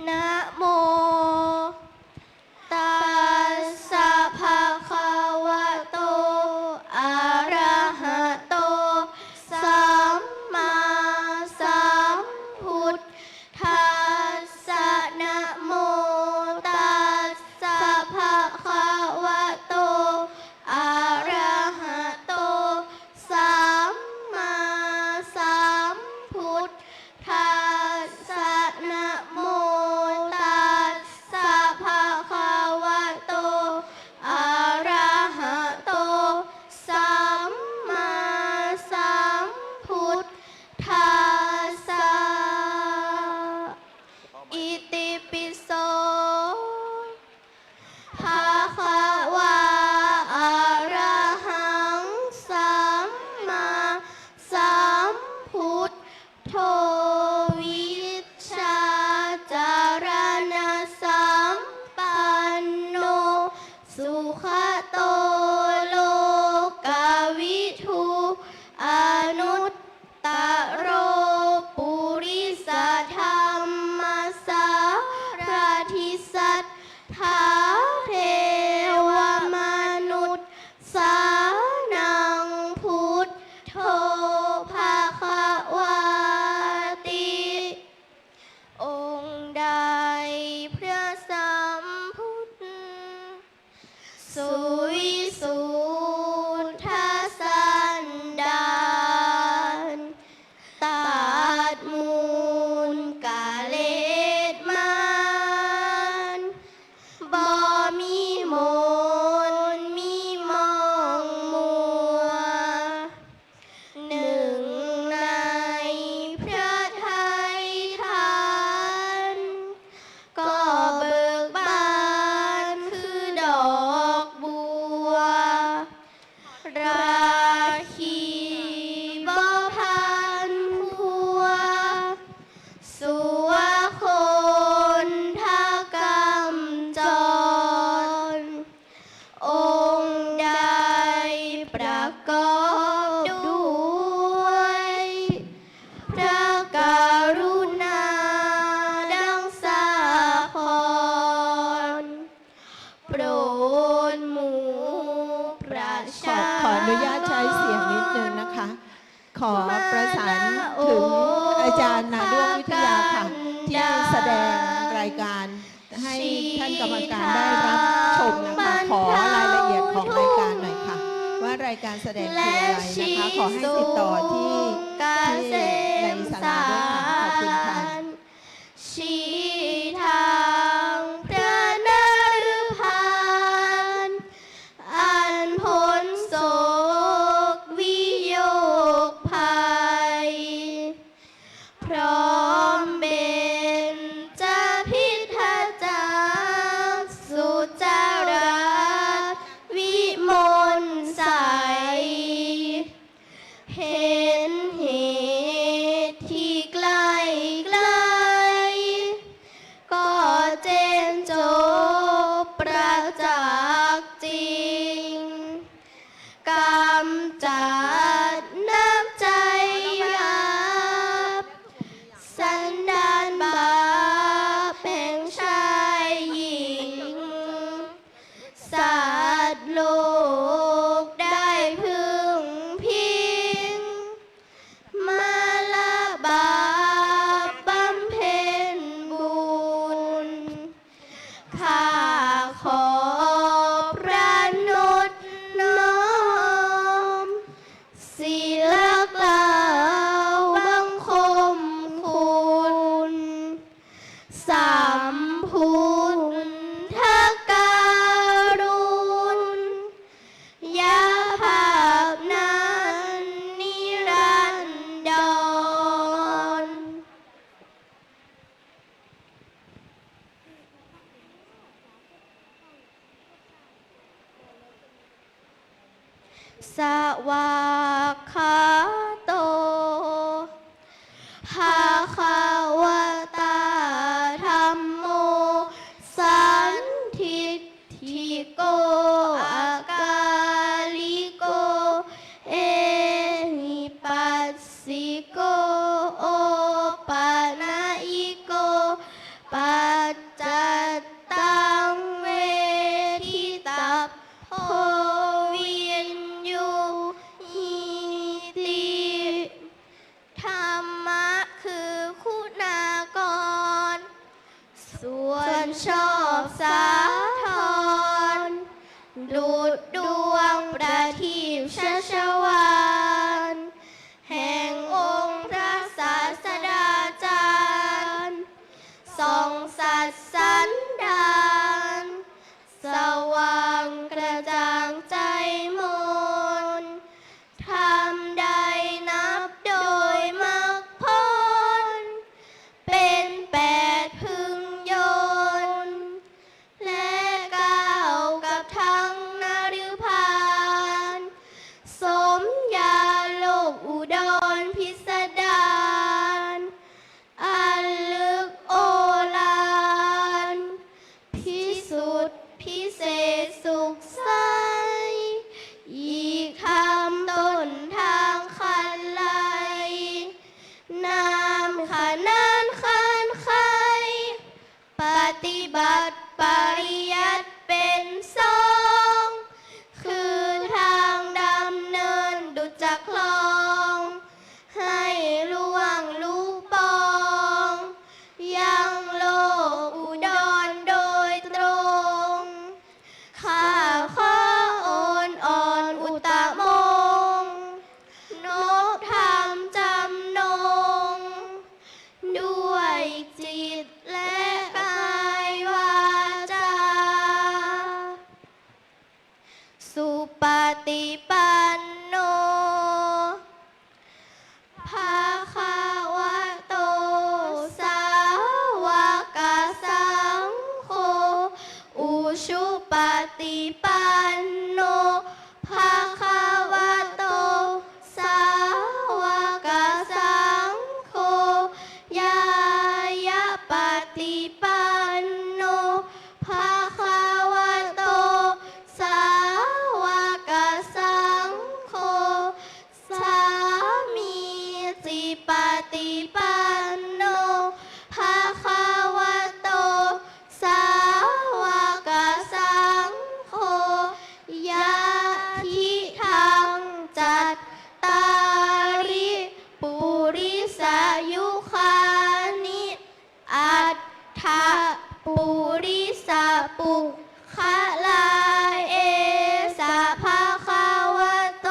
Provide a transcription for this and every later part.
นะโมตัสสะภะคะวะโตอะระหะโตสัมมาสัมพุทธัสสะนะโมตัสสะภะคะวะโตอะระหะโตสัมมาสัมพุทธัสสะนะโมตัสสะภะคะวะโตอะระหะโตสัมมาสัมพุทธัสสะอิติปิโสภะคะวะอะระหังสัมมาสัมพุทโธวิชชาจารณสัมปันโนสุขโตโลกวิทูอนุตตโรปุริสธรรมสารทิสัทธาเทวมนุษย์สานังพุทโธภควาติ องค์ใดพระสัมพุทธสุวิสุทธสันดานตัดมูลกาเลสมานบ่มีมนมีมองมัวหนึ่งในพระทัยทานก็เบิกบานคือดอกบัวราคีบ่พันพัวสัวคนทากรรมจร องค์ใดประกอบด้วยพระกรุณาดังสาครโปรดหมู่ประชา ขออนุญาตใช้เสียงนิดนึงนะคะ ขอประสานถึงอาจารย์นาด้วงวิทยาค่ะที่แสดงรายการให้ท่านกรรมการได้รับชมนะคะ ขอรายละเอียดของรายการหน่อยค่ะ ว่ารายการแสดงคืออะไรนะคะ ขอให้ติดต่อที่ในศาลาด้วยค่ะขอบคุณค่ะ ชี้ทางพระนฤพานอันพ้นโศกวิโยคภัย พร้อมเบญจพิทาจารสุจารัสวิมลใส เห็นเหตุที่ไกลไกลก็เจนจบประจักษ์จริงกำจัดน้ำใจยับสันดานบาปแห่งชายหญิง สัตว์โลกได้พึงพิงมาละบาปบำเพ็ญบุญ ข้าขอประนตน้อมศิลกล่าวบังคมคุณสัมพุทธการุณยาภาพนั้นนิรันดร สวากขาโตภะคะวะตาธัมโมสันทิฏฐิโกอะกาลิโกเอหิปัสสิโกโอปะนะอิโกปะ สิปฏิปันโนภะคะวะโตสาวกสังโฆยะทิทังจัตตาริปุริสายุคานิอัตถะปุริสาปุคะลาเอสะภะคะวะโต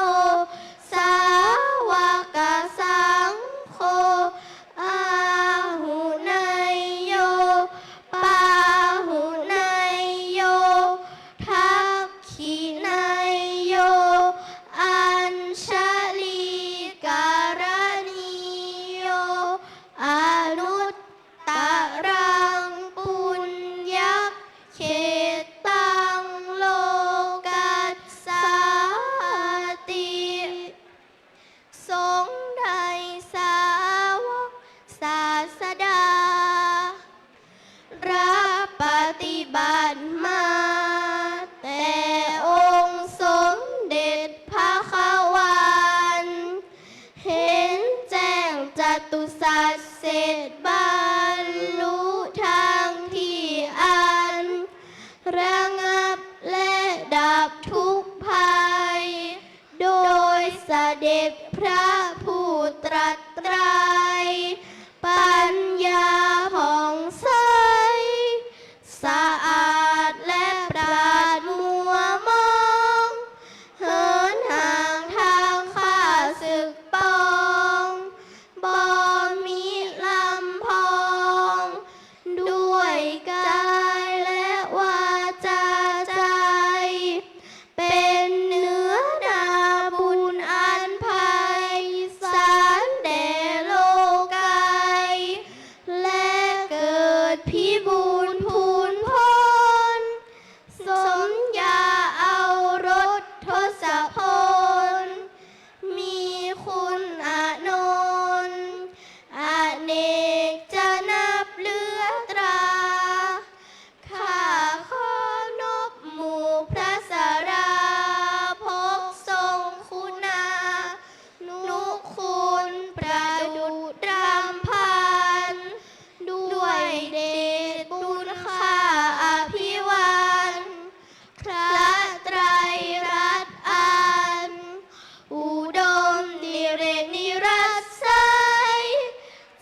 สาวกสังโฆอาหุนายโยปาหุนายโยทักขินายโยอัญชลีการณิโยอนุตตรังปุญญเขตังโลกัสสาติ สงฆ์ไทยสาวกศาสดา รับปฏิบัติมาแต่องค์สมเด็จพระขวานเห็นแจ้งจตุสัจเสร็จบรรลุทางที่อันระงับและดับทุกข์ภัย โดยเสด็จพระผู้ตรัสไตรปัญญาผ่องใสสะอาดและปราดมัวมองเหินห่างทางข้าศึกปองบ่มีลำพองด้วยกายและวาจาใจเป็นเนื้อนาบุญอันไพศาลแด่โลกัยและเกิดพิบูลพูนพ้นสมญาเอารสทศพลมีคุณอนนท์อเนกจะนับเหลือตรา ข้าขอนบหมู่พระสราพกทรงคุณานุคุณประดุจรำพัน ด้วยเดชบุญข้าอภิวันพระไตรรัตน์อัน อุดมดิเรกนิรัสไส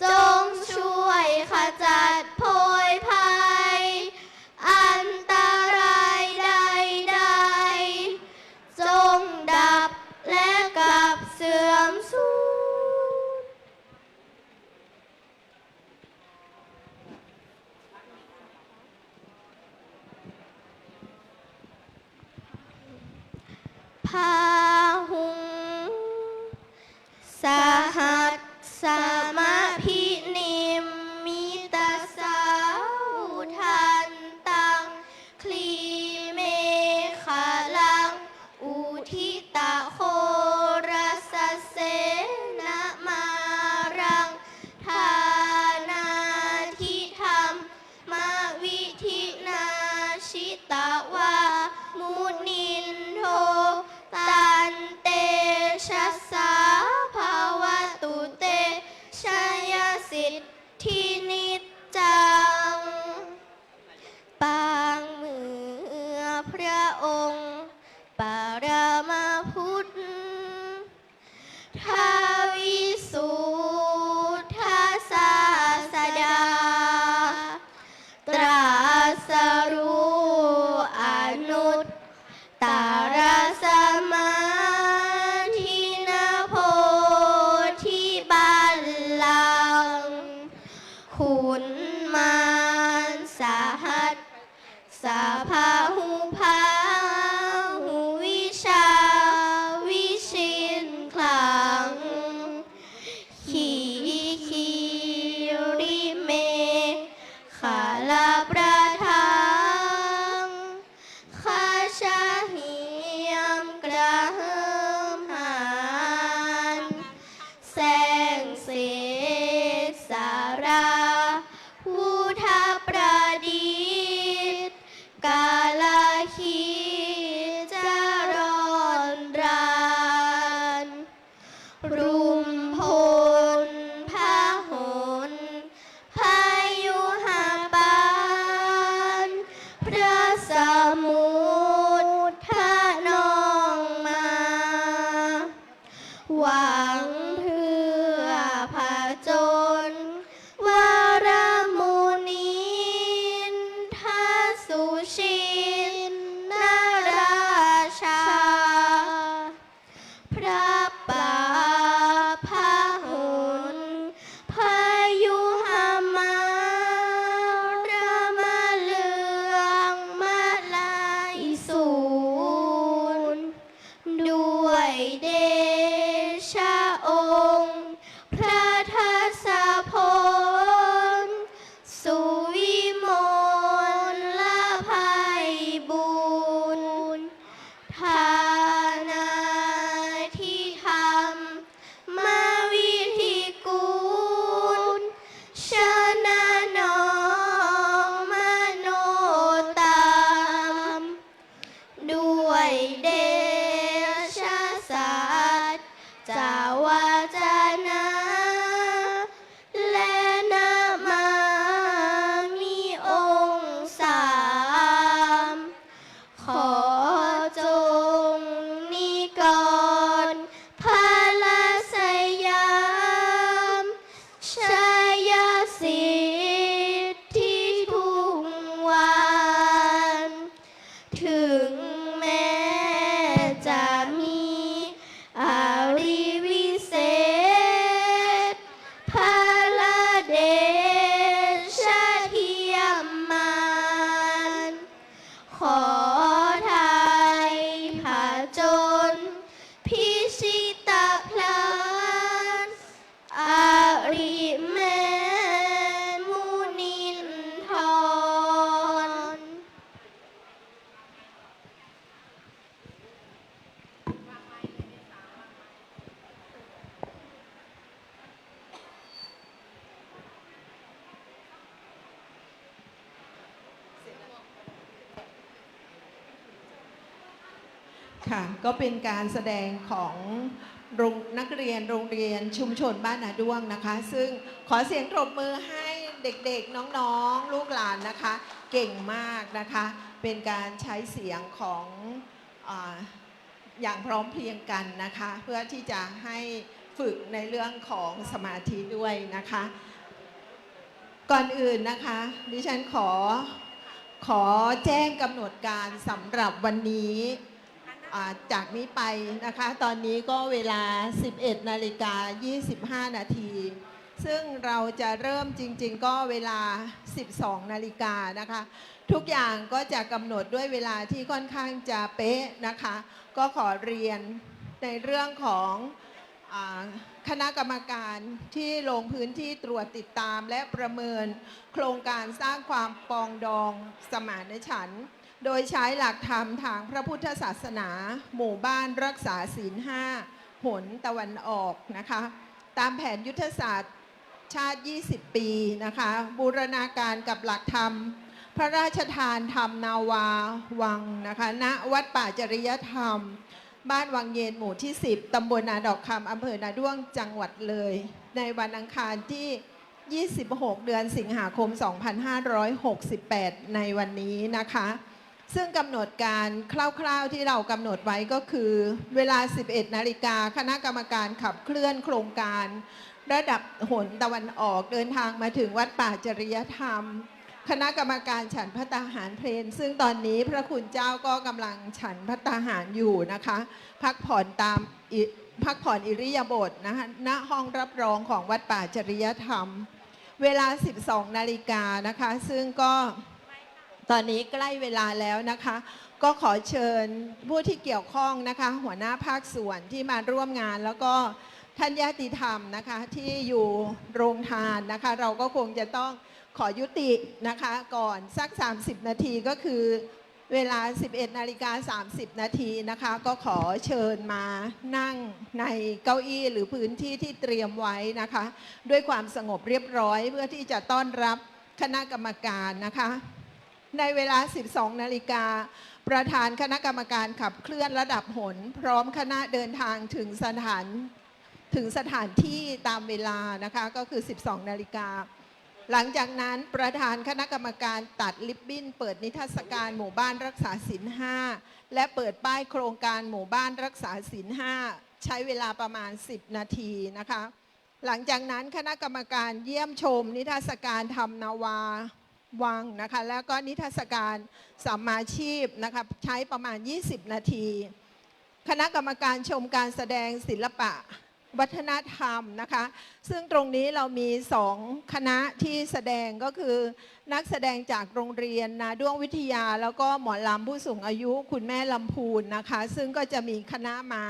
จงช่วยขจัดโพยภัย อันตรายใดๆจงดับและกลับเสื่อมสูญพาหุงสหัสสมพินิมมิตสาวทันตังคลีเมขลังอุทิตะโครัสเสนะมารังทานาทิธรรมมาวิธินาชิตะวามุนินโทตันเตชะสาภาวตุเตชยสิทธินิจจัง ปางเมื่อพระองค์ปรมาพุทธทวิสุทธศาสดา ตรัสรู้อนุตตรสมาธินาโพธิบัลลังก์คุณมารสหัสสะพาหุภาหุวิชาวิชินคลังขีคีริเมขาลาประทังข้าชาหิยมกระหึ่มหานแสงเสสาราผู้ทาประดิษฐ์กาลคีจะร้อนรานรุมพล ค่ะก็เป็นการแสดงของนักเรียนโรงเรียนชุมชนบ้านนาด้วงนะคะ ซึ่งขอเสียงปรบมือให้เด็กๆน้องๆลูกหลานนะคะเก่งมากนะคะเป็นการใช้เสียงของอย่างพร้อมเพรียงกันนะคะเพื่อที่จะให้ฝึกในเรื่องของสมาธิด้วยนะคะก่อนอื่นนะคะดิฉันขอแจ้งกำหนดการสำหรับวันนี้จากนี้ไปนะคะตอนนี้ก็เวลา 11:25 นาทีซึ่งเราจะเริ่มจริงๆก็เวลา 12 นาฬิกานะคะทุกอย่างก็จะกำหนดด้วยเวลาที่ค่อนข้างจะเป๊ะนะคะก็ขอเรียนในเรื่องของคณะกรรมการที่ลงพื้นที่ตรวจติดตามและประเมินโครงการสร้างความปรองดองสมานฉันท์โดยใช้หลักธรรมทางพระพุทธศาสนาหมู่บ้านรักษาศีล 5 หนตะวันออกนะคะตามแผนยุทธศาสตร์ชาติ 20 ปีนะคะบูรณาการกับหลักธรรมพระราชทานธรรมนาวาวังนะคะณวัดป่าจริยธรรมบ้านวังเย็นหมู่ที่ 10 ตำบลนาดอกคำอำเภอนาด้วงจังหวัดเลยในวันอังคารที่ 26 เดือนสิงหาคม 2568 ในวันนี้นะคะซึ่งกำหนดการคร่าวๆที่เรากำหนดไว้ก็คือเวลา 11 นาฬิกาคณะกรรมการขับเคลื่อนโครงการระดับหนตะวันออกเดินทางมาถึงวัดป่าจริยธรรมคณะกรรมการฉันภัตตาหารเพลนซึ่งตอนนี้พระคุณเจ้าก็กำลังฉันภัตตาหารอยู่นะคะพักผ่อนอิริยาบถนะคะณห้องรับรองของวัดป่าจริยธรรมเวลา 12 นาฬิกานะคะซึ่งก็ตอนนี้ใกล้เวลาแล้วนะคะก็ขอเชิญผู้ที่เกี่ยวข้องนะคะหัวหน้าภาคส่วนที่มาร่วมงานแล้วก็ท่านญาติธรรมนะคะที่อยู่โรงทานนะคะเราก็คงจะต้องขอยุตินะคะก่อนสัก30 นาทีก็คือเวลา 11:30 นาทีนะคะก็ขอเชิญมานั่งในเก้าอี้หรือพื้นที่ที่เตรียมไว้นะคะด้วยความสงบเรียบร้อยเพื่อที่จะต้อนรับคณะกรรมการนะคะในเวลา 12 นาฬิกาประธานคณะกรรมการขับเคลื่อนระดับหนพร้อมคณะเดินทางถึงสถานที่ตามเวลานะคะก็คือ 12 นาฬิกาหลังจากนั้นประธานคณะกรรมการตัดริบบิ้นเปิดนิทรรศการหมู่บ้านรักษาศีล 5และเปิดป้ายโครงการหมู่บ้านรักษาศีล 5ใช้เวลาประมาณ10 นาทีนะคะหลังจากนั้นคณะกรรมการเยี่ยมชมนิทรรศการธรรมนาวาวังนะคะแล้วก็นิทรรศการสัมมาชีพนะคะใช้ประมาณ20 นาทีคณะกรรมการชมการแสดงศิลปะวัฒนธรรมนะคะซึ่งตรงนี้เรามี2 คณะที่แสดงก็คือนักแสดงจากโรงเรียนนาด้วงวิทยาแล้วก็หมอลำผู้สูงอายุคุณแม่ลำพูนนะคะซึ่งก็จะมีคณะมา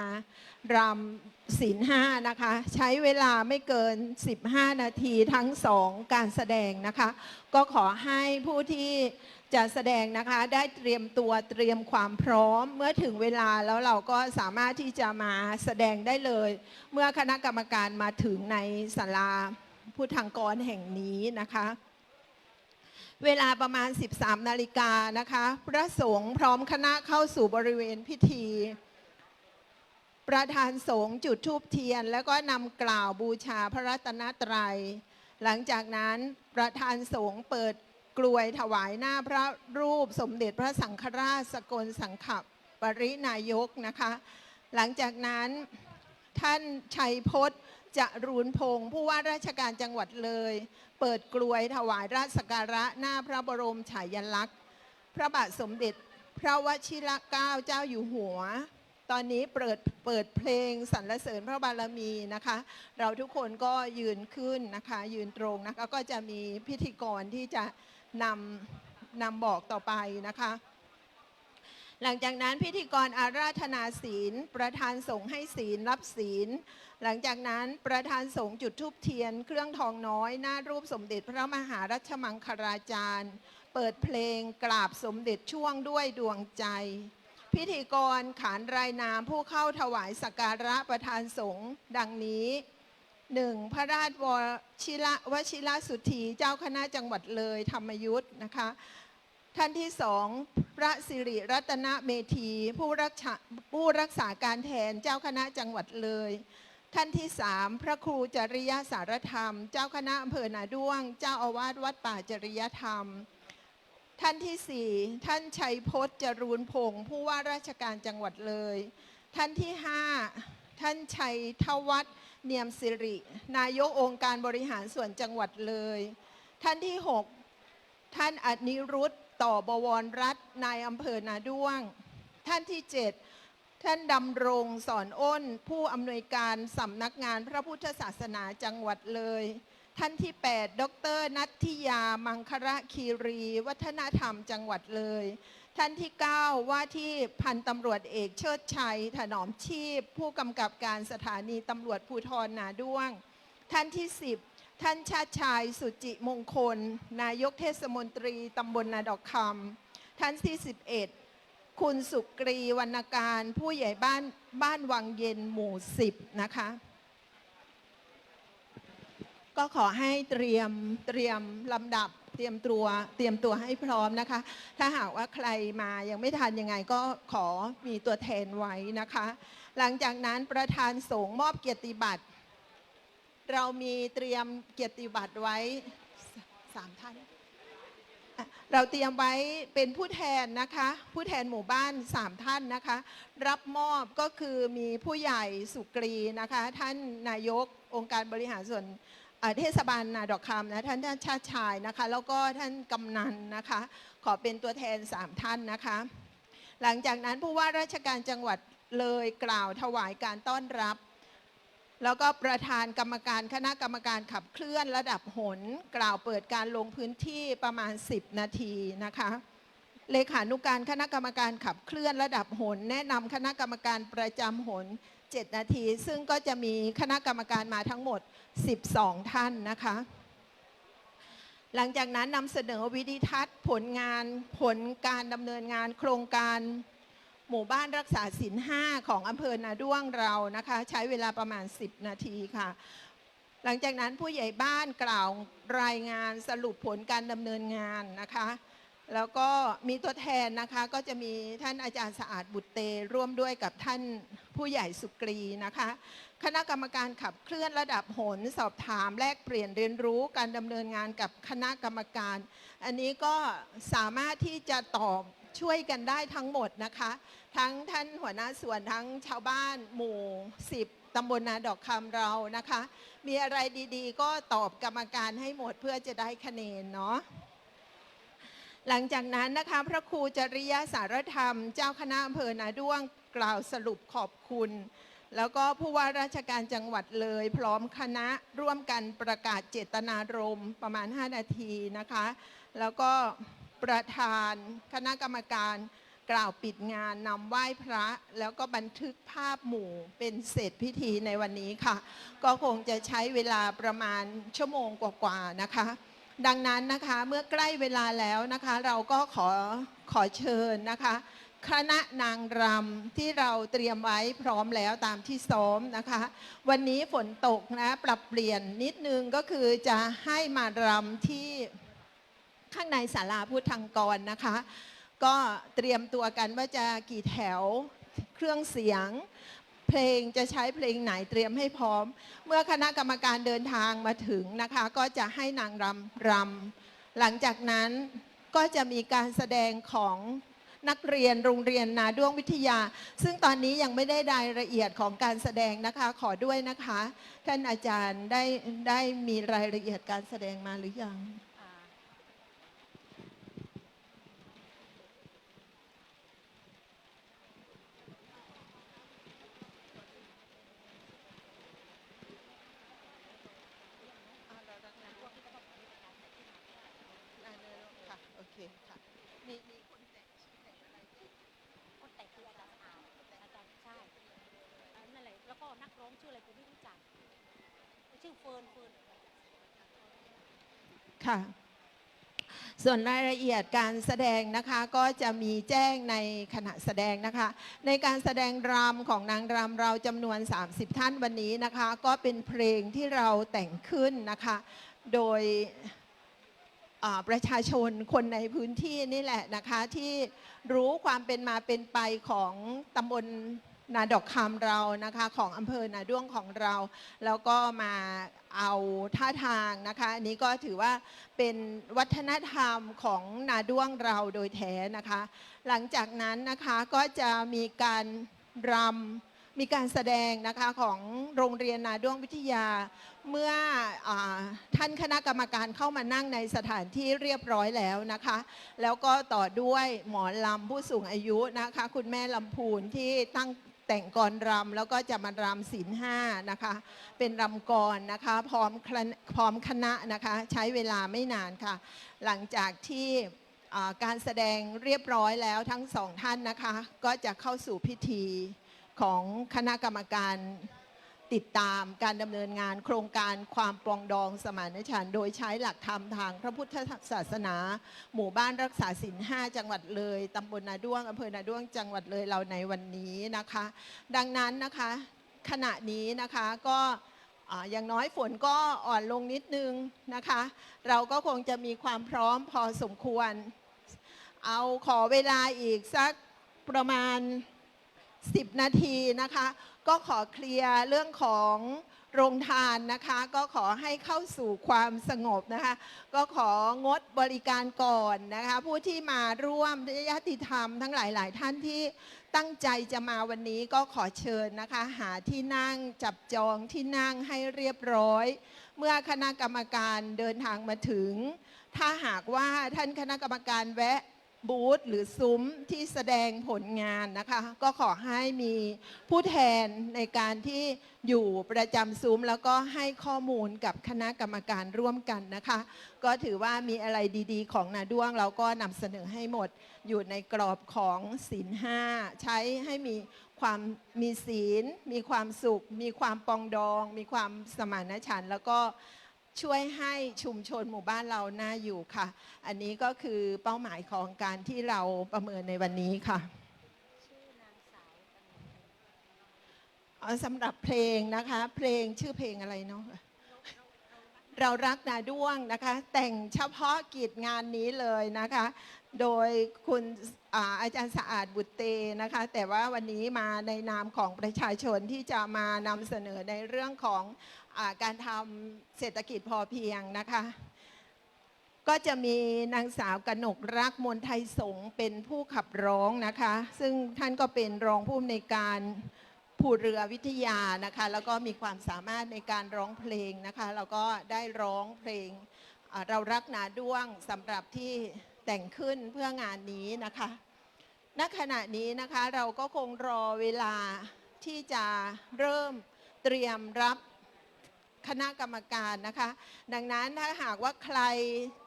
รำศีล 5นะคะใช้เวลาไม่เกิน15 นาทีทั้ง2 การแสดงนะคะก็ขอให้ผู้ที่จะแสดงนะคะได้เตรียมตัวเตรียมความพร้อมเมื่อถึงเวลาแล้วเราก็สามารถที่จะมาแสดงได้เลยเมื่อคณะกรรมการมาถึงในศาลาพุทธังกรแห่งนี้นะคะเวลาประมาณ 13 นาฬิกานะคะพระสงฆ์พร้อมคณะเข้าสู่บริเวณพิธีประธานสงฆ์จุดธูปเทียนแล้วก็นำกล่าวบูชาพระรัตนตรัยหลังจากนั้นประธานสงฆ์เปิดกลวยถวายหน้าพระรูปสมเด็จพระสังฆราชสกลสังฆปรินายกนะคะหลังจากนั้นท่านชัยพจน์จรูนพงศ์ผู้ว่าราชการจังหวัดเลยเปิดกลวยถวายราชสักการะหน้าพระบรมฉายาลักษณ์พระบาทสมเด็จพระวชิรเกล้าเจ้าอยู่หัวตอนนี้เปิดเพลงสรรเสริญพระบารมีนะคะเราทุกคนก็ยืนขึ้นนะคะยืนตรงนะคะก็จะมีพิธีกรที่จะนำบอกต่อไปนะคะหลังจากนั้นพิธีกรอาราธนาศีลประธานสงฆ์ให้ศีลรับศีลหลังจากนั้นประธานสงฆ์จุดธูปเทียนเครื่องทองน้อยหน้ารูปสมเด็จพระมหารัชมังคลาจารย์เปิดเพลงกราบสมเด็จช่วงด้วยดวงใจพิธีกรขานรายนามผู้เข้าถวายสักการะประธานสงฆ์ดังนี้ 1. พระราชวชิระสุธีเจ้าคณะจังหวัดเลยธรรมยุทธนะคะ ท่านที่สองพระสิริรัตนเมธีผู้รักษาการแทนเจ้าคณะจังหวัดเลยท่านที่สามพระครูจริยสารธรรมเจ้าคณะอำเภอนาด้วงเจ้าอาวาสวัดป่าจริยธรรมท่านที่สี่ท่านชัยพจน์จรูนพงศ์ผู้ว่าราชการจังหวัดเลยท่านที่ห้าท่านชัยทวัฒน์เนียมสิรินายกองค์การบริหารส่วนจังหวัดเลยท่านที่6ท่านอนิรุตต่อบวรรัตน์นายอำเภอนาด้วงท่านที่7ท่านดำรงสอนอ้นผู้อำนวยการสำนักงานพระพุทธศาสนาจังหวัดเลยท่านที่8ดร.นัทธิยามังคระคีรีวัฒนธรรมจังหวัดเลยท่านที่9ว่าที่พันตำรวจเอกเชิดชัยถนอมชีพผู้กำกับการสถานีตำรวจภูธรนาด้วงท่านที่10ท่านชาติชายสุจิมงคลนายกเทศมนตรีตำบลนาดอกคำท่านที่11คุณสุกรีวรรณการผู้ใหญ่บ้านวังเย็นหมู่10นะคะก็ขอให้เตรียมลำดับเตรียมตัวให้พร้อมนะคะถ้าหากว่าใครมายังไม่ทันยังไงก็ขอมีตัวแทนไว้นะคะหลังจากนั้นประธานสงฆ์มอบเกียรติบัตรเรามีเตรียมเกียรติบัตรไว้3ท่านเราเตรียมไว้เป็นผู้แทนนะคะผู้แทนหมู่บ้าน3ท่านนะคะรับมอบก็คือมีผู้ใหญ่สุกรีนะคะท่านนายกองค์การบริหารส่วนเทศบาลนาดอกคำนะท่านชาติชายนะคะแล้วก็ท่านกำนันนะคะขอเป็นตัวแทน3ท่านนะคะหลังจากนั้นผู้ว่าราชการจังหวัดเลยกล่าวถวายการต้อนรับแล้วก็ประธานกรรมการคณะกรรมการขับเคลื่อนระดับหนกล่าวเปิดการลงพื้นที่ประมาณ10นาทีนะคะเลขานุการคณะกรรมการขับเคลื่อนระดับหนแนะนำคณะกรรมการประจำหน7นาทีซึ่งก็จะมีคณะกรรมการมาทั้งหมด12ท่านนะคะหลังจากนั้นนำเสนอวิดีทัศน์ผลการดำเนินงานโครงการหมู่บ้านรักษาศีล5ของอำเภอนาด้วงเรานะคะใช้เวลาประมาณ10นาทีค่ะหลังจากนั้นผู้ใหญ่บ้านกล่าวรายงานสรุปผลการดำเนินงานนะคะแล้วก็มีตัวแทนนะคะก็จะมีท่านอาจารย์สะอาดบุตรเตร่วมด้วยกับท่านผู้ใหญ่สุกรีนะคะคณะกรรมการขับเคลื่อนระดับหนสอบถามแลกเปลี่ยนเรียนรู้การดำเนินงานกับคณะกรรมการอันนี้ก็สามารถที่จะตอบช่วยกันได้ทั้งหมดนะคะทั้งท่านหัวหน้าส่วนทั้งชาวบ้านหมู่10ตำบลนาดอกคำเรานะคะมีอะไรดีๆก็ตอบกรรมการให้หมดเพื่อจะได้คะแนนเนาะหลังจากนั้นนะคะพระครูจริยสารธรรมเจ้าคณะอำเภอนาด้วงกล่าวสรุปขอบคุณแล้วก็ผู้ว่าราชการจังหวัดเลยพร้อมคณะร่วมกันประกาศเจตนารมณ์ประมาณ5นาทีนะคะแล้วก็ประธานคณะกรรมการกล่าวปิดงานนำไหว้พระแล้วก็บันทึกภาพหมู่เป็นเสร็จพิธีในวันนี้ค่ะก็คงจะใช้เวลาประมาณชั่วโมงกว่าๆนะคะดังนั้นนะคะเมื่อใกล้เวลาแล้วนะคะเราก็ขอเชิญนะคะคณะนางรำที่เราเตรียมไว้พร้อมแล้วตามที่ซ้อมนะคะวันนี้ฝนตกนะปรับเปลี่ยนนิดนึงก็คือจะให้มารำที่ข้างในศาลาพุทธังกรนะคะก็เตรียมตัวกันว่าจะกี่แถวเครื่องเสียงเพลงจะใช้เพลงไหนเตรียมให้พร้อมเมื่อคณะกรรมการเดินทางมาถึงนะคะก็จะให้นางรำหลังจากนั้นก็จะมีการแสดงของนักเรียนโรงเรียนนาด้วงวิทยาซึ่งตอนนี้ยังไม่ได้รายละเอียดของการแสดงนะคะขอด้วยนะคะท่านอาจารย์ได้มีรายละเอียดการแสดงมาหรือยังโอเคค่ะมีคนแต่งชื่อแต่งอะไรคนแต่งคืออาจารย์ใช่นั่นแหละแล้วก็นักร้องชื่ออะไรผมไม่รู้จักชื่อเฟิร์นค่ะส่วนรายละเอียดการแสดงนะคะก็จะมีแจ้งในขณะแสดงนะคะในการแสดงรำของนางรำเราจำนวน30ท่านวันนี้นะคะก็เป็นเพลงที่เราแต่งขึ้นนะคะโดย ประชาชนคนในพื้นที่นี่แหละนะคะที่รู้ความเป็นมาเป็นไปของตำบลนาดอกคำเรานะคะของอำเภอนาด้วงของเรา แล้วก็มาเอาท่าทางนะคะอันนี้ก็ถือว่าเป็นวัฒนธรรมของนาด้วงเราโดยแท้นะคะหลังจากนั้นนะคะก็จะมีการรำมีการแสดงนะคะของโรงเรียนนาด้วงวิทยาเมื่อท่านคณะกรรมการเข้ามานั่งในสถานที่เรียบร้อยแล้วนะคะแล้วก็ต่อด้วยหมอลำผู้สูงอายุนะคะคุณแม่ลำพูนที่แต่งกรรำแล้วก็จะมารำศีลห้านะคะเป็นรำกรนะคะพร้อมคณะนะคะใช้เวลาไม่นานค่ะหลังจากที่การแสดงเรียบร้อยแล้วทั้งสองท่านนะคะก็จะเข้าสู่พิธีของคณะกรรมการติดตามการดำเนินงานโครงการความปรองดองสมานฉันท์โดยใช้หลักธรรมทางพระพุทธศาสนาหมู่บ้านรักษาศีล5จังหวัดเลยตำบลนาด้วงอำเภอนาด้วงจังหวัดเลยเราในวันนี้นะคะดังนั้นนะคะขณะนี้นะคะก็อย่างน้อยฝนก็อ่อนลงนิดนึงนะคะเราก็คงจะมีความพร้อมพอสมควรขอเวลาอีกสักประมาณ10 นาทีนะคะก็ขอเคลียร์เรื่องของโรงทานนะคะก็ขอให้เข้าสู่ความสงบนะคะก็ของดบริการก่อนนะคะผู้ที่มาร่วมญาติธรรมทั้งหลายท่านที่ตั้งใจจะมาวันนี้ก็ขอเชิญนะคะหาที่นั่งจับจองที่นั่งให้เรียบร้อยเมื่อคณะกรรมการเดินทางมาถึงถ้าหากว่าท่านคณะกรรมการแวะบูธหรือซุ้มที่แสดงผลงานนะคะก็ขอให้มีผู้แทนในการที่อยู่ประจำซุ้มแล้วก็ให้ข้อมูลกับคณะกรรมการร่วมกันนะคะก็ถือว่ามีอะไรดีๆของนาด้วงเราก็นำเสนอให้หมดอยู่ในกรอบของศีล5ใช้ให้มีศีลมีความสุขมีความปรองดองมีความสมานฉันท์แล้วก็ช่วยให้ชุมชนหมู่บ้านเราน่าอยู่ค่ะอันนี้ก็คือเป้าหมายของการที่เราประเมินในวันนี้ค่ะสำหรับเพลงนะคะเพลงชื่อเพลงอะไรเนาะเรารักนาด้วงนะคะแต่งเฉพาะกิจงานนี้เลยนะคะโดยคุณอาจารย์สะอาดบุตรเตนะคะแต่ว่าวันนี้มาในนามของประชาชนที่จะมานำเสนอในเรื่องของการทำเศรษฐกิจพอเพียงนะคะก็จะมีนางสาวกนกรักมนไทยสงฆ์เป็นผู้ขับร้องนะคะซึ่งท่านก็เป็นรองผู้อำนวยการภูเรือวิทยานะคะแล้วก็มีความสามารถในการร้องเพลงนะคะแล้วก็ได้ร้องเพลงเรารักนาด้วงสำหรับที่แต่งขึ้นเพื่องานนี้นะคะณขณะนี้นะคะเราก็คงรอเวลาที่จะเริ่มเตรียมรับคณะกรรมการนะคะดังนั้นถ้าหากว่าใคร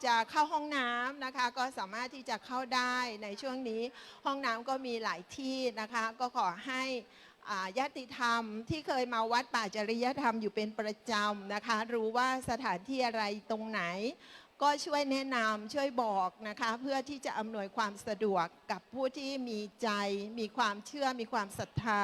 จะเข้าห้องน้ำนะคะก็สามารถที่จะเข้าได้ในช่วงนี้ห้องน้ำก็มีหลายที่นะคะก็ขอให้ญาติธรรมที่เคยมาวัดป่าจริยธรรมอยู่เป็นประจำนะคะรู้ว่าสถานที่อะไรตรงไหนก็ช่วยแนะนำช่วยบอกนะคะเพื่อที่จะอำนวยความสะดวกกับผู้ที่มีใจมีความเชื่อมีความศรัทธา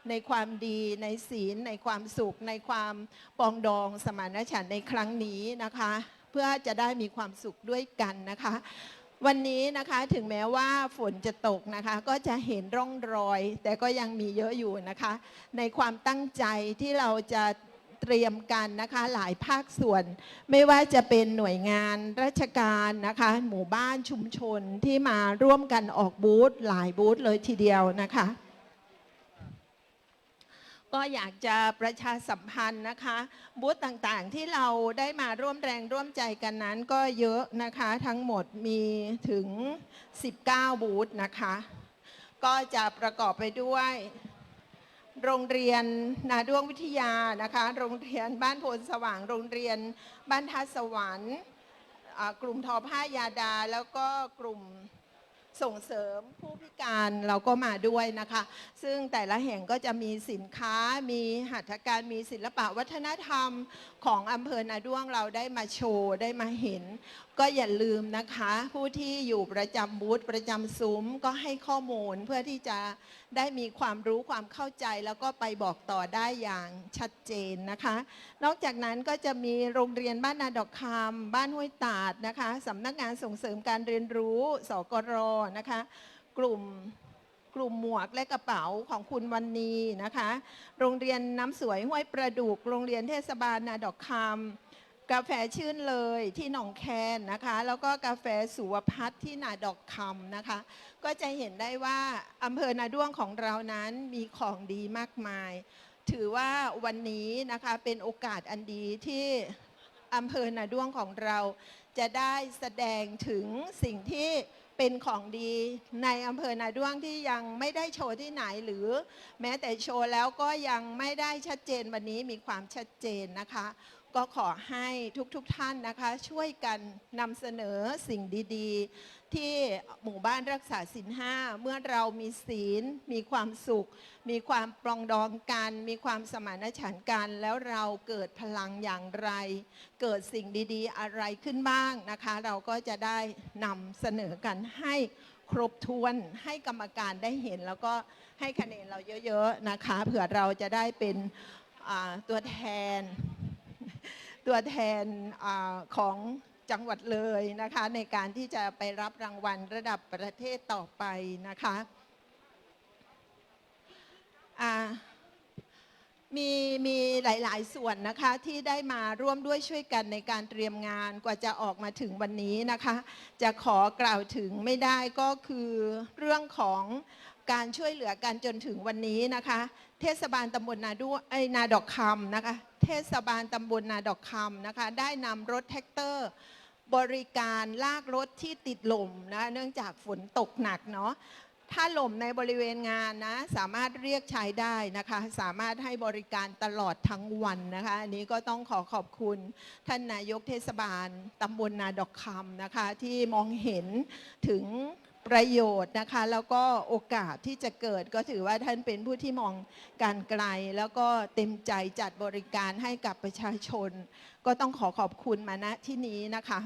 ในความดีในศีลในความสุขในความปรองดองสมานฉันท์ในครั้งนี้นะคะเพื่อจะได้มีความสุขด้วยกันนะคะวันนี้นะคะถึงแม้ว่าฝนจะตกนะคะก็จะเห็นร่องรอยแต่ก็ยังมีเยอะอยู่นะคะในความตั้งใจที่เราจะเตรียมกันนะคะหลายภาคส่วนไม่ว่าจะเป็นหน่วยงานราชการนะคะหมู่บ้านชุมชนที่มาร่วมกันออกบูธหลายบูธเลยทีเดียวนะคะก็อยากจะประชาสัมพันธ์นะคะบูธต่างๆที่เราได้มาร่วมแรงร่วมใจกันนั้นก็เยอะนะคะทั้งหมดมีถึง19บูธนะคะก็จะประกอบไปด้วยโรงเรียนนาด้วงวิทยานะคะโรงเรียนบ้านโพนสว่างโรงเรียนบ้านท่าสวรรค์กลุ่มทอผ้ายาดาแล้วก็กลุ่มส่งเสริมผู้พิการเราก็มาด้วยนะคะซึ่งแต่ละแห่งก็จะมีสินค้ามีหัตถการมีศิลปะวัฒนธรรมของอำเภอนาด้วงเราได้มาโชว์ได้มาเห็น ก็อย่าลืมนะคะผู้ที่อยู่ประจำบูธประจำซุ้มก็ให้ข้อมูลเพื่อที่จะได้มีความรู้ความเข้าใจแล้วก็ไปบอกต่อได้อย่างชัดเจนนะคะ นอกจากนั้นก็จะมีโรงเรียนบ้านนาดอกคำบ้านห้วยตาดนะคะสำนักงานส่งเสริมการเรียนรู้สกรนะคะกลุ่มหมวกและกระเป๋าของคุณวันนีนะคะโรงเรียนน้ำสวยห้วยประดุกโรงเรียนเทศบาลนาดอกคำกาแฟชื่นเลยที่หนองแคนนะคะแล้วก็กาแฟสุวพัฒน์ที่นาดอกคำนะคะก็จะเห็นได้ว่าอำเภอนาด้วงของเรานั้นมีของดีมากมายถือว่าวันนี้นะคะเป็นโอกาสอันดีที่อำเภอนาด้วงของเราจะได้แสดงถึงสิ่งที่เป็นของดีในอำเภอนาด้วงที่ยังไม่ได้โชว์ที่ไหนหรือแม้แต่โชว์แล้วก็ยังไม่ได้ชัดเจนวันนี้มีความชัดเจนนะคะก็ขอให้ทุกท่านนะคะช่วยกันนำเสนอสิ่งดีๆที่หมู่บ้านรักษาศีล 5เมื่อเรามีศีลมีความสุขมีความปรองดองกันมีความสมานฉันท์กันแล้วเราเกิดพลังอย่างไรเกิดสิ่งดีๆอะไรขึ้นบ้างนะคะเราก็จะได้นำเสนอกันให้ครบถ้วนให้กรรมการได้เห็นแล้วก็ให้คะแนนเราเยอะๆนะคะเผื่อเราจะได้เป็นตัวแทนของจังหวัดเลยนะคะในการที่จะไปรับรางวัลระดับประเทศต่อไปนะคะมีหลายๆส่วนนะคะที่ได้มาร่วมด้วยช่วยกันในการเตรียมงานกว่าจะออกมาถึงวันนี้นะคะจะขอกล่าวถึงไม่ได้ก็คือเรื่องของการช่วยเหลือกันจนถึงวันนี้นะคะเทศบาลตำบลนาดอกคำนะคะเทศบาลตำบลนาดอกคำนะคะได้นำรถแท็กเตอร์บริการลากรถที่ติดหล่มนะเนื่องจากฝนตกหนักเนาะถ้าหล่มในบริเวณงานนะสามารถเรียกใช้ได้นะคะสามารถให้บริการตลอดทั้งวันนะคะอันนี้ก็ต้องขอบคุณท่านนายกเทศบาลตำบลนาดอกคำนะคะที่มองเห็นถึงประโยชน์นะคะแล้วก็โอกาสที่จะเกิดก็ถือว่าท่านเป็นผู้ที่มองการไกลแล้วก็เต็มใจจัดบริการให้กับประชาชนก็ต้องขอบคุณมาณที่นี้นะคะ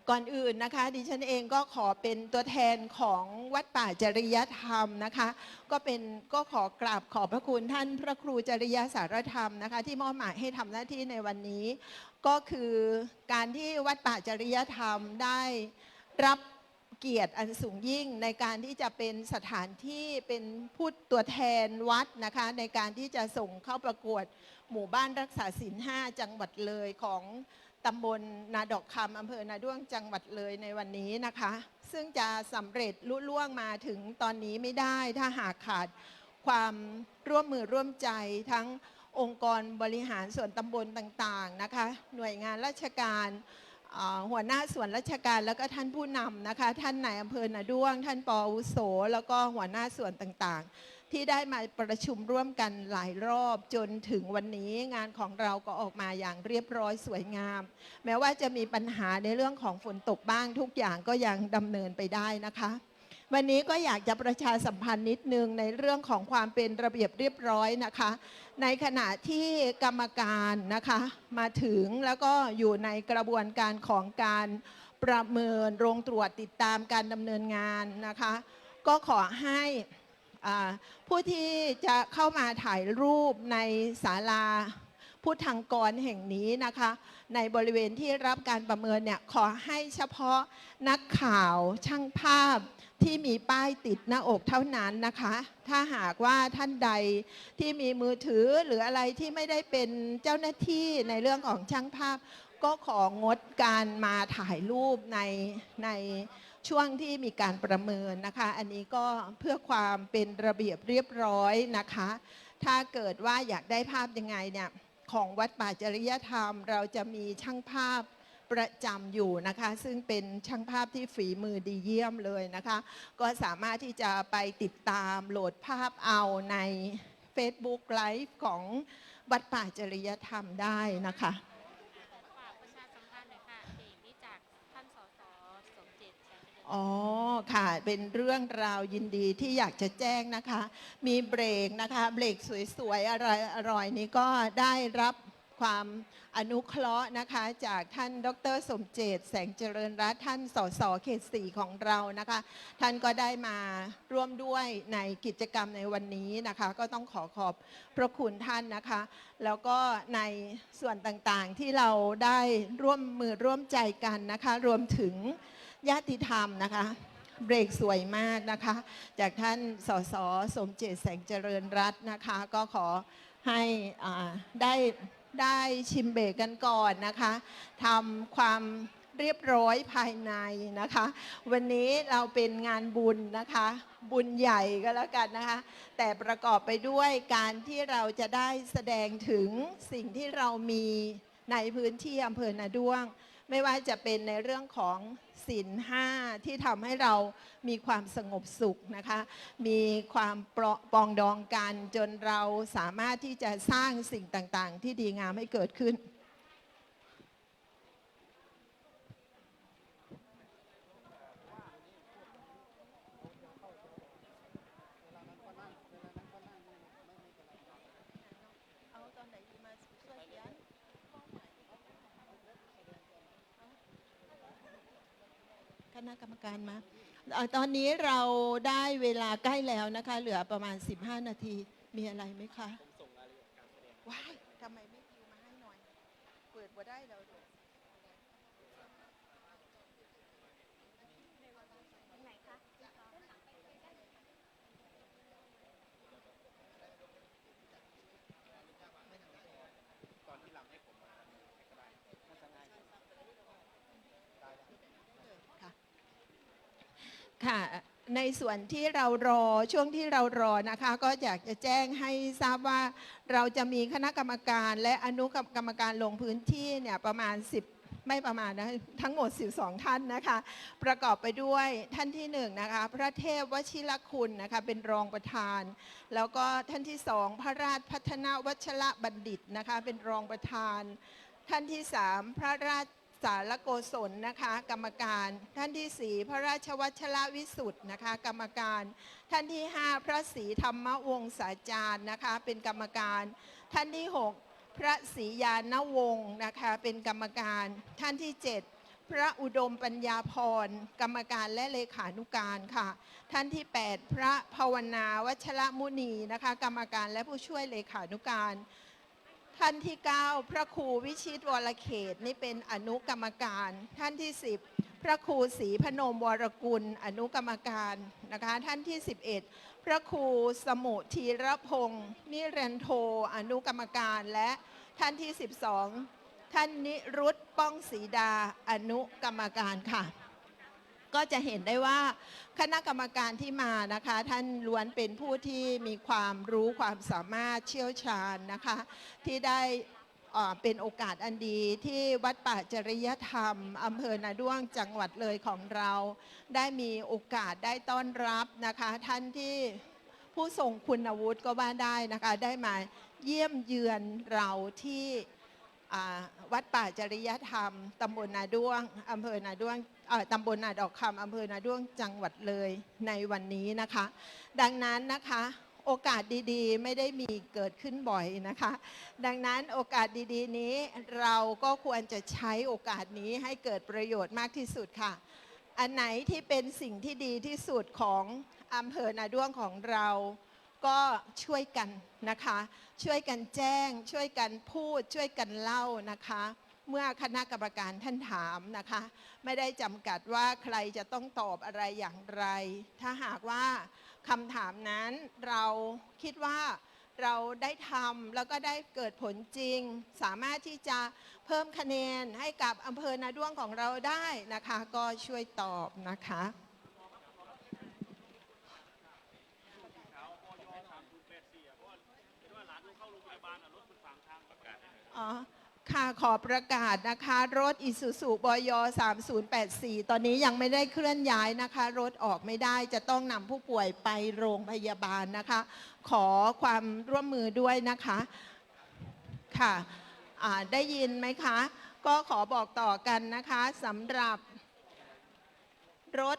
ก่อนอื่นนะคะดิฉันเองก็ขอเป็นตัวแทนของวัดป่าจริยธรรมนะคะก็ขอกราบขอบพระคุณท่านพระครูจริยสารธรรมนะคะที่มอบหมายให้ทำหน้าที่ในวันนี้ก็คือการที่วัดป่าจริยธรรมได้รับเกียรติอันสูงยิ่งในการที่จะเป็นสถานที่เป็นผู้ตัวแทนวัดนะคะในการที่จะส่งเข้าประกวดหมู่บ้านรักษาศีล 5จังหวัดเลยของตำบลนาดอกคำอำเภอนาด้วงจังหวัดเลยในวันนี้นะคะซึ่งจะสำเร็จลุล่วงมาถึงตอนนี้ไม่ได้ถ้าหากขาดความร่วมมือร่วมใจทั้งองค์กรบริหารส่วนตำบลต่างๆนะคะหน่วยงานราชการหัวหน้าส่วนราชการแล้วก็ท่านผู้นำนะคะท่านนายอำเภอนาด้วงท่านป.อาวุโสแล้วก็หัวหน้าส่วนต่างๆที่ได้มาประชุมร่วมกันหลายรอบจนถึงวันนี้งานของเราก็ออกมาอย่างเรียบร้อยสวยงามแม้ว่าจะมีปัญหาในเรื่องของฝนตกบ้างทุกอย่างก็ยังดำเนินไปได้นะคะวันนี้ก็อยากจะประชาสัมพันธ์นิดนึงในเรื่องของความเป็นระเบียบเรียบร้อยนะคะในขณะที่กรรมการนะคะมาถึงแล้วก็อยู่ในกระบวนการของการประเมินโรงตรวจติดตามการดำเนินงานนะคะก็ขอให้ผู้ที่จะเข้ามาถ่ายรูปในศาลาพุทธังกรแห่งนี้นะคะในบริเวณที่รับการประเมินเนี่ยขอให้เฉพาะนักข่าวช่างภาพที่มีป้ายติดหน้าอกเท่านั้นนะคะถ้าหากว่าท่านใดที่มีมือถือหรืออะไรที่ไม่ได้เป็นเจ้าหน้าที่ในเรื่องของช่างภาพก็ของดการมาถ่ายรูปในช่วงที่มีการประเมินนะคะอันนี้ก็เพื่อความเป็นระเบียบเรียบร้อยนะคะถ้าเกิดว่าอยากได้ภาพยังไงเนี่ยของวัดป่าจริยธรรมเราจะมีช่างภาพประจำอยู่นะคะซึ่งเป็นช่างภาพที่ฝีมือดีเยี่ยมเลยนะคะก็สามารถที่จะไปติดตามโหลดภาพเอาใน Facebook Live ของวัดป่าจริยธรรมได้นะคะฝากประชาสัมพันธ์หน่อยค่ะเพลงนี้จากท่านสสสมเจตแสงเจริญ อ๋อค่ะเป็นเรื่องราวยินดีที่อยากจะแจ้งนะคะมีเบรกนะคะเบรกสวยๆอร่อยๆนี้ก็ได้รับ ความอนุเคราะห์นะคะจากท่านดร.สมเจตแสงเจริญรัตน์ท่านสสเขต 4ของเรานะคะท่านก็ได้มาร่วมด้วยในกิจกรรมในวันนี้นะคะก็ต้องขอบพระคุณท่านนะคะแล้วก็ในส่วนต่างๆที่เราได้ร่วมมือร่วมใจกันนะคะรวมถึงญาติธรรมนะคะเบรกสวยมากนะคะจากท่านสสสมเจตแสงเจริญรัตน์นะคะก็ขอให้ได้ชิมเบรกกันก่อนนะคะทำความเรียบร้อยภายในนะคะวันนี้เราเป็นงานบุญนะคะบุญใหญ่ก็แล้วกันนะคะแต่ประกอบไปด้วยการที่เราจะได้แสดงถึงสิ่งที่เรามีในพื้นที่อำเภอนาด้วงไม่ว่าจะเป็นในเรื่องของศีล 5ที่ทำให้เรามีความสงบสุขนะคะมีความปรองดองกันจนเราสามารถที่จะสร้างสิ่งต่างๆที่ดีงามให้เกิดขึ้นคณะกรรมการมาตอนนี้เราได้เวลาใกล้แล้วนะคะเหลือประมาณ15 นาทีมีอะไรไหมคะส่งรายละเอียดการแสดงว้ายทำไมไม่พิมพ์มาให้หน่อยเปิดว่าได้แล้วค่ะในส่วนที่เรารอช่วงที่เรารอนะคะก็อยากจะแจ้งให้ทราบว่าเราจะมีคณะกรรมการและอนุกรรมการลงพื้นที่เนี่ยประมาณ10ไม่ประมาณนะทั้งหมด12ท่านนะคะประกอบไปด้วยท่านที่1นะคะพระเทพวชิรคุณนะคะเป็นรองประธานแล้วก็ท่านที่2พระราชพัฒนวัชระบัณฑิตนะคะเป็นรองประธานท่านที่3พระราชสารโกศลนะคะกรรมการท่านที่4พระราชวัชระวิสุทธ์นะคะกรรมการท่านที่5พระศรีธรรมวงศาจารย์นะคะเป็นกรรมการท่านที่6พระศรียานวงศ์นะคะเป็นกรรมการท่านที่7พระอุดมปัญญาพรกรรมการและเลขานุการค่ะท่านที่8พระภาวนาวัชรมุนีนะคะกรรมการและผู้ช่วยเลขานุการท่านที่9พระครูวิชิตวรเขตนี่เป็นอนุกรรมการท่านที่10พระครูศรีพนมวรกุลอนุกรรมการนะคะท่านที่11พระครูสมุธีรพงศ์นิรันโทอนุกรรมการและท่านที่12ท่านนิรุตป้องศรีดาอนุกรรมการค่ะก็จะเห็นได้ว่าคณะกรรมการที่มานะคะท่านล้วนเป็นผู้ที่มีความรู้ความสามารถเชี่ยวชาญนะคะที่ได้เป็นโอกาสอันดีที่วัดป่าจริยธรรมอำเภอนาด้วงจังหวัดเลยของเราได้มีโอกาสได้ต้อนรับนะคะท่านที่ผู้ทรงคุณวุฒิก็ว่าได้นะคะได้มาเยี่ยมเยือนเราที่วัดป่าจริยธรรมตำบลนาด้วงอำเภอนาด้วงตำบลนาดอกคำอำเภอนาด้วงจังหวัดเลยในวันนี้นะคะดังนั้นนะคะโอกาสดีๆไม่ได้มีเกิดขึ้นบ่อยนะคะดังนั้นโอกาสดีๆนี้เราก็ควรจะใช้โอกาสนี้ให้เกิดประโยชน์มากที่สุดค่ะอันไหนที่เป็นสิ่งที่ดีที่สุดของอำเภอนาด้วงของเราก็ช่วยกันนะคะช่วยกันแจ้งช่วยกันพูดช่วยกันเล่านะคะเมื่อคณะกรรมการท่านถามนะคะไม่ได้จำกัดว่าใครจะต้องตอบอะไรอย่างไรถ้าหากว่าคำถามนั้นเราคิดว่าเราได้ทำแล้วก็ได้เกิดผลจริงสามารถที่จะเพิ่มคะแนนให้กับอำเภอนาด้วงของเราได้นะคะก็ช่วยตอบนะคะค่ะขอประกาศนะคะรถอิซูซุบย3084ตอนนี้ยังไม่ได้เคลื่อนย้ายนะคะรถออกไม่ได้จะต้องนำผู้ป่วยไปโรงพยาบาลนะคะขอความร่วมมือด้วยนะคะค่ะได้ยินไหมคะก็ขอบอกต่อกันนะคะสำหรับรถ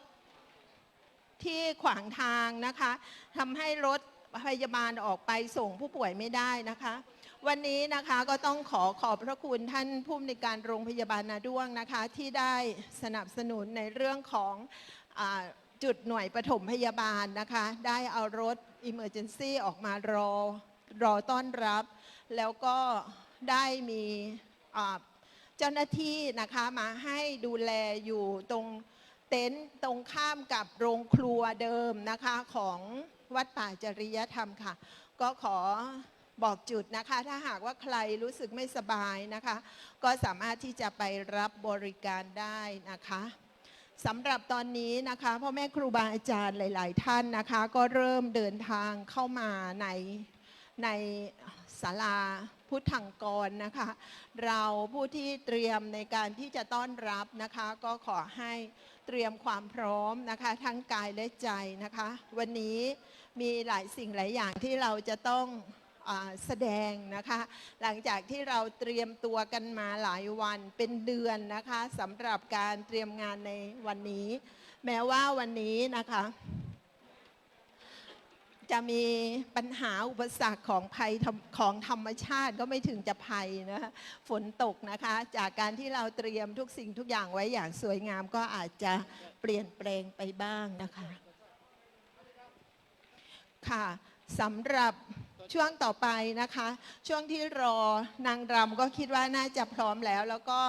ที่ขวางทางนะคะทำให้รถพยาบาลออกไปส่งผู้ป่วยไม่ได้นะคะ วันนี้นะคะก็ต้องขอบพระคุณท่านผู้อำนวยการโรงพยาบาลนาด้วงนะคะที่ได้สนับสนุนในเรื่องของจุดหน่วยปฐมพยาบาลนะคะได้เอารถ Emergency ออกมารอต้อนรับ แล้วก็ได้มีเจ้าหน้าที่นะคะมาให้ดูแลอยู่ตรงเต็นท์ตรงข้ามกับโรงครัวเดิมนะคะของวัดป่าจริยธรรมค่ะก็ขอบอกจุดนะคะถ้าหากว่าใครรู้สึกไม่สบายนะคะก็สามารถที่จะไปรับบริการได้นะคะสำหรับตอนนี้นะคะพ่อแม่ครูบาอาจารย์หลายๆท่านนะคะก็เริ่มเดินทางเข้ามาในศาลาพุทธังกรนะคะเราผู้ที่เตรียมในการที่จะต้อนรับนะคะก็ขอให้เตรียมความพร้อมนะคะทั้งกายและใจนะคะวันนี้มีหลายสิ่งหลายอย่างที่เราจะต้องแสดงนะคะหลังจากที่เราเตรียมตัวกันมาหลายวันเป็นเดือนนะคะสำหรับการเตรียมงานในวันนี้แม้ว่าวันนี้นะคะจะมีปัญหาอุปสรรคของภัยของธรรมชาติก็ไม่ถึงจะภัยนะคะฝนตกนะคะจากการที่เราเตรียมทุกสิ่งทุกอย่างไว้อย่างสวยงามก็อาจจะเปลี่ยนแปลงไปบ้างนะคะค่ะสำหรับช่วงต่อไปนะคะช่วงที่รอนางรำก็คิดว่าน่าจะพร้อมแล้วก็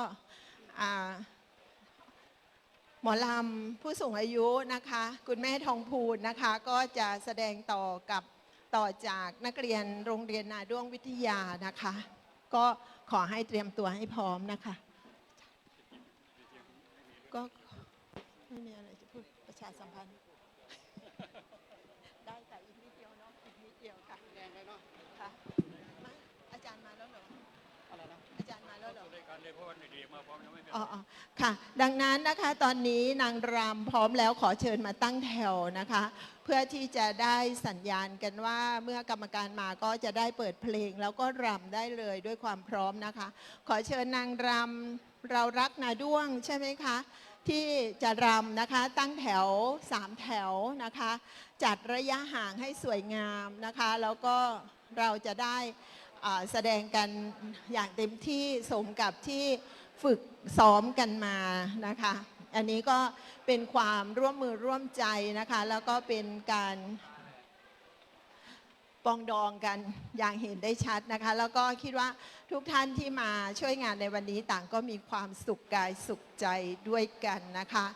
หมอลำผู้สูงอายุนะคะคุณแม่ทองพูนนะคะก็จะแสดงต่อจากนักเรียนโรงเรียนนาด้วงวิทยานะคะก็ขอให้เตรียมตัวให้พร้อมนะคะก็ไม่มีอะไรจะพูดประชาสัมพันธ์ได้แต่อีกนิดเดียวเนาะอีกนิดเดียวค่ะแดงเลยเนาะค่ะอาจารย์มาแล้วเหรออะไรนะอาจารย์มาแล้วเหรออ๋อค่ะดังนั้นนะคะตอนนี้นางรำพร้อมแล้วขอเชิญมาตั้งแถวนะคะเพื่อที่จะได้สัญญาณกันว่าเมื่อกรรมการมาก็จะได้เปิดเพลงแล้วก็รำได้เลยด้วยความพร้อมนะคะขอเชิญนางรำเรารักนาด้วงใช่ไหมคะที่จะรำนะคะตั้งแถว3แถวนะคะจัดระยะห่างให้สวยงามนะคะแล้วก็เราจะได้แสดงกันอย่างเต็มที่สมกับที่ฝึกซ้อมกันมานะคะอันนี้ก็เป็นความร่วมมือร่วมใจนะคะแล้วก็เป็นการปองดองกันอย่างเห็นได้ชัดนะคะแล้วก็คิดว่าทุกท่านที่มาช่วยงานในวันนี้ต่างก็มีความสุขกายสุขใจด้วยกันนะคะ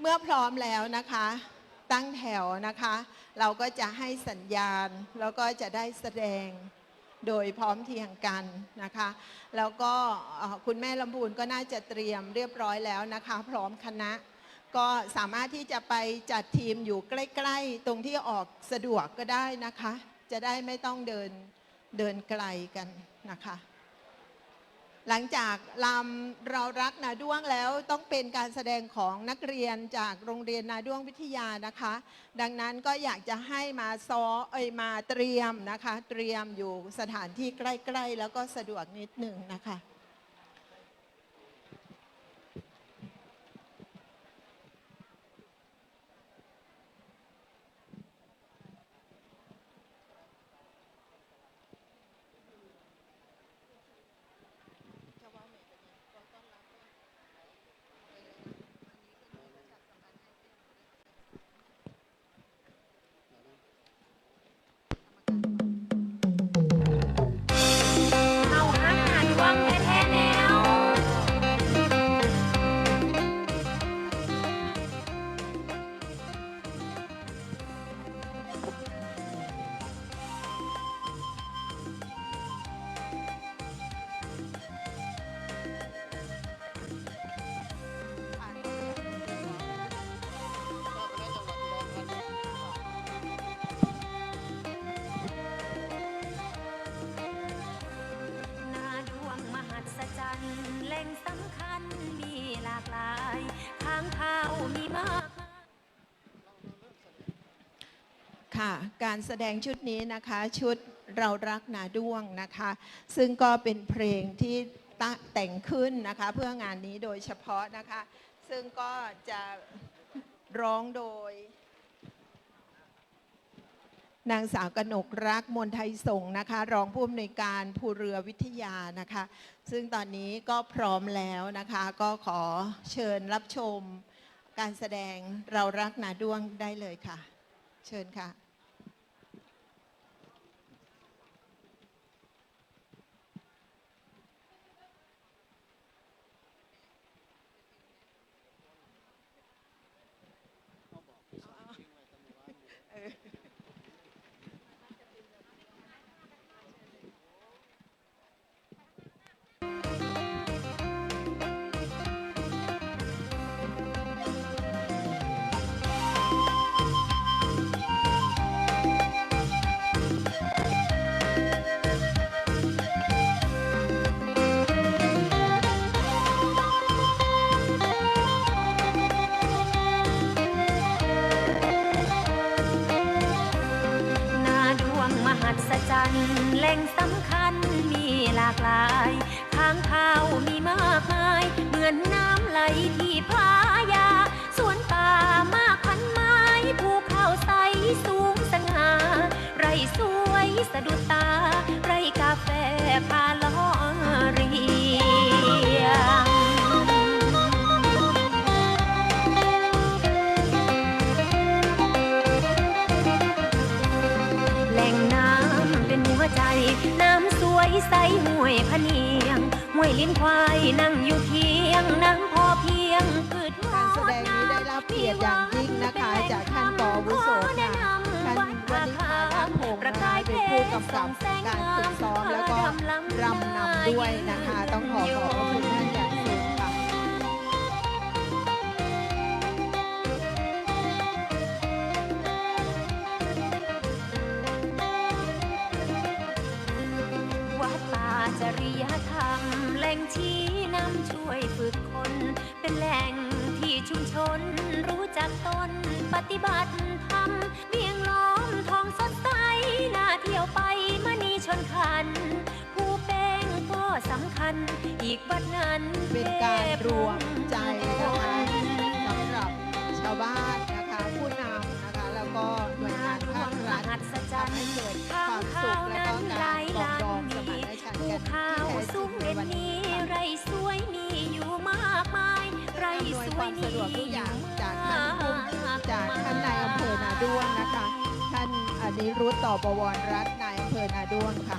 เมื่อพร้อมแล้วนะคะตั้งแถวนะคะเราก็จะให้สัญญาณแล้วก็จะได้แสดงโดยพร้อมเพรียงกันนะคะแล้วก็คุณแม่ลำพูนก็น่าจะเตรียมเรียบร้อยแล้วนะคะพร้อมคณะก็สามารถที่จะไปจัดทีมอยู่ใกล้ๆตรงที่ออกสะดวกก็ได้นะคะจะได้ไม่ต้องเดินไกลกันนะคะหลังจากลำเรารักนาด้วงแล้วต้องเป็นการแสดงของนักเรียนจากโรงเรียนนาด้วงวิทยานะคะดังนั้นก็อยากจะให้มามาเตรียมนะคะเตรียมอยู่สถานที่ใกล้ๆแล้วก็สะดวกนิดหนึ่งนะคะค่ะการแสดงชุดนี้นะคะชุดเรารักนาด้วงนะคะซึ่งก็เป็นเพลงที่แต่งขึ้นนะคะเพื่องานนี้โดยเฉพาะนะคะซึ่งก็จะร้องโดย นางสาวกนกรักมนไทยสงฆ์นะคะรองผู้อำนวยการภูเรือวิทยานะคะ ซึ่งตอนนี้ก็พร้อมแล้วนะคะ ก็ขอเชิญรับชมการแสดงเรารักนาด้วงได้เลยค่ะ เชิญค่ะแหล่งสำคัญมีหลากหลายค้างคาวมีมากมายเหมือนน้ำไหลที่พายาสวนป่ามากพันไม้ภูเขาใสสูงสง่าไรสวยสะดุดตาไรกาแฟพาล้อเรียงใจน้ำสวยใสห้วยพะเนียงห้วยลิ้นควายนั่งอยู่เคียงนั่งพอเพียงพืชง การแส ด ดงนี้ได้รับเกียรติอย่างยิ่งนะคะจากท่านป.วุโสค่ะท่านวณิชานาคพงศ์นะคะเป็นผู้กำกับการฝึกซ้อมแล้วก็รำนำด้วยนะคะ ต้องขอขอบพระคุณท่านอย่างสูงค่ะวัดป่าจริยธรรมแหล่งชี้นำช่วยฝึกคนเป็นแหล่งที่ชุมชนรู้จักตนปฏิบัติธรรมเมียงล้อมทองสดใสน่าเที่ยวไปมณีชนขันผู้เป็นก็สำคัญอีกวัดนั้น เป็นการรวมใจนะคะสำหรับชาวบ้านนะคะผู้นำนะคะแล้วก็หน่วยงานภาครัฐทำให้เกิดความสุขและก็การปรองดองสมานฉันท์กันที่แท้จริงในวันนี้ค่ะ ไรสวยมีอยู่มากมายไรสวยมี อำนวยความสะดวกทุกอย่างจากท่านผู้จากท่านนายอำเภอนาด้วงนะคะ ท่านอนิรุตต่อบวรรัตน์นายอำเภอนาด้วงค่ะ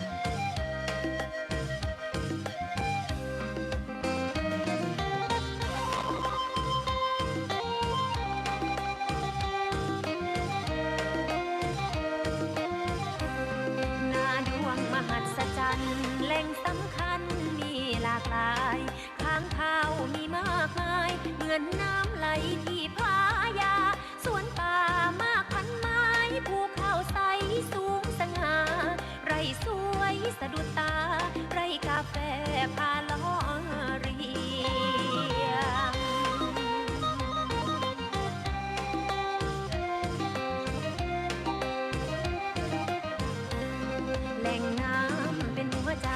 นาดวงมหัศจรรย์แหล่งสำคัญมีหลากหลายค้างคาวมีมากมายเหมือนน้ำไหลที่พายาสวนป่ามากพันไม้ภูเขาใสสูงสง่าไรสวยสะดุดตาไรกาแฟพาล้อเรียงแหล่งน้ำเป็นหัวใจ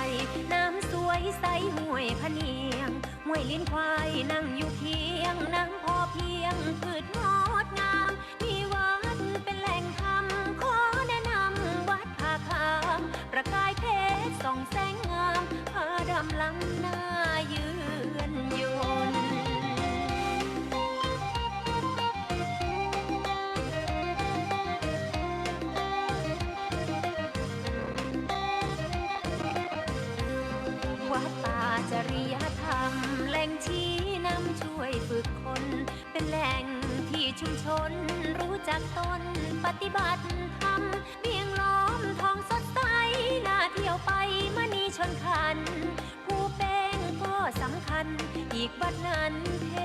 น้ำสวยใสห้วยพะเนียงห้วยลิ้นควายนั่งอยู่เคียงนั่งพอเพียงพืชงดงามมีวัดเป็นแหล่งธรรมขอแนะนำวัดผาคามประกายเพชรส่องแสงงามพาดำล้ำหน้าเยือนยนต์วัดป่าจริยธรรมแหล่งชี้นำช่วยฝึกคนเป็นแหล่งที่ชุมชนรู้จักตนปฏิบัติธรรมเมียงล้อมทองสดใสน่าเที่ยวไปมณีชนขันผู้เป็นก็สำคัญอีกวัดนั้นเท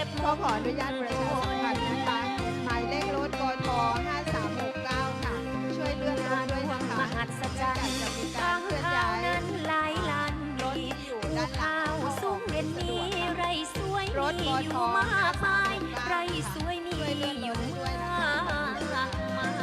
พ ก็ขออนุญาตประชาสัมพันธ์นะคะ หมายเลขรถกท5369 ค่ะ ช่วยเลื่อนรถด้วยนะคะ มหัศจรรย์ จะมีการเคลื่อนย้าย นั้นหลายล้าน รถที่อยู่ ภู ด้านหลั เขา ง สูงเด่นนี้ไรสวย รถ มี ก อ ท ยู่มากมายไรสวยมี ช่วยเลื่อน อ ร ยู่ ถให้ด้วยนะคะ มากมาย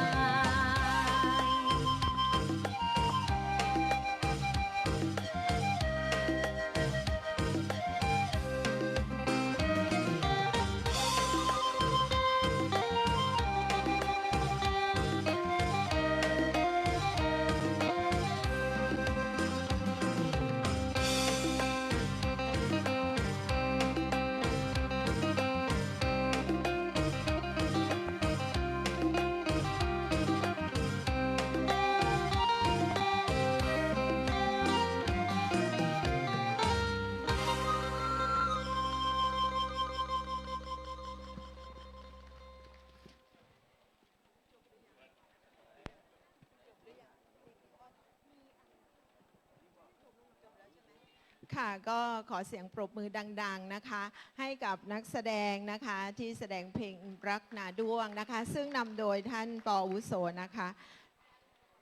ค่ะก็ขอเสียงปรบมือดังๆนะคะ ให้กับนักแสดงนะคะที่แสดงเพลงรักนาด้วงนะคะ ซึ่งนำโดยท่านปอาวุโสนะคะ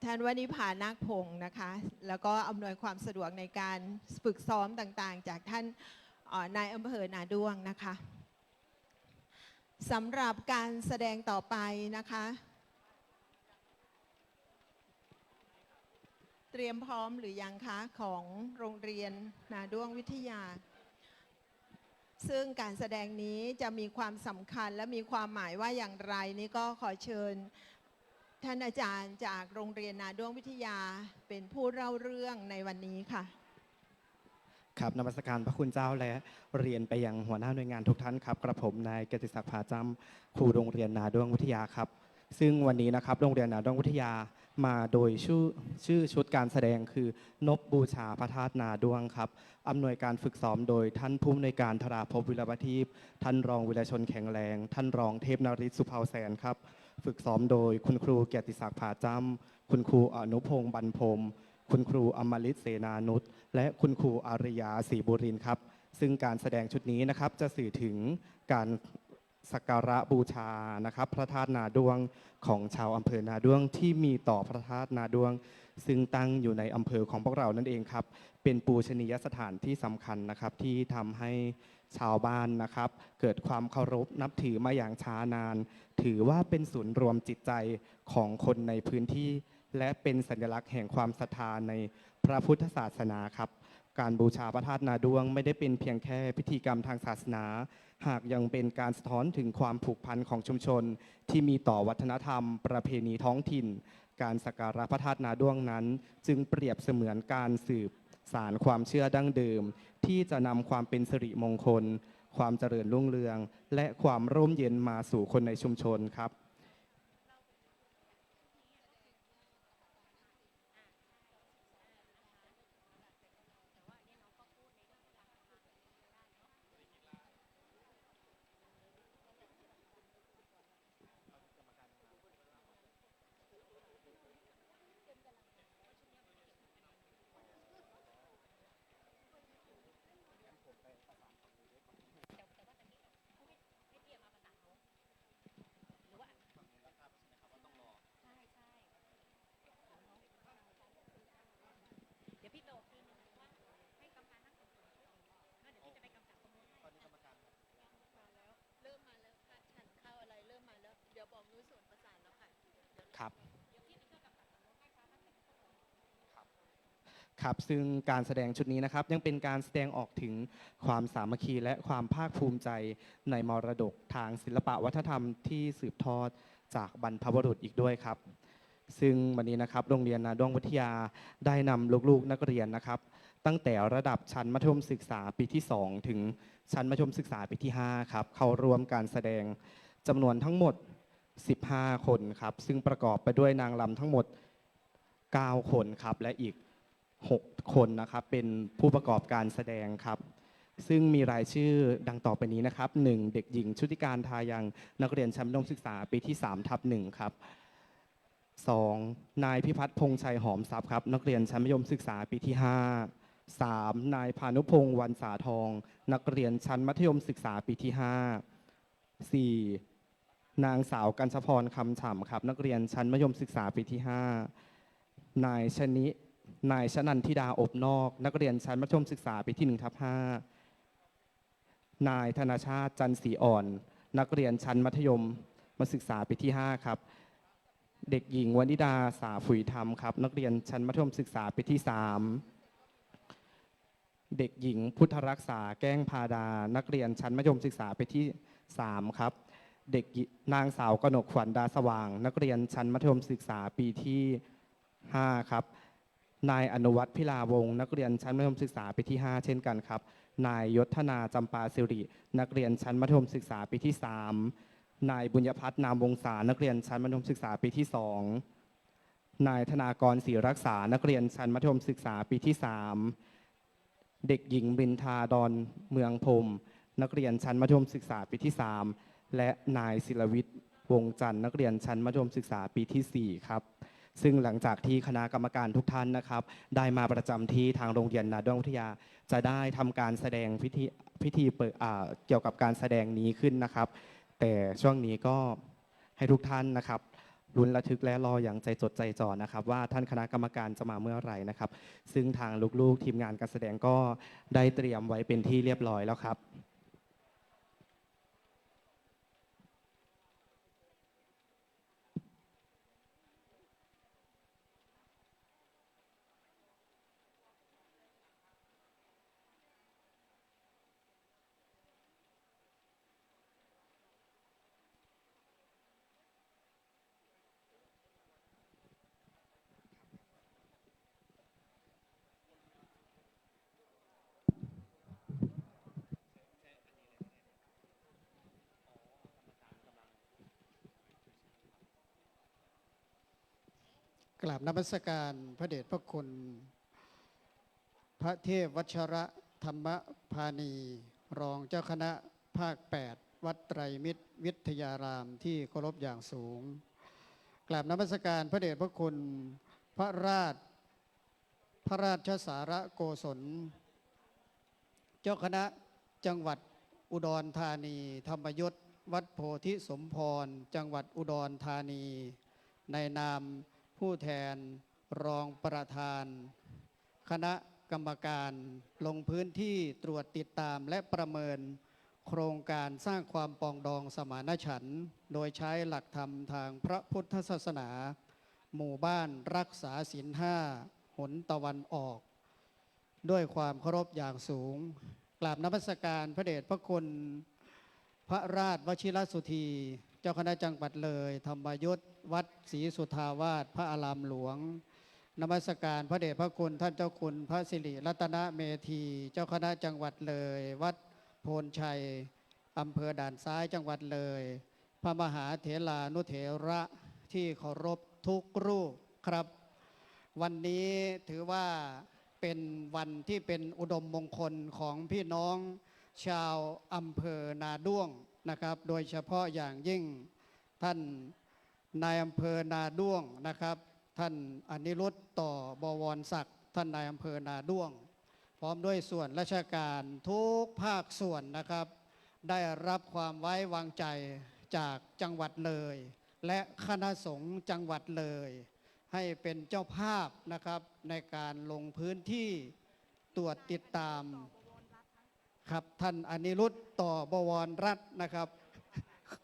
ท่านวณิพานาคพงศ์นะคะ แล้วก็อำนวยความสะดวกในการฝึกซ้อมต่างๆ จากท่านนายอำเภอนาด้วงนะคะสำหรับการแสดงต่อไปนะคะเตรียมพร้อมหรือยังคะของโรงเรียนนาด้วงวิทยาซึ่งการแสดงนี้จะมีความสำคัญและมีความหมายว่าอย่างไรนี่ก็ขอเชิญท่านอาจารย์จากโรงเรียนนาด้วงวิทยาเป็นผู้เล่าเรื่องในวันนี้ค่ะครับนมัสการพระคุณเจ้าและเรียนไปยังหัวหน้าหน่วยงานทุกท่านครับกระผมนายกฤติศักดิ์ผาจำครูโรงเรียนนาด้วงวิทยาครับซึ่งวันนี้นะครับโรงเรียนนาด้วงวิทยามาโดยชื่อชุดการแสดงคือนบบูชาพระธาตุนาด้วงครับอำนวยการฝึกซ้อมโดยท่านผู้อำนวยการธราภพวิรประทีปท่านรองวิรชนแข็งแรงท่านรองเทพนฤทธิ์สุภาวแสนครับฝึกซ้อมโดยคุณครูเกียรติศักดิ์ผาจำคุณครูอนุพงศ์บรรพมคุณครูอมฤตเสนานุชและคุณครูอาริยาศรีบุรินทร์ครับซึ่งการแสดงชุดนี้นะครับจะสื่อถึงการสักการะบูชานะครับพระธาตุนาด้วงของชาวอำเภอนาด้วงที่มีต่อพระธาตุนาด้วงซึ่งตั้งอยู่ในอำเภอของพวกเรานั่นเองครับเป็นปูชนียสถานที่สำคัญนะครับที่ทำให้ชาวบ้านนะครับเกิดความเคารพนับถือมาอย่างช้านานถือว่าเป็นศูนย์รวมจิตใจของคนในพื้นที่และเป็นสัญลักษณ์แห่งความศรัทธาในพระพุทธศาสนาครับการบูชาพระธาตุนาด้วงไม่ได้เป็นเพียงแค่พิธีกรรมทางศาสนาหากยังเป็นการสะท้อนถึงความผูกพันของชุมชนที่มีต่อวัฒนธรรมประเพณีท้องถิ่นการสักการะพระธาตุนาด้วงนั้นจึงเปรียบเสมือนการสืบสานความเชื่อดั้งเดิมที่จะนำความเป็นสิริมงคลความเจริญรุ่งเรืองและความร่มเย็นมาสู่คนในชุมชนครับครับซึ่งการแสดงชุดนี้นะครับยังเป็นการแสดงออกถึงความสามัคคีและความภาคภูมิใจในมรดกทางศิลปะวัฒนธรรมที่สืบทอดจากบรรพบุรุษอีกด้วยครับซึ่งวันนี้นะครับโรงเรียนนาด้วงวิทยาได้นำลูกๆนักเรียนนะครับตั้งแต่ระดับชั้นมัธยมศึกษาปีที่2ถึงชั้นมัธยมศึกษาปีที่5ครับเข้าร่วมการแสดงจำนวนทั้งหมด15คนครับซึ่งประกอบไปด้วยนางรำทั้งหมด9คนครับและอีก6คนนะครับเป็นผู้ประกอบการแสดงครับซึ่งมีรายชื่อดังต่อไปนี้นะครับ1เด็กหญิงชุติการทายังนักเรียนชั้นมัธยมศึกษาปีที่3/1ครับ2นายพิพัฒน์พงษ์ชัยหอมทรัพย์ครับนักเรียนชั้นมัธยมศึกษาปีที่5 3นายพานุพงษ์วันสาทองนักเรียนชั้นมัธยมศึกษาปีที่5 4นางสาวกัญชพรคำฉ่ำครับนักเรียนชั้นมัธยมศึกษาปีที่5นายชนันทิดาอบนอกนักเรียนชั้นมัธยมศึกษาปีที่1/5นายธนชาติจันทร์ศรีอ่อนนักเรียนชั้นมัธยมศึกษาปีที่5ครับเด็กหญิงวนิดาสาฝุยธรรมครับนักเรียนชั้นมัธยมศึกษาปีที่3เด็กหญิงพุทธรักษาแก้งพาดานักเรียนชั้นมัธยมศึกษาปีที่3ครับเด็กนางสาวกนกขวัญดาสว่างนักเรียนชั้นมัธยมศึกษาปีที่5ครับนายอนุวัฒน์พิลาวงศ์นักเรียนชั้นมัธยมศึกษาปีที่5เช่นกันครับนายยศธนาจำปาสิรินักเรียนชั้นมัธยมศึกษาปีที่3นายบุญยพัฒน์นามวงศานักเรียนชั้นมัธยมศึกษาปีที่2นายธนากรศรีรักษานักเรียนชั้นมัธยมศึกษาปีที่3เด็กหญิงบินทาดอนเมืองพรมนักเรียนชั้นมัธยมศึกษาปีที่3และนายศิลวิทย์วงจันทร์นักเรียนชั้นมัธยมศึกษาปีที่4ครับ ซึ่งหลังจากที่คณะกรรมการทุกท่านนะครับได้มาประจำที่ทางโรงเรียนนาด้วงวิทยาจะได้ทำการแสดงพิธีเปิดเกี่ยวกับการแสดงนี้ขึ้นนะครับ แต่ช่วงนี้ก็ให้ทุกท่านนะครับลุ้นระทึกและรออย่างใจจดใจจ่อนะครับว่าท่านคณะกรรมการจะมาเมื่อไหร่นะครับซึ่งทางลูกๆทีมงานการแสดงก็ได้เตรียมไว้เป็นที่เรียบร้อยแล้วครับ กราบนมัสการพระเดชพระคุณพระเทพวัชระธรรมพานีรองเจ้าคณะภาค 8 วัดไตรมิตรวิทยารามที่เคารพอย่างสูงกราบนมัสการพระเดชพระคุณพระราชสารโกศลเจ้าคณะจังหวัดอุดรธานีธรรมยศวัดโพธิสมพรจังหวัดอุดรธานีในนามผู้แทนรองประธานคณะกรรมการลงพื้นที่ตรวจติดตามและประเมินโครงการสร้างความปรองดองสมานฉันท์โดยใช้หลักธรรมทางพระพุทธศาสนาหมู่บ้านรักษาศีล 5 หนตะวันออกด้วยความเคารพอย่างสูงกราบนมัสการพระเดชพระคุณพระราชวชิรสุธีเจ้าคณะจังหวัดเลยธรรมยุทธวัดศรีสุทธาวาสพระอารามหลวงนมัสการพระเดชพระคุณท่านเจ้าคุณพระสิริรัตนเมธีเจ้าคณะจังหวัดเลยวัดโพนชัยอำเภอด่านซ้ายจังหวัดเลยพระมหาเถรานุเถระที่เคารพทุกรูปครับวันนี้ถือว่าเป็นวันที่เป็นอุดมมงคลของพี่น้องชาวอำเภอนาด้วงนะครับโดยเฉพาะอย่างยิ่งท่านนายอำเภอนาด้วงนะครับท่านอนิรุตต่อบวรศักดิ์ท่านนายอำเภอนาด้วงพร้อมด้วยส่วนราชการทุกภาคส่วนนะครับได้รับความไว้วางใจจากจังหวัดเลยและคณะสงฆ์จังหวัดเลยให้เป็นเจ้าภาพนะครับในการลงพื้นที่ตรวจติดตามครับท่านอนิรุตต่อบวรรัตน์นะครับ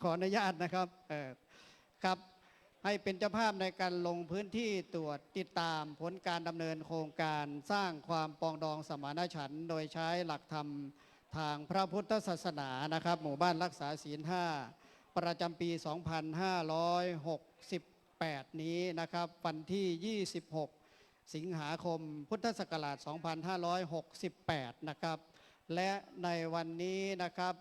ขออนุญาตนะครับครับให้เป็นเจ้าภาพในการลงพื้นที่ตรวจติดตามผลการดำเนินโครงการสร้างความปรองดองสมานฉันท์โดยใช้หลักธรรมทางพระพุทธศาสนานะครับหมู่บ้านรักษาศีล 5ประจำปี 2568 นี้นะครับวันที่ 26 สิงหาคมพุทธศักราช 2568 นะครับและในวันนี้นะครับ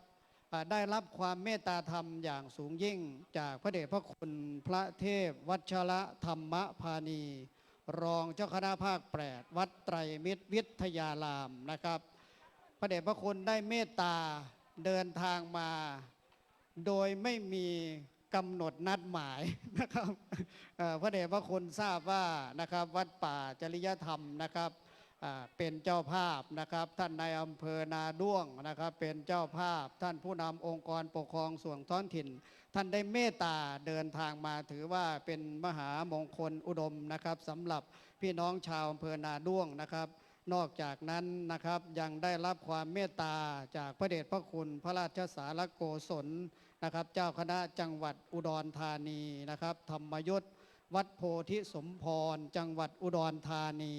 ได้รับความเมตตาธรรมอย่างสูงยิ่งจากพระเดชพระคุณพระเทพวัชระธรรมพานีรองเจ้าคณะภาค 8 วัดไตรมิตรวิทยารามนะครับพระเดชพระคุณได้เมตตาเดินทางมาโดยไม่มีกำหนดนัดหมายนะครับพระเดชพระคุณทราบว่านะครับวัดป่าจริยธรรมนะครับเป็นเจ้าภาพนะครับท่านนายอำเภอนาด้วงนะครับเป็นเจ้าภาพท่านผู้นำองค์กรปกครองส่วนท้องถิ่นท่านได้เมตตาเดินทางมาถือว่าเป็นมหามงคลอุดมนะครับสำหรับพี่น้องชาวอำเภอนาด้วงนะครับนอกจากนั้นนะครับยังได้รับความเมตตาจากพระเดชพระคุณพระราชสารโกศลนะครับเจ้าคณะจังหวัดอุดรธานีนะครับธรรมยศวัดโพธิสมพรจังหวัดอุดรธานี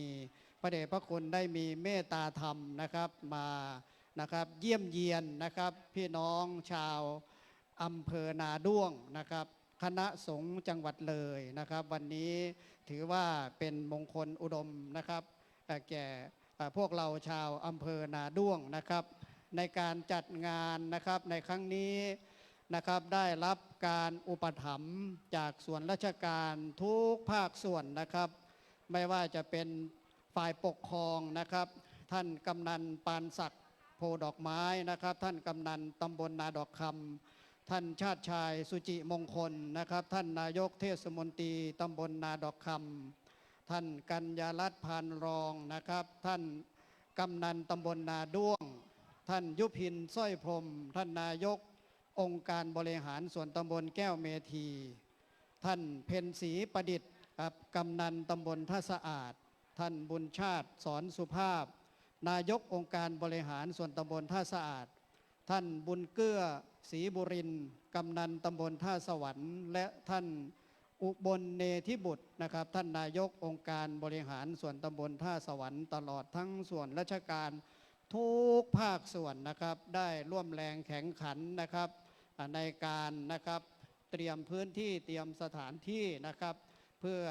พระเดชพระคุณได้มีเมตตาธรรมนะครับมานะครับเยี่ยมเยียนนะครับพี่น้องชาวอำเภอนาด้วงนะครับคณะสงฆ์จังหวัดเลยนะครับวันนี้ถือว่าเป็นมงคลอุดมนะครับแก่พวกเราชาวอำเภอนาด้วงนะครับในการจัดงานนะครับในครั้งนี้นะครับได้รับการอุปถัมภ์จากส่วนราชการทุกภาคส่วนนะครับไม่ว่าจะเป็นฝ่ายปกครองนะครับท่านกำนันปานศักดิ์โพดอกไม้นะครับท่านกำนันตำบลนาดอกคำ ท่านชาติชายสุจิมงคลนะครับท่านนายกเทศมนตรีตำบลนาดอกคำท่านกัญญารัตน์พานรองนะครับท่านกำนันตำบลนาด้วงท่านยุพินสร้อยพรหมท่านนายกองค์การบริหารส่วนตำบลแก้วเมธีท่านเพ็ญศรีประดิษฐ์ครับกำนันตำบลท่าสะอาดท่านบุญชาติสอนสุภาพนายกองค์การบริหารส่วนตำบลท่าสะอาดท่านบุญเกื้อศรีบุรินทร์กำนันตำบลท่าสวรรค์และท่านอุบลเนธิบุตรนะครับท่านนายกองค์การบริหารส่วนตำบลท่าสวรรค์ตลอดทั้งส่วนราชการทุกภาคส่วนนะครับได้ร่วมแรงแข่งขันนะครับในการนะครับเตรียมพื้นที่เตรียมสถานที่นะครับเพื่อ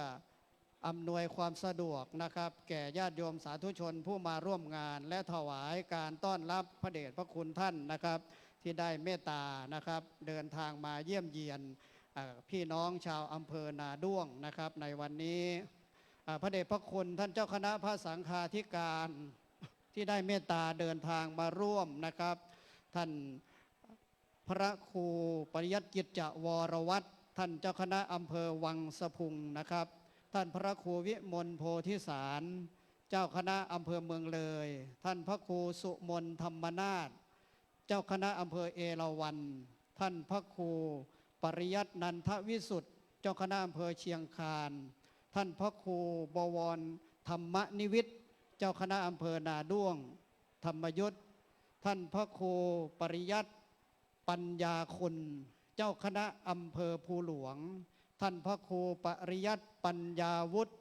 อำนวยความสะดวกนะครับแก่ญาติโยมสาธุชนผู้มาร่วมงานและถวายการต้อนรับพระเดชพระคุณท่านนะครับที่ได้เมตตานะครับเดินทางมาเยี่ยมเยียนพี่น้องชาวอำเภอนาด้วงนะครับในวันนี้พระเดชพระคุณท่านเจ้าคณะพระสังฆาธิการที่ได้เมตตาเดินทางมาร่วมนะครับท่านพระครูปริยัติกิจจวรวัตรท่านเจ้าคณะอำเภอวังสะพุงนะครับท่านพระครูวิมลโพธิสารเจ้าคณะอำเภอเมืองเลยท่านพระครูสุมนธรรมนาถเจ้าคณะอำเภอเอราวัณท่านพระครูปริยัตินันทวิสุทธิ์เจ้าคณะอำเภอเชียงคานท่านพระครูบวรธรรมนิวิทย์เจ้าคณะอำเภอนาด้วงธรรมยุทธท่านพระครูปริยัติปัญญาคุณเจ้าคณะอำเภอภูหลวงท่านพระครูปริยัติปัญญาวุฒิ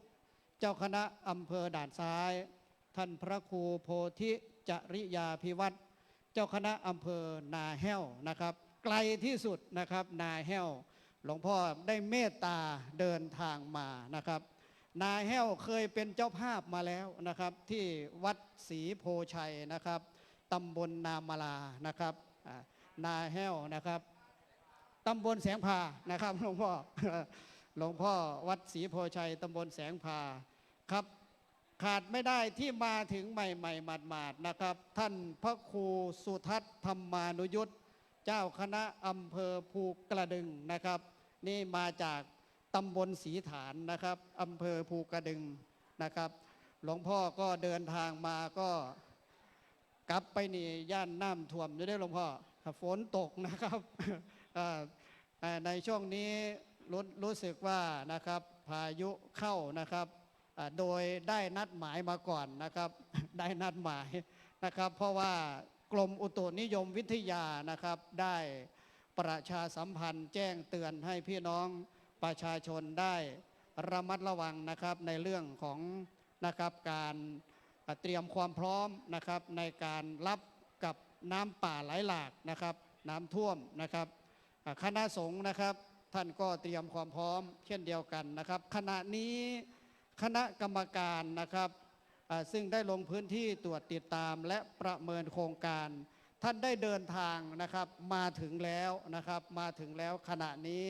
เจ้าคณะอำเภอด่านซ้ายท่านพระครูโพธิจริยาภิวัตรเจ้าคณะอำเภอนาแห้วนะครับไกลที่สุดนะครับนาแห้วหลวงพ่อได้เมตตาเดินทางมานะครับนาแห้วเคยเป็นเจ้าภาพมาแล้วนะครับที่วัดศรีโพชัยนะครับตำบลนามาลานะครับนาแห้วนะครับตำบลแสงพานะครับหลวงพ่อวัดศรีโพชัยตำบลแสงพาครับขาดไม่ได้ที่มาถึงใหม่ๆหมาดๆนะครับท่านพระครูสุทัศน์ธรรมานุยุทธเจ้าคณะอำเภอภูกระดึงนะครับนี่มาจากตำบลศรีฐานนะครับอำเภอภูกระดึงนะครับหลวงพ่อก็เดินทางมาก็กลับไปนี่ย่านน้ำท่วมจะได้หลวงพ่อฝนตกนะครับในช่วงนี้รู้สึกว่านะครับพายุเข้านะครับโดยได้นัดหมายมาก่อนนะครับได้นัดหมายนะครับเพราะว่ากรมอุตุนิยมวิทยานะครับได้ประชาสัมพันธ์แจ้งเตือนให้พี่น้องประชาชนได้ระมัดระวังนะครับในเรื่องของนะครับการเตรียมความพร้อมนะครับในการรับกับน้ำป่าไหลหลากนะครับน้ำท่วมนะครับคณะสงฆ์นะครับท่านก็เตรียมความพร้อมเช่นเดียวกันนะครับขณะนี้คณะกรรมการนะครับซึ่งได้ลงพื้นที่ตรวจติดตามและประเมินโครงการท่านได้เดินทางนะครับมาถึงแล้วนะครับมาถึงแล้วขณะนี้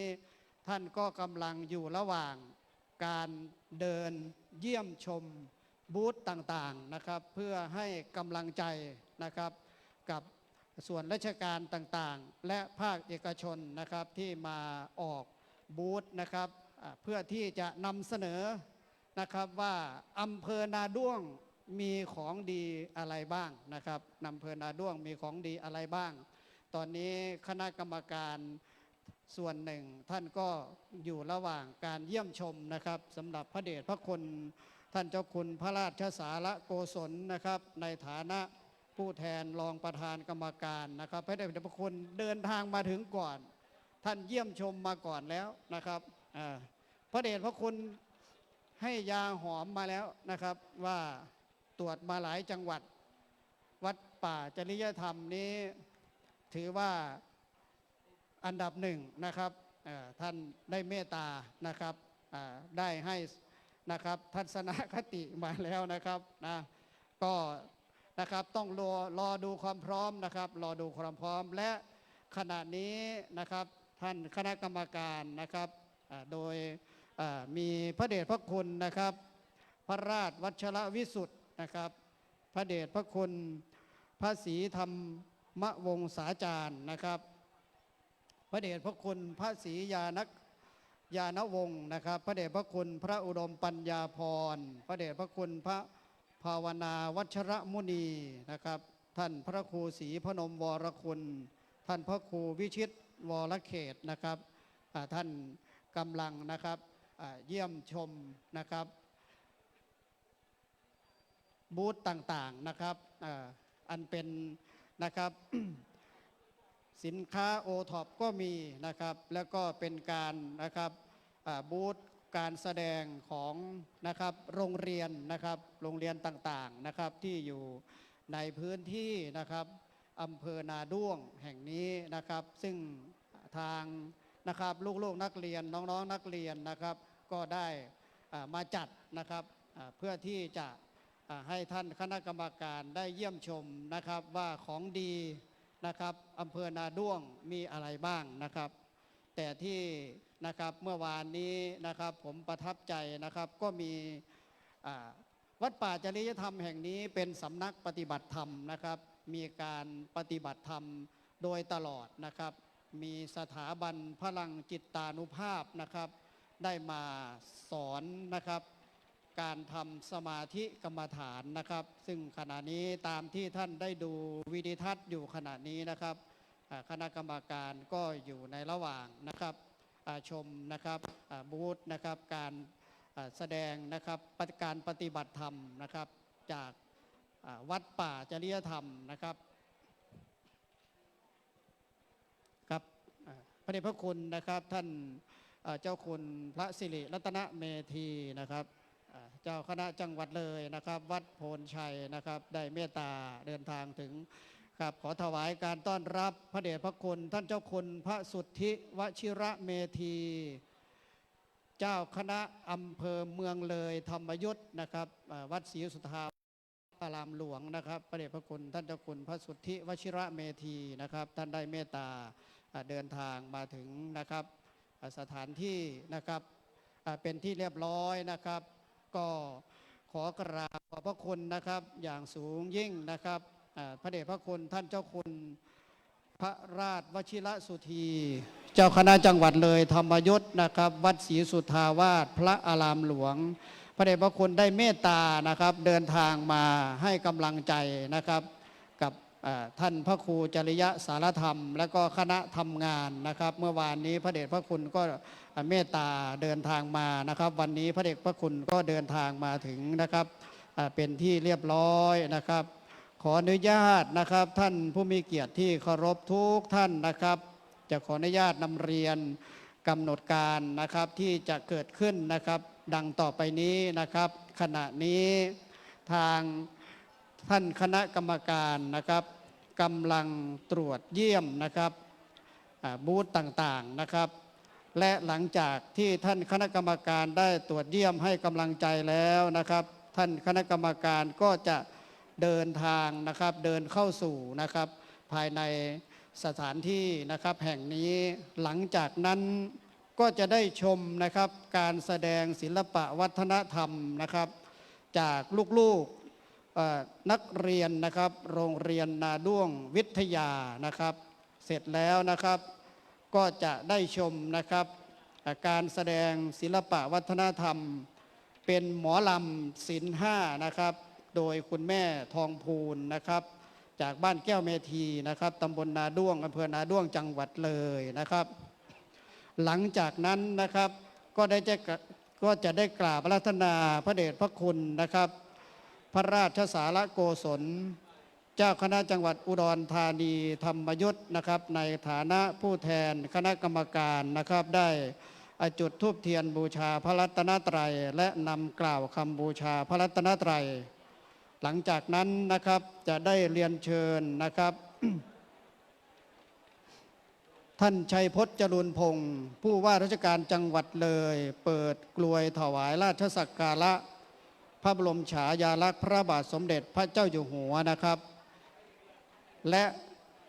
ท่านก็กำลังอยู่ระหว่างการเดินเยี่ยมชมบูธต่างๆนะครับเพื่อให้กำลังใจนะครับกับส่วนราชการต่างๆและภาคเอกชนนะครับที่มาออกบูธนะครับเพื่อที่จะนำเสนอนะครับว่าอำเภอนาด้วงมีของดีอะไรบ้างนะครับอำเภอนาด้วงมีของดีอะไรบ้างตอนนี้คณะกรรมการส่วนหนึ่งท่านก็อยู่ระหว่างการเยี่ยมชมนะครับสำหรับพระเดชพระคุณท่านเจ้าคุณพระราชสารโกศลนะครับในฐานะผู้แทนรองประธานกรรมการนะครับพระเดชพระคุณเดินทางมาถึงก่อนท่านเยี่ยมชมมาก่อนแล้วนะครับพระเดชพระคุณให้ยาหอมมาแล้วนะครับว่าตรวจมาหลายจังหวัดวัดป่าจริยธรรมนี้ถือว่าอันดับหนึ่งนะครับท่านได้เมตตานะครับได้ให้นะครับทัศนคติมาแล้วนะครับนะก็นะครับต้องรอดูความพร้อมนะครับรอดูความพร้อมและขณะนี้นะครับท่านคณะกรรมการนะครับโดยมีพระเดชพระคุณนะครับพระราชวัชรวิสุทธิ์นะครับพระเดชพระคุณพระศรีธรรมวงศาจารย์นะครับ พระเดชพระคุณพระศรียานวงศ์นะครับพระเดชพระคุณพระอุดมปัญญาพรพระเดชพระคุณพระภาวนาวัชรมุนีนะครับท่านพระครูศรีพนมวรคุณท่านพระครูวิชิตวรเขตนะครับท่านกำลังนะครับเยี่ยมชมนะครับบูธต่างๆนะครับอันเป็นนะครับ สินค้าโอท็อปก็มีนะครับแล้วก็เป็นการนะครับบูธการแสดงของนะครับโรงเรียนนะครับโรงเรียนต่างๆนะครับที่อยู่ในพื้นที่นะครับอำเภอนาด้วงแห่งนี้นะครับซึ่งทางนะครับลูกๆนักเรียนน้องๆนักเรียนนะครับก็ได้มาจัดนะครับเพื่อที่จะให้ท่านคณะกรรมการได้เยี่ยมชมนะครับว่าของดีนะครับอำเภอนาด้วงมีอะไรบ้างนะครับแต่ที่นะครับเมื่อวานนี้นะครับผมประทับใจนะครับก็มีวัดป่าจริยธรรมแห่งนี้เป็นสำนักปฏิบัติธรรมนะครับมีการปฏิบัติธรรมโดยตลอดนะครับมีสถาบันพลังจิตานุภาพนะครับได้มาสอนนะครับการทำสมาธิกรรมฐานนะครับซึ่งขณะนี้ตามที่ท่านได้ดูวิดีทัศน์อยู่ขณะนี้นะครับคณะกรรมการก็อยู่ในระหว่างนะครับชมนะครับบูธนะครับการแสดงนะครับการปฏิบัติธรรมนะครับจากวัดป่าจริยธรรมนะครับครับพระเดชพระคุณนะครับท่านเจ้าคุณพระสิริรัตนเมธีนะครับเจ้าคณะจังหวัดเลยนะครับวัดโพนชัยนะครับได้เมตตาเดินทางถึงครับขอถวายการต้อนรับพระเดชพระคุณท่านเจ้าคุณพระสุทธิวชิระเมธีเจ้าคณะอำเภอเมืองเลยธรรมยุทธนะครับวัดศรีสุทธาอารามหลวงนะครับพระเดชพระคุณท่านเจ้าคุณพระสุทธิวชิระเมธีนะครับท่านได้เมตตาเดินทางมาถึงนะครับสถานที่นะครับเป็นที่เรียบร้อยนะครับก็ขอกราบขอบพระคุณนะครับอย่างสูงยิ่งนะครับพระเดชพระคุณท่านเจ้าคุณพระราชวชิระสุธีเจ้าคณะจังหวัดเลยธรรมยุทธนะครับวัดศรีสุทธาวาสพระอารามหลวงพระเดชพระคุณได้เมตตานะครับเดินทางมาให้กำลังใจนะครับกับท่านพระครูจริยสารธรรมและก็คณะทำงานนะครับเมื่อวานนี้พระเดชพระคุณก็เมตตาเดินทางมานะครับวันนี้พระเดชพระคุณก็เดินทางมาถึงนะครับเป็นที่เรียบร้อยนะครับขออนุญาตนะครับท่านผู้มีเกียรติที่เคารพทุกท่านนะครับจะขออนุญาตนำเรียนกำหนดการนะครับที่จะเกิดขึ้นนะครับดังต่อไปนี้นะครับขณะนี้ทางท่านคณะกรรมการนะครับกำลังตรวจเยี่ยมนะครับบูธต่างๆนะครับและหลังจากที่ท่านคณะกรรมการได้ตรวจเยี่ยมให้กำลังใจแล้วนะครับท่านคณะกรรมการก็จะเดินทางนะครับเดินเข้าสู่นะครับภายในสถานที่นะครับแห่งนี้หลังจากนั้นก็จะได้ชมนะครับการแสดงศิลปะวัฒนธรรมนะครับจากลูกๆนักเรียนนะครับโรงเรียนนาด้วงวิทยานะครับเสร็จแล้วนะครับก็จะได้ชมนะครับการแสดงศิลปะวัฒนธรรมเป็นหมอลำศิลป์5นะครับโดยคุณแม่ทองพูนนะครับจากบ้านแก้วเมธีนะครับตำบลนาด้วงอำเภอนาด้วงจังหวัดเลยนะครับหลังจากนั้นนะครับก็จะได้กราบอาราธนาพระเดชพระคุณนะครับพระราชสารโกศลเจ้าคณะจังหวัดอุดรธานีธรรมยุทธนะครับในฐานะผู้แทนคณะกรรมการนะครับได้จุดธูปเทียนบูชาพระรัตนตรัยและนำกล่าวคำบูชาพระรัตนตรัยหลังจากนั้นนะครับจะได้เรียนเชิญนะครับ ท่านชัยพจน์จรุนพงศ์ผู้ว่าราชการจังหวัดเลยเปิดกลวยถวายราชสักการะพระบรมฉายาลักษณ์พระบาทสมเด็จพระเจ้าอยู่หัวนะครับและ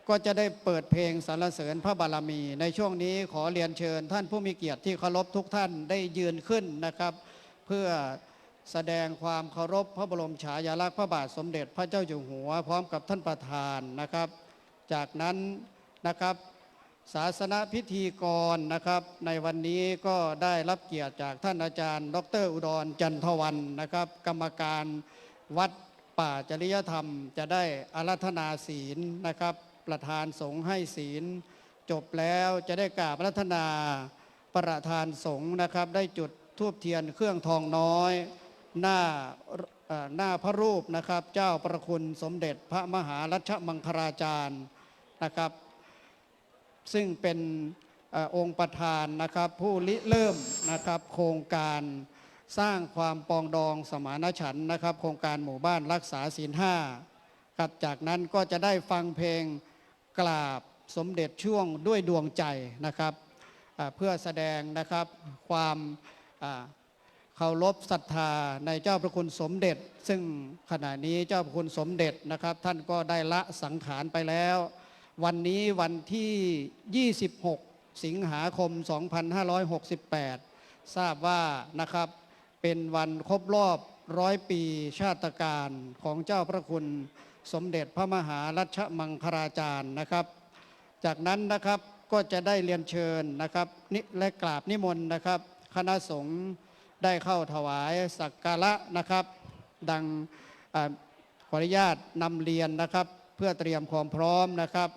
ก็จะได้เปิดเพลงสรรเสริญพระบารมีในช่วงนี้ขอเรียนเชิญท่านผู้มีเกียรติที่เคารพทุกท่านได้ยืนขึ้นนะครับเพื่อแสดงความเคารพพระบรมฉายาลักษณ์พระบาทสมเด็จพระเจ้าอยู่หัวพร้อมกับท่านประธานนะครับจากนั้นนะครับ ศาสนพิธีกรนะครับในวันนี้ก็ได้รับเกียรติจากท่านอาจารย์ดร.อุดรจันทวันนะครับกรรมการวัดป่าจริยธรรมจะได้อาราธนาศีลนะครับประธานสงฆ์ให้ศีลจบแล้วจะได้กราบอาราธนาประธานสงฆ์นะครับได้จุดธูปเทียนเครื่องทองน้อยหน้าพระรูปนะครับเจ้าประคุณสมเด็จพระมหารัชมังคลาจารย์นะครับซึ่งเป็นองค์ประธานนะครับผู้ริเริ่มนะครับโครงการสร้างความปองดองสมานฉันท์นะครับโครงการหมู่บ้านรักษาศีล5ครับจากนั้นก็จะได้ฟังเพลงกราบสมเด็จช่วงด้วยดวงใจนะครับเพื่อแสดงนะครับความเคารพศรัทธาในเจ้าพระคุณสมเด็จซึ่งขณะนี้เจ้าพระคุณสมเด็จนะครับท่านก็ได้ละสังขารไปแล้ววันนี้วันที่ 26 สิงหาคม 2568 ทราบว่านะครับเป็นวันครบรอบ100 ปีชาตการของเจ้าพระคุณสมเด็จพระมหารัชมังคลาจารย์นะครับจากนั้นนะครับก็จะได้เรียนเชิญนะครับและกราบนิมนต์นะครับคณะสงฆ์ได้เข้าถวายสักการะนะครับดังขออนุญาตนำเรียนนะครับเพื่อเตรียมความพร้อมนะครับ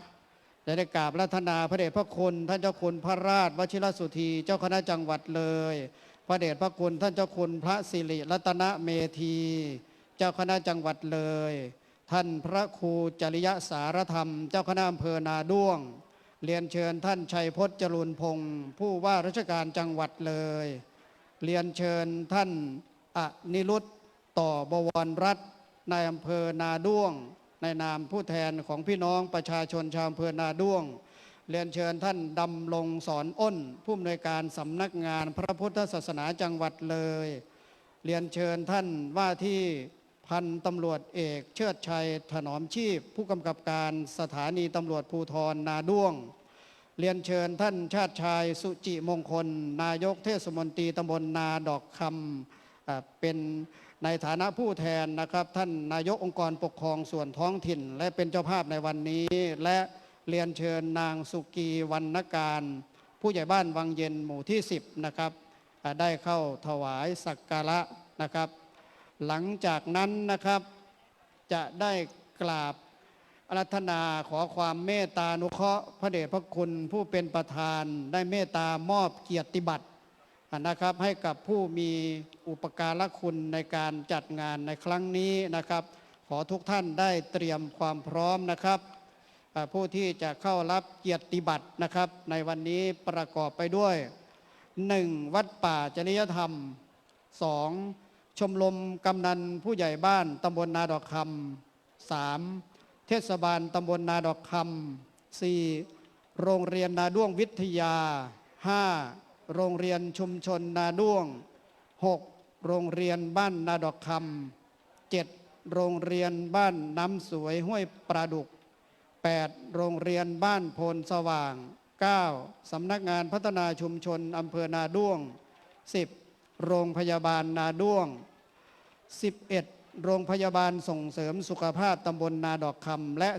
ได้กราบรัตนาพระเดชพระคุณท่านเจ้าคุณพระราชวชิรสุธีเจ้าคณะจังหวัดเลยพระเดชพระคุณท่านเจ้าคุณพระสิริรัตนเมธีเจ้าคณะจังหวัดเลยท่านพระครูจริยสารธรรมเจ้าคณะอำเภอนาด้วงเรียนเชิญท่านชัยพจน์จรูนพงศ์ผู้ว่าราชการจังหวัดเลยเรียนเชิญท่านอนิรุตต่อบวรรัตน์ในอำเภอนาด้วงในนามผู้แทนของพี่น้องประชาชนชาวอำเภอนาด้วงเรียนเชิญท่านดำรงสอนอ้นผู้อำนวยการสำนักงานพระพุทธศาสนาจังหวัดเลยเรียนเชิญท่านว่าที่พันตำรวจเอกเชิดชัยถนอมชีพผู้กำกับการสถานีตำรวจภูธรนาด้วงเรียนเชิญท่านชาติชายสุจิมงคลนายกเทศมนตรีตำบลนาดอกคำเป็นในฐานะผู้แทนนะครับท่านนายกองค์กรปกครองส่วนท้องถิ่นและเป็นเจ้าภาพในวันนี้และเรียนเชิญนางสุกีวรรณการผู้ใหญ่บ้านวังเย็นหมู่ที่10นะครับได้เข้าถวายสักการะนะครับหลังจากนั้นนะครับจะได้กราบอาราธนาขอความเมตตานุเคราะห์พระเดชพระคุณผู้เป็นประธานได้เมตตามอบเกียรติบัตรนะครับให้กับผู้มีอุปการะคุณในการจัดงานในครั้งนี้นะครับขอทุกท่านได้เตรียมความพร้อมนะครับผู้ที่จะเข้ารับเกียรติบัตรนะครับในวันนี้ประกอบไปด้วย 1. วัดป่าจริยธรรม 2. ชมรมกำนันผู้ใหญ่บ้านตำบลนาดอกคำ 3. เทศบาลตำบลนาดอกคำ 4. โรงเรียนนาด้วงวิทยา 5. โรงเรียนชุมชนนาด้วง 6. โรงเรียนบ้านนาดอกคำ 7. โรงเรียนบ้านน้ำสวยห้วยปลาดุก 8. โรงเรียนบ้านโพนสว่าง 9. สำนักงานพัฒนาชุมชนอำเภอนาด้วง 10. โรงพยาบาลนาด้วง 11. โรงพยาบาลส่งเสริมสุขภาพตำบลนาดอกคำและ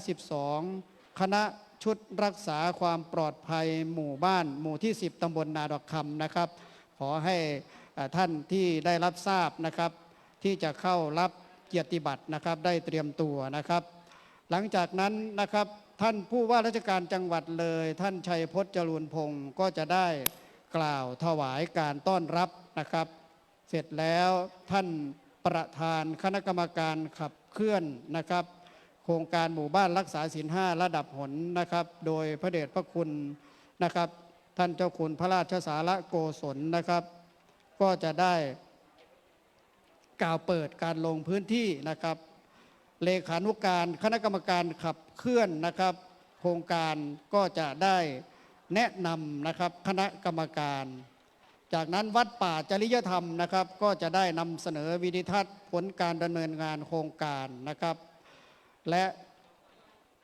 12. คณะชุดรักษาความปลอดภัยหมู่บ้านหมู่ที่10ตำบลนาดอกคำนะครับขอให้ท่านที่ได้รับทราบนะครับที่จะเข้ารับเกียรติบัตรนะครับได้เตรียมตัวนะครับหลังจากนั้นนะครับท่านผู้ว่าราชการจังหวัดเลยท่านชัยพจน์จรูนพงศ์ก็จะได้กล่าวถวายการต้อนรับนะครับเสร็จแล้วท่านประธานคณะกรรมการขับเคลื่อนนะครับโครงการหมู่บ้านรักษาศีล5ระดับหนนะครับโดยพระเดชพระคุณนะครับท่านเจ้าคุณพระราชสาระโกศลนะครับก็จะได้กล่าวเปิดการลงพื้นที่นะครับเลขานุการคณะกรรมการขับเคลื่อนนะครับโครงการก็จะได้แนะนำนะครับคณะกรรมการจากนั้นวัดป่าจริยธรรมนะครับก็จะได้นำเสนอวิดีทัศน์ผลการดำเนินงานโครงการนะครับและ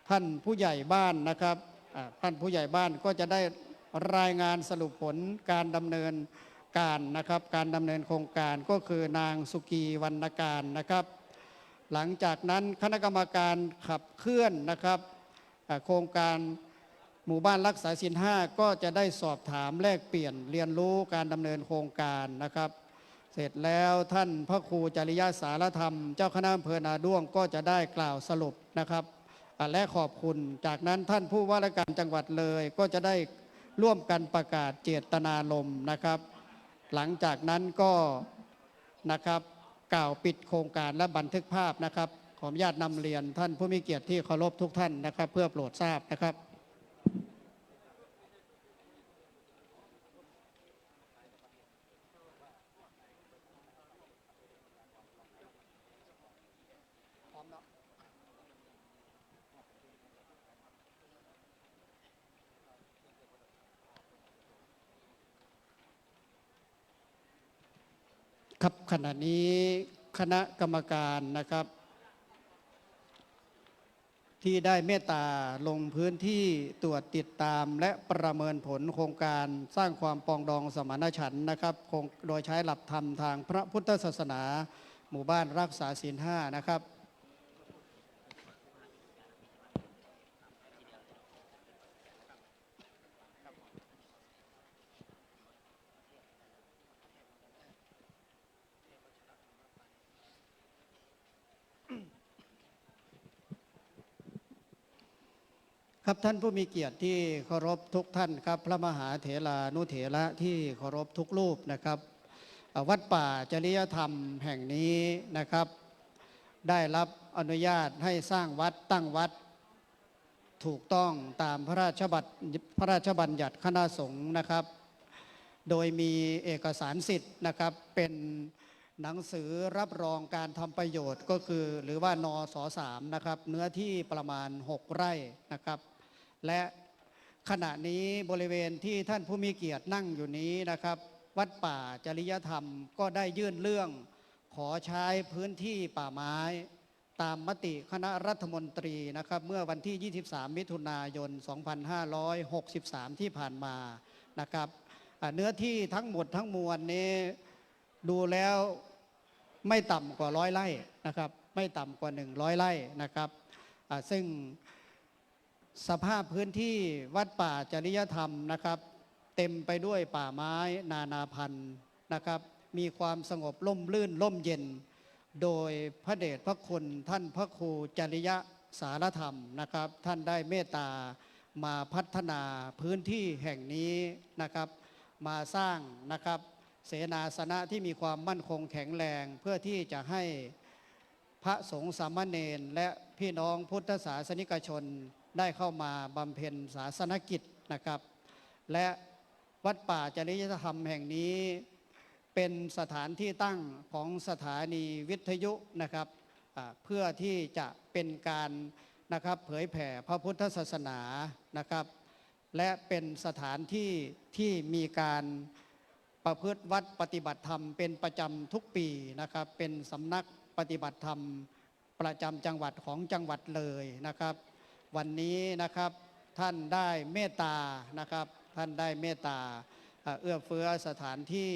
ท่านผู้ใหญ่บ้านนะครับท่านผู้ใหญ่บ้านก็จะได้รายงานสรุปผลการดำเนินการนะครับการดำเนินโครงการก็คือนางสุกีวรรณการนะครับหลังจากนั้นคณะกรรมการขับเคลื่อนนะครับโครงการ หมู่บ้านรักษาศีลห้าก็จะได้สอบถามแลกเปลี่ยนเรียนรู้การดำเนินโครงการนะครับ เสร็จแล้วท่านพระครูจริยสารธรรม เจ้าคณะอำเภอนาด้วงก็จะได้กล่าวสรุปนะครับและขอบคุณจากนั้นท่านผู้ว่าราชการจังหวัดเลยก็จะได้ร่วมกันประกาศเจตนารมณ์นะครับ หลังจากนั้นก็นะครับกล่าวปิดโครงการและบันทึกภาพนะครับขออนุญาตนำเรียนท่านผู้มีเกียรติที่เคารพทุกท่านนะครับ เพื่อโปรดทราบนะครับครับขณะนี้คณะกรรมการนะครับ ที่ได้เมตตาลงพื้นที่ตรวจติดตามและประเมินผลโครงการสร้างความปรองดองสมานฉันท์นะครับโดยใช้หลักธรรมทางพระพุทธศาสนาหมู่บ้านรักษาศีลห้านะครับครับท่านผู้มีเกียรติที่เคารพทุกท่านครับพระมหาเถรานุเถระที่เคารพทุกรูปนะครับวัดป่าจริยธรรมแห่งนี้นะครับได้รับอนุญาตให้สร้างวัดตั้งวัดถูกต้องตามพระราชบัญญัติคณะสงฆ์นะครับโดยมีเอกสารสิทธิ์นะครับเป็นหนังสือรับรองการทำประโยชน์ก็คือหรือว่านส.3 นะครับเนื้อที่ประมาณ6 ไร่นะครับและขณะนี้บริเวณที่ท่านผู้มีเกียรตินั่งอยู่นี้นะครับวัดป่าจริยธรรมก็ได้ยื่นเรื่องขอใช้พื้นที่ป่าไม้ตามมติคณะรัฐมนตรีนะครับเมื่อวันที่ 23 มิถุนายน 2563 ที่ผ่านมานะครับเนื้อที่ทั้งหมดทั้งมวลนี้ดูแล้วไม่ต่ำกว่า100 ไร่นะครับไม่ต่ำกว่า100 ไร่นะครับซึ่งสภาพพื้นที่วัดป่าจริยธรรมนะครับเต็มไปด้วยป่าไม้นานาพันธุ์นะครับมีความสงบร่มรื่นร่มเย็นโดยพระเดชพระคุณท่านพระครูจริยสารธรรมนะครับท่านได้เมตตามาพัฒนาพื้นที่แห่งนี้นะครับมาสร้างนะครับเสนาสนะที่มีความมั่นคงแข็งแรงเพื่อที่จะให้พระสงฆ์สามเณรและพี่น้องพุทธศาสนิกชนได้เข้ามาบำเพ็ญศาสนกิจนะครับและวัดป่าจริยธรรมแห่งนี้เป็นสถานที่ตั้งของสถานีวิทยุนะครับเพื่อที่จะเป็นการนะครับเผยแผ่พระพุทธศาสนานะครับและเป็นสถานที่ที่มีการประพฤติวัดปฏิบัติธรรมเป็นประจำทุกปีนะครับเป็นสำนักปฏิบัติธรรมประจำจังหวัดของจังหวัดเลยนะครับวันนี้นะครับท่านได้เมตตานะครับท่านได้เมตตาเอื้อเฟื้อสถานที่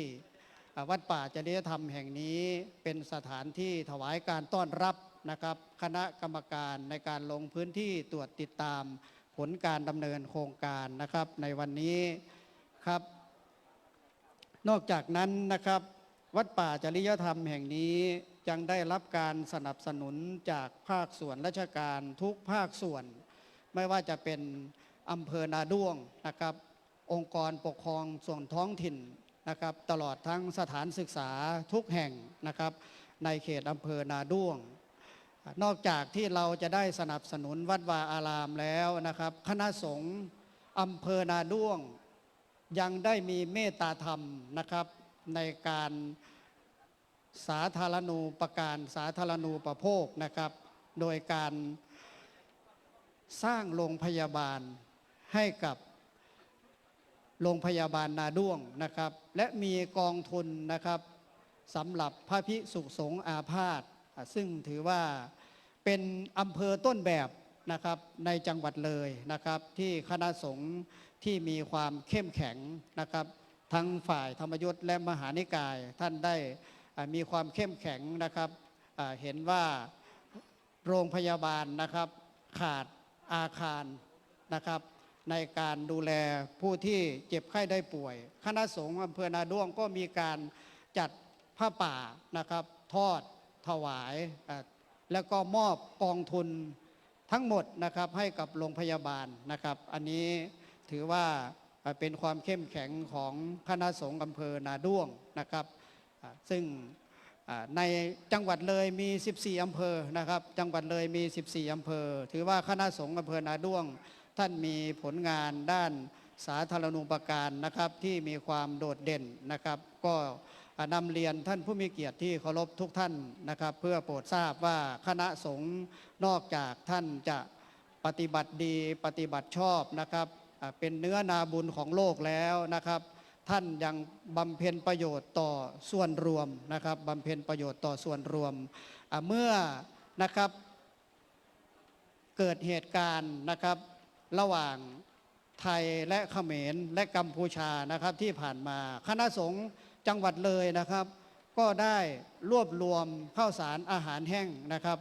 วัดป่าจริยธรรมแห่งนี้เป็นสถานที่ถวายการต้อนรับนะครับคณะกรรมการในการลงพื้นที่ตรวจติดตามผลการดำเนินโครงการนะครับในวันนี้ครับนอกจากนั้นนะครับวัดป่าจริยธรรมแห่งนี้ยังได้รับการสนับสนุนจากภาคส่วนราชการทุกภาคส่วนไม่ว่าจะเป็นอำเภอนาด้วงนะครับองค์กรปกครองส่วนท้องถิ่นนะครับตลอดทั้งสถานศึกษาทุกแห่งนะครับในเขตอำเภอนาด้วงนอกจากที่เราจะได้สนับสนุนวัดวาอารามแล้วนะครับคณะสงฆ์อำเภอนาด้วงยังได้มีเมตตาธรรมนะครับในการสาธารณูปการสาธารณูปโภคนะครับโดยการสร้างโรงพยาบาลให้กับโรงพยาบาลนาด้วงนะครับและมีกองทุนนะครับสำหรับพระภิกษุสงฆ์อาพาธซึ่งถือว่าเป็นอำเภอต้นแบบนะครับในจังหวัดเลยนะครับที่คณะสงฆ์ที่มีความเข้มแข็งนะครับทั้งฝ่ายธรรมยุทธ์และมหานิกายท่านได้มีความเข้มแข็งนะครับเห็นว่าโรงพยาบาลนะครับขาดอาคารนะครับ ในการดูแลผู้ที่เจ็บไข้ได้ป่วย คณะสงฆ์อำเภอนาด้วงก็มีการจัดผ้าป่านะครับทอดถวายแล้วก็มอบกองทุนทั้งหมดนะครับให้กับโรงพยาบาลนะครับอันนี้ถือว่าเป็นความเข้มแข็งของคณะสงฆ์อำเภอนาด้วงนะครับซึ่งในจังหวัดเลยมี 14 อำเภอนะครับจังหวัดเลยมี 14 อำเภอถือว่าคณะสงฆ์อำเภอนาด้วงท่านมีผลงานด้านสาธารณูปการนะครับที่มีความโดดเด่นนะครับก็นำเรียนท่านผู้มีเกียรติที่เคารพทุกท่านนะครับเพื่อโปรดทราบว่าคณะสงฆ์นอกจากท่านจะปฏิบัติดีปฏิบัติชอบนะครับเป็นเนื้อนาบุญของโลกแล้วนะครับท่านยังบำเพ็ญประโยชน์ต่อส่วนรวมนะครับบำเพ็ญประโยชน์ต่อส่วนรวมเมื่อนะครับเกิดเหตุการณ์นะครับระหว่างไทยและเขมรและกัมพูชานะครับที่ผ่านมาคณะสงฆ์จังหวัดเลยนะครับก็ได้รวบรวมข้าวสารอาหารแห้งนะครับ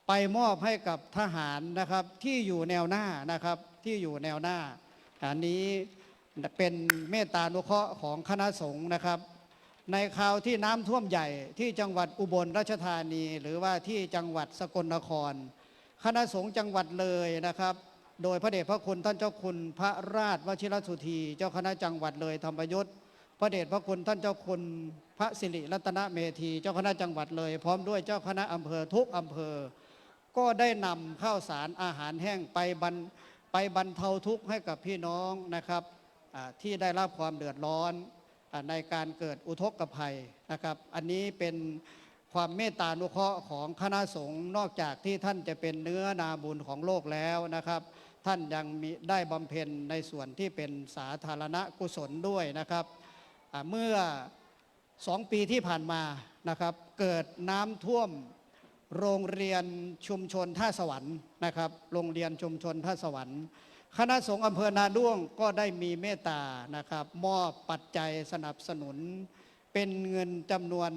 ไปมอบให้กับทหารนะครับที่อยู่แนวหน้านะครับที่อยู่แนวหน้าอันนี้เป็นเมตตานุเคราะห์ของคณะสงฆ์นะครับในคราวที่น้ำท่วมใหญ่ที่จังหวัดอุบลราชธานีหรือว่าที่จังหวัดสกลนครคณะสงฆ์จังหวัดเลยนะครับโดยพระเดชพระคุณท่านเจ้าคุณพระราชวชิรสุธีเจ้าคณะจังหวัดเลยธรรมยุทธพระเดชพระคุณท่านเจ้าคุณพระสิริรัตนเมธีเจ้าคณะจังหวัดเลยพร้อมด้วยเจ้าคณะอำเภอทุกอำเภอก็ได้นำข้าวสารอาหารแห้งไปบรรเทาทุกข์ให้กับพี่น้องนะครับที่ได้รับความเดือดร้อนในการเกิดอุทกภัยนะครับอันนี้เป็นความเมตตานุเคราะห์ของคณะสงฆ์นอกจากที่ท่านจะเป็นเนื้อนาบุญของโลกแล้วนะครับท่านยังมีได้บำเพ็ญในส่วนที่เป็นสาธารณกุศลด้วยนะครับเมื่อ2 ปีที่ผ่านมานะครับเกิดน้ำท่วมโรงเรียนชุมชนท่าสวรรค์นะครับโรงเรียนชุมชนท่าสวรรค์คณะสงฆ์อำเภอนาด้วงก็ได้มีเมตตานะครับมอบปัจจัยสนับสนุนเป็นเงินจำนวน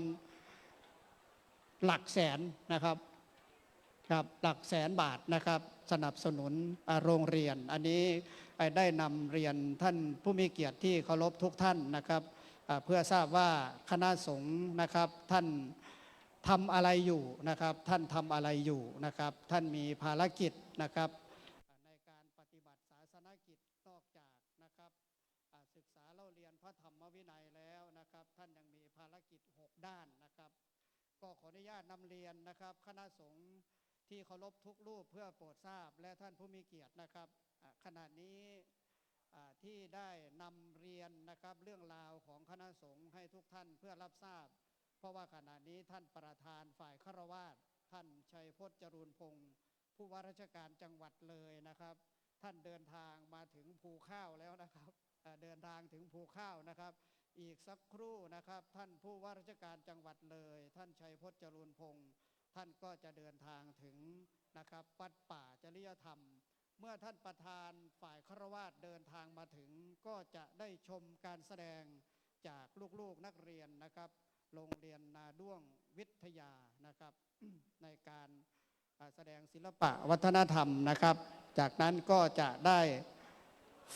หลักแสนนะครับครับหลักแสนบาทนะครับสนับสนุนโรงเรียนอันนี้ได้นำเรียนท่านผู้มีเกียรติที่เคารพทุกท่านนะครับเพื่อทราบว่าคณะสงฆ์นะครับท่านทำอะไรอยู่นะครับท่านทำอะไรอยู่นะครับท่านมีภารกิจนะครับในการปฏิบัติศาสนกิจนอกจากนะครับศึกษาเล่าเรียนพระธรรมวินัยแล้วนะครับท่านยังมีภารกิจ6 ด้านนะครับก็ขออนุญาตนำเรียนนะครับคณะสงฆ์ที่เคารพทุกรูปเพื่อโปรดทราบและท่านผู้มีเกียรตินะครับขณะนี้ที่ได้นำเรียนนะครับเรื่องราวของคณะสงฆ์ให้ทุกท่านเพื่อรับทราบเพราะว่าขณะนี้ท่านประธานฝ่ายฆราวาสท่านชัยพจน์จรูนพงศ์ผู้ว่าราชการจังหวัดเลยนะครับท่านเดินทางมาถึงภูข้าวแล้วนะครับเดินทางถึงภูข้าวนะครับอีกสักครู่นะครับท่านผู้ว่าราชการจังหวัดเลยท่านชัยพจน์จรูนพงศ์ท่านก็จะเดินทางถึงนะครับวัดป่าจริยธรรมเมื่อท่านประธานฝ่ายฆราวาสเดินทางมาถึงก็จะได้ชมการแสดงจากลูกๆนักเรียนนะครับโรงเรียนนาด้วงวิทยานะครับในการแสดงศิลปะวัฒนธรรมนะครับจากนั้นก็จะได้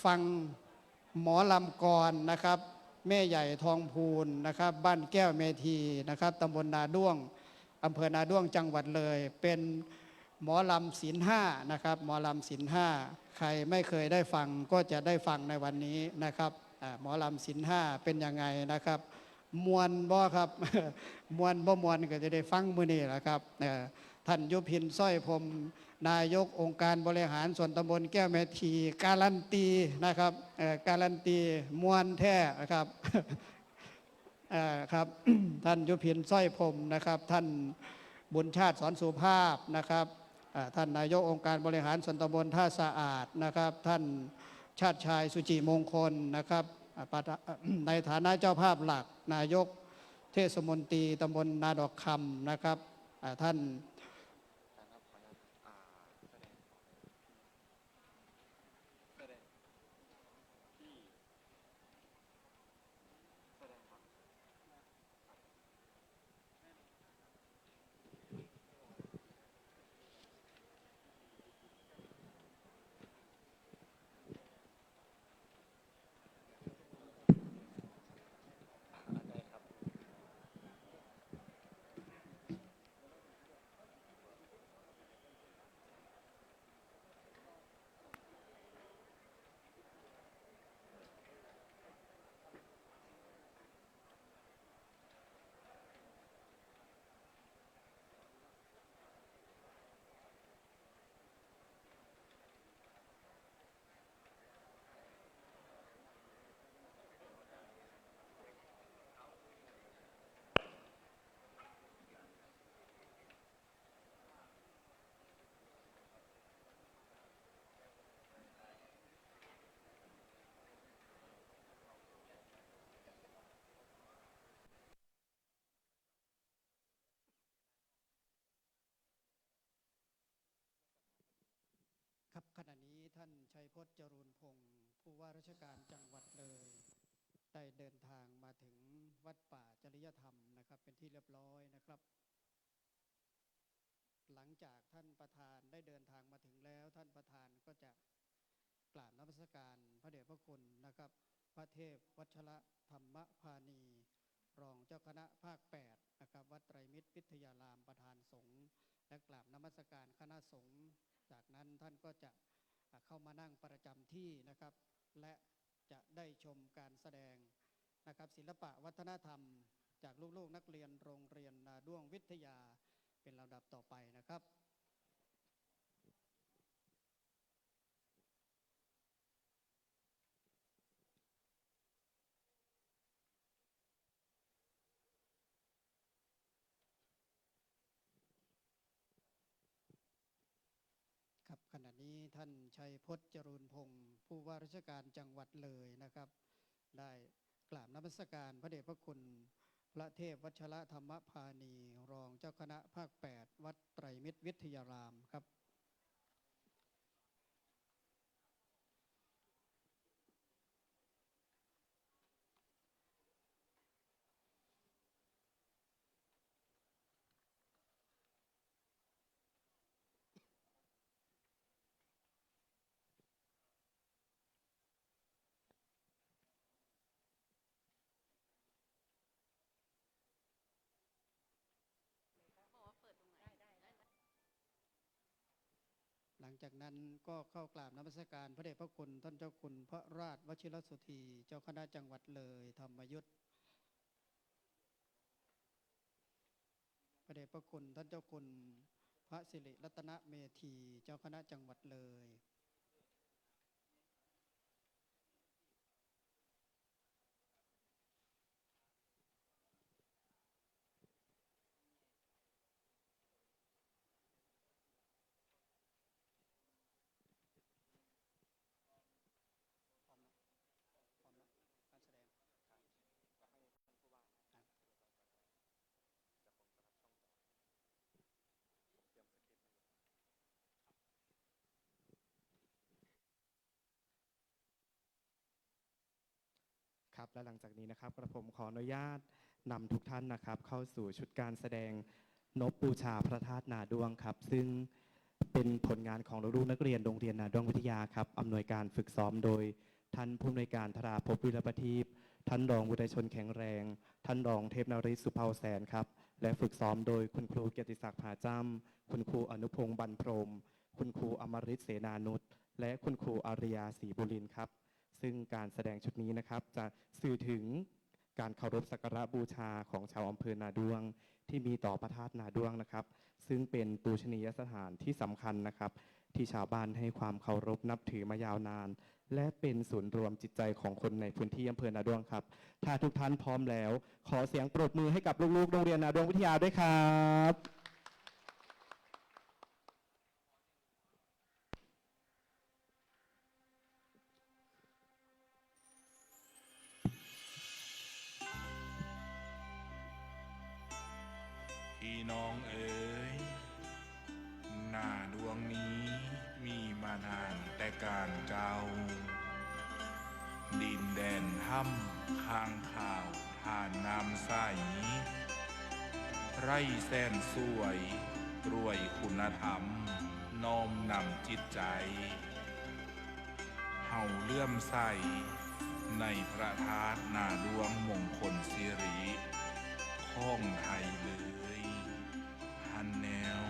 ฟังหมอลำกรนะครับแม่ใหญ่ทองพูนนะครับบ้านแก้วเมธีนะครับตำบลนาด้วงอำเภอนาด้วงจังหวัดเลยเป็นหมอลำศีล5นะครับหมอลำศีล5ใครไม่เคยได้ฟังก็จะได้ฟังในวันนี้นะครับหมอลำศีล5เป็นยังไงนะครับมวนบ่ครับมวนบ่มวนก็จะได้ฟังมื้อนี้แหละครับท่านยุพินสร้อยพรมนายกองค์การบริหารส่วนตำบลแก้วเมธีการันตีนะครับการันตีมวนแท้นะครับครับ ท่านยุพินสร้อยพรมนะครับท่านบุญชาติสอนสุภาพนะครับท่านนายกองค์การบริหารส่วนตำบลท่าสะอาดนะครับท่านชาติชายสุจิมงคลนะครับในฐานะเจ้าภาพหลักนายกเทศมนตรีตำบลนาดอกคำนะครับท่าน ว่าราชการจังหวัดเลยได้เดินทางมาถึงวัดป่าจริยธรรมนะครับเป็นที่เรียบร้อยนะครับ หลังจากท่านประธานได้เดินทางมาถึงแล้วท่านประธานก็จะกราบนมัสการพระเดชพระคุณนะครับพระเทพวัชระธรรมพานีรองเจ้าคณะภาค8นะครับวัดไตรมิตรวิทยารามประธานสงฆ์และกราบนมัสการคณะสงฆ์จากนั้นท่านก็จะเข้ามานั่งประจำที่นะครับและจะได้ชมการแสดงนะครับศิลปะวัฒนธรรมจากลูกๆนักเรียนโรงเรียนนาด้วงวิทยาเป็นลำดับต่อไปนะครับครับขณะนี้ท่านชัยพจน์จรูนพงศ์ผู้ว่าราชการจังหวัดเลยนะครับได้กราบนมัสการพระเดชพระคุณพระเทพวัชระธรรมพานีรองเจ้าคณะภาค8วัดไตรมิตรวิทยารามครับหลังจากนั้นก็เข้ากราบนมัสการพระเดชพระคุณท่านเจ้าคุณพระราชวชิรสุธีเจ้าคณะจังหวัดเลยธรรมยุทธพระเดชพระคุณท่านเจ้าคุณพระสิริรัตนเมธีเจ้าคณะจังหวัดเลยครับและหลังจากนี้นะครับกระผมขออนุญาตนำทุกท่านนะครับเข้าสู่ชุดการแสดงนพบูชาพระธาตุนาด้วงครับซึ่งเป็นผลงานของลูกๆนักเรียนโรงเรียนนาด้วงวิทยาครับอำนวยการฝึกซ้อมโดยท่านผู้อำนวยการธราภพวิรประทีปท่านรองวุฒิชนแข็งแรงท่านรองเทพนฤทธิ์สุภาแสนครับและฝึกซ้อมโดยคุณครูเกียรติศักดิ์ผาจ้ำคุณครูอนุพงศ์บรรพรหมคุณครูอมฤตเสนานุชและคุณครูอาริยาศรีบุรินทร์ครับซึ่งการแสดงชุดนี้นะครับจะสื่อถึงการเคารพสักการะบูชาของชาวอำเภอนาด้วงที่มีต่อพระธาตุนาด้วงนะครับซึ่งเป็นปูชนียสถานที่สำคัญนะครับที่ชาวบ้านให้ความเคารพนับถือมายาวนานและเป็นศูนย์รวมจิตใจของคนในพื้นที่อำเภอนาด้วงครับถ้าทุกท่านพร้อมแล้วขอเสียงปรบมือให้กับลูกๆโรงเรียนนาด้วงวิทยาด้วยครับพี่น้องเอ๋ยหน้าดวงนี้มีมานานแต่การเก่าดินแดนถ้ำข้างข่าวทานน้ำใสไร่แสนสวยรวยคุณธรรมน้อมนำจิตใจเฮาเลื่อมใสในพระธาตุนาดวงมงคลสิริของไทยเลยฮันแนว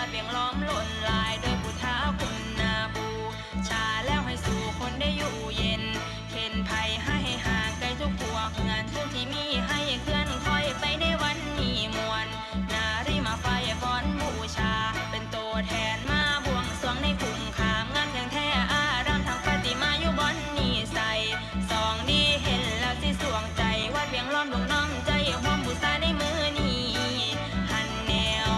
ดเวียงล้อมล้นลายโดยผู้ท้าคุณนาบูชาแล้วให้สู่คนได้อยู่เย็นเข็นภัยให้ห่างไกลทุกพวกงานทุกที่มีให้เคลื่อนคอยไปในวันนี้มวลนารีมาไฟฟ้อนบูชาเป็นตัวแทนมาบวงสรวงในกลุ่มขามงานแข่งแท้อารามทางปฏิมาอยู่บอนนี้ใส่สองดีเห็นแล้วสิสวงใจวัดเวียงล้อมดวงน้อมใจหอมบูชาในมือนี้หันแนว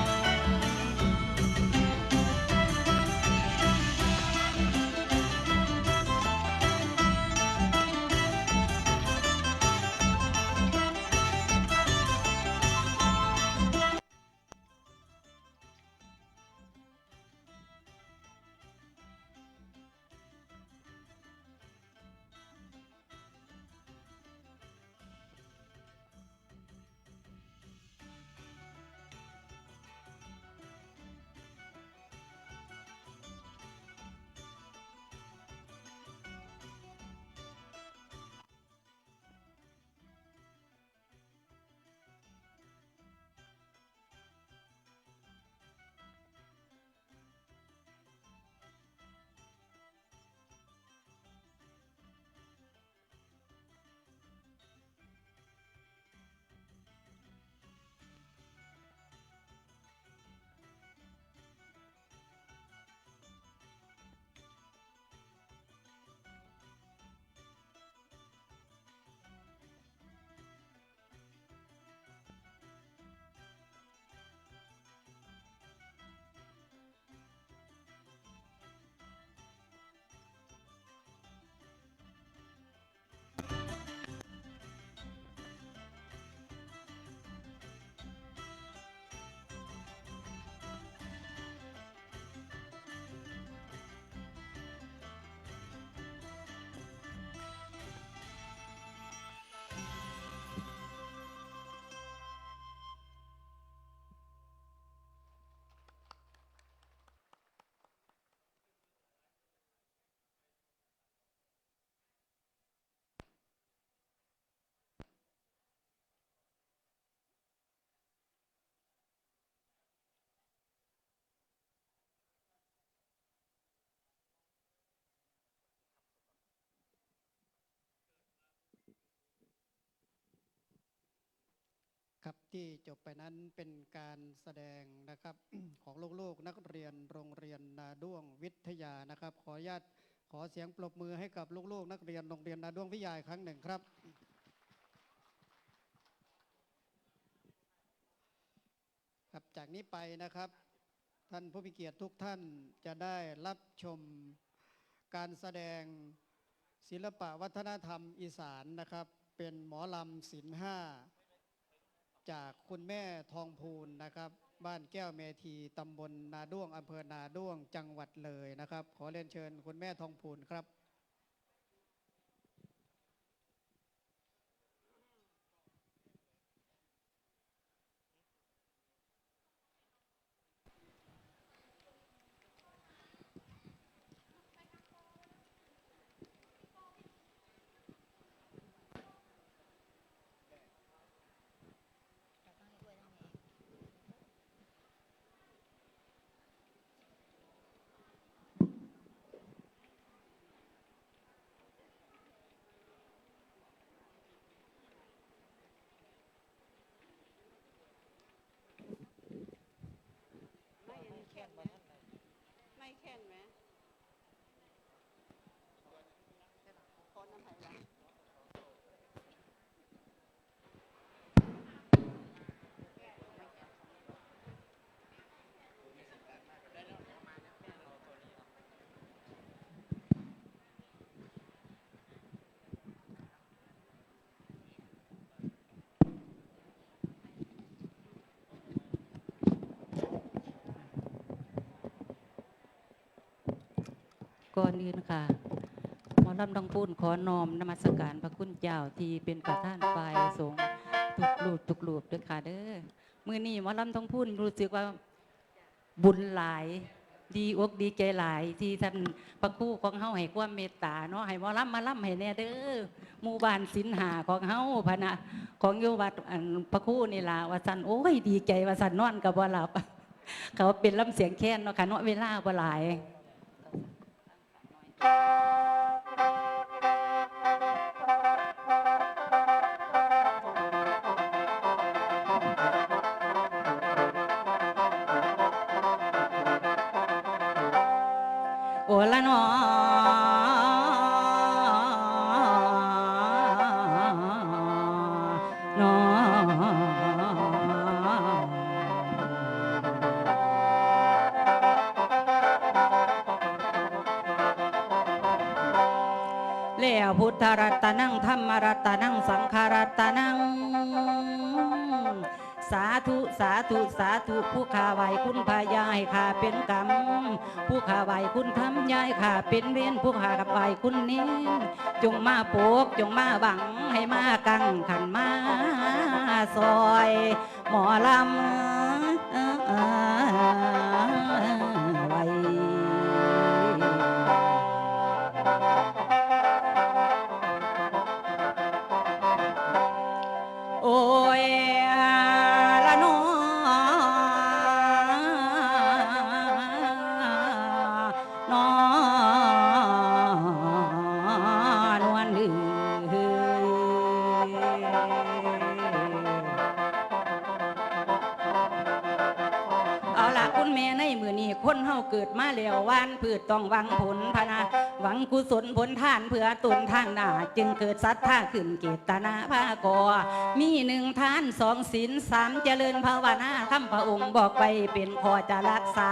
ครับที่จบไปนั้นเป็นการแสดงนะครับ ของลูกๆนักเรียนโรงเรียนนาด้วงวิทยานะครับขออนุญาตขอเสียงปรบมือให้กับลูกๆนักเรียนโรงเรียนนาด้วงวิทยาอีกครั้งหนึ่งครับครับจากนี้ไปนะครับท่านผู้มีเกียรติทุกท่านจะได้รับชมการแสดงศิลปะวัฒนธรรมอีสานนะครับเป็นหมอลำศิลป์ 5จากคุณแม่ทองพูนนะครับบ้านแก้วเมธีตำบลนาด้วงอำเภอนาด้วงจังหวัดเลยนะครับขอเรียนเชิญคุณแม่ทองพูนครับไม่แค่นไหมขอน้ำไผ่ละก่อนอื่นค่ะหมอลำต้องพูดขอน้อมนมัสการพระคุณเจ้าที่เป็นประธานฝ่ายสงฆ์ทุกรูปด้วยค่ะเด้อมื้อนี้หมอลำต้องพูดรู้สึกว่าบุญหลายดีอกดีใจหลายที่ท่านพระครูของเฮาให้ความเมตตาเนาะให้หมอลำมาลำให้แน่เด้อหมู่บ้านศีลหาของเฮาพะนะของโยวัดพระครูนี่ล่ะว่าซั่นโอ้ยดีใจว่าซั่นนอนก็บ่หลับ เขาเป็นลำเสียงแค้นเนาะค่ะเนาะเวลาบ่หลาย โอละนอนอแล้วพุทธรัตนังธรรมรัตนังสังฆรัตนังสาธุสาธุสาธุผู้ข้าไหวคุณพายายข้าเป็นกรรมผู้ข้าไหวคุณทำยายข้าเป็นเวรผู้ข้ากับไหวคุณนี้จงมาโปกจงมาบังให้มากังขันมาซอยหมอลำไว้โอ้ยละนอนอนวลลือเอาล่ะคุณแม่ในมือนี้คนเฮาเกิดมาแล้ววานพืชต้องหวังผลพนาหวังกุศลผลทานเพื่อตนทางหน้าจึงเกิดศรัทธาขึ้นเกตนาภากอมีหนึ่งทานสองศีลสามเจริญภาวนาคำพระองค์บอกไปเป็นข้อจะรักษา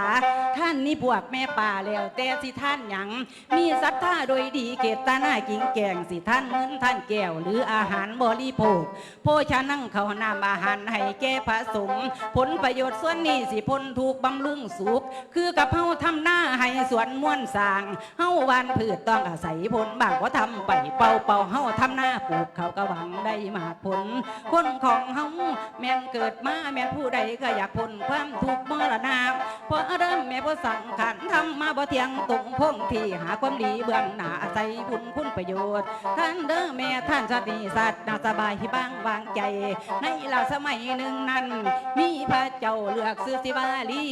ท่านนี้พวกแม่ป่าแล้วแต่สิท่านหยังมีศรัทธาโดยดีเกตนากิ่งแกงสิท่านเงินท่านแก้วหรืออาหารบริโภคโภชนั่งเขาวนำอาหารให้แก่พระสงฆ์ผลประโยชน์ส่วนนี้สิพ้นทุกบำรุงสุขคือกับเฮาทำหน้าให้สวนม้วนสางเฮาวันพืชต้องอาศัยผลบางก็ทำไปเป่าเฮาทำหน้าปลูกเขาก็หวังได้มากผลคนของเฮาแม่นเกิดมาแม่นผู้ใดก็อยากพ้นความทุกข์มรณะเพราะเริ่มแม่พระสังขารทำมาบ่เที่ยงตรงพงที่หาความดีเบื้องหน้าอาศัยบุญคุณประโยชน์ท่านเด้อแม่ท่านสติสัตว์น่าสบายที่บ้างวางใจในลาสมัยหนึ่งนั้นมีพระเจ้าเลือกซื้อสิวาลี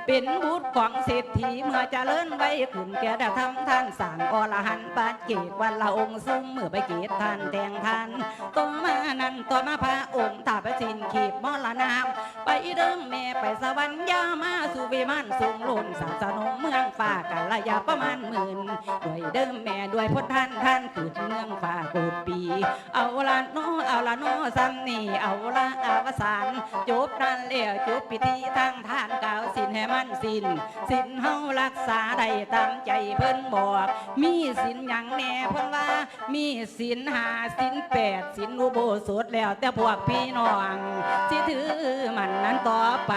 เป็นบุตรของเศรษฐีเมื่อเจริญไว้ขึ้นแก่ได้ทำท่านสั่งอรหันต์ปานเกตวันละองค์ซุ้มเมื่อไปเกตท่านแต่งท่านต่อมานั้นต่อมาพระองค์ถ้าไปสิ้นขีบมรณะไปเดิมแม่ไปสวรรค์ยามาสู่วิมานสูงล้นศาสนมเมืองฟ้ากันระยะประมาณหมื่นด้วยเดิมแม่ด้วยพ้นท่านเกิดเมืองฟ้าเกิดปีเอาละโนซ้ำนี่เอาละอวสานจบนั่นแล้วจบพิธีทางท่านกล่าวสินให้มันสินเฮารักษาได้ตามใจเพิ่นบอกมีสินหยังแน่เพิ่นว่ามีสิน5สิน8สินอุโบสถแล้วแต่พวกพี่น้องสิถือมันนั้นต่อไป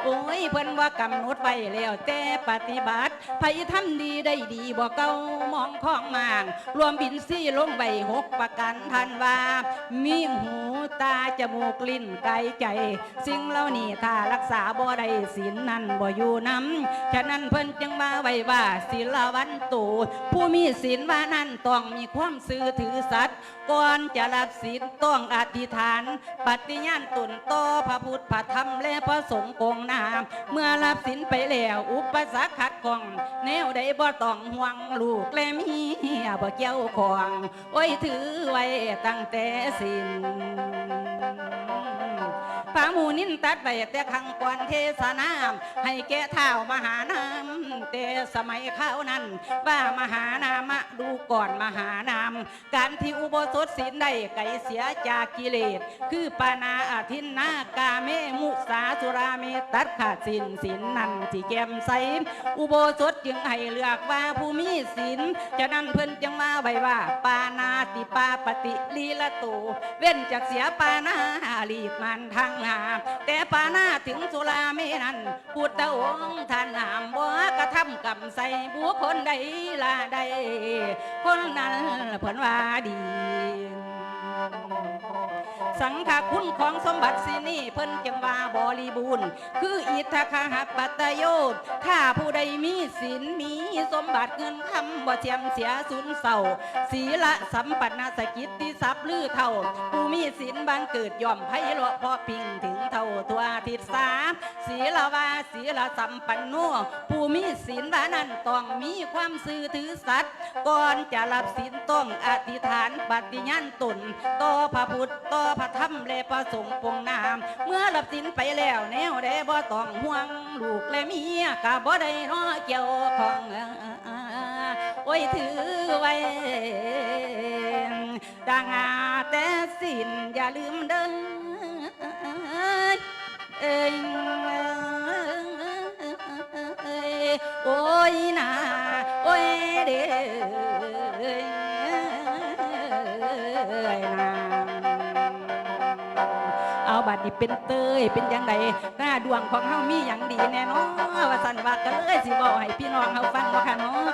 โอ้ยเพิ่นว่ากำหนดไว้แล้วแต่ปฏิบัติไผทำดีได้ดีบ่เก่ามองของมางรวมบินซี่ลงใบ6ประกันทันว่ามีหูตาจมูกลิ้นกายใจสิ่งเหล่านี้ถ้ารักษาบ่ได้ศีลนั้นบ่อยู่นำฉะนั้นเพิ่นจึงมาไว้ว่าศีลวันตุผู้มีศีลว่านั้นต้องมีความซื่อถือสัตย์ก่อนจะรับศีลต้องอธิษฐานปฏิญาณตนต่อพระพุทธพระธรรมและพระสงฆ์กงนามเมื่อรับศีลไปแล้วอุปสรรคขัดข้องแนวใดบ่ต้องห่วงลูกและเมียบ่เกี่ยวข้องโอ้ยถือไว้ตั้งแต่ศีลพระมูนินตัดไว้แต่ขังก่อนเทศนาให้แก่เท้ามหานามแต่สมัยข้าวนั้นว่ามหานามะดูก่อนมหานามการที่อุโบสถศีลได้ไกลเสียจากกิเลสคือปานาอาทินนากาเมมุสาสุราเมตัดขาดศีลนั้นที่แจ่มใสอุโบสถจึงให้เลือกว่าผู้มีศีลฉะนั้นเพิ่นจึงมาไว้ว่าปานาติปาปฏิลีละโตเว้นจากเสียปานาหลีกมันทางหาแต่ปานาถึงสุราเมนั้นพุทธองค์ท่านห้ามบ่กระทำกรรมใส่บุคคลใดละใดคนนั้นเพิ่นว่าดี สังฆคุณของสมบัติสินี่เพิ่นจังว่าบริบูรณ์คืออิทธคหปัตตโยชน์ถ้าผู้ใดมีศีลมีสมบัติเงินคำบ่เทียมเสียสูญเศร้าศีละสัมปันนาสกิตติทรัพย์ลือเท่าผู้มีศีลบางเกิดย่อมไพเราะพอพิงถึงเท่าตัวทิศสามศีลวาศีลสัมปันโนผู้มีศีลว่านั้นต้องมีความซื่อถือสัตย์ก่อนจะรับศีลต้องอธิษฐานปฏิญาณตนต่อพระพุทธต่อพระธรรมและพระสงฆ์ปวงนามเมื่อรับศีลไปแล้วแนวใดบ่ต้องห่วงลูกและเมียก็บ่ได้น้อเกี่ยวของโอ้ยถือไว้ดังแต่ศีลอย่าลืมเด้อโอ้ยนาโอ้ยเด้นาเอาบัดนี้เป็นเตยเป็นยังไงหน้าดวงของเฮามีอย่างดีแน่นอนว่าสันว่ากันเลยสิบอกให้พี่น้องเฮาฟังบ่ค่ะเนาะ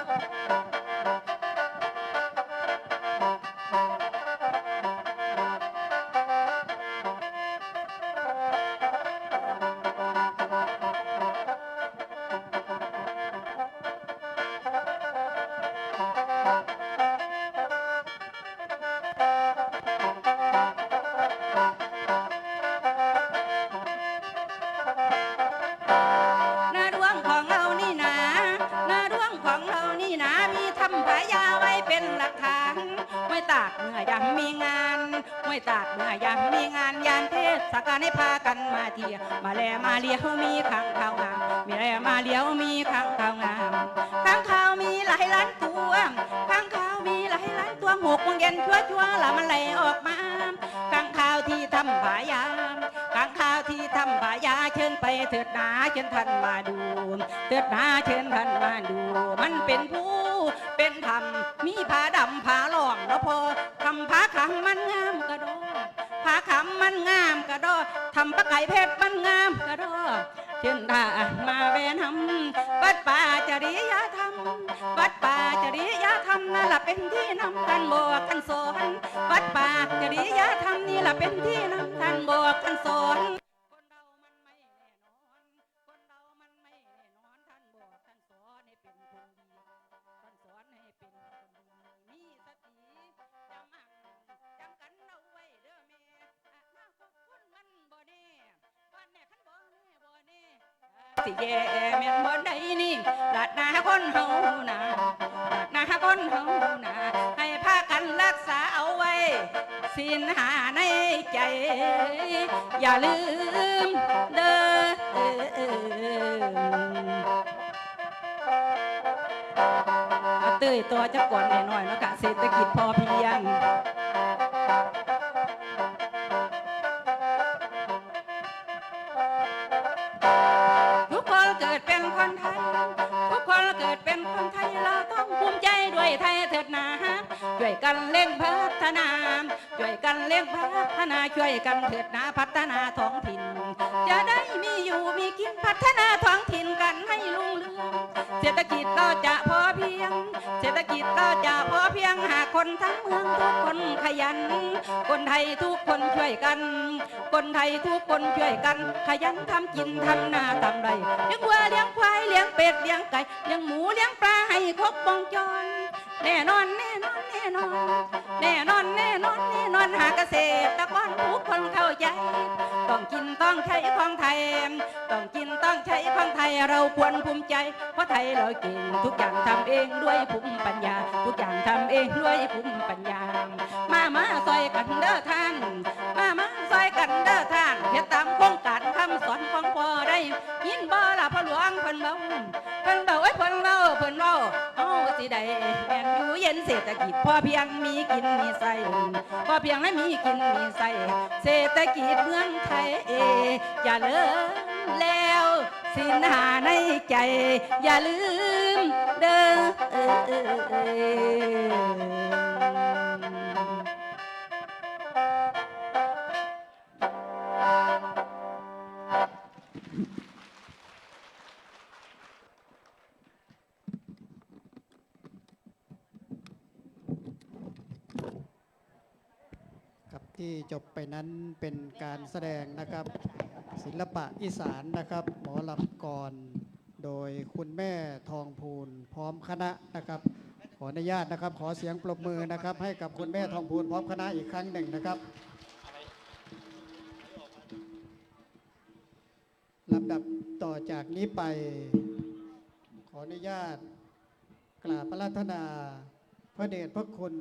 ตากเมื่อยามมีงานยานเทศกาลให้พากันมาเที่ยวมาแลมาเลี้ยวมีข้างข่าวงามมีแลมาเลี้ยวมีข้างข่าวงามข้างข่าวมีหลายล้านตัวข้างข่าวมีหลายล้านตัวหกโมงเย็นชั่วละมันไหลออกมาข้างข่าวที่ทำผายามข้างข่าวที่ทำผายาเชิญไปเถิดหนาเชิญท่านมาดูเถิดหนาเชิญท่านมาดูมันเป็นผู้เป็นธรรมมีผ้าดำผ้าหลองแล้วพอทำผ้าขำมันงามกระโดดผ้าขำมันงามกระโดดทำผ้าไก่เพชรมันงามกระโดดเชิญท่านมาแวนทำวัดป่าจริยธรรมวัดป่าจริยธรรมนั่นแหละเป็นที่นำกันบอกกันสอนวัดป่าจริยธรรมนี่แหละเป็นที่นำกันบอกกันสอนสิแย่แม่นบ่ได้นี่ลาดนาคนเฮานาลาดนาคนเฮานาให้พากันรักษาเอาไว้ศีลหาในใจอย่าลืมเด้อเตยตัวจะก่อนหน่อยๆเนาะค่ะเศรษฐกิจพอเพียงทุกคนเกิดเป็นคนไทยเราต้องภูมิใจด้วยไทยเถิดนาช่วยกันเล่งพัฒนาช่วยกันเล่งพัฒนาช่วยกันเถิดนาพัฒนาท้องถิ่นจะได้มีอยู่มีกินพัฒนาท้องถิ่นกันให้รุ่งเรืองเศรษฐกิจเราจะพอเพียงเศรษฐกิจเราจะพอเพียงหากคนทั้งเมืองทุกคนขยันคนไทยทุกคนช่วยกันคนไทยทุกคนช่วยกันขยันทำกินทำนาทำไรเลี้ยงวัวเลี้ยงควายเลี้ยงเป็ดเลี้ยงไก่เลี้ยงหมูเลี้ยงปลาให้ครบวงจรแน่นอนแน่นอนแน่นอนแน่นอนแน่นอนแน่นอนหาเกษตรกรทุกคนเข้าใจต้องกินต้องใช้ของไทยต้องกินต้องใช้ของไทยเราควรภูมิใจเพราะไทยเราเก่งทุกอย่างทำเองด้วยภูมิปัญญาทุกอย่างทำเองด้วยภูมิปัญญามาซอยกันเด้อท่านมาซอยกันเด้อท่านเฮ็ดตามโครงการคำสอนของพ่อได้ยินบ่ล่ะพ่อหลวงเพิ่นเบาเพิ่นเบาเอาสิได้แม่นอยู่เย็นเศรษฐกิจพอเพียงมีกินมีใส่พอเพียงและมีกินมีใส่เศรษฐกิจเมืองไทยอย่าเลิกแล้วศีลหาในใจอย่าลืมเด้ ที่จบไปนั้นเป็นการแสดงนะครับศิลปะอีสานนะครับหมอลำกรโดยคุณแม่ทองพูนพร้อมคณะนะครับขออนุญาตนะครับขอเสียงปรบมือนะครับให้กับคุณแม่ทองพูนพร้อมคณะอีกครั้งหนึ่งนะครับลำดับต่อจากนี้ไปขออนุญาตกราบพระราธนาพระเดชพระคุณ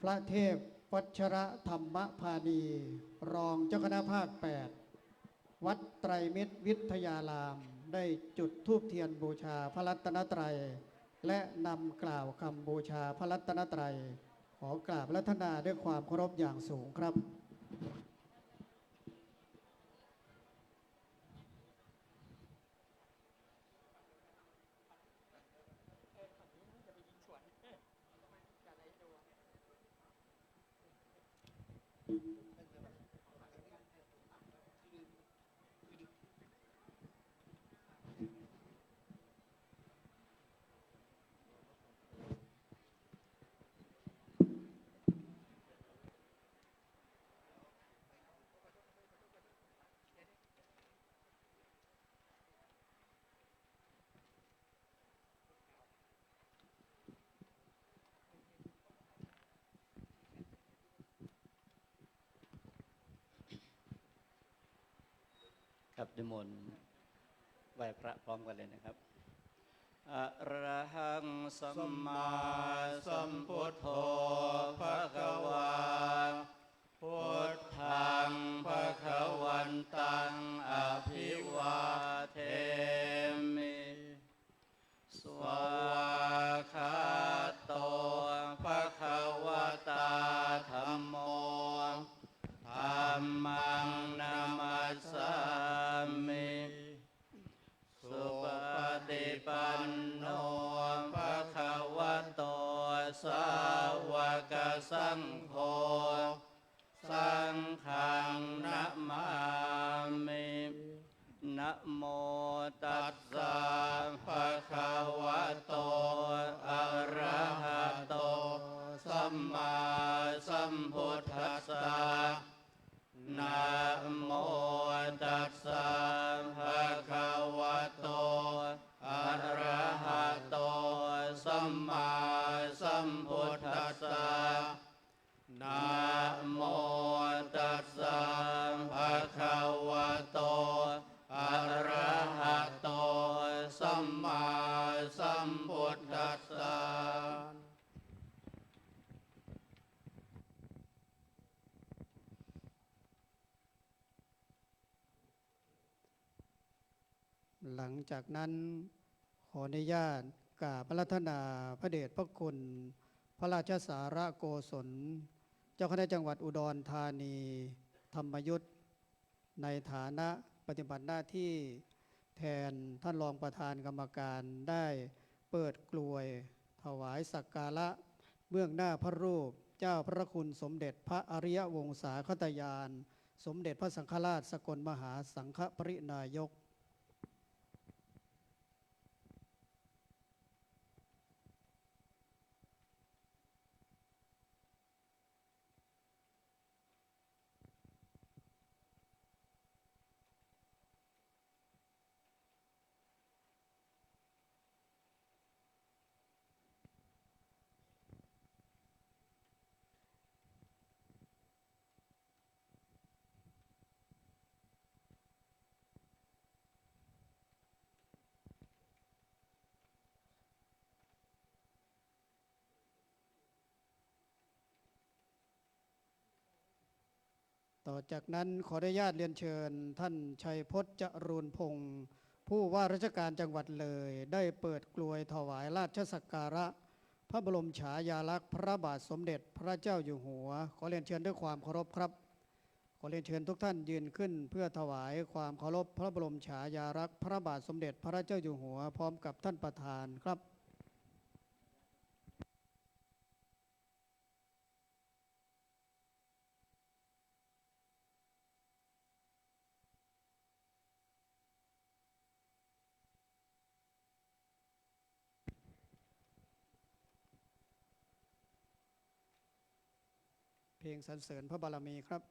พระเทพวัชระธรรมพานีรองเจ้าคณะภาค 8 วัดไตรมิตรวิทยารามได้จุดธูปเทียนบูชาพระรัตนตรัยและนำกล่าวคำบูชาพระรัตนตรัยขอกราบพระราธนาด้วยความเคารพอย่างสูงครับครับนิมนต์ไหว้พระพร้อมกันเลยนะครับอะระหังสัมมาสัมพุทโธภะคะวาพุทธังภะคะวันตังอภิวาเทมิสวากขาโตภะคะวะตาธัมโมธัมมังนามัสสามิสุปฏิปันโนภะคะวะโตสาวกสังโฆสังฆังนะมามินะโมตัสสะภะคะวะโตอะระหะโตสัมมาสัมพุทธัสสะนะโมตัสสะภะคะวะโตอะระหะโตสัมมาสัมพุทธัสสะนะโมตัสสะภะคะวะโตอะระหะโตสัมมาสัมพุทธัสสะหลังจากนั้นขออนุญาตกราบพระรัตนาพระเดชพระคุณพระราชสารโกศลเจ้าคณะจังหวัดอุดรธานีธรรมยุทธในฐานะปฏิบัติหน้าที่แทนท่านรองประธานกรรมการได้เปิดกลวยถวายสักการะเบื้องหน้าพระรูปเจ้าพระคุณสมเด็จพระอริยวงศาคตยานสมเด็จพระสังฆราชสกลมหาสังฆปรินายกต่อจากนั้นขออนุญาตเรียนเชิญท่านชัยพจน์จรูนพงศ์ผู้ว่าราชการจังหวัดเลยได้เปิดกลวยถวายราชสักการะพระบรมฉายาลักษณ์พระบาทสมเด็จพระเจ้าอยู่หัวขอเรียนเชิญด้วยความเคารพครับขอเรียนเชิญทุกท่านยืนขึ้นเพื่อถวายความเคารพพระบรมฉายาลักษณ์พระบาทสมเด็จพระเจ้าอยู่หัวพร้อมกับท่านประธานครับพ ลงสรรเสริญพระบารมีครับ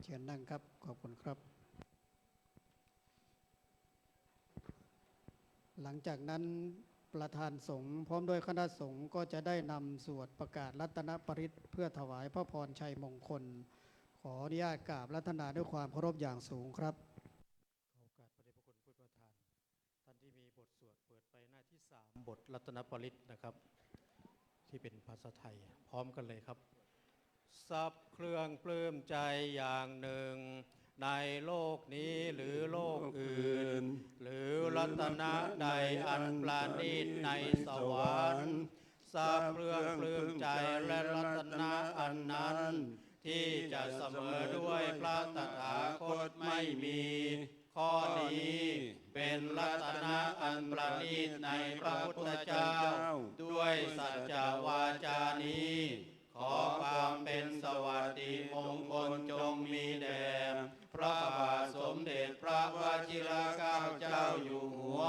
เชิญนั่งครับขอบคุณครับ หลังจากนั้นประธานสงฆ์พร้อมด้วยคณะสงฆ์ก็จะได้นำสวดประกาศรัตนปริตเพื่อถวายพระพรชัยมงคลขออนุญาตกราบรัตนาด้วยความเคารพอย่างสูงครับขอโอกาสพระเดชพระคุณผู้ประธานท่านที่มีบทสวดเปิดไปหน้าที่3บทรัตนปริตนะครับที่เป็นภาษาไทยพร้อมกันเลยครับสับเครื่องปลื้มใจอย่างหนึ่งในโลกนี้หรือโลกอื่นหรือรัตนะใดอันปราณีตในสวรรค์สับเครื่องปลื้มใจและรัตนะอันนั้นที่จะเสมอด้วยพระตถาคตไม่มีข้อนี้เป็นรัตนะอันประณีตในพระพุทธเจ้าด้วยสัจจวาจานี้ขอความเป็นสวัสดิมงคลจงมีแด่พระบาทสมเด็จพระวชิรเกล้าเจ้าอยู่หัว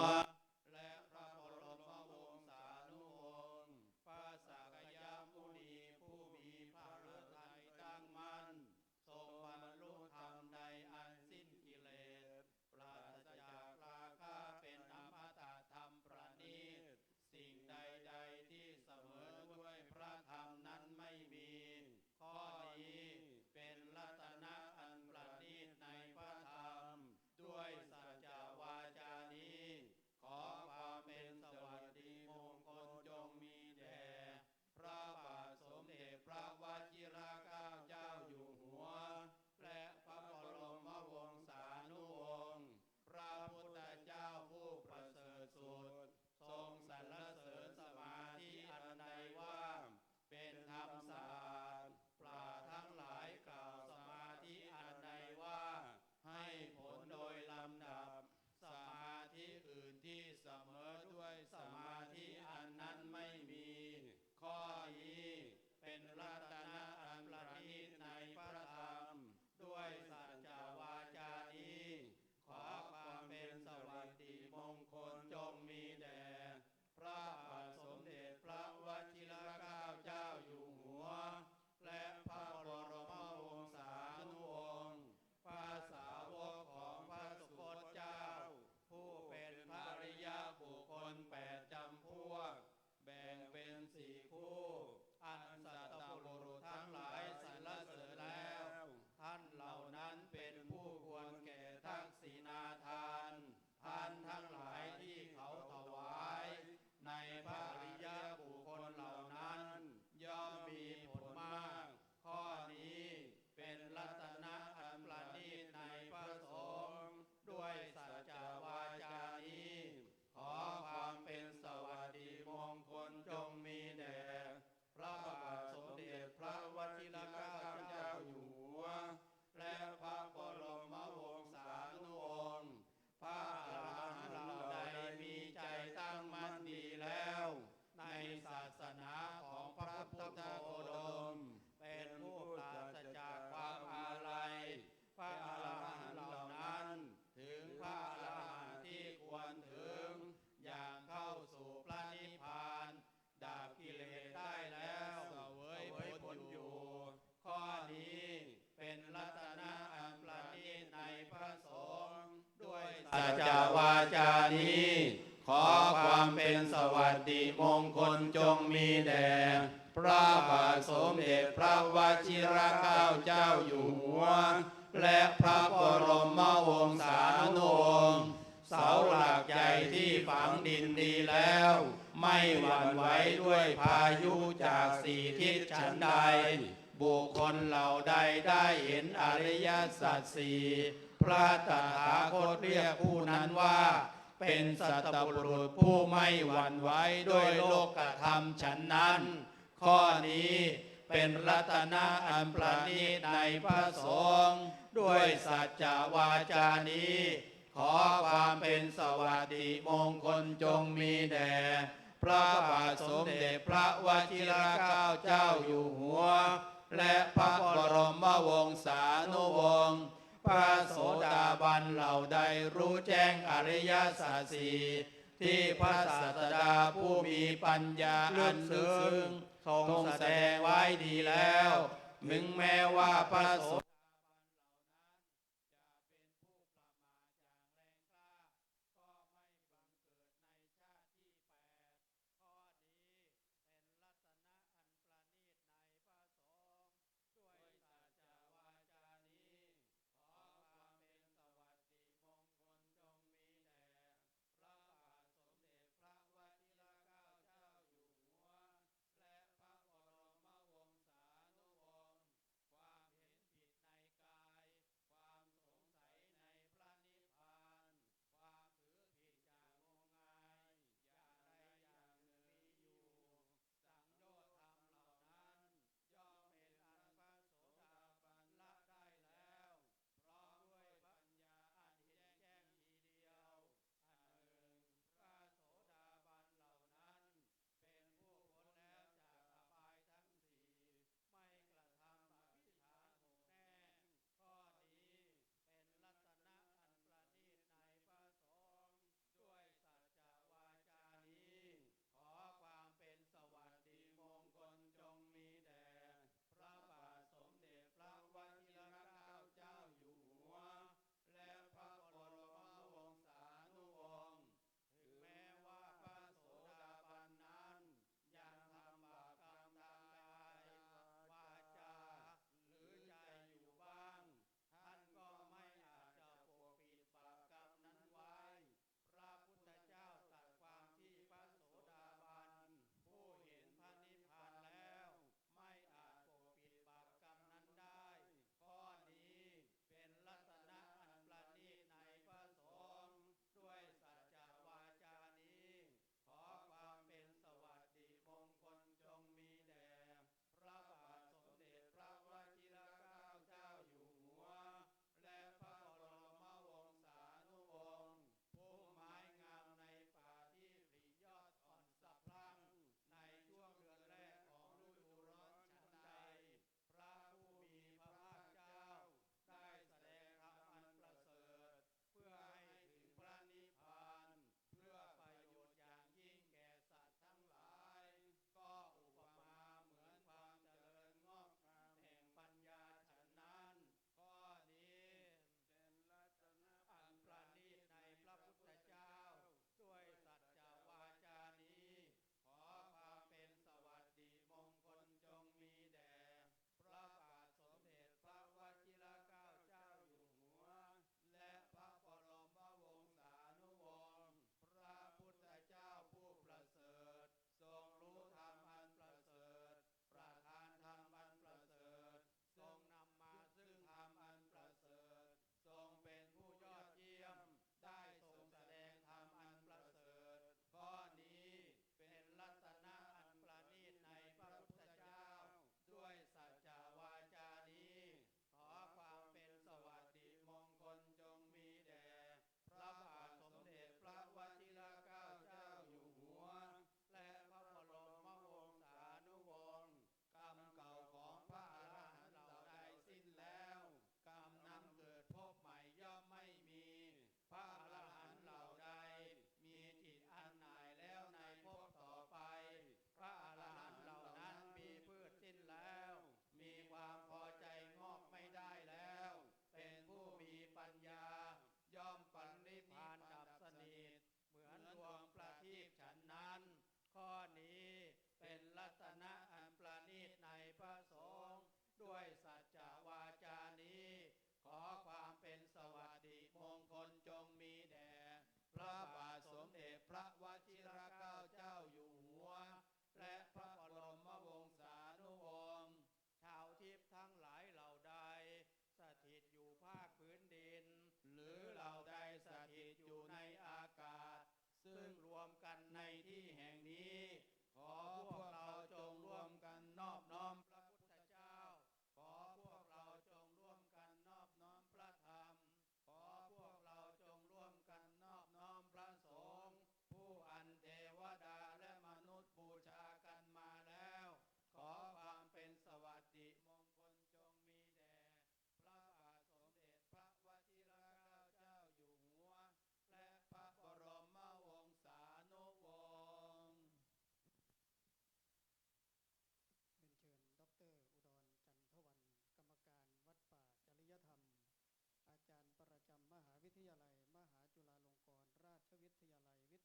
และพระบรมวงศานุวงศ์พระสักยมุนีผู้มีพระฤทัยตั้งมั่นทรงบรรลุธรรมใดอันสิ้นกิเลสปราศจากราคะเป็นอมตะธรรมประณีตสิ่งใดๆที่เสมอด้วยพระธรรมนั้นไม่มีข้อ จวาจานี้ ขอความเป็นสวัสดิมงคลจงมีแด่พระบาทสมเด็จพระวชิรเกล้าเจ้าอยู่หัวและพระบรมวงศานุวงศ์เสาหลักใหญ่ที่ฝังดินดีแล้ว ไม่หวั่นไหวด้วยพายุจากสี่ทิศฉันใด บุคคลเหล่าใดได้เห็นอริยสัจสี่พระตถาคตเรียกผู้นั้นว่าเป็นสัตบุรุษผู้ไม่หวั่นไหวด้วยโลกธรรมฉันนั้น ข้อนี้เป็นรัตนะอันประณีตในพระสงฆ์ด้วยสัจจวาจานี้ ขอความเป็นสวัสดิมงคลจงมีแด่พระบาทสมเด็จพระวชิรเกล้าเจ้าอยู่หัวและพระบรมวงศานุวงศ์พระโสดาบันเหล่าใดรู้แจ้งอริยสัจสี่ที่พระศาสดาผู้มีปัญญาอันลึกซึ้งทรงแสดงไว้ดีแล้วถึงแม้ว่าพระโส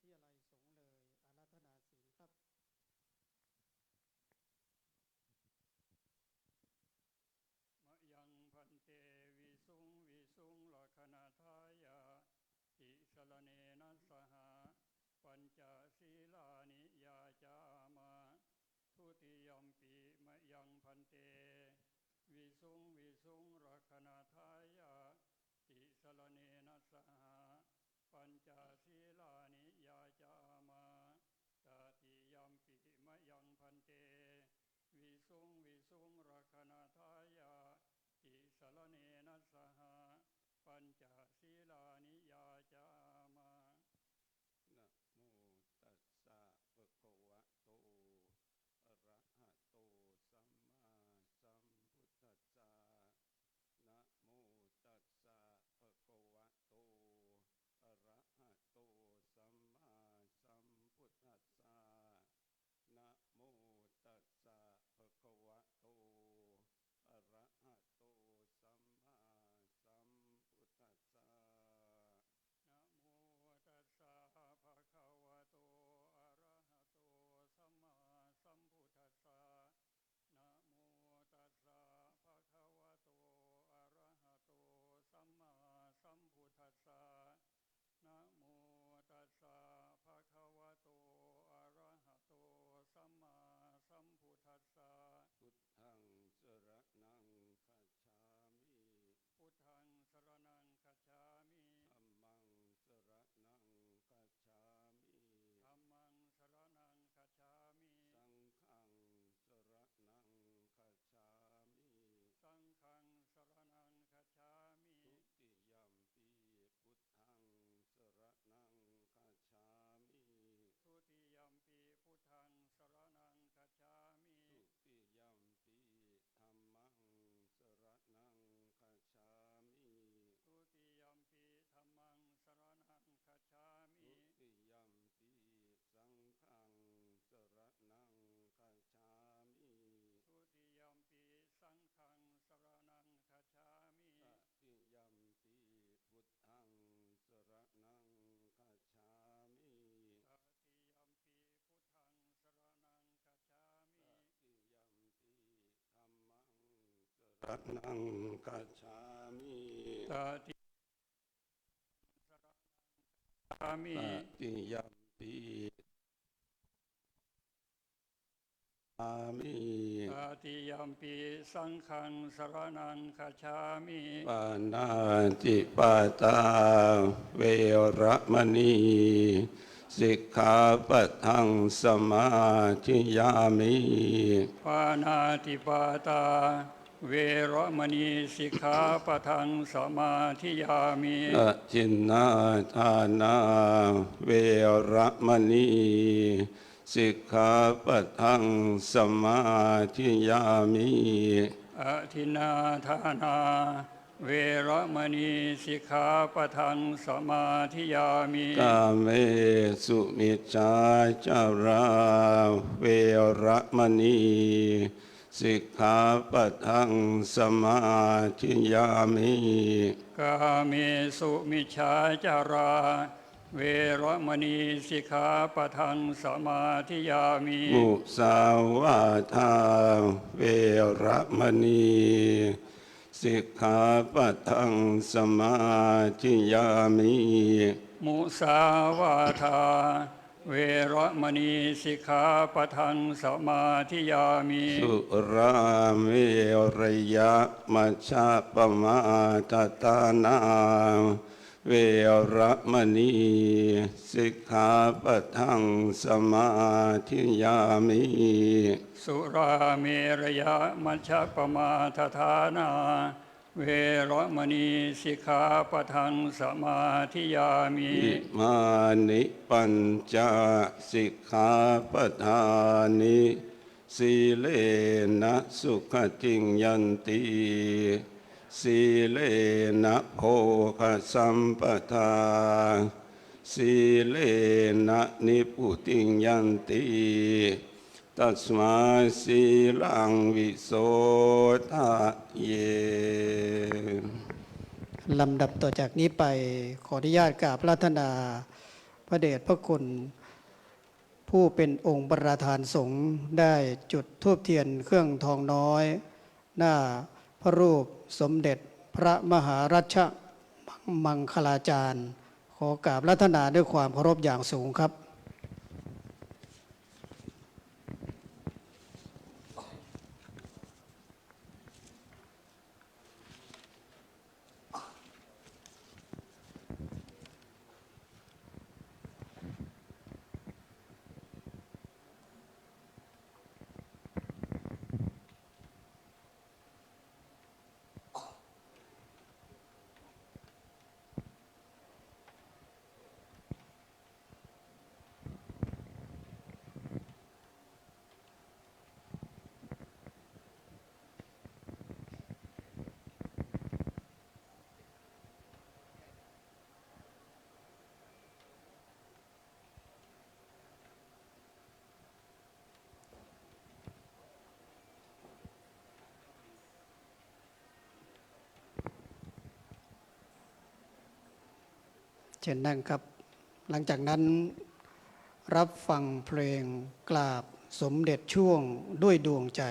ทยาลัยสงฆ์เลยอาราธนาศีลครับมะยังพันเตวิสุงลักขณาทายาติสรเนนะสหาปัญจศีลานิยาจามาทุติยัมปิมะยังพันเตวิสุงลักขณาทายาติสรเนนะสหาปัญจศีลานิยาจามาตติยัมปิมะยังพันเตวิสุงลักขณาทายาติสรเนนะสหาปัญจศีลานิยาจามานะโมตัสสะภะคะวะโตอะระหะโตสัมมาสัมพุทธัสสะนะโมตัสสะภะคะวะโตอะระหะโตสัมมาสัมพุทธัสสะนะโมตัสสะภะคะวะโตอะระหะโตสัมมาสัมพุทธัสสะนะโมตัสสะภะคะวะโตอะระหะโตสัมมาสัมพุทธัสสะนะโมตัสสะภะคะวะโตอะระหะโตสัมมาสัมพุทธัสสะนะโมตัสสะภะคะวะโตอะระหะโตสัมมาสัมพุทธัสสะพุทธังสรณังคัจฉามิพุทธังสรณังคัจฉามิธัมมังสรณังคัจฉามิธัมมังสรณังคัจฉามิสังฆังสรณังคัจฉามิสังฆังสรณังคัจฉามิทุติยัมปิพุทธังสรณังคัจฉามิทุติยัมปิพุทธังสรณังคัจฉามิทุติยัมปิธัมมังสรณังคัจฉามิทุติยัมปิธัมมังสรณังคัจฉามิทุติยัมปิสังฆังสรณังคัจฉามิทุติยัมปิสังฆังสรณังคัจฉามิตติยัมปิพุทธังสรณังคัจฉามิตติยัมปิพุทธังสรณังคัจฉามิตติยัมปิธัมมังสรณังคัจฉามิตติยัมปิอามิตติยัมปิสังฆังสรณังคัจฉามิปานาติปาตาเวระมณีสิกขาปัทังสมาธิยามิปานาติปาตาเวระมณีสิกขาปัทังสมาธิยามิอะจินนาทานาเวระมณีสิกขาปัทังสมาธิยามิอะทินนาทานาเวระมณีสิกขาปัทังสมาธิยามิกาเมสุมิจฉาจาราเวระมณีสิกขาปัทังสมาธิยามิกาเมสุมิจฉาจาราเวระมณีสิกขาปัทังสมาธิยามิมุสาวาทาเวระมณีสิกขาปัทังสมาธิยามิมุสาวาทาเวระมณีสิกขาปัทังสมาธิยามิสุราเมรยะมัชฌะปมาทตานาเวระมณีสิกขาปัทังสมาธิยามิสุราเมรยะมัชฌะปมาทฐานาเวระมณีสิกขาปัทังสมาธิยามิอิมานิปัญจสิกขาปัฏฐานิสีเลนะสุขติงยันติสีเลนะโภคสัมปทาสีเลนะนิพุติงยันติตัสมาสีลังวิโสทะเยลำดับต่อจากนี้ไปขออนุญาตกราบพระราธนาพ ระเดชพระคุณผู้เป็นองค์ประธานสงฆ์ได้จุดธูปเทียนเครื่องทองน้อยหน้าพระรูปสมเด็จพระมหารัชมังคลาจารย์ขอกราบรัตนาด้วยความเคารพอย่างสูงครับ เชิญนั่งครับหลังจากนั้นรับฟังเพลงกราบสมเด็จช่วงด้วยดวงใจ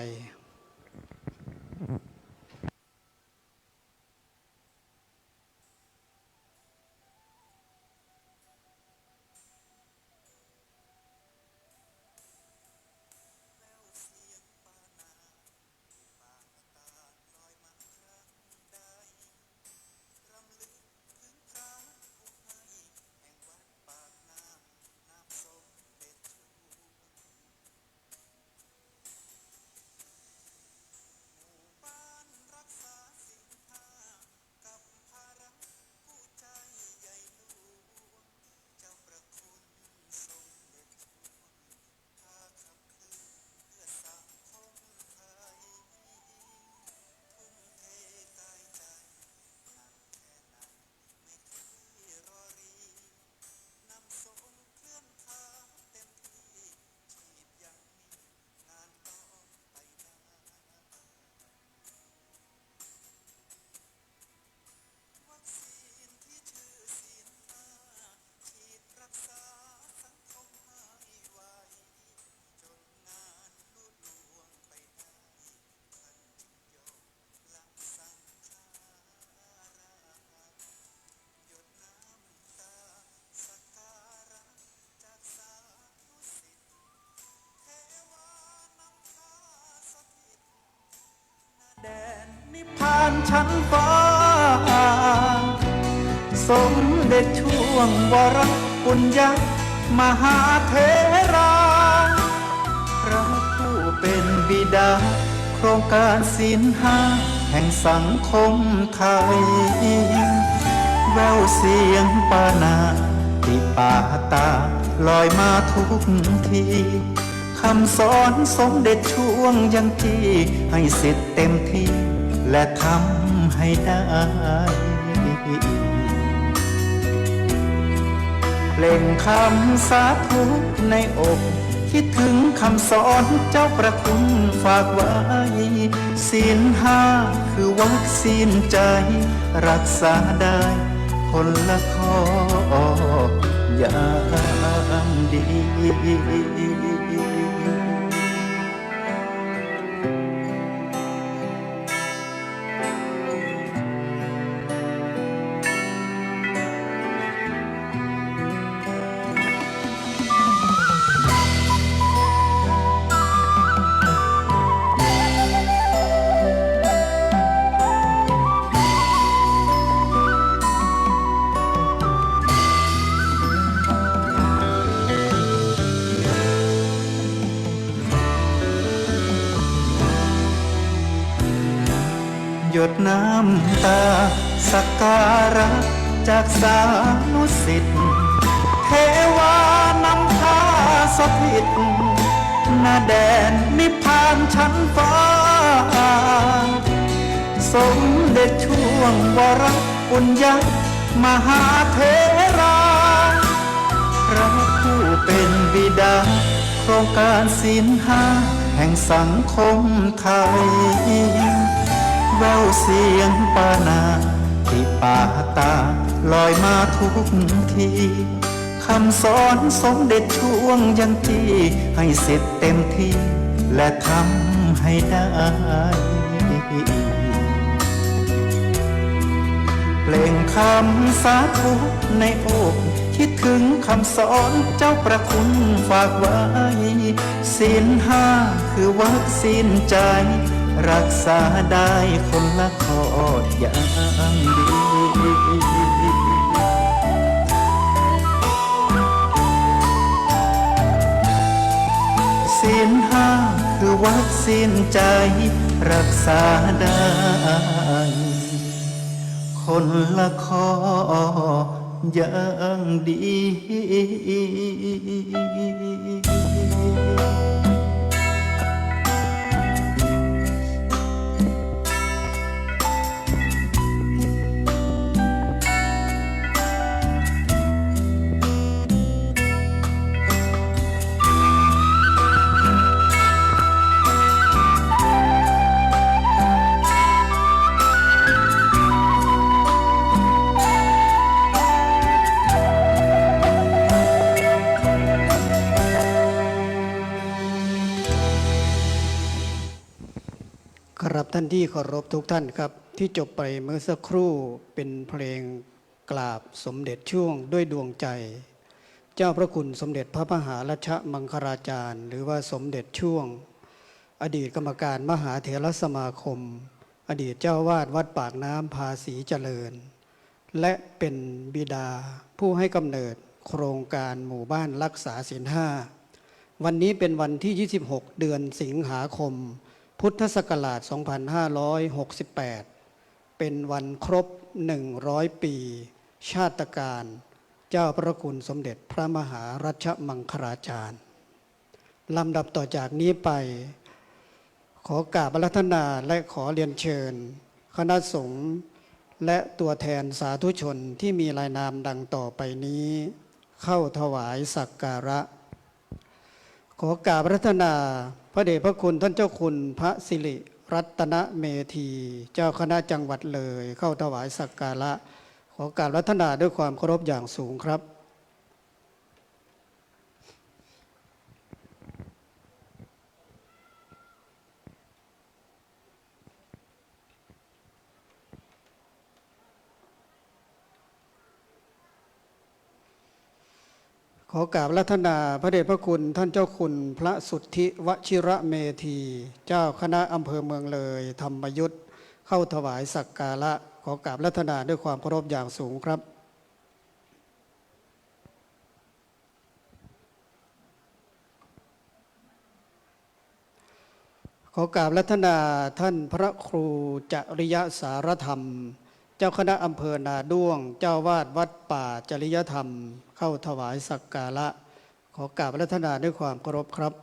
แดนนิพพานชั้นฟ้าสมเด็จช่วงวรปุญญมหาเถราพระผู้เป็นบิดาโครงการศีลห้าแห่งสังคมไทยแววเสียงปานาติปาตาลอยมาทุกทีคำสอนสมเด็จช่วงยังที่ให้สิทธิ์เต็มที่และทำให้ได้เปล่งคำสาธุในอกคิดถึงคำสอนเจ้าประคุณฝากไว้ศีลห้าคือวัคซีนใจรักษาได้คนละข้ออย่างดี หยดน้ำตาสักการะจากสานุสิทธิ์เทวานำพาสถิตณแดนนิพพานชั้นฟ้าสมเด็จช่วงวรปุญญมหาเถราพระผู้เป็นบิดาโครงการศีลห้าแห่งสังคมไทยแววเสียงปานาติปาตาลอยมาทุกทีค คำสอนสมเด็จช่วงยังจี้ให้เสร็จเต็มที่และทำให้ได้เพลงคำสาธุในอกคิดถึงคำสอนเจ้าประคุณฝากไว้ศีลห้าคือวัคซีนใจรักษาได้คนละข้ออย่างดีศีลห้าคือวัคซีนใจรักษาได้คนละข้ออย่างดี ครับท่านที่เคารพทุกท่านครับที่จบไปเมื่อสักครู่เป็นเพลงกราบสมเด็จช่วงด้วยดวงใจ เจ้าพระคุณสมเด็จพระมหารัชมังคลาจารย์หรือว่าสมเด็จช่วงอดีตกรรมการมหาเถรสมาคมอดีตเจ้าวาดวัดปากน้ำภาษีเจริญและเป็นบิดาผู้ให้กำเนิดโครงการหมู่บ้านรักษาศีลห้าวันนี้เป็นวันที่ 26 เดือนสิงหาคมพุทธศักราช 2568 เป็นวันครบ 100 ปี ชาตการเจ้าพระคุณสมเด็จพระมหารัชมังคลาจารย์ลำดับต่อจากนี้ไปขอกราบอาราธนาและขอเรียนเชิญคณะสงฆ์และตัวแทนสาธุชนที่มีรายนามดังต่อไปนี้เข้าถวายสักการะขอกราบอาราธนาพระเดชพระคุณท่านเจ้าคุณพระสิริรัตนเมธีเจ้าคณะจังหวัดเลยเข้าถวายสักการะขอกราบอาราธนาด้วยความเคารพอย่างสูงครับขอกราบอาราธนาพระเดชพระคุณท่านเจ้าคุณพระสุทธิวชิระเมธีเจ้าคณะอำเภอเมืองเลยธรรมยุทธเข้าถวายสักการะขอกราบอาราธนาด้วยความเคารพอย่างสูงครับขอกราบอาราธนาท่านพระครูจริยสารธรรมเจ้าคณะอำเภอนาด้วงเจ้าวาดวัดป่าจริยธรรมเข้าถวายสักการะขอกราบอาราธนาด้วยความเคารพครับ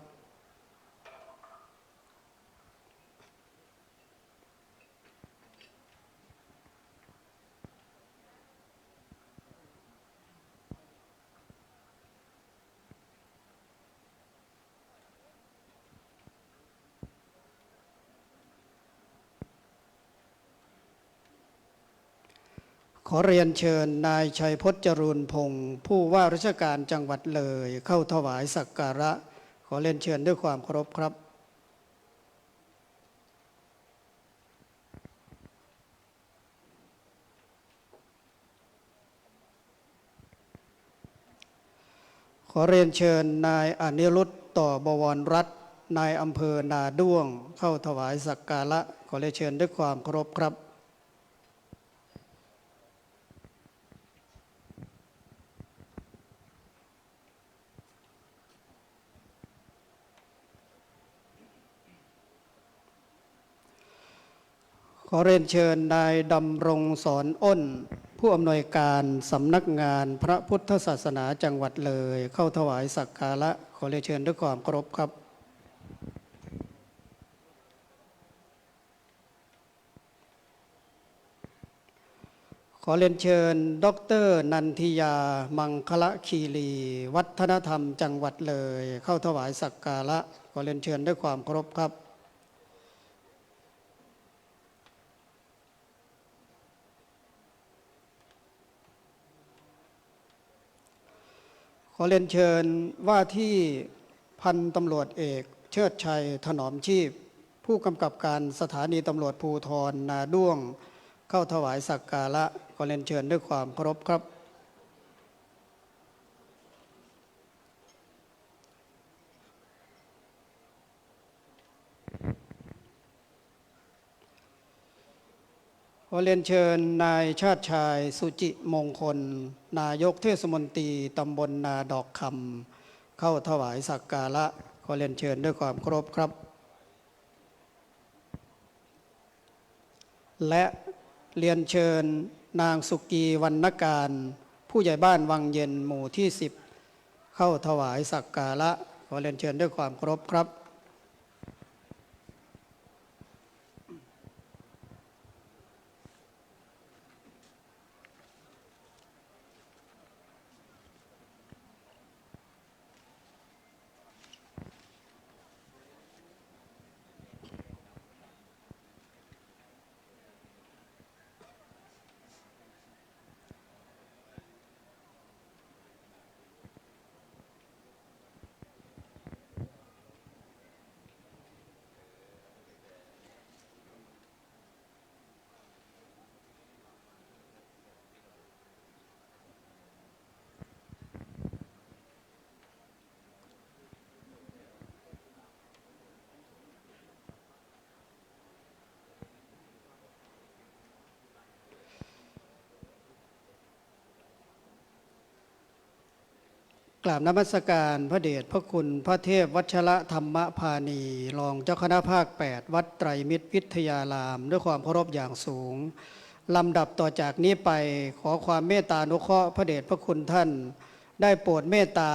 ขอเรียนเชิญนายชัยพจน์จรูนพงศ์ผู้ว่าราชการจังหวัดเลยเข้าถวายสักการะขอเรียนเชิญด้วยความเคารพครับขอเรียนเชิญนายอนิรุตต่อบวรรัตน์นายอำเภอนาด้วงเข้าถวายสักการะขอเรียนเชิญด้วยความเคารพครับขอเรียนเชิญนายดำรงสอนอ้นผู้อำนวยการสำนักงานพระพุทธศาสนาจังหวัดเลยเข้าถวายสักการะขอเรียนเชิญด้วยความเคารพครับขอเรียนเชิญดร.นันทิยามังคละคีรีวัฒนธรรมจังหวัดเลยเข้าถวายสักการะขอเรียนเชิญด้วยความเคารพครับข อเรียนเชิญว่าที่พันตำรวจเอกเชิดชัยถนอมชีพ ผู้กำกับการสถานีตำรวจภูธรนาด้วงเข้าถวายสักการะขอเรียนเชิญด้วยความเคารพครับขอเรียนเชิญนายชาติชายสุจิมงคลนายกเทศมนตรีตำบลนาดอกคำเข้าถวายสักการะขอเรียนเชิญด้วยความเคารพครับและเรียนเชิญนางสุกีวรรณการผู้ใหญ่บ้านวังเย็นหมู่ที่10เข้าถวายสักการะขอเรียนเชิญด้วยความเคารพครับกราบนมัสการพระเดชพระคุณพระเทพวัชระธรรมพานีรองเจ้าคณะภาค8วัดไตรมิตรวิทยารามด้วยความเคารพอย่างสูงลำดับต่อจากนี้ไปขอความเมตตานุเคราะห์พระเดชพระคุณท่านได้โปรดเมตตา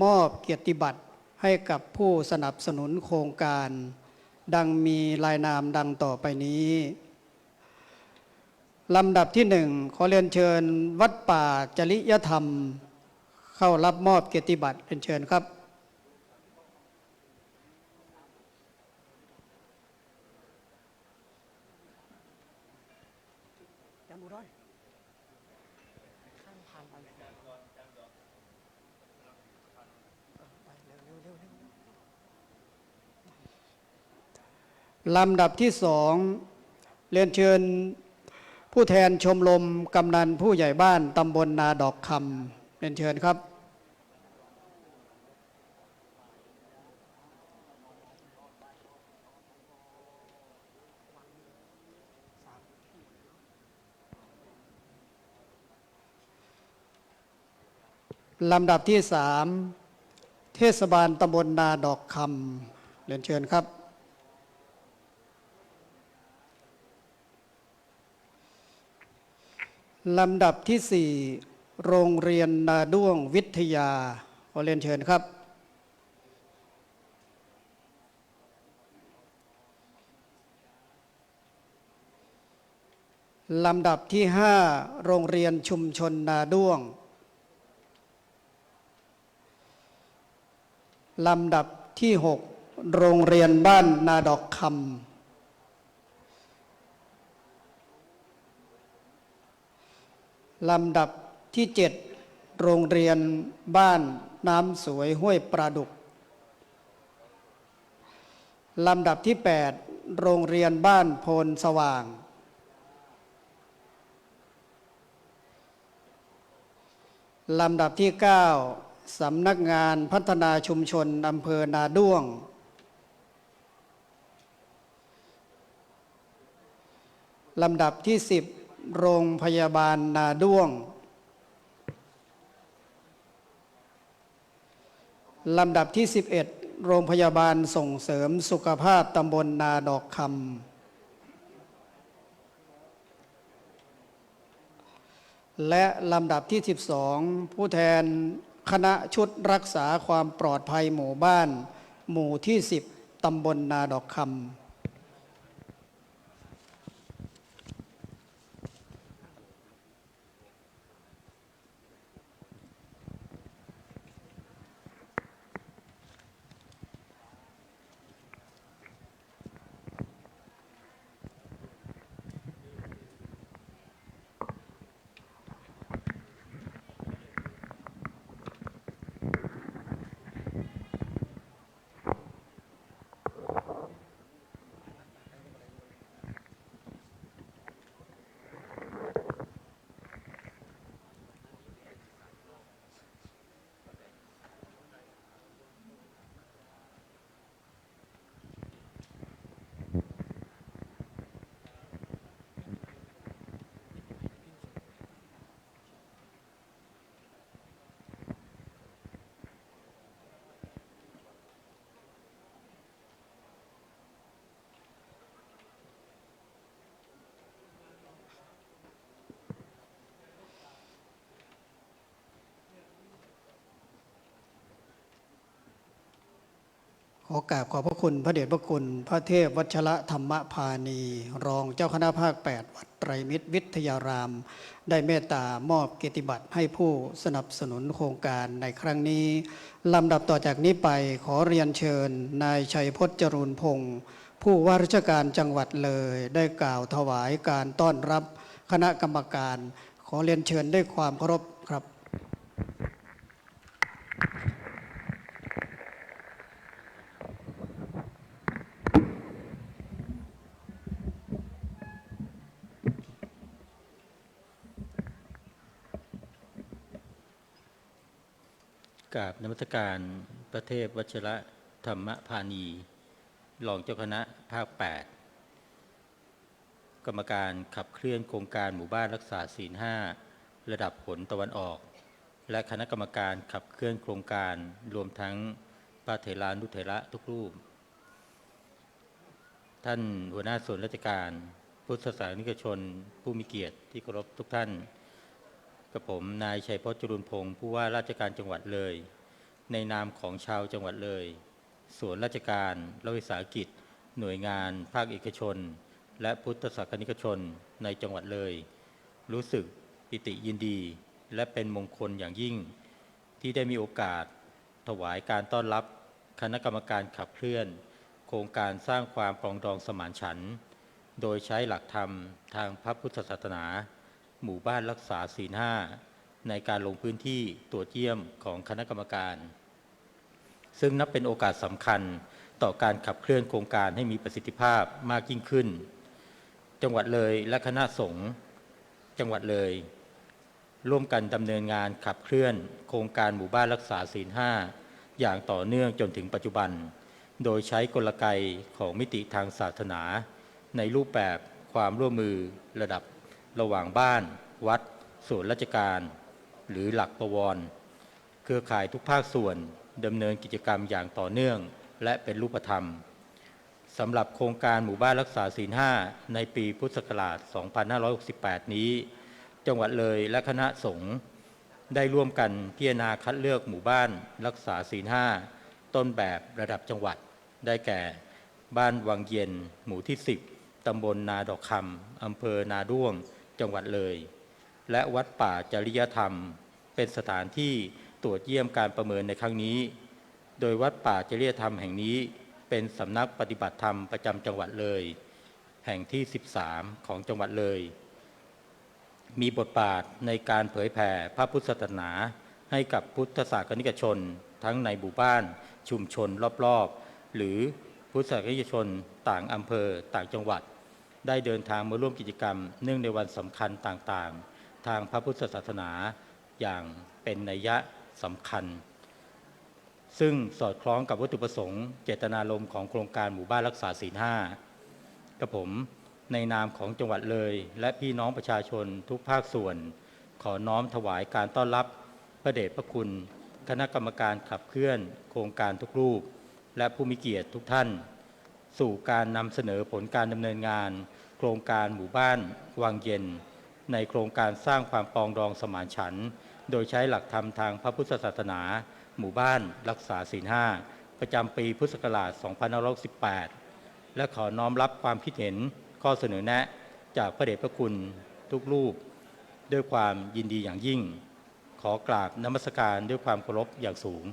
มอบเกียรติบัตรให้กับผู้สนับสนุนโครงการดังมีรายนามดังต่อไปนี้ลำดับที่1ขอเรียนเชิญวัดป่าจริยธรรมเข้ารับมอบเกียรติบัตรเรียนเชิญครับลำดับที่2เรียนเชิญผู้แทนชมรมกำนันผู้ใหญ่บ้านตำบลนาดอกคำเรียนเชิญครับลำดับที่3เทศบาลตำบลนาดอกคำเรียนเชิญครับลำดับที่4โรงเรียนนาด้วงวิทยาขอเรียนเชิญครับลำดับที่5โรงเรียนชุมชนนาด้วงลำดับที่6โรงเรียนบ้านนาดอกคำลำดับที่7โรงเรียนบ้านน้ำสวยห้วยปลาดุกลำดับที่8โรงเรียนบ้านโพนสว่างลำดับที่9สำนักงานพัฒนาชุมชนอำเภอนาด้วงลำดับที่10โรงพยาบาลนาด้วงลำดับที่11โรงพยาบาลส่งเสริมสุขภาพตำบลนาดอกคำและลำดับที่12ผู้แทนคณะชุดรักษาความปลอดภัยหมู่บ้านหมู่ที่10ตำบลนาดอกคำ อกราบขอบพระคุณพระเดชพระคุณพระเทพวัชระธรรมพานี รองเจ้าคณะภาค 8 วัดไตรมิตรวิทยาราม ได้เมตตามอบเกียรติบัตรให้ผู้สนับสนุนโครงการในครั้งนี้ลำดับต่อจากนี้ไปขอเรียนเชิญนายชัยพจน์จรูนพงศ์ผู้ว่าราชการจังหวัดเลยได้กล่าวถวายการต้อนรับคณะกรรมการขอเรียนเชิญด้วยความเคารพครับกราบนมัสการพระเทพวัชระธรรมพานี รองเจ้าคณะภาค 8 กรรมการขับเคลื่อนโครงการหมู่บ้านรักษาศีล 5 ระดับผลตะวันออก และคณะกรรมการขับเคลื่อนโครงการรวมทั้งพระเถรานุเถระทุกรูป ท่านหัวหน้าส่วนราชการพุทธศาสนิกชนผู้มีเกียรติที่เคารพทุกท่านกับผมนายชัยพจน์จรูนพงศ์ผู้ว่าราชการจังหวัดเลยในนามของชาวจังหวัดเลยส่วนราชการรัฐวิสาหกิจหน่วยงานภาคเอกชนและพุทธศาสนิกชนในจังหวัดเลยรู้สึกปิติยินดีและเป็นมงคลอย่างยิ่งที่ได้มีโอกาสถวายการต้อนรับคณะกรรมการขับเคลื่อนโครงการสร้างความปรองดองสมานฉันท์โดยใช้หลักธรรมทางพระพุทธศาสนาหมู่บ้านรักษาศีล 5ในการลงพื้นที่ตรวจเยี่ยมของคณะกรรมการซึ่งนับเป็นโอกาสสำคัญต่อการขับเคลื่อนโครงการให้มีประสิทธิภาพมากยิ่งขึ้นจังหวัดเลยและคณะสงฆ์จังหวัดเลยร่วมกันดำเนินงานขับเคลื่อนโครงการหมู่บ้านรักษาศีล 5อย่างต่อเนื่องจนถึงปัจจุบันโดยใช้กลไกของมิติทางศาสนาในรูปแบบความร่วมมือระดับระหว่างบ้านวัดส่วนราชการหรือหลักประวรเครือข่ายทุกภาคส่วนดำเนินกิจกรรมอย่างต่อเนื่องและเป็นรูปธรรมสำหรับโครงการหมู่บ้านรักษาศีล 5ในปีพุทธศักราช 2568 นี้จังหวัดเลยและคณะสงฆ์ได้ร่วมกันพิจารณาคัดเลือกหมู่บ้านรักษาศีล 5ต้นแบบระดับจังหวัดได้แก่บ้านวังเย็นหมู่ที่ 10ตำบลนาดอกคำอำเภอนาด้วงจังหวัดเลยและวัดป่าจริยธรรมเป็นสถานที่ตรวจเยี่ยมการประเมินในครั้งนี้โดยวัดป่าจริยธรรมแห่งนี้เป็นสำนักปฏิบัติธรรมประจำจังหวัดเลยแห่งที่ 13ของจังหวัดเลยมีบทบาทในการเผยแผ่พระพุทธศาสนาให้กับพุทธศาสนิกชนทั้งในหมู่บ้านชุมชนรอบๆหรือพุทธศาสนิกชนต่างอำเภอต่างจังหวัดได้เดินทางมาร่วมกิจกรรมเนื่องในวันสำคัญต่างๆทางพระพุทธศาสนาอย่างเป็นนัยสำคัญซึ่งสอดคล้องกับวัตถุประสงค์เจตนารมณ์ของโครงการหมู่บ้านรักษาศีล 5กับผมในนามของจังหวัดเลยและพี่น้องประชาชนทุกภาคส่วนขอน้อมถวายการต้อนรับพระเดชพระคุณคณะกรรมการขับเคลื่อนโครงการทุกรูปและผู้มีเกียรติทุกท่านสู่การนำเสนอผลการดำเนินงานโครงการหมู่บ้านวังเย็นในโครงการสร้างความปรองดองสมานฉันท์โดยใช้หลักธรรมทางพระพุทธศาสนาหมู่บ้านรักษาศีล 5ประจำปีพุทธศักราช 2518 และขอน้อมรับความคิดเห็นข้อเสนอแนะจากพระเดชพระคุณทุกรูปด้วยความยินดีอย่างยิ่งขอกราบนมัสการด้วยความเคารพอย่างสูง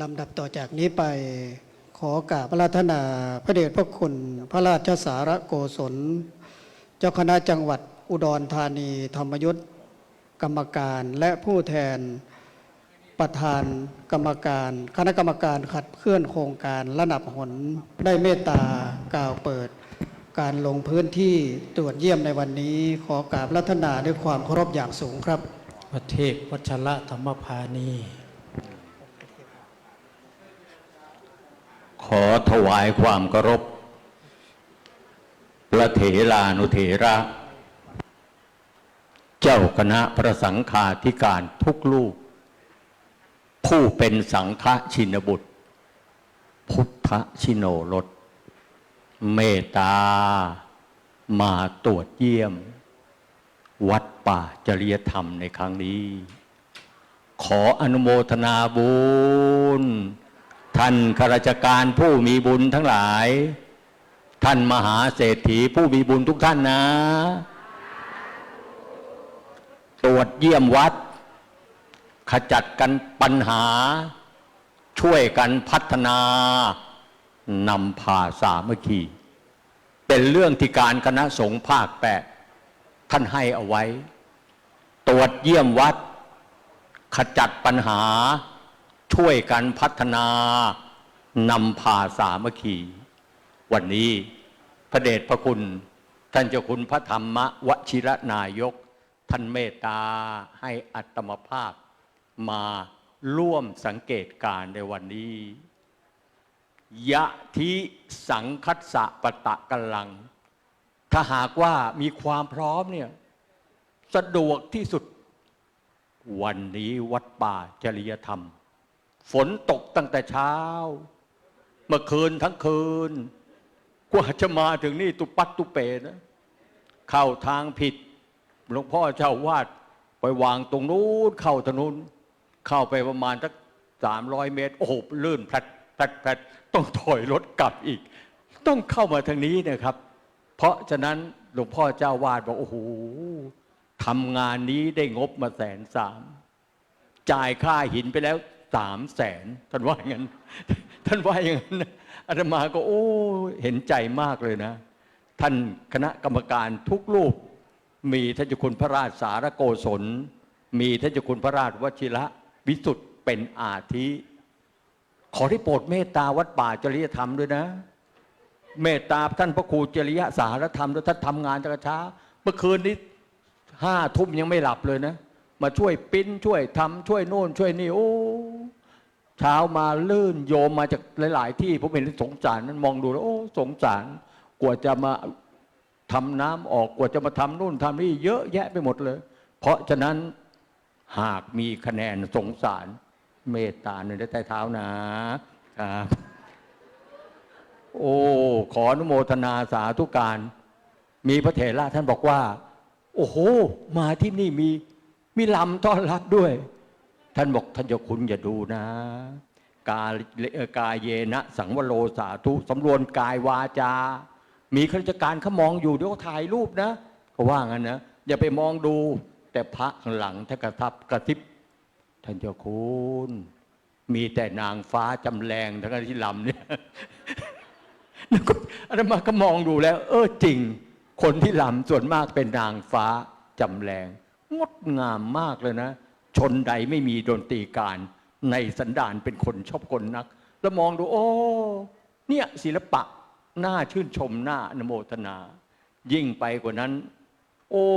ลำดับต่อจากนี้ไปขอกราบอาราธนาพระเดชพระคุณพระราชสารโกศลเจ้าคณะจังหวัดอุดรธานีธรรมยุทธกรรมการและผู้แทนประธานกรรมการคณะกรรมการขับเคลื่อนโครงการระดับหนได้เมตตากล่าวเปิดการลงพื้นที่ตรวจเยี่ยมในวันนี้ขอกราบอาราธนาด้วยความเคารพอย่างสูงครับพระเทพวัชระธรรมพานีขอถวายความเคารพพระเถรานุเถระเจ้าคณะพระสังฆาธิการทุกรูปผู้เป็นสังฆชินบุตร พุทธชิโนรสเมตตามาตรวจเยี่ยมวัดป่าจริยธรรมในครั้งนี้ขออนุโมทนาบุญท่านข้าราชการผู้มีบุญทั้งหลายท่านมหาเศรษฐีผู้มีบุญทุกท่านนะตรวจเยี่ยมวัดขจัดกันปัญหาช่วยกันพัฒนานำพาสามัคคีเป็นเรื่องที่การคณะสงฆ์ภาค 8ท่านให้เอาไว้ตรวจเยี่ยมวัดขจัดปัญหาช่วยกันพัฒนานำพาสามัคคีวันนี้พระเดชพระคุณท่านเจ้าคุณพระธรรมวชิรนายกท่านเมตตาให้อัตมภาพมาร่วมสังเกตการณ์ในวันนี้ยะทิสังคัสสะปะตะกัลลังถ้าหากว่ามีความพร้อมเนี่ยสะดวกที่สุดวันนี้วัดป่าจริยธรรมฝนตกตั้งแต่เช้าเมื่อคืนทั้งคืนกว่าจะมาถึงนี่ตุปัตตุเปนะเข้าทางผิดหลวงพ่อเจ้าวาดไปวางตรงนู้นเข้าถนนเข้าไปประมาณสัก300 เมตรโอ้โหลื่นแผลดต้องถอยรถกลับอีกต้องเข้ามาทางนี้นะครับเพราะฉะนั้นหลวงพ่อเจ้าวาดบอกโอ้โหทำงานนี้ได้งบมา130,000จ่ายค่าหินไปแล้ว300,000ท่านว่าอย่างนั้นท่านว่าอย่างนั้นอาตมาก็โอ้เห็นใจมากเลยนะท่านคณะกรรมการทุกรูปมีท่านเจ้าคุณพระราชสารโกศลมีท่านเจ้าคุณพระราชวชิระวิสุทธิ์เป็นอาทิขอที่โปรดเมตตาวัดป่าจริยธรรมด้วยนะเมตตาท่านพระครูจริยสารธรรมด้วยท่านทำงานตั้งแต่เช้าเมื่อคืนนี้5 ทุ่มยังไม่หลับเลยนะมาช่วยปิ้นช่วยทำช่วยโน่นช่วยนี่โอ้เช้ามาลื่นโยมมาจากหลายๆที่ผมเห็นสงสารนั้นมองดูแล้วโอ้สงสารกว่าจะมาทำน้ำออกกว่าจะมาทำนู่นทำนี่เยอะแยะไปหมดเลยเพราะฉะนั้นหากมีคะแนนสงสารเมตตาในใต้เท้านะครับโอ้ขออนุโมทนาสาธุการมีพระเถระท่านบอกว่าโอ้โหมาที่นี่มีลำต้อนรับด้วยท่านบอกท่านเจ้าคุณอย่าดูนะกายเยนะสังวโรสาธุสำรวมกายวาจามีข้าราชการเขามองอยู่เดี๋ยวเขาถ่ายรูปนะเขาว่างั้นนะอย่าไปมองดูแต่พระข้างหลังท่านกระทิบท่านเจ้าคุณมีแต่นางฟ้าจำแรงทั้งที่ลำเนี่ยอาตมาก็มองดูแล้วจริงคนที่ลำส่วนมากเป็นนางฟ้าจำแรงงดงามมากเลยนะชนใดไม่มีดนตรีการในสันดานเป็นคนชอบคนนักแล้วมองดูโอ้เนี่ยศิลปะน่าชื่นชมน่าอนุโมทนายิ่งไปกว่านั้นโอ้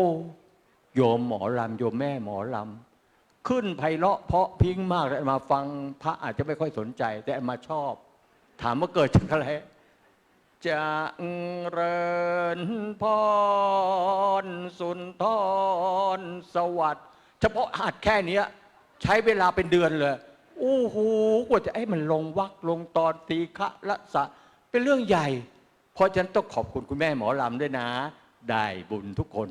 โยมหมอลำโยมแม่หมอลำขึ้นไพเราะเพราะพิ้งมากเลยมาฟังพระอาจจะไม่ค่อยสนใจแต่มาชอบถามว่าเกิดจากอะไรจะเริญพรสุนทรสวัสดิ์เฉพาะหัดแค่นี้ใช้เวลาเป็นเดือนเลยโอ้โหกว่าจะให้มันลงวรรคลงตอนตีฆะละสะเป็นเรื่องใหญ่เพราะฉะนั้นต้องขอบคุณคุณแม่หมอลำด้วยนะได้บุญทุกคน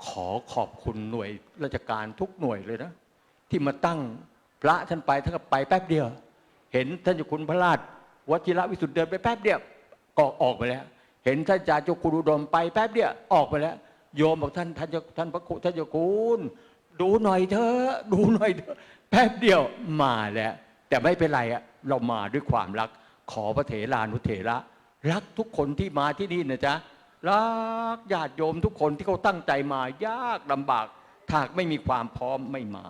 ขอขอบคุณหน่วยราชการทุกหน่วยเลยนะที่มาตั้งพระท่านไปท่านก็ไปแป๊บเดียวเห็นท่านเจ้าคุณพระราชวชิรวิสุทธิ์เดินไปแป๊บเดียวก็ออกไปแล้วเห็นท่านจ่าเจ้าคุณอุดมไปแป๊บเดียวออกไปแล้วโยมบอกท่านพระครูท่านเจ้าคุณดูหน่อยเถอะดูหน่อยเถอะแป๊บเดียวมาแล้วแต่ไม่เป็นไรเรามาด้วยความรักขอพระเถรานุเถระรักทุกคนที่มาที่นี่นะจ๊ะรักญาติโยมทุกคนที่เขาตั้งใจมายากลำบากถ้าไม่มีความพร้อมไม่มา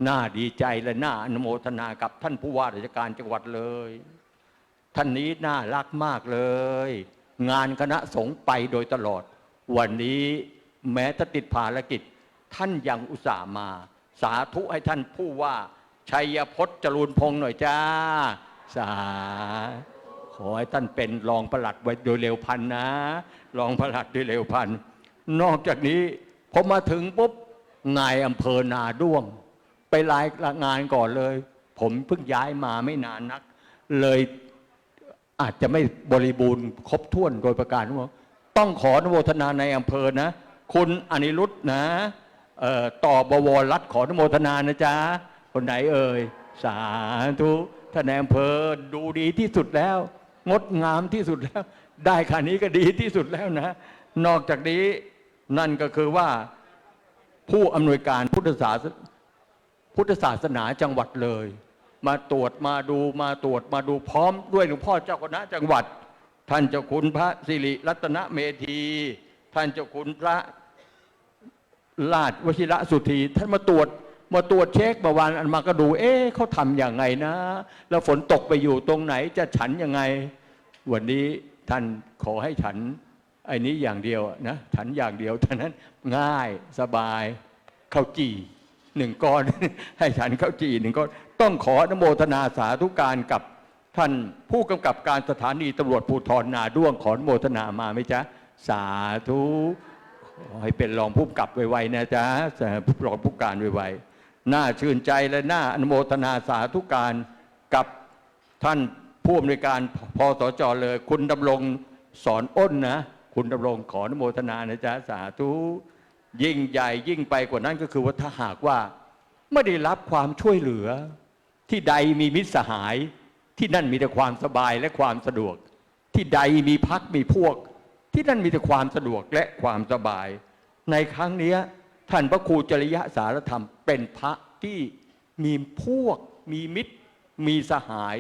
น่าดีใจและน่าอนุโมทนากับท่านผู้ว่าราชการจังหวัดเลยท่านนี้น่ารักมากเลยงานคณะสงฆ์ไปโดยตลอดวันนี้แม้จะติดภารกิจท่านยังอุตส่าห์มาสาธุให้ท่านผู้ว่าชัยพจน์จรูนพงษ์หน่อยจ้าสาขอให้ท่านเป็นรองปลัดไว้โดยเร็วพันนะรองปลัดโดยเร็วพันนอกจากนี้พอมาถึงปุ๊บนายอำเภอนาด้วงไปรายงานก่อนเลยผมเพิ่งย้ายมาไม่นานนักเลย อาจจะไม่บริบูรณ์ครบถ้วนโดยประการทั้งปวงต้องขออนุโมทนาในอำเภอนะคุณอนิรุตนะต่อบวรรัฐขออนุโมทนานะจ๊ะคนไหนเอ่ยสาธุท่านในอำเภอดูดีที่สุดแล้วงดงามที่สุดแล้วได้ขนาดนี้ก็ดีที่สุดแล้วนะนอกจากนี้นั่นก็คือว่าผู้อำนวยการพุทธศาสนาจังหวัดเลยมาตรวจมาดูพร้อมด้วยหลวงพ่อเจ้าคณะจังหวัดท่านเจ้าคุณพระสิริรัตนเมธีท่านเจ้าคุณพระราชวชิระสุธีท่านมาตรวจเช็คเมื่อวานอันมาก็ดูเขาทำอย่างไงนะแล้วฝนตกไปอยู่ตรงไหนจะฉันยังไงวันนี้ท่านขอให้ฉันไอ้นี้อย่างเดียวนะฉันอย่างเดียวเท่านั้นง่ายสบายข้าวจี่1 ก้อน ให้ฉันข้าวจี่1 ก้อนต้องขออนุโมทนาสาธุการกับท่านผู้กำกับการสถานีตำรวจภูธรนาด้วงขออนุโมทนามาไหมจ๊ะสาธุให้เป็นรองผู้กำกับไวๆนะจ๊ะรองผู้การไวๆน่าชื่นใจและน่าอนุโมทนาสาธุการกับท่านผู้อำนวยการพสจ.เลยคุณดำรงสอนอ้นนะคุณดำรงขออนุโมทนานะจ๊ะสาธุยิ่งใหญ่ยิ่งไปกว่านั้นก็คือว่าถ้าหากว่าไม่ได้รับความช่วยเหลือที่ใดมีมิตรสหายที่นั่นมีแต่ความสบายและความสะดวกที่ใดมีพรรคมีพวกที่นั่นมีแต่ความสะดวกและความสบายในครั้งนี้ท่านพระครูจริยสารธรรมเป็นพระที่มีพวกมีมิตรมีสหาย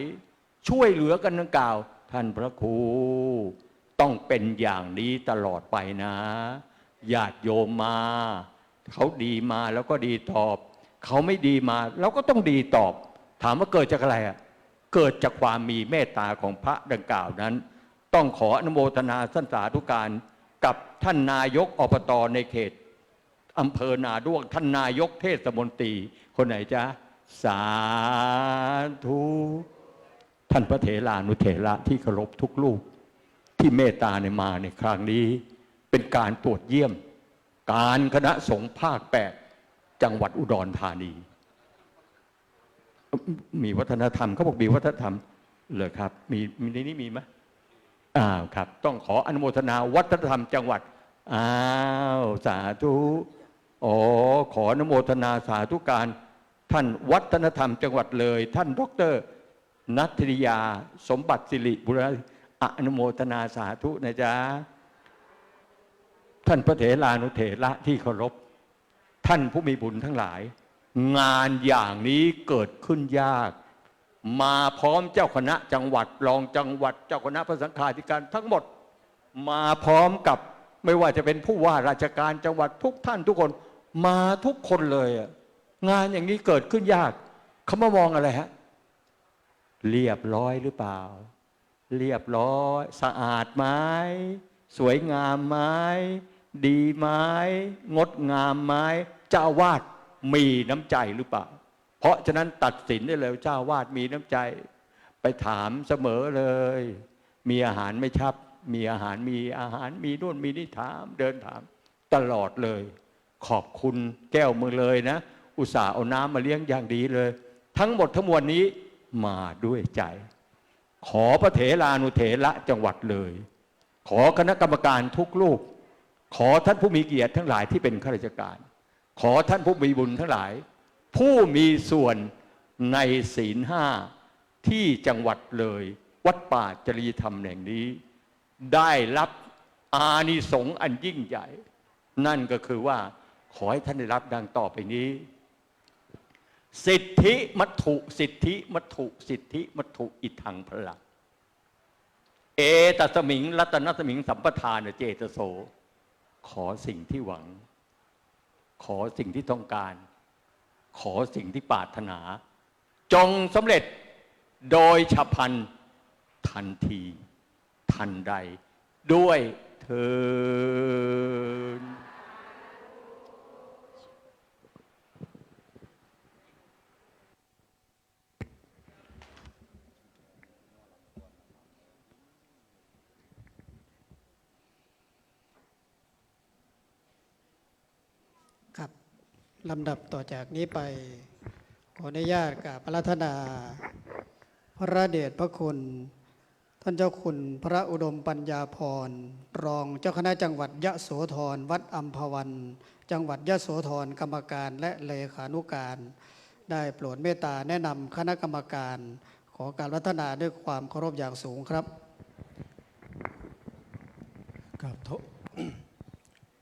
ช่วยเหลือกันดังกล่าวท่านพระครูต้องเป็นอย่างนี้ตลอดไปนะญาติโยมมาเขาดีมาแล้วก็ดีตอบเขาไม่ดีมาเราก็ต้องดีตอบถามว่าเกิดจากอะไรเกิดจากความมีเมตตาของพระดังกล่าวนั้นต้องขออนุโมทนาสาธุการกับท่านนายกอบต.ในเขตอำเภอนาด้วงท่านนายกเทศมนตรีคนไหนจ๊ะสาธุท่านพระเถรานุเถระที่เคารพทุกลูกที่เมตตามาในครั้งนี้เป็นการตรวจเยี่ยมการคณะสงฆ์ภาค 8จังหวัดอุดรธานีมีวัฒนธรรมเขาบอกมีวัฒนธรรมเลยครับมีในนี้มีไหมครับต้องขออนุโมทนาวัฒนธรรมจังหวัดสาธุขออนุโมทนาสาธุการท่านวัฒนธรรมจังหวัดเลยท่านดร.นัทริยาสมบัติสิริบุรอนุโมทนาสาธุนะจ๊ะท่านพระเถรานุเถระที่เคารพท่านผู้มีบุญทั้งหลายงานอย่างนี้เกิดขึ้นยากมาพร้อมเจ้าคณะจังหวัดรองจังหวัดเจ้าคณะพระสังฆาธิการทั้งหมดมาพร้อมกับไม่ว่าจะเป็นผู้ว่าราชการจังหวัดทุกท่านทุกคนมาทุกคนเลยงานอย่างนี้เกิดขึ้นยากเขามามองอะไรฮะเรียบร้อยหรือเปล่าเรียบร้อยสะอาดไหมสวยงามไหมดีไหมงดงามไหมเจ้าอาวาสมีน้ำใจหรือเปล่าเพราะฉะนั้นตัดสินได้เลยเจ้าอาวาสมีน้ำใจไปถามเสมอเลยมีอาหารไหมครับมีอาหารมีนู่นมีนี่ถามเดินถามตลอดเลยขอบคุณแก้วมือเลยนะอุตส่าห์เอาน้ำมาเลี้ยงอย่างดีเลยทั้งหมดทั้งมวลนี้มาด้วยใจขอพระเถรานุเถระจังหวัดเลยขอคณะกรรมการทุกรูปขอท่านผู้มีเกียรติทั้งหลายที่เป็นข้าราชการขอท่านผู้มีบุญทั้งหลายผู้มีส่วนในศีล 5ที่จังหวัดเลยวัดป่าจริยธรรมแห่งนี้ได้รับอานิสงส์อันยิ่งใหญ่นั่นก็คือว่าขอให้ท่านได้รับดังต่อไปนี้สิทธิมัตถุสิทธิมัตถุสิทธิมัตถุอิทังพลังเอตัสมิงรัตนสมิงสัมปทานเจตโสขอสิ่งที่หวังขอสิ่งที่ต้องการขอสิ่งที่ปรารถนาจงสำเร็จโดยฉับพลันทันทีทันใดด้วยเถิดครับลำดับต่อจากนี้ไปขออนุญาตกราบอาราธนาพระเดชพระคุณ ท่านเจ้าคุณพระอุดมปัญญาพรรองเจ้าคณะจังหวัดยะโสธรวัดอัมพวันจังหวัดยะโสธรกรรมการและเลขานุการได้โปรดเมตตาแนะนำคณะกรรมการขอการรัตนาด้วยความเคารพอย่างสูงครับ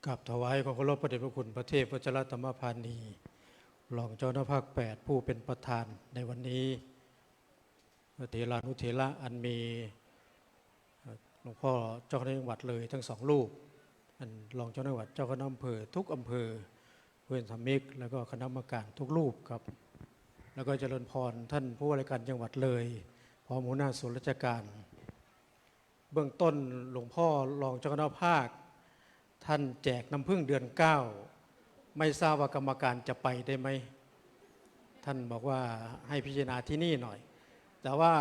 กับถวายความเคารพพระเดชพระคุณพระเทพวชิรธรรมพานีรองเจ้าหน้าภาค 8ผู้เป็นประธานในวันนี้พระเถรานุเถระอันมีหลวงพ่อเจ้าคณะจังหวัดเลยทั้ง2รูปอันรองเจ้าคณะจังหวัดเจ้าคณะอำเภอทุกอำเภอเพื่อนธรรมิกแล้วก็คณะกรรมการทุกรูปครับแล้วก็เจริญพรท่านผู้ว่าราชการจังหวัดเลยพร้อมหัวหน้าส่วนราชการเบื้องต้นหลวงพ่อรองเจ้าคณะภาคท่านแจกน้ำผึ้งเดือน9ไม่ทราบว่ากรรมการจะไปได้ไหมท่านบอกว่าให้พิจารณาที่นี่หน่อยแต่ว่า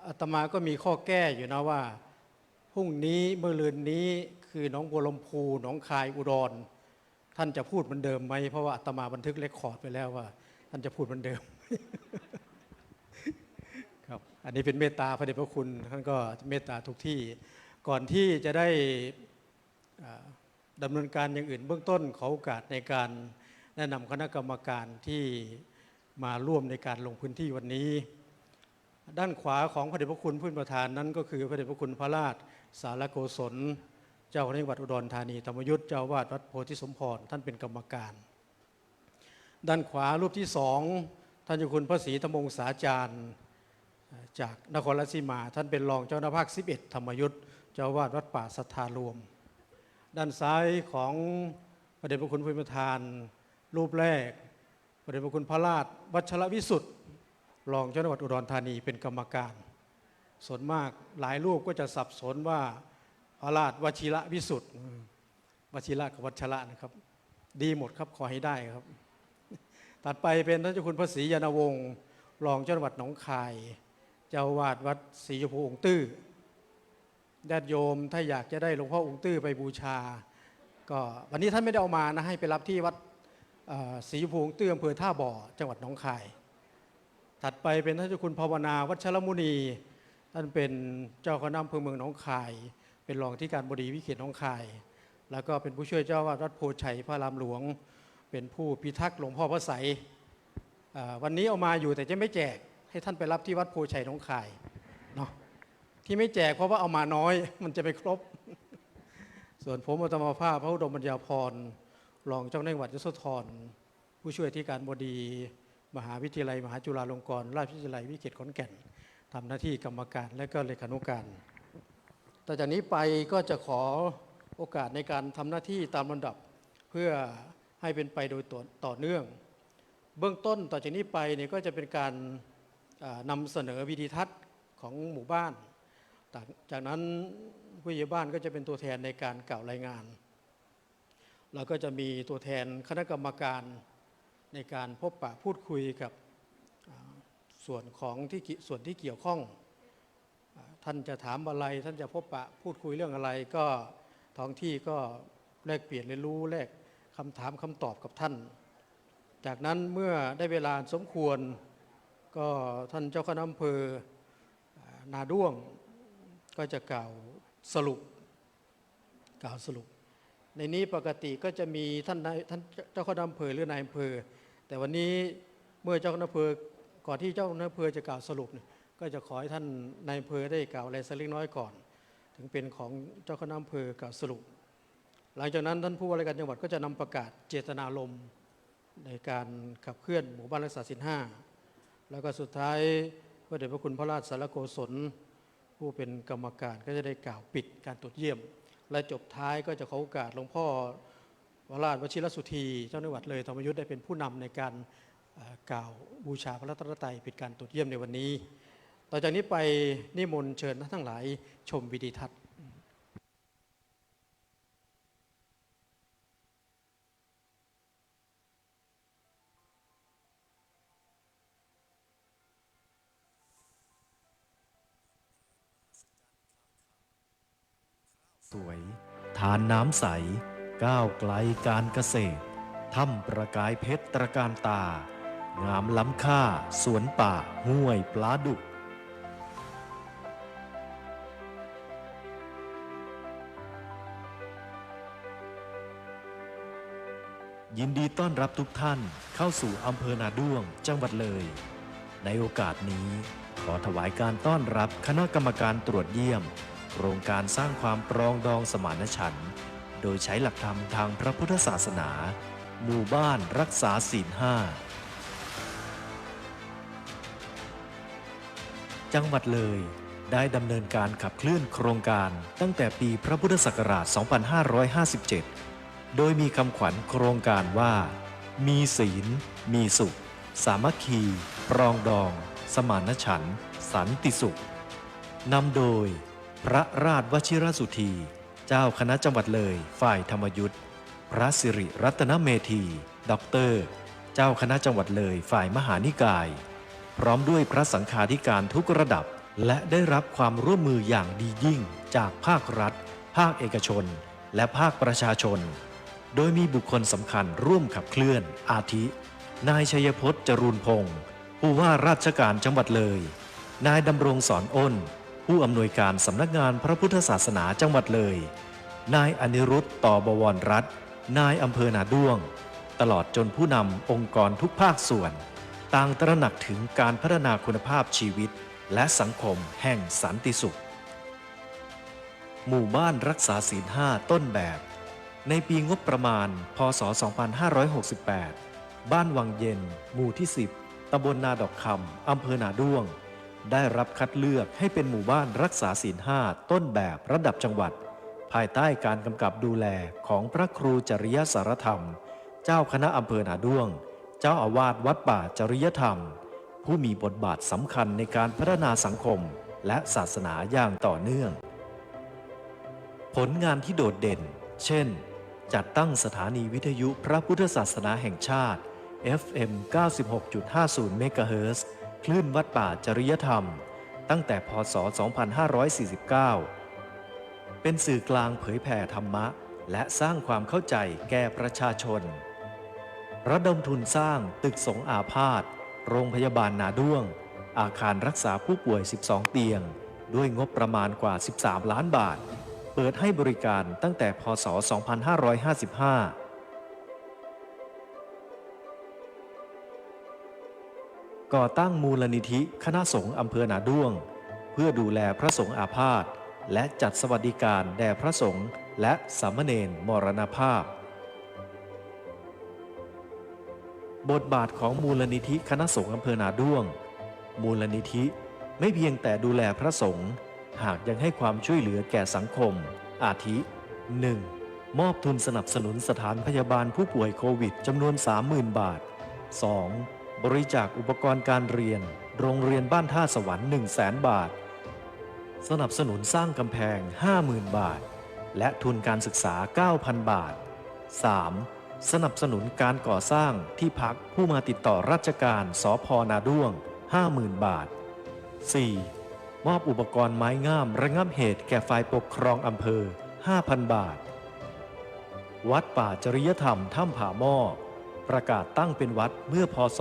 อาตมาก็มีข้อแก้อยู่นะว่าพรุ่งนี้เมื่อลืนนี้คือหนองบัวลำพูหนองคายอุดรท่านจะพูดเหมือนเดิมไหมเพราะว่าอาตมาบันทึกเรคคอร์ดไปแล้วว่าท่านจะพูดเหมือนเดิม ครับอันนี้เป็นเมตตาพระเดชพระคุณท่านก็เมตตาทุกที่ก่อนที่จะได้ดำเนินการอย่างอื่นเบื้องต้นขอโอกาสในการแนะนำคณะกรรมการที่มาร่วมในการลงพื้นที่วันนี้ด้านขวาของพระเดชพระคุณผู้เป็นประธานนั้นก็คือพระเดชพระคุณพระราชสารโกศลเจ้าคณะจังหวัดอุดรธานีธรรมยุทธเจ้าวาดวัดโพธิสมพรท่านเป็นกรรมการด้านขวารูปที่2ท่านเจ้าคุณพระศรีธรรมวงศาจารย์จากนครราชสีมาท่านเป็นรองเจ้าคณะภาค11ธรรมยุทธเจ้าวาดวัดป่าสัทธารวมด้านซ้ายของพระเดชพระคุณผู้เป็นประธานรูปแรกพระเดชพระคุณพระราชวัชรวิสุทธิ์รองเจ้าจังหวัดอุดรธานีเป็นกรรมการส่วนมากหลายรูปก็จะสับสนว่าพระราชวชิระวิสุทธิ์วชิระกับวัชระนะครับดีหมดครับขอให้ได้ครับถัดไปเป็นท่านเจ้าคุณพระศรียานวงศ์รองเจ้าจังหวัดหนองคายเจ้าวาดวัดศรีชมพูองค์ตื้อญาติโยมถ้าอยากจะได้หลวงพ่อองค์ตื้อไปบูชาก็วันนี้ท่านไม่ได้เอามานะให้ไปรับที่วัดศรีชมพูองค์ตื้ออำเภอท่าบ่อจังหวัดหนองคายถัดไปเป็นท่านเจ้าคุณภาวนาวัชรมุนีท่านเป็นเจ้าคณะอำเภอเมืองหนองคายเป็นรองที่การบดีวิเขตหนองคายแล้วก็เป็นผู้ช่วยเจ้าวาดวัดโพชัยพระรามหลวงเป็นผู้พิทักษ์หลวงพ่อพระไสยวันนี้เอามาอยู่แต่จะไม่แจกให้ท่านไปรับที่วัดโพชัยหนองคายเนาะที่ไม่แจกเพราะว่าเอามาน้อยมันจะไม่ครบ ส่วนผมอาตมาภาพพระอุดมปัญญาพรรองเจ้าคณะจังหวัดยโสธรผู้ช่วยที่การบดีมหาวิทยาลัยมหาจุฬาลงกรณราชวิทยาลัยวิเขตขอนแก่นทำหน้าที่กรรมการและก็เลขานุการต่อจากนี้ไปก็จะขอโอกาสในการทำหน้าที่ตามลำดับเพื่อให้เป็นไปโดยต่อเนื่องเบื้องต้นต่อจากนี้ไปเนี่ยก็จะเป็นการนำเสนอวิดีทัศน์ของหมู่บ้านจากนั้นผู้ใหญ่บ้านก็จะเป็นตัวแทนในการกล่าวรายงานแล้วก็จะมีตัวแทนคณะกรรมการในการพบปะพูดคุยกับส่วนที่เกี่ยวข้องท่านจะถามอะไรท่านจะพบปะพูดคุยเรื่องอะไรก็ท้องที่ก็แลกเปลี่ยนเรียนรู้แลกคำถามคำตอบกับท่านจากนั้นเมื่อได้เวลาสมควรก็ท่านเจ้าคณะอำเภอนาด้วงก็จะกล่าวสรุปในนี้ปกติก็จะมีท่านเจ้าคณะอำเภอหรือนายอำเภอแต่วันนี้เมื่อเจ้าคณะอำเภอก่อนที่เจ้าคณะอำเภอจะกล่าวสรุปก็จะขอให้ท่านนายอำเภอได้กล่าวอะไรสักเล็กน้อยก่อนถึงเป็นของเจ้าคณะอำเภอกล่าวสรุปหลังจากนั้นท่านผู้ว่าราชการจังหวัดก็จะนำประกาศเจตนารมณ์ในการขับเคลื่อนหมู่บ้านรักษาศีล 5แล้วก็สุดท้ายพระเดชพระคุณพระราชสารโกศลผู้เป็นกรรมการก็จะได้กล่าวปิดการตรวจเยี่ยมและจบท้ายก็จะขอโอกาสหลวงพ่อวราชวชิรสุธีเจ้าจังหวัดเลยธรรมยุทธได้เป็นผู้นำในการกล่าวบูชาพระรัตนตรัยปิดการตรวจเยี่ยมในวันนี้ต่อจากนี้ไปนิมนต์เชิญท่านทั้งหลายชมวิดีทัศน์สวยทานน้ำใสก้าวไกลการเกษตรถ้ำประกายเพชรตระการตางามล้ำค่าสวนป่าห้วยปลาดุก ยินดีต้อนรับทุกท่านเข้าสู่อำเภอนาด้วงจังหวัดเลย ในโอกาสนี้ขอถวายการต้อนรับคณะกรรมการตรวจเยี่ยมโครงการสร้างความปรองดองสมานฉันท์โดยใช้หลักธรรมทางพระพุทธศาสนาหมู่บ้านรักษาศีล 5จังหวัดเลยได้ดำเนินการขับเคลื่อนโครงการตั้งแต่ปีพระพุทธศักราช 2557 โดยมีคำขวัญโครงการว่ามีศีลมีสุขสามัคคีปรองดองสมานฉันท์สันติสุขนำโดยพระราชวชิรสุธีเจ้าคณะจังหวัดเลยฝ่ายธรรมยุทธพระสิริรัตนเมธีด็อกเตอร์เจ้าคณะจังหวัดเลยฝ่ายมหานิกายพร้อมด้วยพระสังฆาธิการทุกระดับและได้รับความร่วมมืออย่างดียิ่งจากภาครัฐภาคเอกชนและภาคประชาชนโดยมีบุคคลสำคัญร่วมขับเคลื่อนอาทินายชัยพจน์จรูนพงศ์ผู้ว่าราชการจังหวัดเลยนายดำรงสอนอ้นผู้อำนวยการสำนักงานพระพุทธศาสนาจังหวัดเลยนายอนิรุต ต่อบวรรัตน์นายอำเภอนาด้วงตลอดจนผู้นำองค์กรทุกภาคส่วนต่างตระหนักถึงการพัฒนาคุณภาพชีวิตและสังคมแห่งสันติสุขหมู่บ้านรักษาศีล 5ต้นแบบในปีงบประมาณพ.ศ. 2568บ้านวังเย็นหมู่ที่ 10ตำบลนาดอกคำอำเภอนาด้วงได้รับคัดเลือกให้เป็นหมู่บ้านรักษาศีล 5ต้นแบบระดับจังหวัดภายใต้การกำกับดูแลของพระครูจริยสารธรรมเจ้าคณะอำเภอนาด้วงเจ้าอาวาสวัดป่าจริยธรรมผู้มีบทบาทสำคัญในการพัฒนาสังคมและศาสนาอย่างต่อเนื่องผลงานที่โดดเด่นเช่นจัดตั้งสถานีวิทยุพระพุทธศาสนาแห่งชาติ FM 96.50 เมกะเฮิรตซ์คลื่นวัดป่าจริยธรรมตั้งแต่พ.ศ. 2549เป็นสื่อกลางเผยแผ่ธรรมะและสร้างความเข้าใจแก่ประชาชนระดมทุนสร้างตึกสงฆ์อาพาธโรงพยาบาลนาด้วงอาคารรักษาผู้ป่วย12เตียงด้วยงบประมาณกว่า13ล้านบาทเปิดให้บริการตั้งแต่พ.ศ. 2555ก่อตั้งมูลนิธิคณะสงฆ์อำเภอนาด้วงเพื่อดูแลพระสงฆ์อาพาธและจัดสวัสดิการแด่พระสงฆ์และสามเณรมรณภาพบทบาทของมูลนิธิคณะสงฆ์อำเภอนาด้วงมูลนิธิไม่เพียงแต่ดูแลพระสงฆ์หากยังให้ความช่วยเหลือแก่สังคมอาทิ 1. มอบทุนสนับสนุนสถานพยาบาลผู้ป่วยโควิดจำนวน 30,000 บาท 2. บริจาคอุปกรณ์การเรียนโรงเรียนบ้านท่าสวรรค์ 100,000 บาทสนับสนุนสร้างกำแพง 50,000 บาทและทุนการศึกษา 9,000 บาท 3. สนับสนุนการก่อสร้างที่พักผู้มาติดต่อราชการสภ.นาด้วง 50,000 บาท 4. มอบอุปกรณ์ไม้งามระงับเหตุแก่ฝ่ายปกครองอำเภอ 5,000 บาทวัดป่าจริยธรรมถ้ำผาหม้อประกาศตั้งเป็นวัดเมื่อพ.ศ.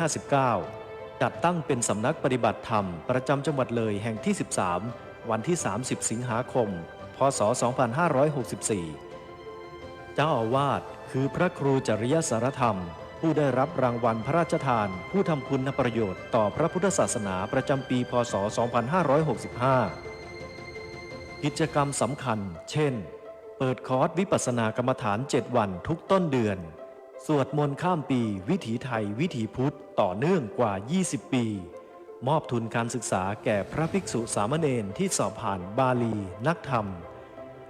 2559จัดตั้งเป็นสำนักปฏิบัติธรรมประจำจังหวัดเลยแห่งที่ 13 วันที่ 30 สิงหาคม พ.ศ. 2564เจ้าอาวาสคือพระครูจริยสารธรรมผู้ได้รับรางวัลพระราชทานผู้ทำคุณประโยชน์ต่อพระพุทธศาสนาประจำปีพ.ศ. 2565กิจกรรมสำคัญเช่นเปิดคอร์สวิปัสสนากรรมฐาน 7 วันทุกต้นเดือนสวดมนต์ข้ามปีวิถีไทยวิถีพุทธต่อเนื่องกว่า 20 ปีมอบทุนการศึกษาแก่พระภิกษุสามเณรที่สอบผ่านบาลีนักธรรม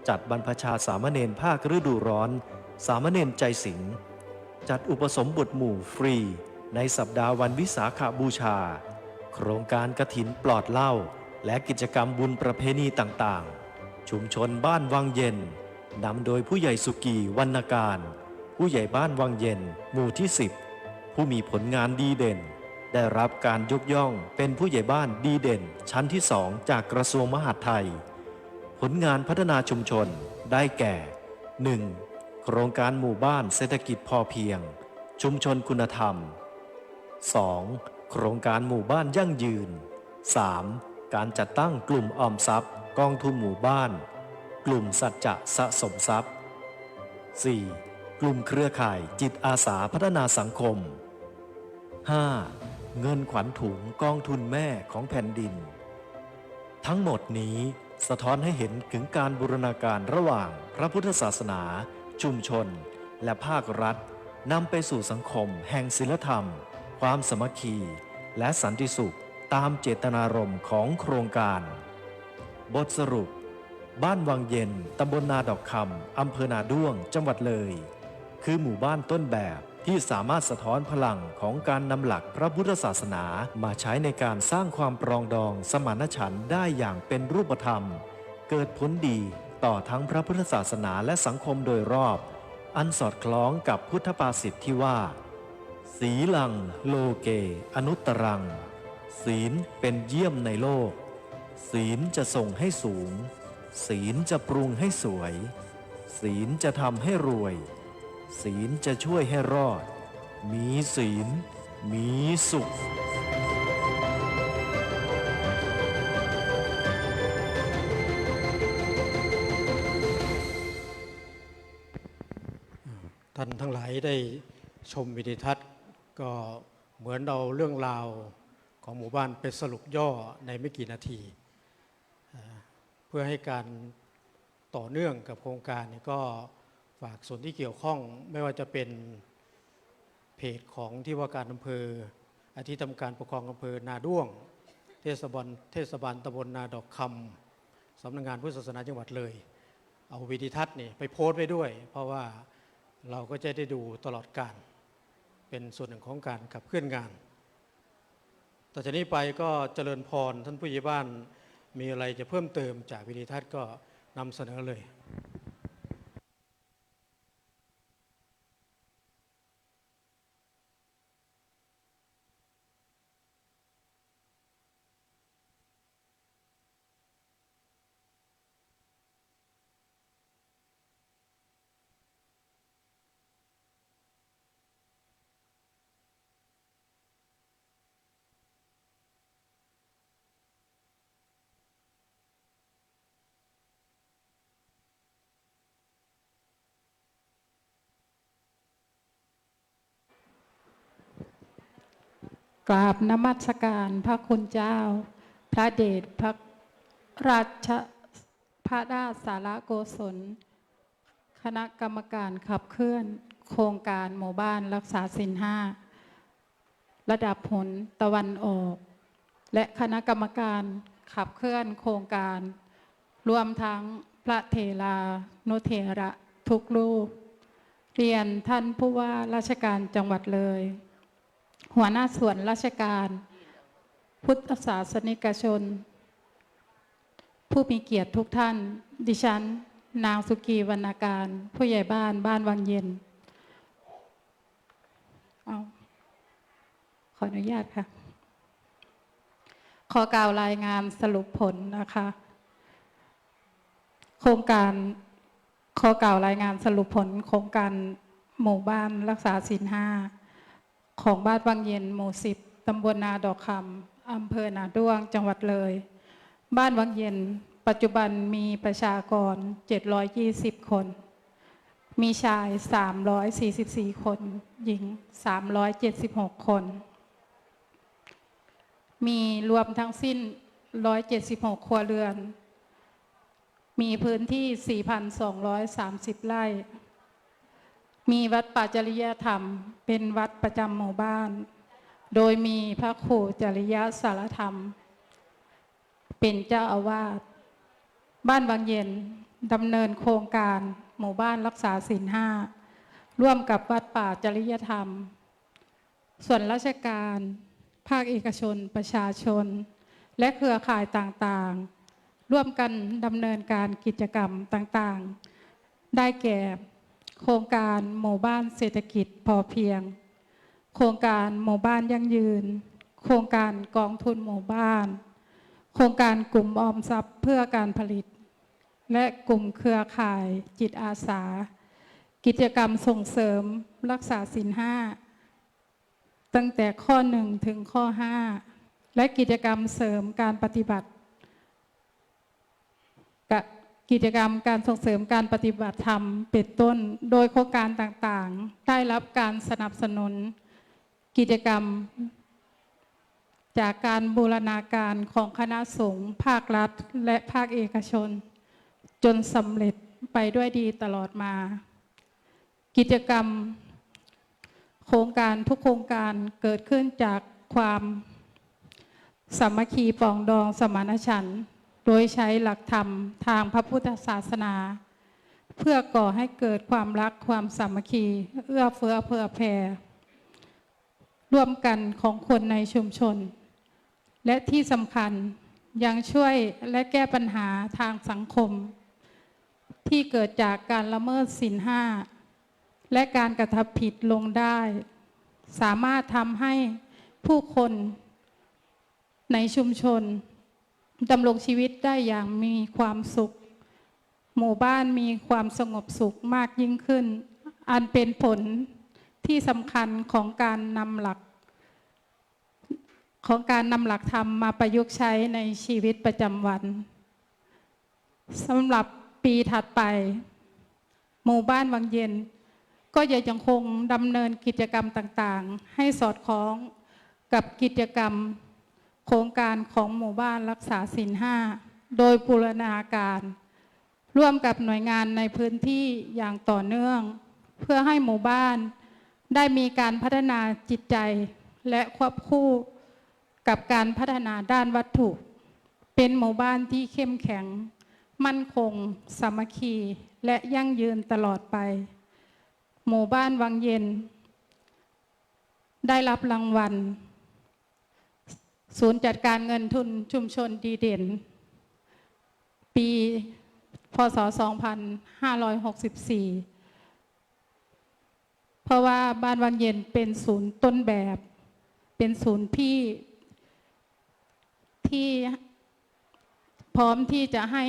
จัดบรรพชาสามเณรภาคฤดูร้อนสามเณรใจสิงจัดอุปสมบทหมู่ฟรีในสัปดาห์วันวิสาขบูชาโครงการกฐินปลอดเหล้าและกิจกรรมบุญประเพณีต่างๆชุมชนบ้านวังเย็นนำโดยผู้ใหญ่สุกีวรรณการผู้ใหญ่บ้านวังเย็นหมู่ที่ 10ผู้มีผลงานดีเด่นได้รับการยกย่องเป็นผู้ใหญ่บ้านดีเด่นชั้นที่ 2จากกระทรวงมหาดไทยผลงานพัฒนาชุมชนได้แก่ 1. โครงการหมู่บ้านเศรษฐกิจพอเพียงชุมชนคุณธรรม 2. โครงการหมู่บ้านยั่งยืน 3. การจัดตั้งกลุ่มออมทรัพย์กองทุนหมู่บ้านกลุ่มสัจจะสะสมทรัพย์ 4. กลุ่มเครือข่ายจิตอาสาพัฒนาสังคม 5. เงินขวัญถุงกองทุนแม่ของแผ่นดิน ทั้งหมดนี้สะท้อนให้เห็นถึงการบูรณาการระหว่างพระพุทธศาสนาชุมชนและภาครัฐนำไปสู่สังคมแห่งศีลธรรมความสามัคคีและสันติสุขตามเจตนารมณ์ของโครงการบทสรุปบ้านวังเย็นตำบลนาดอกคำอำเภอนาด้วงจังหวัดเลยคือหมู่บ้านต้นแบบที่สามารถสะท้อนพลังของการนำหลักพระพุทธศาสนามาใช้ในการสร้างความปรองดองสมานฉันท์ได้อย่างเป็นรูปธรรมเกิดผลดีต่อทั้งพระพุทธศาสนาและสังคมโดยรอบอันสอดคล้องกับพุทธภาษิตที่ว่าศีลังโลเกอนุตตรังศีลเป็นเยี่ยมในโลกศีลจะส่งให้สูงศีลจะปรุงให้สวยศีลจะทำให้รวยศีลจะช่วยให้รอดมีศีลมีสุขท่านทั้งหลายได้ชมวิดีทัศน์ก็เหมือนเราเรื่องราวของหมู่บ้านเป็นสรุปย่อในไม่กี่นาทีเพื่อให้การต่อเนื่องกับโครงการนี้ก็ฝากส่วนที่เกี่ยวข้องไม่ว่าจะเป็นเพจของที่ว่าการอำเภอที่ทำการปกครองอำเภอนาด้วงเทศบาลตำบลนาดอกคำสำนักงานพุทธศาสนาจังหวัดเลยเอาวิดีทัศน์นี่ไปโพสต์ไว้ด้วยเพราะว่าเราก็จะได้ดูตลอดการเป็นส่วนหนึ่งของการขับเคลื่อนงานต่อจากนี้ไปก็เจริญพรท่านผู้ใหญ่บ้านมีอะไรจะเพิ่มเติมจากวิดีทัศน์ก็นำเสนอเลยกราบนมัสการพระคุณเจ้าพระเดชพระราชพระราชสารโกศลคณะกรรมการขับเคลื่อนโครงการหมู่บ้านรักษาศีล5ระดับผลตะวันออกและคณะกรรมการขับเคลื่อนโครงการรวมทั้งพระเถรานุเถระทุกรูปเรียนท่านผู้ว่าราชการจังหวัดเลยหัวหน้าส่วนราชการพุทธศาสนิกชนผู้มีเกียรติทุกท่านดิฉันนางสุกีวรรณการผู้ใหญ่บ้านบ้านวังเย็นขออนุญาตค่ะขอกล่าวรายงานสรุปผลนะคะโครงการขอกล่าวรายงานสรุปผลโครงการหมู่บ้านรักษาศีล5ของบ้านวังเย็นหมู่10ตำบลนาดอกคำอำเภอนาด้วงจังหวัดเลยบ้านวังเย็นปัจจุบันมีประชากร720คนมีชาย344คนหญิง376คนมีรวมทั้งสิ้น176ครัวเรือนมีพื้นที่ 4,230 ไร่มีวัดป่าจริยธรรมเป็นวัดประจำหมู่บ้านโดยมีพระครูจริยสารธรรมเป็นเจ้าอาวาสบ้านวังเย็นดำเนินโครงการหมู่บ้านรักษาศีล5ร่วมกับวัดป่าจริยธรรมส่วนราชการภาคเอกชนประชาชนและเครือข่ายต่างๆร่วมกันดำเนินการกิจกรรมต่างๆได้แก่โครงการหมู่บ้านเศรษฐกิจพอเพียงโครงการหมู่บ้านยั่งยืนโครงการกองทุนหมู่บ้านโครงการกลุ่มออมทรัพย์เพื่อการผลิตและกลุ่มเครือข่ายจิตอาสากิจกรรมส่งเสริมรักษาศีล5ตั้งแต่ข้อ1ถึงข้อ5และกิจกรรมเสริมการปฏิบัติ กิจกรรมการส่งเสริมการปฏิบัติธรรมเป็นต้นโดยโครงการต่างๆได้รับการสนับสนุนกิจกรรมจากการบูรณาการของคณะสงฆ์ภาครัฐและภาคเอกชนจนสำเร็จไปด้วยดีตลอดมากิจกรรมโครงการทุกโครงการเกิดขึ้นจากความสามัคคีปรองดองสมานฉันท์โดยใช้หลักธรรมทางพระพุทธศาสนาเพื่อก่อให้เกิดความรักความสามัคคีเอื้อเฟื้อเผื่อแผ่ร่วมกันของคนในชุมชนและที่สำคัญยังช่วยและแก้ปัญหาทางสังคมที่เกิดจากการละเมิดศีลห้าและการกระทำผิดลงได้สามารถทำให้ผู้คนในชุมชนดำรงชีวิตได้อย่างมีความสุขหมู่บ้านมีความสงบสุขมากยิ่งขึ้นอันเป็นผลที่สำคัญของการนำหลักธรรมมาประยุกต์ใช้ในชีวิตประจำวันสำหรับปีถัดไปหมู่บ้านวังเย็นก็ยังคงดำเนินกิจกรรมต่างๆให้สอดคล้องกับกิจกรรมโครงการของหมู่บ้านรักษาศีลห้าโดยบูรณาการร่วมกับหน่วยงานในพื้นที่อย่างต่อเนื่องเพื่อให้หมู่บ้านได้มีการพัฒนาจิตใจและควบคู่กับการพัฒนาด้านวัตถุเป็นหมู่บ้านที่เข้มแข็งมั่นคงสามัคคีและยั่งยืนตลอดไปหมู่บ้านวังเย็นได้รับรางวัลศูนย์จัดการเงินทุนชุมชนดีเด่นปีพ.ศ. 2564เพราะว่าบ้านวังเย็นเป็นศูนย์ต้นแบบเป็นศูนย์ที่พร้อมที่จะให้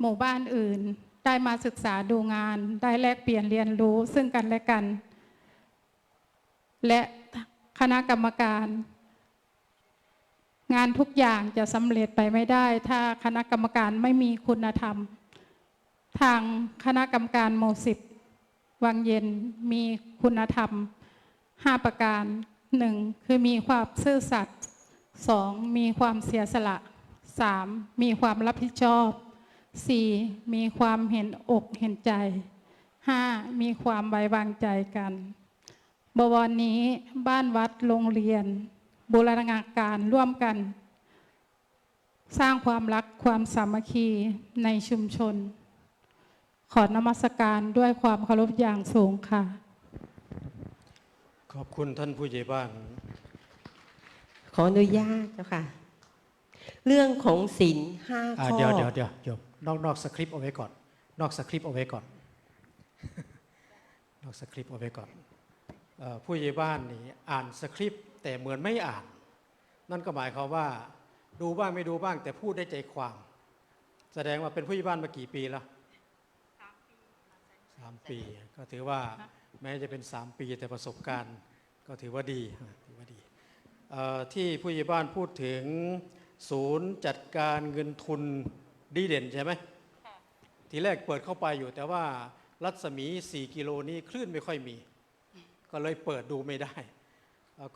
หมู่บ้านอื่นได้มาศึกษาดูงานได้แลกเปลี่ยนเรียนรู้ซึ่งกันและกันและคณะกรรมการงานทุกอย่างจะสำเร็จไปไม่ได้ถ้าคณะกรรมการไม่มีคุณธรรมทางคณะกรรมการหมู่10วังเย็นมีคุณธรรม5ประการ1คือมีความซื่อสัตย์2มีความเสียสละ3มีความรับผิดชอบ4มีความเห็นอกเห็นใจ5มีความไว้วางใจกันบวรนี้บ้านวัดโรงเรียนบูรณาการร่วมกันสร้างความรักความสามัคคีในชุมชนขอนมัสการด้วยความเคารพอย่างสูงค่ะขอบคุณท่านผู้ใหญ่บ้านขออนุญาตนะคะเรื่องของศีล5 ข้อเดี๋ยวนอกสคริปต์เอาไว้ก่อนนอกสคริปต์เอาไว้ก่อนนอกสคริปต์เอาไว้ก่อนผู้ใหญ่บ้านนี่อ่านสคริปต์แต่เหมือนไม่อ่านนั่นก็หมายความว่าดูบ้างไม่ดูบ้างแต่พูดได้ใจความแสดงว่าเป็นผู้ใหญ่บ้านมากี่ปีแล้ว3 ปีก็ถือว่าแม้จะเป็น3 ปีแต่ประสบการณ์ก็ถือว่าดีที่ผู้ใหญ่บ้านพูดถึงศูนย์จัดการเงินทุนดีเด่นใช่ไหมทีแรกเปิดเข้าไปอยู่แต่ว่ารัศมี4 กิโลนี้คลื่นไม่ค่อยมีก็เลยเปิดดูไม่ได้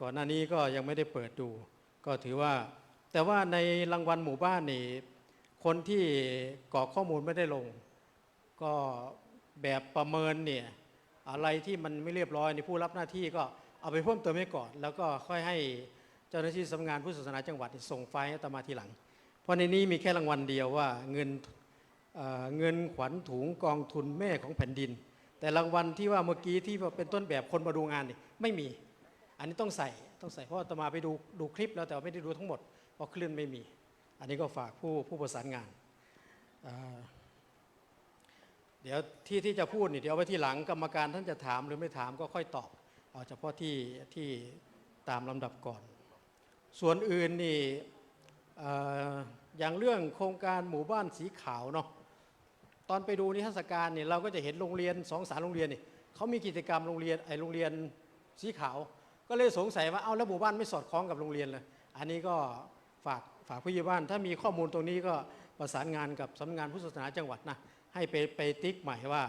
ก่อนหน้านี้ก็ยังไม่ได้เปิดดูก็ถือว่าแต่ว่าในรางวัลหมู่บ้านนี่คนที่กรอกข้อมูลไม่ได้ลงก็แบบประเมินเนี่ยอะไรที่มันไม่เรียบร้อยในผู้รับหน้าที่ก็เอาไปเพิ่มเติมให้ก่อนแล้วก็ค่อยให้เจ้าหน้าที่สำนักงานพุทธศาสนาจังหวัดส่งไฟล์ให้อาตมาทีหลังเพราะในนี้มีแค่รางวัลเดียวว่าเงินขวัญถุงกองทุนแม่ของแผ่นดินแต่รางวัลที่ว่าเมื่อกี้ที่เป็นต้นแบบคนมาดูงานนี่ไม่มีอันนี้ต้องใส่เพราะอาตมาไปดูคลิปแล้วแต่ไม่ได้ดูทั้งหมดเพราะคลื่นไม่มีอันนี้ก็ฝากผู้ประสานงานเดี๋ยวที่จะพูดนี่เดี๋ยวเอาไว้ที่หลังกรรมการท่านจะถามหรือไม่ถามก็ค่อยตอบเอาเฉพาะที่ตามลำดับก่อนส่วนอื่นนี่อย่างเรื่องโครงการหมู่บ้านสีขาวเนาะตอนไปดูนิทรรศการเนี่ยเราก็จะเห็นโรงเรียน2-3 โรงเรียนนี่เขามีกิจกรรมโรงเรียนสีขาวก็เลยสงสัยว่าเอาแล้วหมู่บ้านไม่สอดคล้องกับโรงเรียนเลยอันนี้ก็ฝากผู้ใหญ่บ้านถ้ามีข้อมูลตรงนี้ก็ ประสานงานกับสำนักงานพุทธศาสนาจังหวัดนะให้ไปติ๊กใหม่ว่า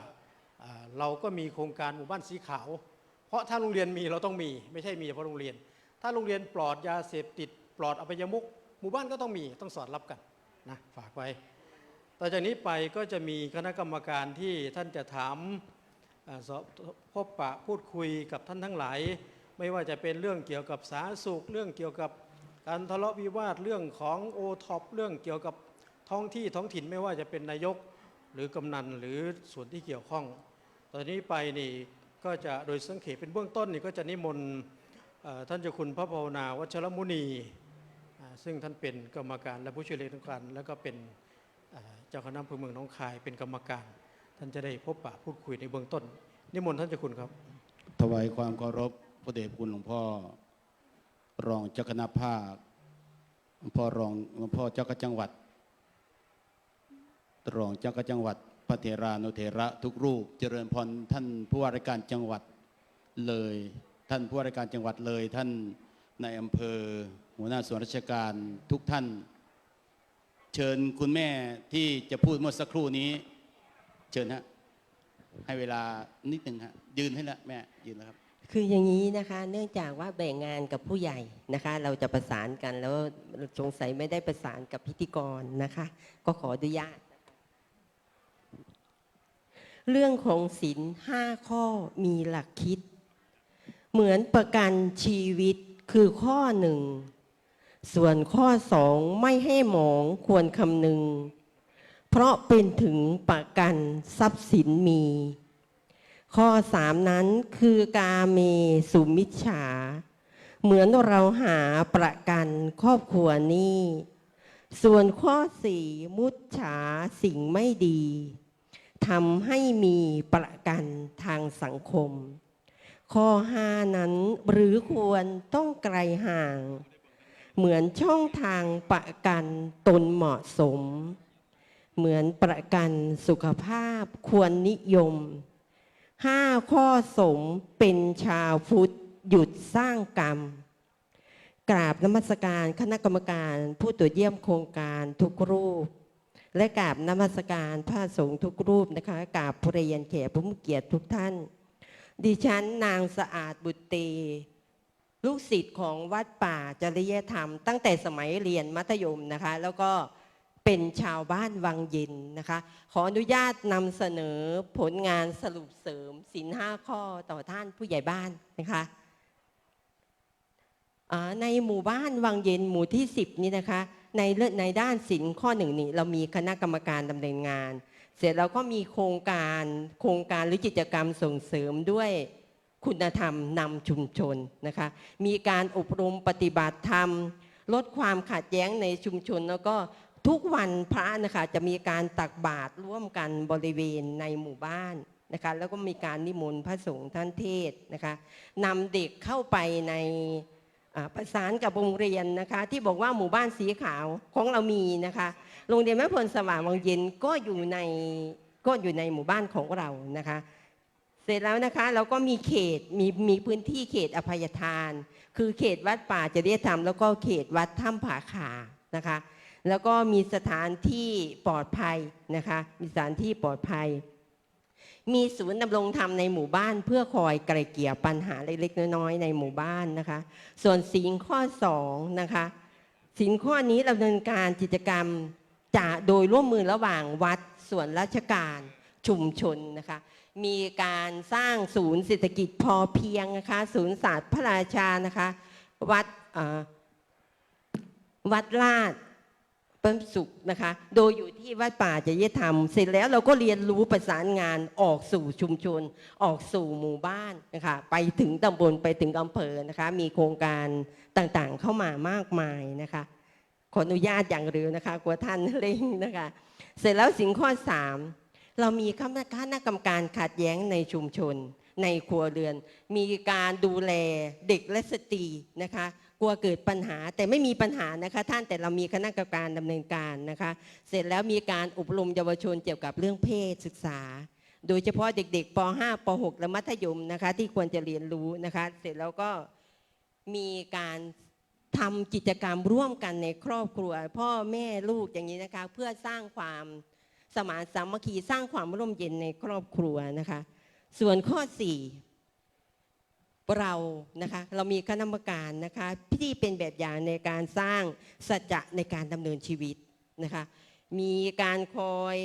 เราก็มีโครงการหมู่บ้านสีขาวเพราะถ้าโรงเรียนมีเราต้องมีไม่ใช่มีเฉพาะโรงเรียนถ้าโรงเรียนปลอดยาเสพติดปลอดอบายมุขหมู่บ้านก็ต้องมีต้องสอดรับกันนะฝากไว้ต่อจากนี้ไปก็จะมีคณะกรรมการที่ท่านจะถามพบปะพูดคุยกับท่านทั้งหลายไม่ว่าจะเป็นเรื่องเกี่ยวกับสาธารณสุขเรื่องเกี่ยวกับการทะเลาะวิวาทเรื่องของโอท็อปเรื่องเกี่ยวกับท้องถิ่นไม่ว่าจะเป็นนายกหรือกำนันหรือส่วนที่เกี่ยวข้องตอนนี้ไปนี่ก็จะโดยสังเขปเป็นเบื้องต้นนี่ก็จะนิมนต์ท่านเจ้าคุณพระภาวนาวัชรมุนีซึ่งท่านเป็นกรรมการและผู้ช่วยเลขาธิการแล้วก็เป็นเจ้าคณะอำเภอเมืองหนองคายเป็นกรรมการท่านจะได้พบปะพูดคุยในเบื้องต้นนิมนต์ท่านเจ้าคุณครับถวายความเคารพพระเดชคุณหลวงพ่อรองเจ้าคณะภาคหลวงพ่อเจ้าคณะจังหวัดรองเจ้าคณะจังหวัดพระเถรานุเถระทุกรูปเจริญพรท่านผู้ว่าราชการจังหวัดเลยท่านผู้ว่าราชการจังหวัดเลยท่านนายอำเภอหัวหน้าส่วนราชการทุกท่านเชิญคุณแม่ที่จะพูดเมื่อสักครู่นี้เชิญฮะให้เวลานิดหนึ่งฮะยืนให้แล้วแม่ยืนแล้วครับคืออย่างนี้นะคะเนื่องจากว่าแบ่งงานกับผู้ใหญ่นะคะเราจะประสานกันแล้วสงสัยไม่ได้ประสานกับพิธีกรนะคะก็ขออนุญาตเรื่องของศีล5 ข้อมีหลักคิดเหมือนประกันชีวิตคือข้อ 1ส่วนข้อ 2ไม่ให้หมองควรคำนึงเพราะเป็นถึงประกันทรัพย์สินมีข้อ 3นั้นคือกาเมสุมิจฉาเหมือนเราหาประกันครอบครัวนี้ส่วนข้อ 4มุจฉาสิ่งไม่ดีทำให้มีประกันทางสังคมข้อ 5นั้นหรือควรต้องไกลห่างเหมือนช่องทางประกันตนเหมาะสมเหมือนประกันสุขภาพควรนิยม5 ข้อสมเป็นชาวพุทธหยุดสร้างกรรมกราบนมัสการคณะกรรมการผู้ตรวจเยี่ยมโครงการทุกรูปและกราบนมัสการพระสงฆ์ทุกรูปนะคะกราบผู้เรียนแขกผู้มีเกียรติทุกท่านดิฉันนางสะอาดบุตรตีลูกศิษย์ของวัดป่าจริยธรรมตั้งแต่สมัยเรียนมัธยมนะคะแล้วก็เป็นชาวบ้านวังเย็นนะคะขออนุญาตนำเสนอผลงานสรุปเสริมศีล5 ข้อต่อท่านผู้ใหญ่บ้านนะคะในหมู่บ้านวังเย็นหมู่ที่10นี่นะคะในด้านศีลข้อ 1นี่เรามีคณะกรรมการดำเนินงานเสร็จแล้วก็มีโครงการหรือกิจกรรมส่งเสริมด้วยคุณธรรมนำชุมชนนะคะมีการอบรมปฏิบัติธรรมลดความขัดแย้งในชุมชนแล้วก็ทุกวันพระนะคะจะมีการตักบาตรร่วมกันบริเวณในหมู่บ้านนะคะแล้วก็มีการนิมนต์พระสงฆ์ท่านเทศนะคะนำเด็กเข้าไปในประสานกับโรงเรียนนะคะที่บอกว่าหมู่บ้านสีขาวของเรามีนะคะโรงเรียนแม่พลสว่างวังเย็นก็อยู่ในหมู่บ้านของเรานะคะเสร็จแล้วนะคะเราก็มีเขตมีพื้นที่เขตอภัยทานคือเขตวัดป่าจริยธรรมแล้วก็เขตวัดถ้ำผาขานะคะแล้วก็มีสถานที่ปลอดภัยนะคะมีสถานที่ปลอดภัยมีศูนย์ดำรงธรรมในหมู่บ้านเพื่อคอยไกล่เกลี่ยปัญหาเล็กๆน้อยๆในหมู่บ้านนะคะส่วนศีลข้อ2นะคะศีลข้อนี้ดำเนินการกิจกรรมโดยร่วมมือระหว่างวัดส่วนราชการชุมชนนะคะมีการสร้างศูนย์เศรษฐกิจพอเพียงนะคะศูนย์ศาสตร์พระราชานะคะวัดลาดเพิ่มสุขนะคะโดยอยู่ที่วัดป่าจริยธรรมเสร็จแล้วเราก็เรียนรู้ประสานงานออกสู่ชุมชนออกสู่หมู่บ้านนะคะไปถึงตำบลไปถึงอำเภอนะคะมีโครงการต่างๆเข้ามามากมายนะคะขออนุญาตอย่างเร็วนะคะกลัวท่านเร่งนะคะเสร็จแล้วสิ่งข้อ 3เรามีคณะกรรมการขัดแย้งในชุมชนในครัวเรือนมีการดูแลเด็กและสตรีนะคะกลัวเกิดปัญหาแต่ไม่มีปัญหานะคะท่านแต่เรามีคณะกรรมการดำเนินการนะคะเสร็จแล้วมีการอบรมเยาวชนเกี่ยวกับเรื่องเพศศึกษาโดยเฉพาะเด็กๆป .5 ป .6 และมัธยมนะคะที่ควรจะเรียนรู้นะคะเสร็จแล้วก็มีการ ทำกิจกรรมร่วมกันในครอบครัวพ่อแม่ลูกอย่างนี้นะคะเพื่อสร้างความสมานสามัคคีสร้างความร่มเย็นในครอบครัวนะคะส่วนข้อ 4เรานะคะเรามีคณะกรรมการนะคะที่เป็นแบบอย่างในการสร้างสัจจะในการดำเนินชีวิตนะคะมีการคอย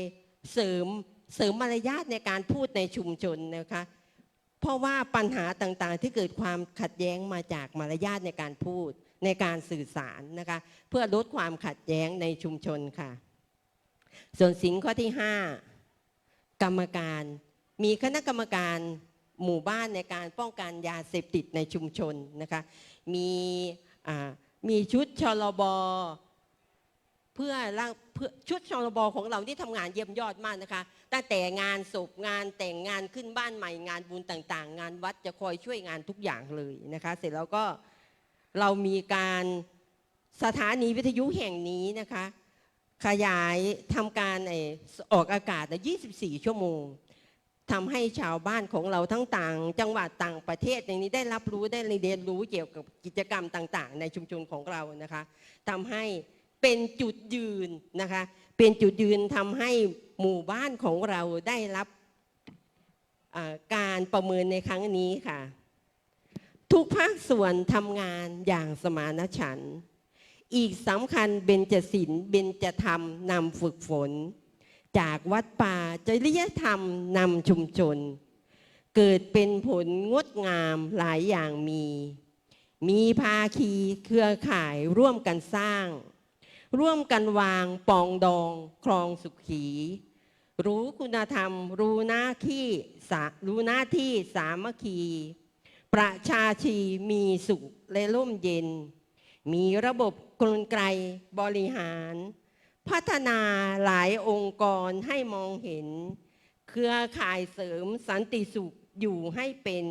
เสริมมารยาทในการพูดในชุมชนนะคะเพราะว่าปัญหาต่างๆที่เกิดความขัดแย้งมาจากมารยาทในการพูดในการสื่อสารนะคะเพื่อลดความขัดแย้งในชุมชนค่ะส่วนสิ่งข้อที่ 5กรรมการมีคณะกรรมการหมู่บ้านในการป้องกันยาเสพติดในชุมชนนะคะมีชุดชลบเพื่อชุดชลบของเราที่ทำงานเยี่ยมยอดมากนะคะตั้งแต่งานศพงานแต่งงานขึ้นบ้านใหม่งานบุญต่างๆงานวัดจะคอยช่วยงานทุกอย่างเลยนะคะเสร็จแล้วก็เรามีการสถานีวิทยุแห่งนี้นะคะขยายทำการออกอากาศ24 ชั่วโมงทำให้ชาวบ้านของเราทั้งต่างจังหวัดต่างประเทศอย่างนี้ได้รับรู้ได้เรียนรู้เกี่ยวกับกิจกรรมต่างๆในชุมชนของเรานะคะทำให้เป็นจุดยืนนะคะเป็นจุดยืนทำให้หมู่บ้านของเราได้รับการประเมินในครั้งนี้ค่ะทุกภาคส่วนทำงานอย่างสมานฉันท์อีกสำคัญเบญจศีลเบญจธรรมนำฝึกฝนจากวัดป่าจริยธรรมนำชุมชนเกิดเป็นผลงดงามหลายอย่างมีภาคีเครือข่ายร่วมกันสร้างร่วมกันวางปองดองครองสุขีรู้คุณธรรมรู้หน้าที่สามัคคีประชาชีมีสุขและร่มเย็นมีระบบกลไกบริหารพัฒนาหลายองค์กรให้มองเห็นเครือข่ายเสริมสันติสุขอยู่ให้เป็น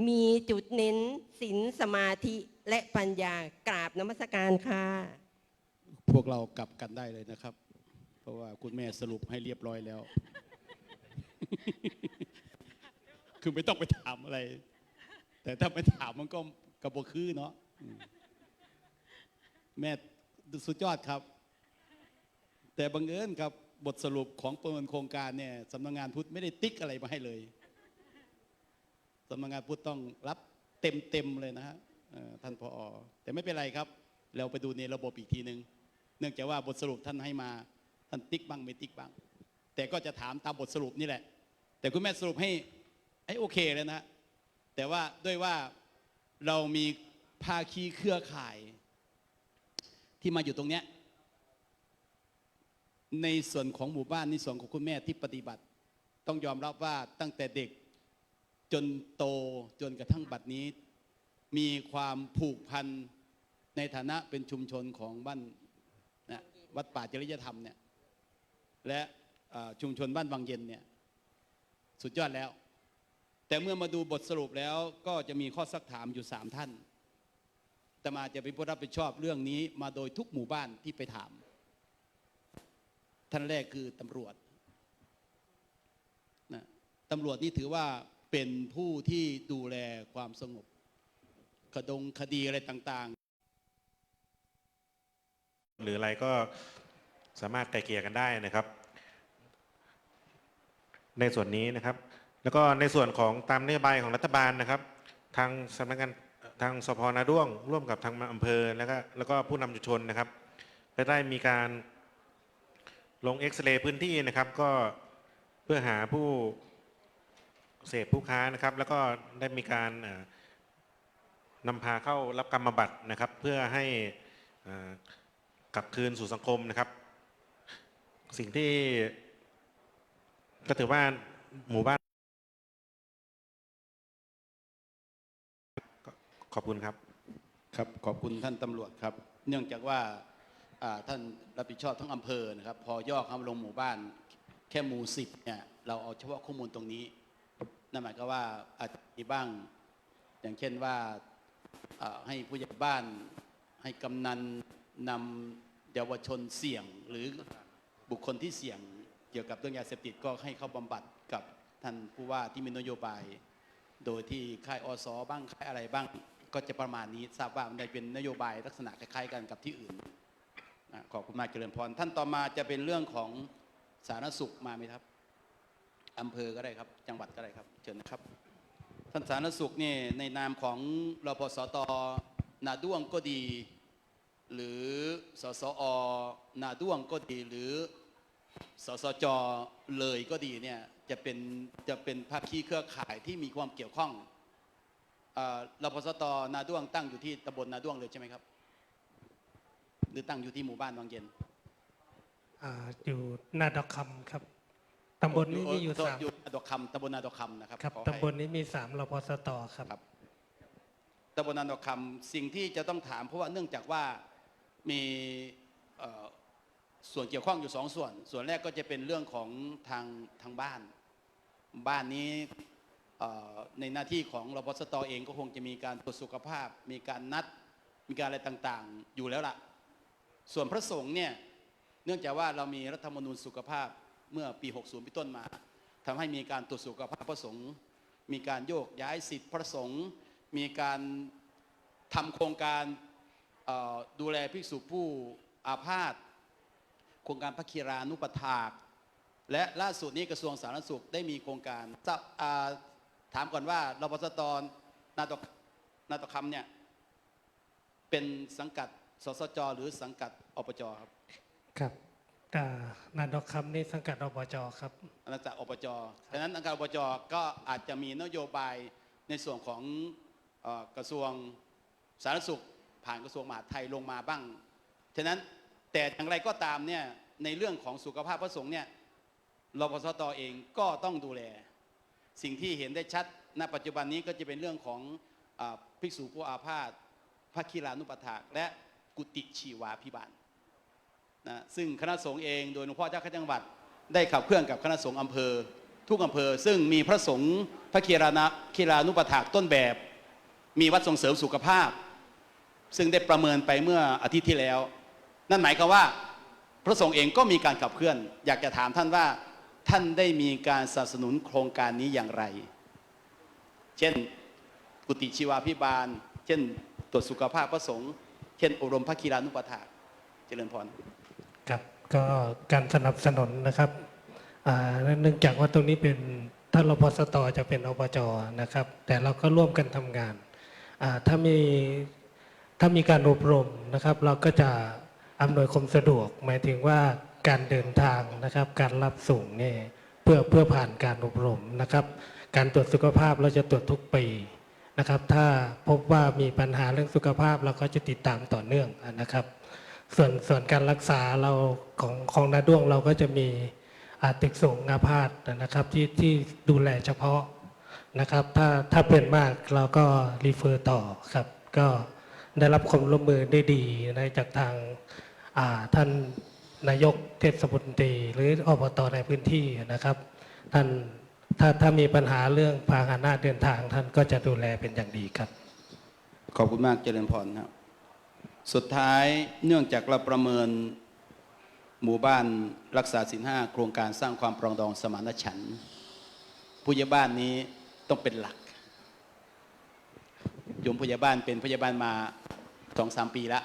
มีจุดเน้นศีลสมาธิและปัญญากราบนมัสการค่ะพวกเรากลับกันได้เลยนะครับเพราะว่าคุณแม่สรุปให้เรียบร้อยแล้ว คือไม่ต้องไปถามอะไรแต่ถ้าไปถามมันก็กระโปงคือเนาะแม่สุดยอดครับแต่บังเอิญครับบทสรุปของประเมินโครงการเนี่ยสำนักงานพุทธไม่ได้ติ๊กอะไรมาให้เลยสำนักงานพุทธต้องรับเต็มเลยนะฮะท่านผอ.แต่ไม่เป็นไรครับเราไปดูในระบบอีกทีนึงเนื่องจากว่าบทสรุปท่านให้มาท่านติ๊กบ้างไม่ติ๊กบ้างแต่ก็จะถามตามบทสรุปนี่แหละแต่คุณแม่สรุปให้โอเคเลยนะแต่ว่าด้วยว่าเรามีภาคีเครือข่ายที่มาอยู่ตรงเนี้ยในส่วนของหมู่บ้านในส่วนของคุณแม่ที่ปฏิบัติต้องยอมรับว่าตั้งแต่เด็กจนโตจนกระทั่งบัดนี้มีความผูกพันในฐานะเป็นชุมชนของบ้านนะวัดป่าจริยธรรมเนี่ยและชุมชนบ้านวังเย็นเนี่ยสุดยอดแล้วแต่เมื่อมาดูบทสรุปแล้วก็จะมีข้อซักถามอยู่3ท่านแต่มาจะเป็นผู้รับผิดชอบเรื่องนี้มาโดยทุกหมู่บ้านที่ไปถามท่านแรกคือตำรวจนะตำรวจนี่ถือว่าเป็นผู้ที่ดูแลความสงบคดีอะไรต่างๆหรืออะไรก็สามารถไกลเกลี่ยกันได้นะครับในส่วนนี้นะครับแล้วก็ในส่วนของตามนโยบายของรัฐบาลนะครับทางสำนักงานทางสภ.นาด้วงร่วมกับทางอำเภอแล้วก็ผู้นำชุมชนนะครับได้มีการลงเอ็กซเรย์พื้นที่นะครับก็เพื่อหาผู้เสพผู้ค้านะครับแล้วก็ได้มีการนำพาเข้ารับกรรมบำบัดนะครับเพื่อให้กลับคืนสู่สังคมนะครับสิ่งที่ก็ถือว่าหมู่บ้านขอบคุณครับครับขอบคุณท่านตำรวจครับเนื่องจากว่าท่านรับผิดชอบทั้งอำเภอนะครับพอย่อคำลงหมู่บ้านแค่หมู่10เนี่ยเราเอาเฉพาะข้อมูลตรงนี้นั่นหมายความว่าอาจจะมีบ้างอย่างเช่นว่าให้ผู้ใหญ่บ้านให้กำนันนำเยาวชนเสี่ยงหรือบุคคลที่เสี่ยงเกี่ยวกับเรื่องยาเสพติดก็ให้เข้าบำบัดกับท่านผู้ว่าที่มีนโยบายโดยที่ค่ายอสบ้างค่ายอะไรบ้าง ก็จะประมาณนี้ทราบว่ามันได้เป็นนโยบายลักษณะคล้ายๆกันกับที่อื่นขอบคุณมากเจริญพรท่านต่อมาจะเป็นเรื่องของสาธารณสุขมาไหมครับอำเภอก็ได้ครับจังหวัดก็ได้ครับเชิญนะครับท่านสาธารณสุขนี่ในนามของรพสต.นาด้วงก็ดีหรือสสอ.นาด้วงก็ดีหรือสสจ.เลยก็ดีเนี่ยจะเป็นภาคีเครือข่ายที่มีความเกี่ยวข้องรพสต.นาด้วงตั้งอยู่ที่ตำบลนาด้วงเลยใช่ไหมครับหรือตั้งอยู่ที่หมู่บ้านวังเย็นอยู่นาดอกคำครับตำบลนี้มีอยู่3อยู่นาดอกคำตำบลนาดอกคำนะครับครับตำบลนี้มี3รพสต.ครับตำบลนาดอกคำสิ่งที่จะต้องถามเพราะว่าเนื่องจากว่ามีส่วนเกี่ยวข้องอยู่2ส่วนแรกก็จะเป็นเรื่องของทางบ้านนี้ในหน้าที่ของรพสต.เองก็คงจะมีการตรวจสุขภาพมีการนัดมีการอะไรต่างๆอยู่แล้วล่ะส่วนพระสงฆ์เนี่ยเนื่องจากว่าเรามีรัฐธรรมนูญสุขภาพเมื่อปี60เป็นต้นมาทำให้มีการตรวจสุขภาพพระสงฆ์มีการโยกย้ายสิทธิพระสงฆ์มีการทำโครงการดูแลภิกษุผู้อาพาธโครงการพระคีรานุปถากและล่าสุดนี้กระทรวงสาธารณสุขได้มีโครงการถามก่อนว่ารพสต.นาตคำเนี่ยเป็นสังกัดสสจ.หรือสังกัดอบจ.ครับครับนาดอกคำนี่สังกัดอบจ.ครับสังกัดอบจ.ฉะนั้นสังกัดอบจ.ก็อาจจะมีนโยบายในส่วนของกระทรวงสาธารณสุขผ่านกระทรวงมหาดไทยลงมาบ้างฉะนั้นแต่อย่างไรก็ตามเนี่ยในเรื่องของสุขภาพพระสงฆ์เนี่ยรพสต.เองก็ต้องดูแลสิ่งที่เห็นได้ชัดณปัจจุบันนี้ก็จะเป็นเรื่องของภิกษุผู้อาพาธพระคีรานุปถากและกุฏิชีวาภิบาลนะซึ่งคณะสงฆ์เองโดยหลวงพ่อเจ้าคณะจังหวัดได้ขับเคลื่อนกับคณะสงฆ์อำเภอทุกอำเภอซึ่งมีพระสงฆ์พระคีรานุปถากต้นแบบมีวัดส่งเสริมสุขภาพซึ่งได้ประเมินไปเมื่ออาทิตย์ที่แล้วนั่นหมายความว่าพระสงฆ์เองก็มีการขับเคลื่อนอยากจะถามท่านว่าท่านได้มีการสนับสนุนโครงการนี้อย่างไรเช่นกุฏิชีวาภิบาลเช่นตรวจสุขภาพพระสงฆ์เช่นอบรมพระคีรานุปถากเจริญพรครับก็การสนับสนุนนะครับเนื่องจากว่าตรงนี้เป็นถ้ารพสต.จะเป็นอบจ.นะครับแต่เราก็ร่วมกันทำงานถ้ามีการอบรมนะครับเราก็จะอำนวยความสะดวกหมายถึงว่าการเดินทางนะครับการรับส่งเนี่ยเพื่อผ่านการอบรมนะครับการตรวจสุขภาพเราจะตรวจทุกปีนะครับถ้าพบว่ามีปัญหาเรื่องสุขภาพเราก็จะติดตามต่อเนื่องนะครับส่วนการรักษาเราของนาด้วงเราก็จะมีตึกสงฆ์อาพาธนะครับที่ดูแลเฉพาะนะครับถ้าเป็นมากเราก็รีเฟอร์ต่อครับก็ได้รับความร่วมมือได้ดีจากทางท่านนายกเทศมนตรีหรืออบต.ในพื้นที่นะครับท่านถ้ามีปัญหาเรื่องพาหนะเดินทางท่านก็จะดูแลเป็นอย่างดีครับขอบคุณมากเจริญพรครับสุดท้ายเนื่องจากเราประเมินหมู่บ้านรักษาศีล5โครงการสร้างความปรองดองสมานฉันท์ผู้ใหญ่บ้านนี้ต้องเป็นหลักโยมผู้ใหญ่บ้านเป็นผู้ใหญ่บ้านมา 2-3 ปีแล้ว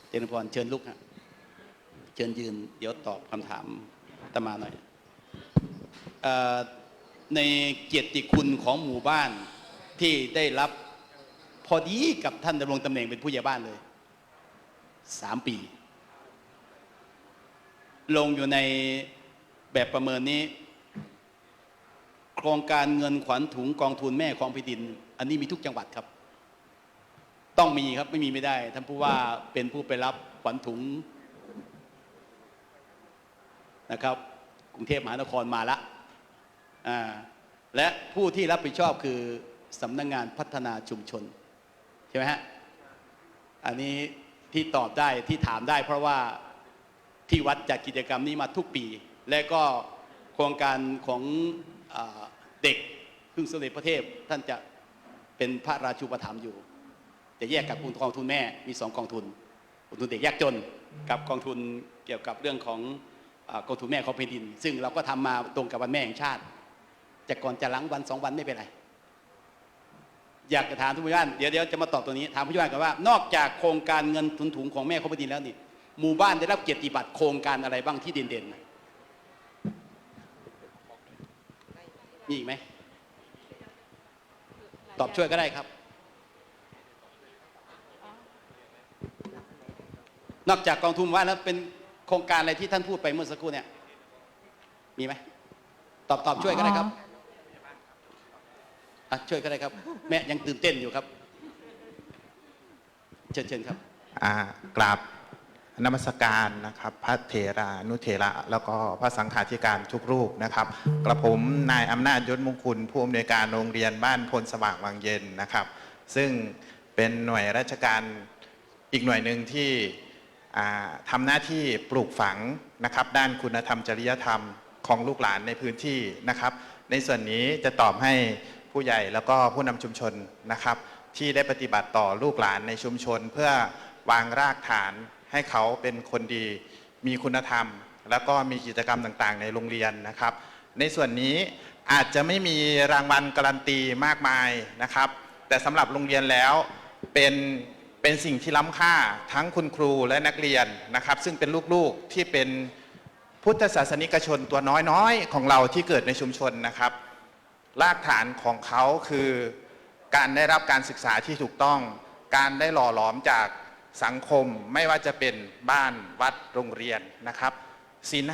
เจริญพรเชิญลุกฮะเชิญยืนเดี๋ยวตอบคำถามอาตมาหน่อยในเกียรติคุณของหมู่บ้านที่ได้รับพอดีกับท่านดำรงตำแหน่งเป็นผู้ใหญ่บ้านเลย3 ปีลงอยู่ในแบบประเมินนี้โครงการเงินขวัญถุงกองทุนแม่ของแผ่นดินอันนี้มีทุกจังหวัดครับต้องมีครับไม่มีไม่ได้ท่านผู้ว่าเป็นผู้ไปรับขวัญถุงนะครับกรุงเทพมหานครมาละและผู้ที่รับผิดชอบคือสำนักงานพัฒนาชุมชนใช่ไหมฮะอันนี้ที่ตอบได้ที่ถามได้เพราะว่าที่วัดจัดกิจกรรมนี้มาทุกปีและก็โครงการของเด็กครึ่งสมเด็จพระเทพท่านจะเป็นพระราชูปถัมภ์อยู่แต่แยกกับกองทุนแม่มี2กองทุนกองทุนเด็กยากจนกับกองทุนเกี่ยวกับเรื่องของกองทุนแม่ของแผ่นดินซึ่งเราก็ทำมาตรงกับวันแม่แห่งชาติแต่ก่อนจะหลังวัน2 วันไม่เป็นไร อยากจะถามทุกท่านเดี๋ยวจะมาตอบตัวนี้ถามผู้ช่วยกันว่านอกจากโครงการเงินทุนถุงของแม่คมดินแล้วนี่หมู่บ้านได้รับเกียรติบัตรโครงการอะไรบ้างที่เด่นๆมีอีกไหมตอบช่วยก็ได้ครับนอกจากกองทุนหมู่บ้านแล้วเป็นโครงการอะไรที่ท่านพูดไปเมื่อสักครู่เนี่ยมีไหมตอบช่วยก็ได้ครับช่วยก็ได้ครับแม่ยังตื่นเต้นอยู่ครับเชิญครับกราบนมัสการนะครับพระเถรานุเถระแล้วก็พระสังฆาธิการทุกรูปนะครับกระผมนายอำนาจยศมงคลผู้อำนวยการโรงเรียนบ้านพลสว่างวังเย็นนะครับซึ่งเป็นหน่วยราชการอีกหน่วยหนึ่งที่ทำหน้าที่ปลูกฝังนะครับด้านคุณธรรมจริยธรรมของลูกหลานในพื้นที่นะครับในส่วนนี้จะตอบให้ผู้ใหญ่แล้วก็ผู้นำชุมชนนะครับที่ได้ปฏิบัติต่อลูกหลานในชุมชนเพื่อวางรากฐานให้เขาเป็นคนดีมีคุณธรรมแล้วก็มีกิจกรรมต่างๆในโรงเรียนนะครับในส่วนนี้อาจจะไม่มีรางวัลการันตีมากมายนะครับแต่สำหรับโรงเรียนแล้วเป็นสิ่งที่ล้ำค่าทั้งคุณครูและนักเรียนนะครับซึ่งเป็นลูกๆที่เป็นพุทธศาสนิกชนตัวน้อยๆของเราที่เกิดในชุมชนนะครับรากฐานของเขาคือการได้รับการศึกษาที่ถูกต้องการได้หล่อหลอมจากสังคมไม่ว่าจะเป็นบ้านวัดโรงเรียนนะครับศีล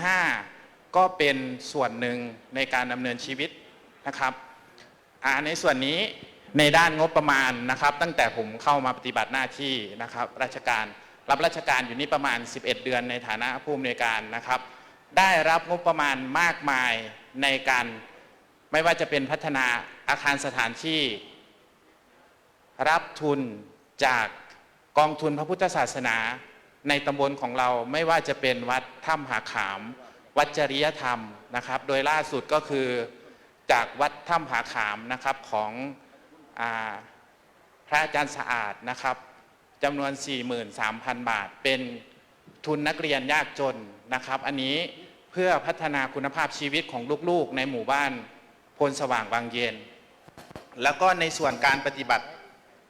5ก็เป็นส่วนหนึ่งในการดำเนินชีวิตนะครับในส่วนนี้ในด้านงบประมาณนะครับตั้งแต่ผมเข้ามาปฏิบัติหน้าที่นะครับรับราชการอยู่นี่ประมาณ11เดือนในฐานะผู้อำนวยการนะครับได้รับงบประมาณมากมายในการไม่ว่าจะเป็นพัฒนาอาคารสถานที่รับทุนจากกองทุนพระพุทธศาสนาในตำบลของเราไม่ว่าจะเป็นวัดถ้ำหาขามวัดจริยธรรมนะครับโดยล่าสุดก็คือจากวัดถ้ำหาขามนะครับของพระอาจารย์สะอาดนะครับจำนวน 43,000 บาทเป็นทุนนักเรียนยากจนนะครับอันนี้เพื่อพัฒนาคุณภาพชีวิตของลูกๆในหมู่บ้านพลสว่างบางเย็นแล้วก็ในส่วนการปฏิบัติ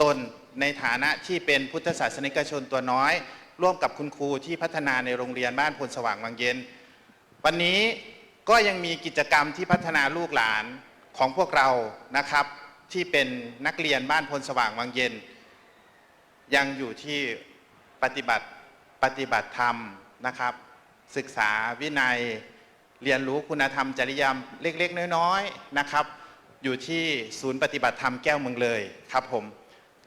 ตนในฐานะที่เป็นพุทธศาสนิกชนตัวน้อยร่วมกับคุณครูที่พัฒนาในโรงเรียนบ้านพลสว่างบางเย็นวันนี้ก็ยังมีกิจกรรมที่พัฒนาลูกหลานของพวกเรานะครับที่เป็นนักเรียนบ้านพลสว่างบางเย็นยังอยู่ที่ปฏิบัติธรรมนะครับศึกษาวินัยเรียนรู้คุณธรรมจริยธรรมเล็กๆน้อยๆนะครับอยู่ที่ศูนย์ปฏิบัติธรรมแก้วเมืองเลยครับผม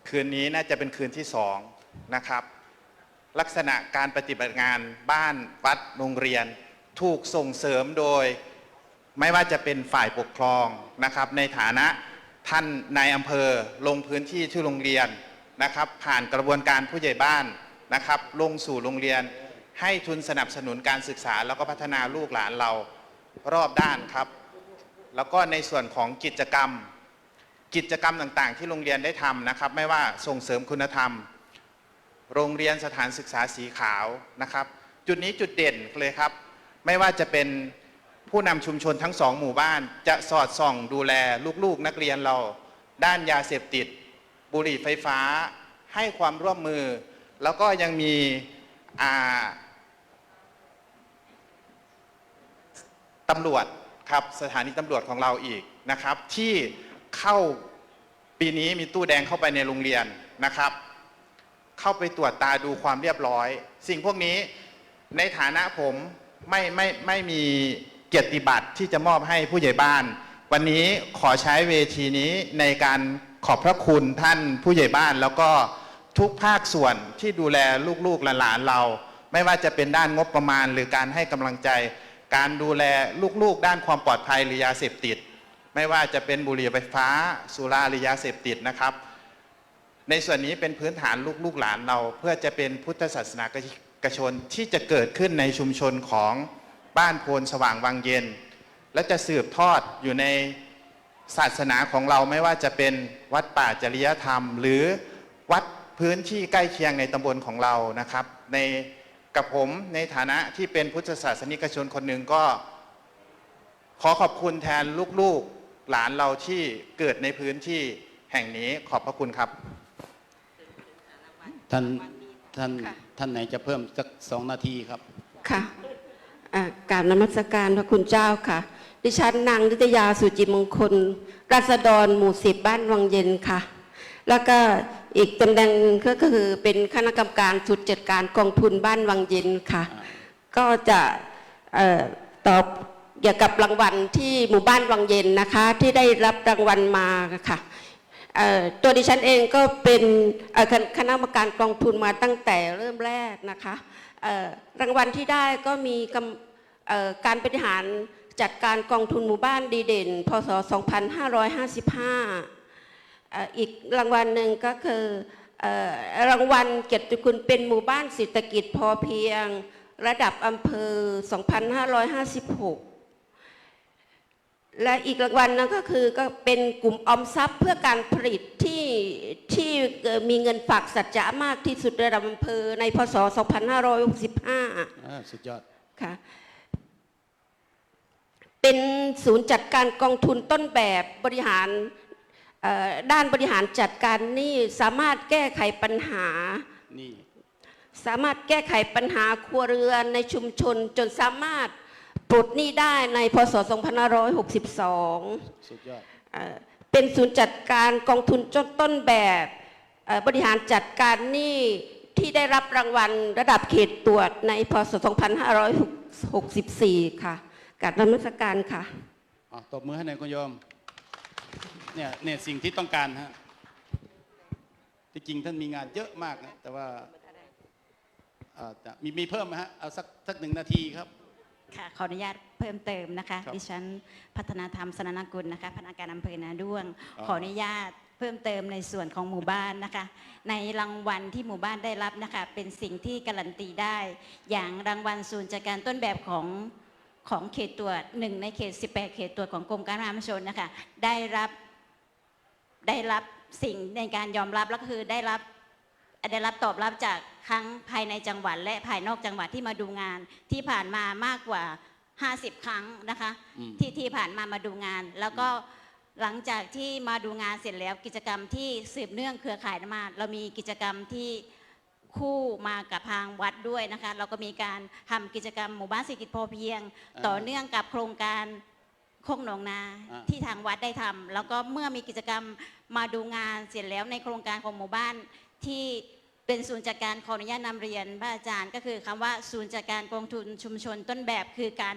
คืนนี้น่าจะเป็นคืนที่2นะครับลักษณะการปฏิบัติงานบ้านวัดโรงเรียนถูกส่งเสริมโดยไม่ว่าจะเป็นฝ่ายปกครองนะครับในฐานะท่านนายอำเภอลงพื้นที่ที่โรงเรียนนะครับผ่านกระบวนการผู้ใหญ่บ้านนะครับลงสู่โรงเรียนให้ทุนสนับสนุนการศึกษาแล้วก็พัฒนาลูกหลานเรารอบด้านครับแล้วก็ในส่วนของกิจกรรมต่างๆที่โรงเรียนได้ทำนะครับไม่ว่าส่งเสริมคุณธรรมโรงเรียนสถานศึกษาสีขาวนะครับจุดนี้จุดเด่นเลยครับไม่ว่าจะเป็นผู้นำชุมชนทั้ง2หมู่บ้านจะสอดส่องดูแลลูกๆนักเรียนเราด้านยาเสพติดบุหรี่ไฟฟ้าให้ความร่วมมือแล้วก็ยังมีตำรวจครับสถานีตำรวจของเราอีกนะครับที่เข้าปีนี้มีตู้แดงเข้าไปในโรงเรียนนะครับเข้าไปตรวจตาดูความเรียบร้อยสิ่งพวกนี้ในฐานะผมไม่มีเกียรติบัตรที่จะมอบให้ผู้ใหญ่บ้านวันนี้ขอใช้เวทีนี้ในการขอบพระคุณท่านผู้ใหญ่บ้านแล้วก็ทุกภาคส่วนที่ดูแลลูกๆหลานๆเราไม่ว่าจะเป็นด้านงบประมาณหรือการให้กำลังใจการดูแลลูกๆด้านความปลอดภัยหรือยาเสพติดไม่ว่าจะเป็นบุหรี่ไฟฟ้าสุราหรือยาเสพติดนะครับในส่วนนี้เป็นพื้นฐานลูกหลานเราเพื่อจะเป็นพุทธศาสนิกชนที่จะเกิดขึ้นในชุมชนของบ้านโพนสว่างวังเย็นและจะสืบทอดอยู่ในศาสนาของเราไม่ว่าจะเป็นวัดป่าจริยธรรมหรือวัดพื้นที่ใกล้เคียงในตำบลของเรานะครับในกับผมในฐานะที่เป็นพุทธศาสนิกชนคนหนึ่งก็ขอขอบคุณแทนลูกๆหลานเราที่เกิดในพื้นที่ แห่งนี้ขอบพระคุณครับ ท่านไหนจะเพิ่มสัก2 นาทีครับ ค่ะกราบนมัสการพระคุณเจ้าค่ะดิฉันนางนิตยาสุจิมงคลราษฎรหมู่10บ้านวังเย็นค่ะแล้วก็อีกตำแหน่งก็คือเป็นคณะกรรมการสุดจัดการกองทุนบ้านวังเย็นค่ะก็จะตอบเกี่ยวกับรางวัลที่หมู่บ้านวังเย็นนะคะที่ได้รับรางวัลมาค่ะตัวดิฉันเองก็เป็นคณะกรรมการกองทุนมาตั้งแต่เริ่มแรกนะคะรางวัลที่ได้ก็มีการบริหารจัดการกองทุนหมู่บ้านดีเด่นพศ 2555อีกรางวัลหนึ่งก็คือรางวัลเกียรติคุณเป็นหมู่บ้านเศรษฐกิจพอเพียงระดับอำเภอ 2556และอีกรางวัลนั้นก็คือก็เป็นกลุ่มออมทรัพย์เพื่อการผลิตที่มีเงินฝากสัจจะมากที่สุดระดับอำเภอในพศ 2565 สุดยอดค่ะเป็นศูนย์จัดการกองทุนต้นแบบบริหารด้านบริหารจัดการหนี้สามารถแก้ไขปัญหาครัวเรือนในชุมชนจนสามารถปลดหนี้ได้ในพศ 2562 สุดยอดเป็นศูนย์จัดการกองทุนต้นแบบบริหารจัดการหนี้ที่ได้รับรางวัลระดับเขตตรวจในพศ 2564 ค่ะกราบนมัสการค่ะตบมือให้หน่อยคุณโยมเนี่ยสิ่งที่ต้องการฮะที่จริงท่านมีงานเยอะมากนะแต่ว่ามีเพิ่มไหมฮะเอาสัก1 นาทีครับค่ะขออนุญาตเพิ่มเติมนะคะดิฉันพัฒนาธรรมสนานกุลนะคะพนักงานอำเภอนาด้วงขออนุญาตเพิ่มเติมในส่วนของหมู่บ้านนะคะในรางวัลที่หมู่บ้านได้รับนะคะเป็นสิ่งที่การันตีได้อย่างรางวัลศูนย์จัดการต้นแบบของเขตตรวจ1ในเขต18เขตตรวจของกรมการค้าภายในนะคะได้รับสิ่งในการยอมรับแล้วก็คือได้รับตอบรับจากทั้งภายในจังหวัดและภายนอกจังหวัดที่มาดูงานที่ผ่านมามากกว่า50 ครั้งนะคะที่ผ่านมาดูงานแล้วก็หลังจากที่มาดูงานเสร็จแล้วกิจกรรมที่สืบเนื่องเครือข่ายมาเรามีกิจกรรมที่คู่มากับทางวัดด้วยนะคะเราก็มีการทำกิจกรรมหมู่บ้านเศรษฐกิจพอเพียงต่อเนื่องกับโครงการโคกหนองนาที่ทางวัดได้ทำแล้วก็เมื่อมีกิจกรรมมาดูงานเสร็จแล้วในโครงการของหมู่บ้านที่เป็นศูนย์จัดการขออนุญาตนำเรียนพระอาจารย์ก็คือคำว่าศูนย์จัดการกองทุนชุมชนต้นแบบคือการ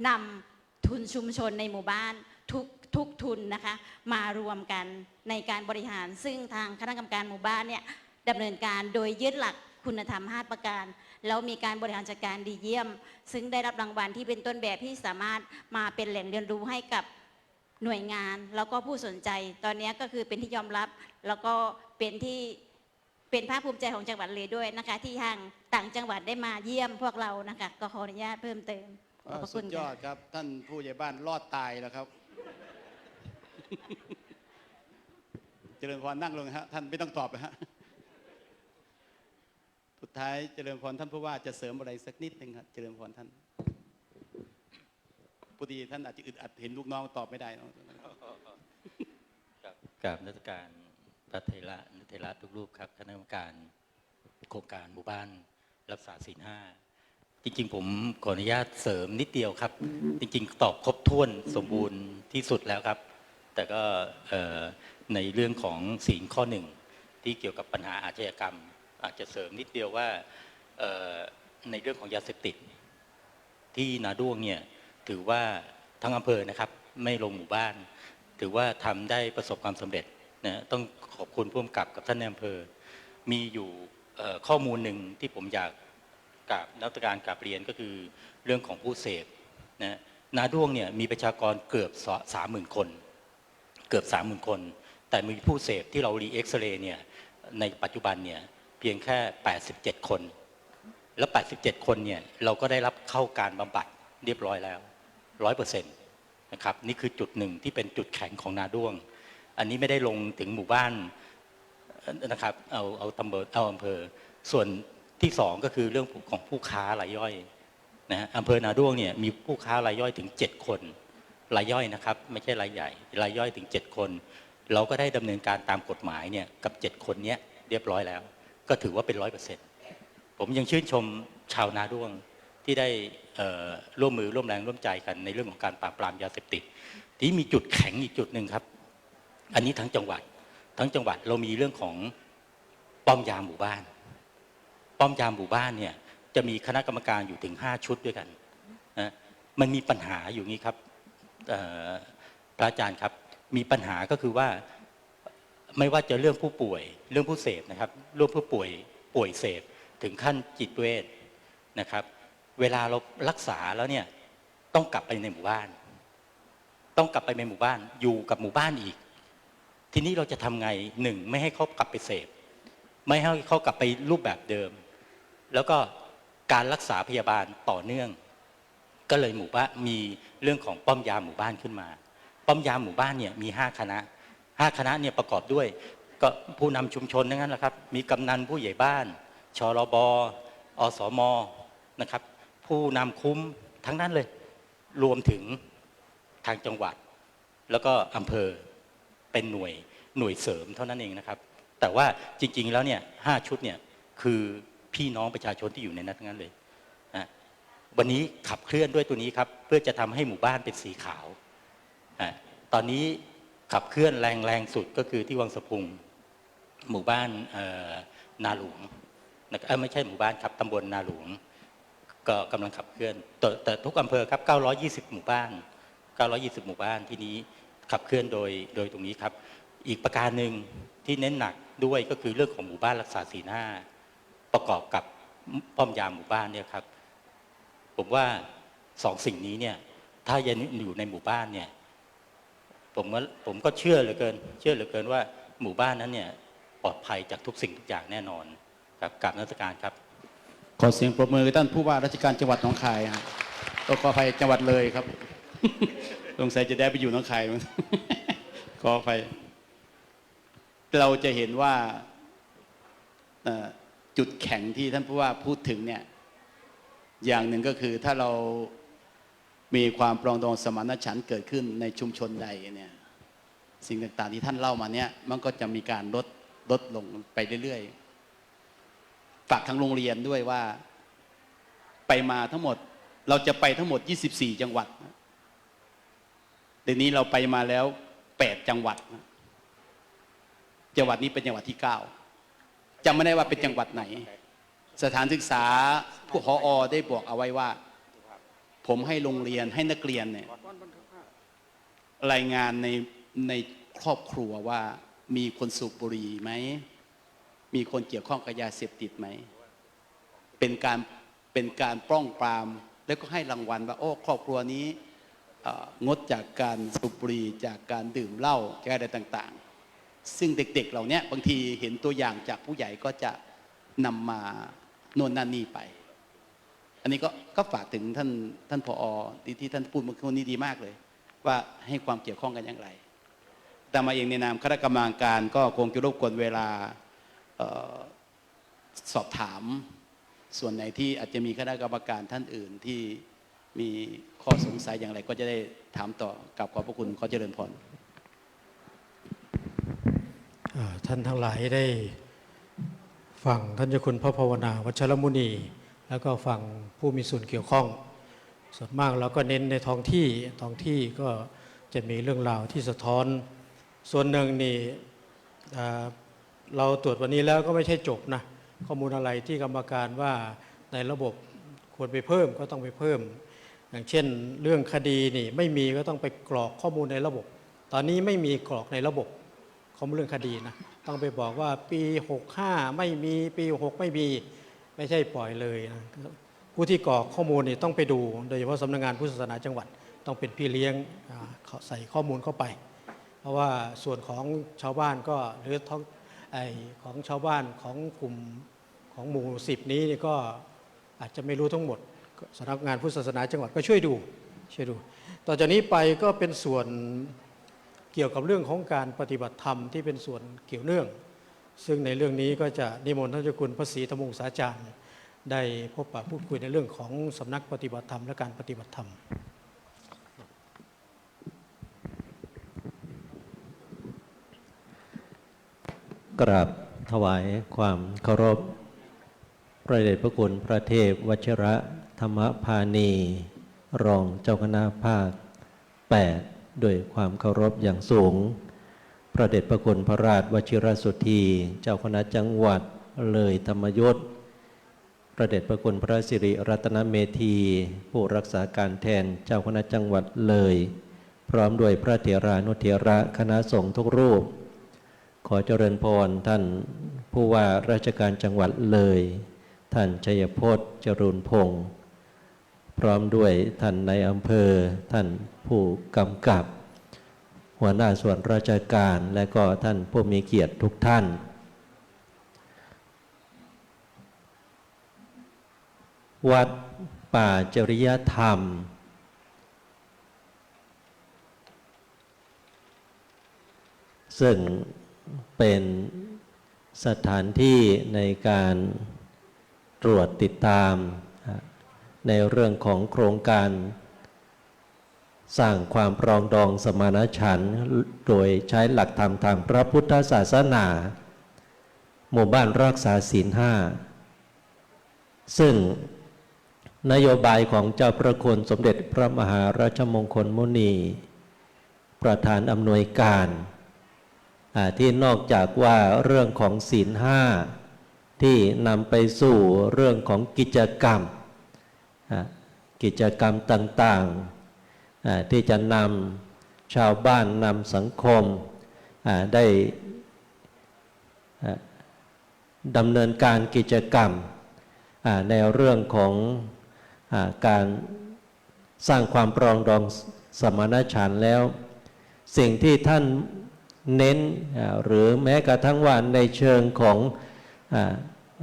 นำทุนชุมชนในหมู่บ้านทุกทุนนะคะมารวมกันในการบริหารซึ่งทางคณะกรรมการหมู่บ้านเนี่ยดำเนินการโดยยึดหลักคุณธรรม5 ประการแล้วมีการบริหารจัดการดีเยี่ยมซึ่งได้รับรางวัลที่เป็นต้นแบบที่สามารถมาเป็นแหล่งเรียนรู้ให้กับหน่วยงานแล้วก็ผู้สนใจตอนนี้ก็คือเป็นที่ยอมรับแล้วก็เป็นภาคภูมิใจของจังหวัดเลยด้วยนะคะที่ทางต่างจังหวัดได้มาเยี่ยมพวกเรานะคะก็ขออนุญาตเพิ่มเติมขอบพระคุณ สุดยอดครับท่านผู้ใหญ่บ้านรอดตายแล้วครับ เจริญพรนั่งลงฮะท่านไม่ต้องตอบนะฮะสุดท้ายเจริญพรท่านผู้ว่าจะเสริมอะไรสักนิดหนึ่งครับเจริญพรท่านพอดีท่านอาจจะอึดอัดเห็นลูกน้องตอบไม่ได้กับนักการพระเทระทุกรูปครับคณะกรรมการโครงการหมู่บ้านรักษาศีล 5จริงๆผมขออนุญาตเสริมนิดเดียวครับจริงๆตอบครบถ้วนสมบูรณ์ที่สุดแล้วครับแต่ก็ในเรื่องของศีลข้อ 1ที่เกี่ยวกับปัญหาอาชญากรรมอาจจะเสริมนิดเดียวว่าในเรื่องของยาเสพติดที่นาด้วงเนี่ยถือว่าทั้งอำเภอนะครับไม่ลงหมู่บ้านถือว่าทำได้ประสบความสำเร็จนะต้องขอบคุณผู้กำกับท่านในอำเภอมีอยู่ข้อมูลหนึ่งที่ผมอยากกับนักการกราบเรียนก็คือเรื่องของผู้เสพนะนาด้วงเนี่ยมีประชากรเกือบ 30,000 คนเกือบ 30,000 คนแต่มีผู้เสพที่เรารีเอ็กซเรย์เนี่ยในปัจจุบันเนี่ยเพียงแค่87 คนแล้ว87 คนเนี่ยเราก็ได้รับเข้าการบำบัดเรียบร้อยแล้ว 100% นะครับนี่คือจุดหนึ่งที่เป็นจุดแข็งของนาด้วงอันนี้ไม่ได้ลงถึงหมู่บ้านนะครับเอาตำบลเอาอำเภอส่วนที่2ก็คือเรื่องของผู้ค้ารายย่อยนะอำเภอนาด้วงเนี่ยมีผู้ค้ารายย่อยถึง7 คนรายย่อยนะครับไม่ใช่รายใหญ่รายย่อยถึง7 คน เราก็ได้ดำเนินการตามกฎหมายเนี่ยกับ7 คนเนี้ยเรียบร้อยแล้วก็ถือว่าเป็น100%ผมยังชื่นชมชาวนาด้วงที่ได้ร่วมมือร่วมแรงร่วมใจกันในเรื่องของการปราบปรามยาเสพติดที่มีจุดแข็งอีกจุดหนึ่งครับอันนี้ทั้งจังหวัดเรามีเรื่องของป้อมยามหมู่บ้านป้อมยามหมู่บ้านเนี่ยจะมีคณะกรรมการอยู่ถึง5 ชุดด้วยกันนะมันมีปัญหาอยู่งี้ครับพระอาจารย์ครับมีปัญหาก็คือว่าไม่ว่าจะเรื่องผู้ป่วยเรื่องผู้เสพนะครับเรื่องผู้ป่วยเสพถึงขั้นจิตเวชนะครับเวลาเรารักษาแล้วเนี่ยต้องกลับไปในหมู่บ้านอยู่กับหมู่บ้านอีกทีนี้เราจะทำไง1ไม่ให้เขากลับไปเสพไม่ให้เขากลับไปรูปแบบเดิมแล้วก็การรักษาพยาบาลต่อเนื่องก็เลยหมู่บ้านมีเรื่องของป้อมยามหมู่บ้านขึ้นมาป้อมยามหมู่บ้านเนี่ยมี5 คณะเนี่ยประกอบด้วยก็ผู้นำชุมชนทั้งนั้นแหละครับมีกำนันผู้ใหญ่บ้านชรบอสมนะครับผู้นำคุ้มทั้งนั้นเลยรวมถึงทางจังหวัดแล้วก็อำเภอเป็นหน่วยเสริมเท่านั้นเองนะครับแต่ว่าจริงๆแล้วเนี่ย5 ชุดเนี่ยคือพี่น้องประชาชนที่อยู่ในนั้นทั้งนั้นเลยนะวันนี้ขับเคลื่อนด้วยตัวนี้ครับเพื่อจะทำให้หมู่บ้านเป็นสีขาวตอนนี้ขับเคลื่อนแรงสุดก็คือที่วังสะพุงหมู่บ้านนาหลวงไม่ใช่หมู่บ้านครับตำบลนาหลวงก็กำลังขับเคลื่อนแต่ทุกอำเภอครับ920 หมู่บ้านที่นี้ขับเคลื่อนโดยตรงนี้ครับอีกประการหนึ่งที่เน้นหนักด้วยก็คือเรื่องของหมู่บ้านรักษาศีล 5ประกอบกับป้อมยามหมู่บ้านเนี่ยครับผมว่า2 สิ่งนี้เนี่ยถ้ายังอยู่ในหมู่บ้านเนี่ยผมก็เชื่อเหลือเกินว่าหมู่บ้านนั้นเนี่ยปลอดภัยจากทุกสิ่งทุกอย่างแน่นอนครับกราบนมัสการครับขอเสียงปรบมือท่านผู้ว่าราชการจังหวัดหนองคายขออภัยจังหวัดเลยครับ สงสัยจะได้ไปอยู่หนองคายมั้ง ขออภัยเราจะเห็นว่าจุดแข็งที่ท่านผู้ว่าพูดถึงเนี่ยอย่างหนึ่งก็คือถ้าเรามีความปรองดองสมานฉันท์เกิดขึ้นในชุมชนใดเนี่ยสิ่งต่างๆที่ท่านเล่ามาเนี่ยมันก็จะมีการลดลงไปเรื่อยๆฝากทางโรงเรียนด้วยว่าไปมาทั้งหมดเราจะไปทั้งหมด24 จังหวัดเดี๋ยวนี้เราไปมาแล้ว8 จังหวัดจังหวัดนี้เป็นจังหวัดที่9จำไม่ได้ว่าเป็นจังหวัดไหนสถานศึกษาผู้ผอ.ได้บอกเอาไว้ว่าผมให้โรงเรียนให้นักเรียนเนี่ยรายงานในครอบครัวว่ามีคนสูบบุหรี่ไหมมีคนเกี่ยวข้องกับยาเสพติดไหมเป็นการป้องปรามแล้วก็ให้รางวัลว่าโอ้ครอบครัวนี้งดจากการสูบบุหรี่จากการดื่มเหล้าจากอะไรต่างๆซึ่งเด็กๆเหล่านี้บางทีเห็นตัวอย่างจากผู้ใหญ่ก็จะนำมาโน่นนั่นนี่ไปอันนี้ก็ฝากถึงท่านผอ.ที่ท่านพูดเมื่อกี้นี้ดีมากเลยว่าให้ความเกี่ยวข้องกันอย่างไรแต่มาเองในนามคณะกรรมการก็คงจะรบกวนเวลาสอบถามส่วนไหนที่อาจจะมีคณะกรรมการท่านอื่นที่มีข้อสงสัยอย่างไรก็จะได้ถามต่อกับขอบพระคุณขอเจริญพรท่านทั้งหลายได้ฟังท่านเจ้าคุณพระภาวนาวัชรมุนีแล้วก็ฟังผู้มีส่วนเกี่ยวข้องส่วนมากเราก็เน้นในท้องที่ก็จะมีเรื่องราวที่สะท้อนส่วนหนึ่งนี่เราตรวจวันนี้แล้วก็ไม่ใช่จบนะข้อมูลอะไรที่กรรมการว่าในระบบควรไปเพิ่มก็ต้องไปเพิ่มอย่างเช่นเรื่องคดีนี่ไม่มีก็ต้องไปกรอกข้อมูลในระบบตอนนี้ไม่มีกรอกในระบบข้อมูลเรื่องคดีนะต้องไปบอกว่าปี65ไม่มีปี66ไม่มีไม่ใช่ปล่อยเลยนะผู้ที่กรอกข้อมูลนี่ต้องไปดูโดยเฉพาะสำนักงานพุทธศาสนาจังหวัดต้องเป็นพี่เลี้ยงใส่ข้อมูลเข้าไปเพราะว่าส่วนของชาวบ้านก็หรือของชาวบ้านของกลุ่มของหมู่10นี้ก็อาจจะไม่รู้ทั้งหมดสำนักงานพุทธศาสนาจังหวัดก็ช่วยดูต่อจากนี้ไปก็เป็นส่วนเกี่ยวกับเรื่องของการปฏิบัติธรรมที่เป็นส่วนเกี่ยวเนื่องซึ่งในเรื่องนี้ก็จะนิมนต์ท่านเจ้าคุณพระศรีธรรมวงศาจารย์ได้พบปะพูดคุยในเรื่องของสำนักปฏิบัติธรรมและการปฏิบัติธรรม กราบถวายความเคารพพระเดชพระคุณพระเทพวชิระธรรมพานีรองเจ้าคณะภาค 8 ด้วยความเคารพอย่างสูงพระเดชพระคุณพระราชวชิรสุธีเจ้าคณะจังหวัดเลยธรรมยศพระเดชพระคุณพระสิริรัตนเมธีผู้รักษาการแทนเจ้าคณะจังหวัดเลยพร้อมด้วยพระเถรานุเถระคณะสงฆ์ทุกรูปขอเจริญพรท่านผู้ว่าราชการจังหวัดเลยท่านชัยพจน์จรูนพงศ์พร้อมด้วยท่านในอำเภอท่านผู้กำกับหัวหน้าส่วนราชการและก็ท่านผู้มีเกียรติทุกท่านวัดป่าจริยธรรมซึ่งเป็นสถานที่ในการตรวจติดตามในเรื่องของโครงการสร้างความปรองดองสมานฉันท์โดยใช้หลักธรรมทางพระพุทธศาสนาหมู่บ้านรักษาศีล 5ซึ่งนโยบายของเจ้าพระคุณสมเด็จพระมหาราชมงคลมุนีประธานอำนวยการที่นอกจากว่าเรื่องของศีล 5ที่นำไปสู่เรื่องของกิจกรรมต่างๆที่จะนำชาวบ้านนำสังคมได้ดำเนินการกิจกรรมในเรื่องของการสร้างความปรองดองสมานฉันท์แล้วสิ่งที่ท่านเน้นหรือแม้กระทั่งว่าในเชิงของ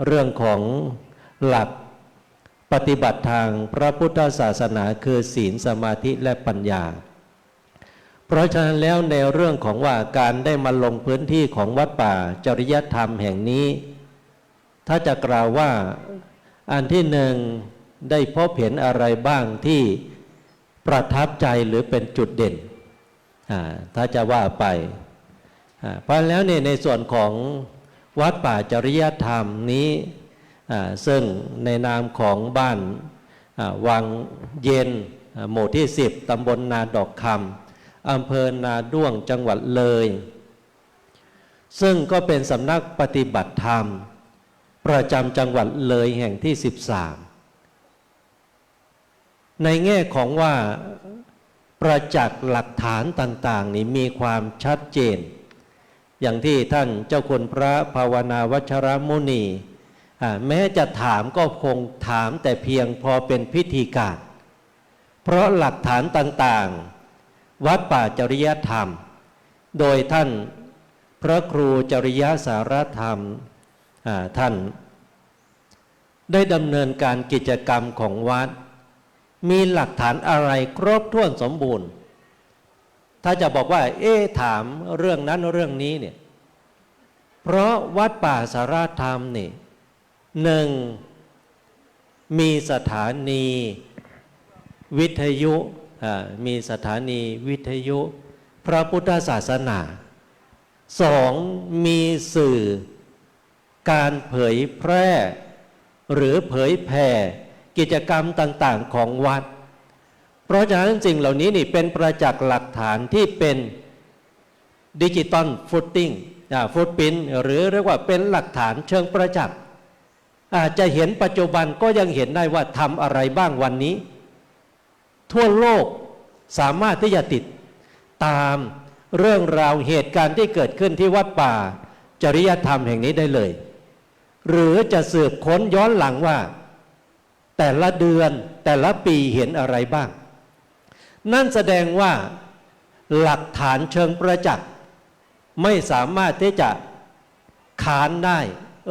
เรื่องของหลักปฏิบัติทางพระพุทธศาสนาคือศีลสมาธิและปัญญาเพราะฉะนั้นแล้วในเรื่องของว่าการได้มาลงพื้นที่ของวัดป่าจริยธรรมแห่งนี้ถ้าจะกล่าวว่าอันที่หนึ่งได้พบเห็นอะไรบ้างที่ประทับใจหรือเป็นจุดเด่นถ้าจะว่าไปเพราะแล้วเนี่ยในส่วนของวัดป่าจริยธรรมนี้ซึ่งในนามของบ้านวังเย็นหมู่ที่ 10 ตำบลนาดอกคำอำเภอนาด้วงจังหวัดเลยซึ่งก็เป็นสำนักปฏิบัติธรรมประจำจังหวัดเลยแห่งที่ 13ในแง่ของว่าประจักษ์หลักฐานต่างๆนี้มีความชัดเจนอย่างที่ท่านเจ้าคุณพระภาวนาวัชรมุนีแม้จะถามก็คงถามแต่เพียงพอเป็นพิธีการเพราะหลักฐานต่างๆวัดป่าจริยธรรมโดยท่านพระครูจริยสารธรรมท่านได้ดำเนินการกิจกรรมของวัดมีหลักฐานอะไรครบถ้วนสมบูรณ์ถ้าจะบอกว่าถามเรื่องนั้นเรื่องนี้เนี่ยเพราะวัดป่าสารธรรมนี่หนึ่งมีสถานีวิทยุมีสถานีวิทยุพระพุทธศาสนาสองมีสื่อการเผยแพร่หรือเผยแผ่กิจกรรมต่างๆของวัดเพราะฉะนั้นสิ่งเหล่านี้นี่เป็นประจักษ์หลักฐานที่เป็นดิจิตอลฟุตติ้งฟุตพิ้นหรือเรียกว่าเป็นหลักฐานเชิงประจักษ์อาจจะเห็นปัจจุบันก็ยังเห็นได้ว่าทำอะไรบ้างวันนี้ทั่วโลกสามารถที่จะติดตามเรื่องราวเหตุการณ์ที่เกิดขึ้นที่วัดป่าจริยธรรมแห่งนี้ได้เลยหรือจะสืบค้นย้อนหลังว่าแต่ละเดือนแต่ละปีเห็นอะไรบ้างนั่นแสดงว่าหลักฐานเชิงประจักษ์ไม่สามารถที่จะค้านได้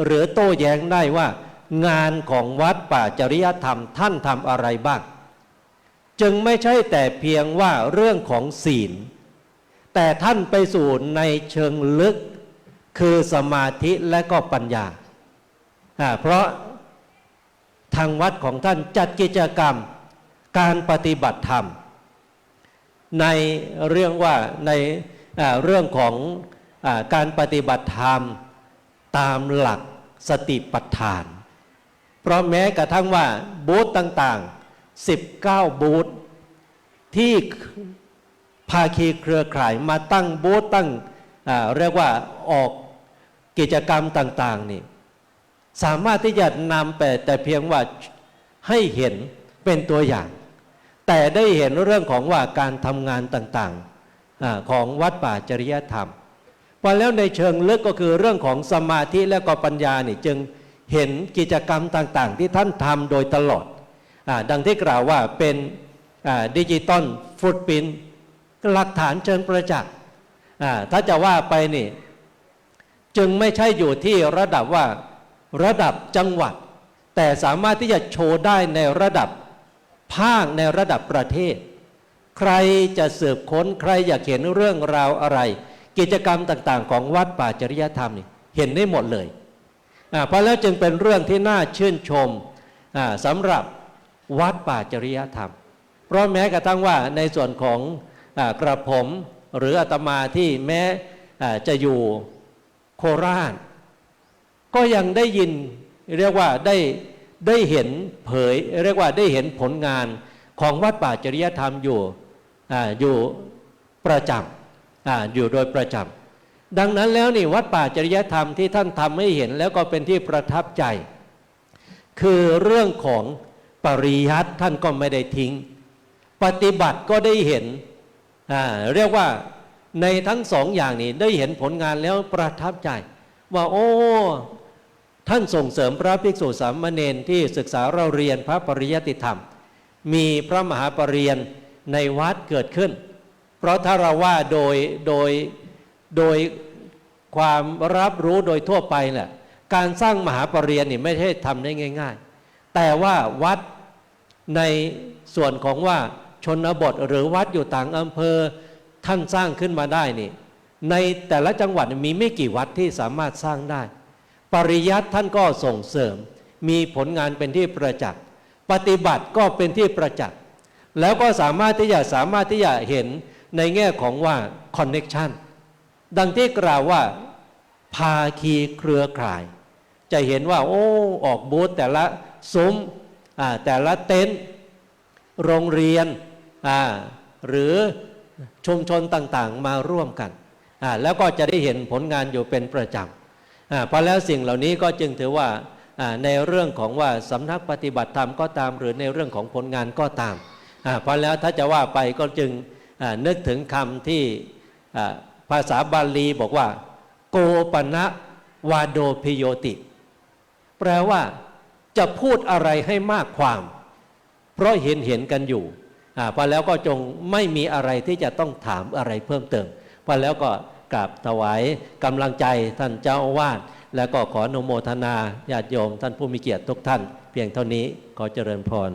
หรือโต้แย้งได้ว่างานของวัดป่าจริยธรรมท่านทำอะไรบ้างจึงไม่ใช่แต่เพียงว่าเรื่องของศีลแต่ท่านไปสู่ในเชิงลึกคือสมาธิและก็ปัญญาเพราะทางวัดของท่านจัดกิจกรรมการปฏิบัติธรรมในเรื่องว่าในเรื่องของการปฏิบัติธรรม ตามหลักสติปัฏฐาน เพราะแม้กระทั่งว่าบูธต่างๆ19บูธที่ภาคีเครือข่ายมาตั้งบูธตั้งเรียกว่าออกกิจกรรมต่างๆนี่สามารถที่จะนำแต่เพียงว่าให้เห็นเป็นตัวอย่าง แต่ได้เห็นเรื่องของว่าการทำงานต่างๆของวัดป่าจริยธรรมพอแล้วในเชิงลึกก็คือเรื่องของสมาธิและก็ปัญญานี่จึงเห็นกิจกรรมต่างๆที่ท่านทำโดยตลอดดังที่กล่าวว่าเป็นดิจิตอลฟุตปรินท์หลักฐานเชิงประจักษ์ถ้าจะว่าไปนี่จึงไม่ใช่อยู่ที่ระดับว่าระดับจังหวัดแต่สามารถที่จะโชว์ได้ในระดับภาคในระดับประเทศใครจะสืบค้นใครอยากเห็นเรื่องราวอะไรกิจกรรมต่างๆของวัดป่าจริยธรรมนี่เห็นได้หมดเลยเพราะแล้วจึงเป็นเรื่องที่น่าชื่นชมสำหรับวัดป่าจริยธรรมเพราะแม้กระทั่งว่าในส่วนของกระผมหรืออาตมาที่แม้จะอยู่โคราชก็ยังได้ยินเรียกว่าได้เห็นเผยเรียกว่าได้เห็นผลงานของวัดป่าจริยธรรมอยู่ประจำอยู่โดยประจำดังนั้นแล้วนี่วัดป่าจริยธรรมที่ท่านทำให้เห็นแล้วก็เป็นที่ประทับใจคือเรื่องของปริยัติท่านก็ไม่ได้ทิ้งปฏิบัติก็ได้เห็นเรียกว่าในทั้งสองอย่างนี้ได้เห็นผลงานแล้วประทับใจว่าโอ้ท่านส่งเสริมพระภิกษุสามเณรที่ศึกษาเราเรียนพระปริยัติธรรมมีพระมหาปรริญญาในวัดเกิดขึ้นเพราะถ้าเราว่าโดยความรับรู้โดยทั่วไปแหละการสร้างมหาปรริญญานี่ไม่ใช่ทำได้ง่ายๆแต่ว่าวัดในส่วนของว่าชนบทหรือวัดอยู่ต่างอำเภอท่านสร้างขึ้นมาได้นี่ในแต่ละจังหวัดมีไม่กี่วัดที่สามารถสร้างได้ปริยัติท่านก็ส่งเสริมมีผลงานเป็นที่ประจักษ์ปฏิบัติก็เป็นที่ประจักษ์แล้วก็สามารถที่จะเห็นในแง่ของว่าคอนเน็กชันดังที่กล่าวว่าภาคีเครือข่ายจะเห็นว่าโอ้ออกบูธแต่ละซุ้มแต่ละเต็นท์โรงเรียนหรือชุมชนต่างๆมาร่วมกันแล้วก็จะได้เห็นผลงานอยู่เป็นประจำเพราะแล้วสิ่งเหล่านี้ก็จึงถือว่าในเรื่องของว่าสำนักปฏิบัติธรรมก็ตามหรือในเรื่องของผลงานก็ตามเพราะแล้วถ้าจะว่าไปก็จึงนึกถึงคำที่ภาษาบาลีบอกว่าโกปนะวาโดพิโยติแปลว่าจะพูดอะไรให้มากความเพราะเห็นกันอยู่เพราะแล้วก็จงไม่มีอะไรที่จะต้องถามอะไรเพิ่มเติมเพราะแล้วก็กราบถวายกำลังใจท่านเจ้าอาวาสแล้วก็ขออนุโมทนาญาติโยมท่านผู้มีเกียรติทุกท่านเพียงเท่านี้ขอเจริญพร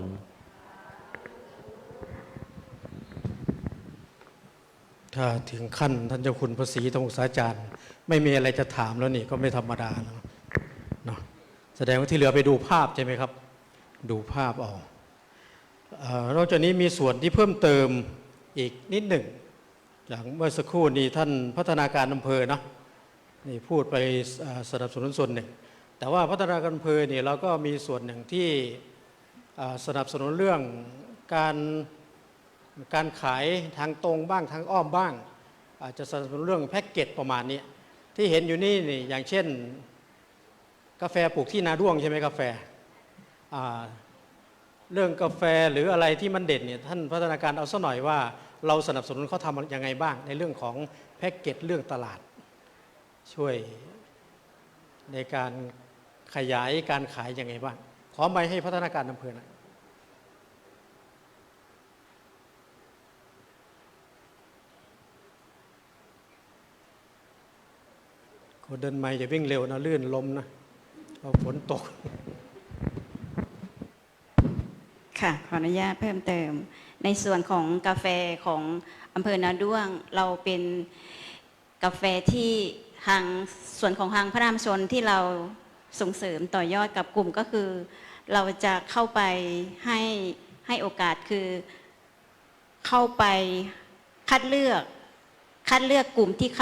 ถ้าถึงขั้นท่านเจ้าคุณพระศรีธรรมอุตสาจารย์ไม่มีอะไรจะถามแล้วนี่ก็ไม่ธรรมดาแล้วเนาะแสดงว่าที่เหลือไปดูภาพใช่ไหมครับดูภาพเอานอกจากนี้มีส่วนที่เพิ่มเติมอีกนิดหนึ่งอย่างเมื่อสักครู่นี้ท่านพัฒนาการอำเภอเนาะนี่พูดไปสนับสนุนส่วนหนึ่งแต่ว่าพัฒนาการอำเภอเนี่ยเราก็มีส่วนหนึ่งที่สนับสนุนเรื่องการขายทางตรงบ้างทางอ้อมบ้างอาจจะสนับสนุนเรื่องแพ็กเกจประมาณนี้ที่เห็นอยู่นี่อย่างเช่นกาแฟปลูกที่นาด้วงใช่ไหมกาแฟเรื่องกาแฟหรืออะไรที่มันเด่นเนี่ยท่านพัฒนาการเอาซะหน่อยว่าเราสนับสนุนเขาทำยังไงบ้างในเรื่องของแพ็กเกจเรื่องตลาดช่วยในการขยายการขายยังไงบ้างขอไมค์ให้พัฒนาการอำเภอนะคนเดินไมค์จะวิ่งเร็วนะลื่นลมนะเพราะฝนตกค่ะขออนุญาตเพิ่มเติมในส่วนของกาแฟของอำเภอนาด้วงเราเป็นกาแฟที่ทางส่วนของทางพระนามชนที่เราส่งเสริมต่อยอดกับกลุ่มก็คือเราจะเข้าไปให้โอกาสคือเข้าไปคัดเลือกกลุ่มที่เ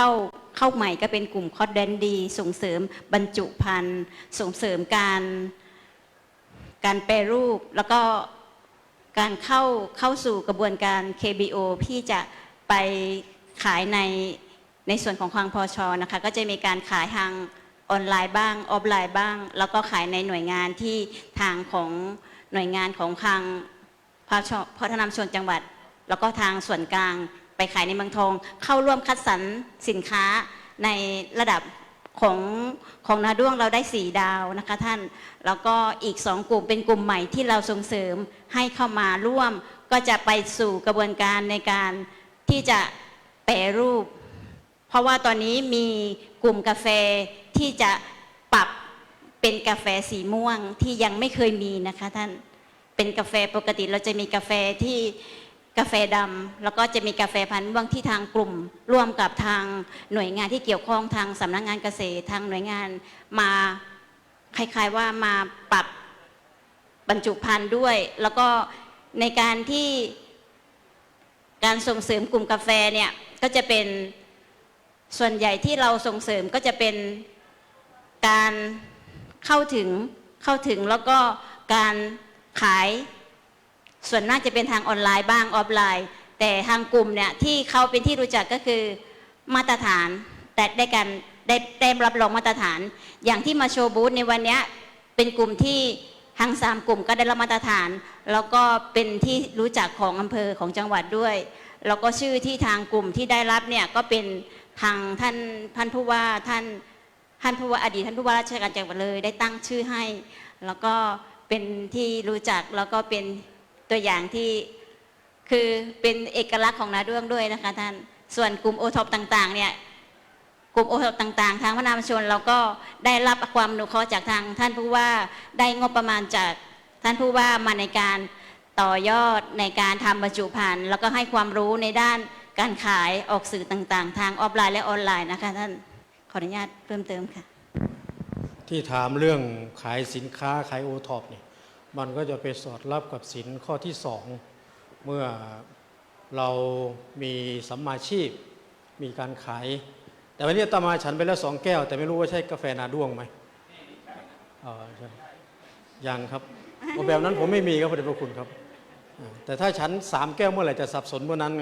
ข้ เข้าใหม่ก็เป็นกลุ่มคอร์สแดนดีส่งเสริมบรรจุภัณฑ์ส่งเสริมการแปรรูปแล้วก็การเข้าสู่กระบวนการ KBO ที่จะไปขายในส่วนของทางพช.นะคะก็จะมีการขายทางออนไลน์บ้างออฟไลน์บ้างแล้วก็ขายในหน่วยงานที่ทางของหน่วยงานของทางพัฒนาชนจังหวัดแล้วก็ทางส่วนกลางไปขายในเมืองทองเข้าร่วมคัดสรรสินค้าในระดับของนาด้วงเราได้4 ดาวนะคะท่านแล้วก็อีก2 กลุ่มเป็นกลุ่มใหม่ที่เราส่งเสริมให้เข้ามาร่วมก็จะไปสู่กระบวนการในการที่จะแปรรูปเพราะว่าตอนนี้มีกลุ่มกาแฟที่จะปรับเป็นกาแฟสีม่วงที่ยังไม่เคยมีนะคะท่านเป็นกาแฟปกติเราจะมีกาแฟที่กาแฟดำแล้วก็จะมีกาแฟพันธุ์ม่วงที่ทางกลุ่มร่วมกับทางหน่วยงานที่เกี่ยวข้องทางสำนักงานเกษตรทางหน่วยงานมาคล้ายๆว่ามาปรับบรรจุภัณฑ์ด้วยแล้วก็ในการที่การส่งเสริมกลุ่มกาแฟเนี่ยก็จะเป็นส่วนใหญ่ที่เราส่งเสริมก็จะเป็นการเข้าถึงแล้วก็การขายส่วนมากจะเป็นทางออนไลน์บ้างออฟไลน์แต่ทางกลุ่มเนี่ยที่เขาเป็นที่รู้จักก็คือมาตรฐานแต่ได้รับรองมาตรฐานอย่างที่มาโชว์บูธในวันนี้เป็นกลุ่มที่ทั้ง3 กลุ่มก็ได้รับมาตรฐานแล้วก็เป็นที่รู้จักของอำเภอของจังหวัดด้วยแล้วก็ชื่อที่ทางกลุ่มที่ได้รับเนี่ยก็เป็นทางท่านผู้ว่าท่านผู้ว่าอดีตท่านผู้ว่าราชการจังหวัดเลยได้ตั้งชื่อให้แล้วก็เป็นที่รู้จักแล้วก็เป็นตัวอย่างที่คือเป็นเอกลักษณ์ของนาด้วงด้วยนะคะท่านส่วนกลุ่มโอท็อปต่างๆเนี่ยกลุ่มโอท็อปต่างๆทางพัฒนาชุมชนเราก็ได้รับความอนุเคราะห์จากทางท่านผู้ว่าได้งบประมาณจากท่านผู้ว่ามาในการต่อยอดในการทำบรรจุภัณฑ์แล้วก็ให้ความรู้ในด้านการขายออกสื่อต่างๆทางออฟไลน์และออนไลน์นะคะท่านขออนุญาตเพิ่มเติมค่ะที่ถามเรื่องขายสินค้าขายโอท็อปเนี่ยมันก็จะไปสอดรับกับสินข้อที่2เมื่อเรามีสัมมาชีพมีการขายแต่วันนี้อาตมาฉันไปแล้ว2 แก้วแต่ไม่รู้ว่าใช่กาแฟนาด้วงไหมยังครับแบบนั้นผมไม่มีครับพระเดชพระคุณครับแต่ถ้าฉัน3 แก้วเมื่อไหร่จะสับสนเมื่อนั้น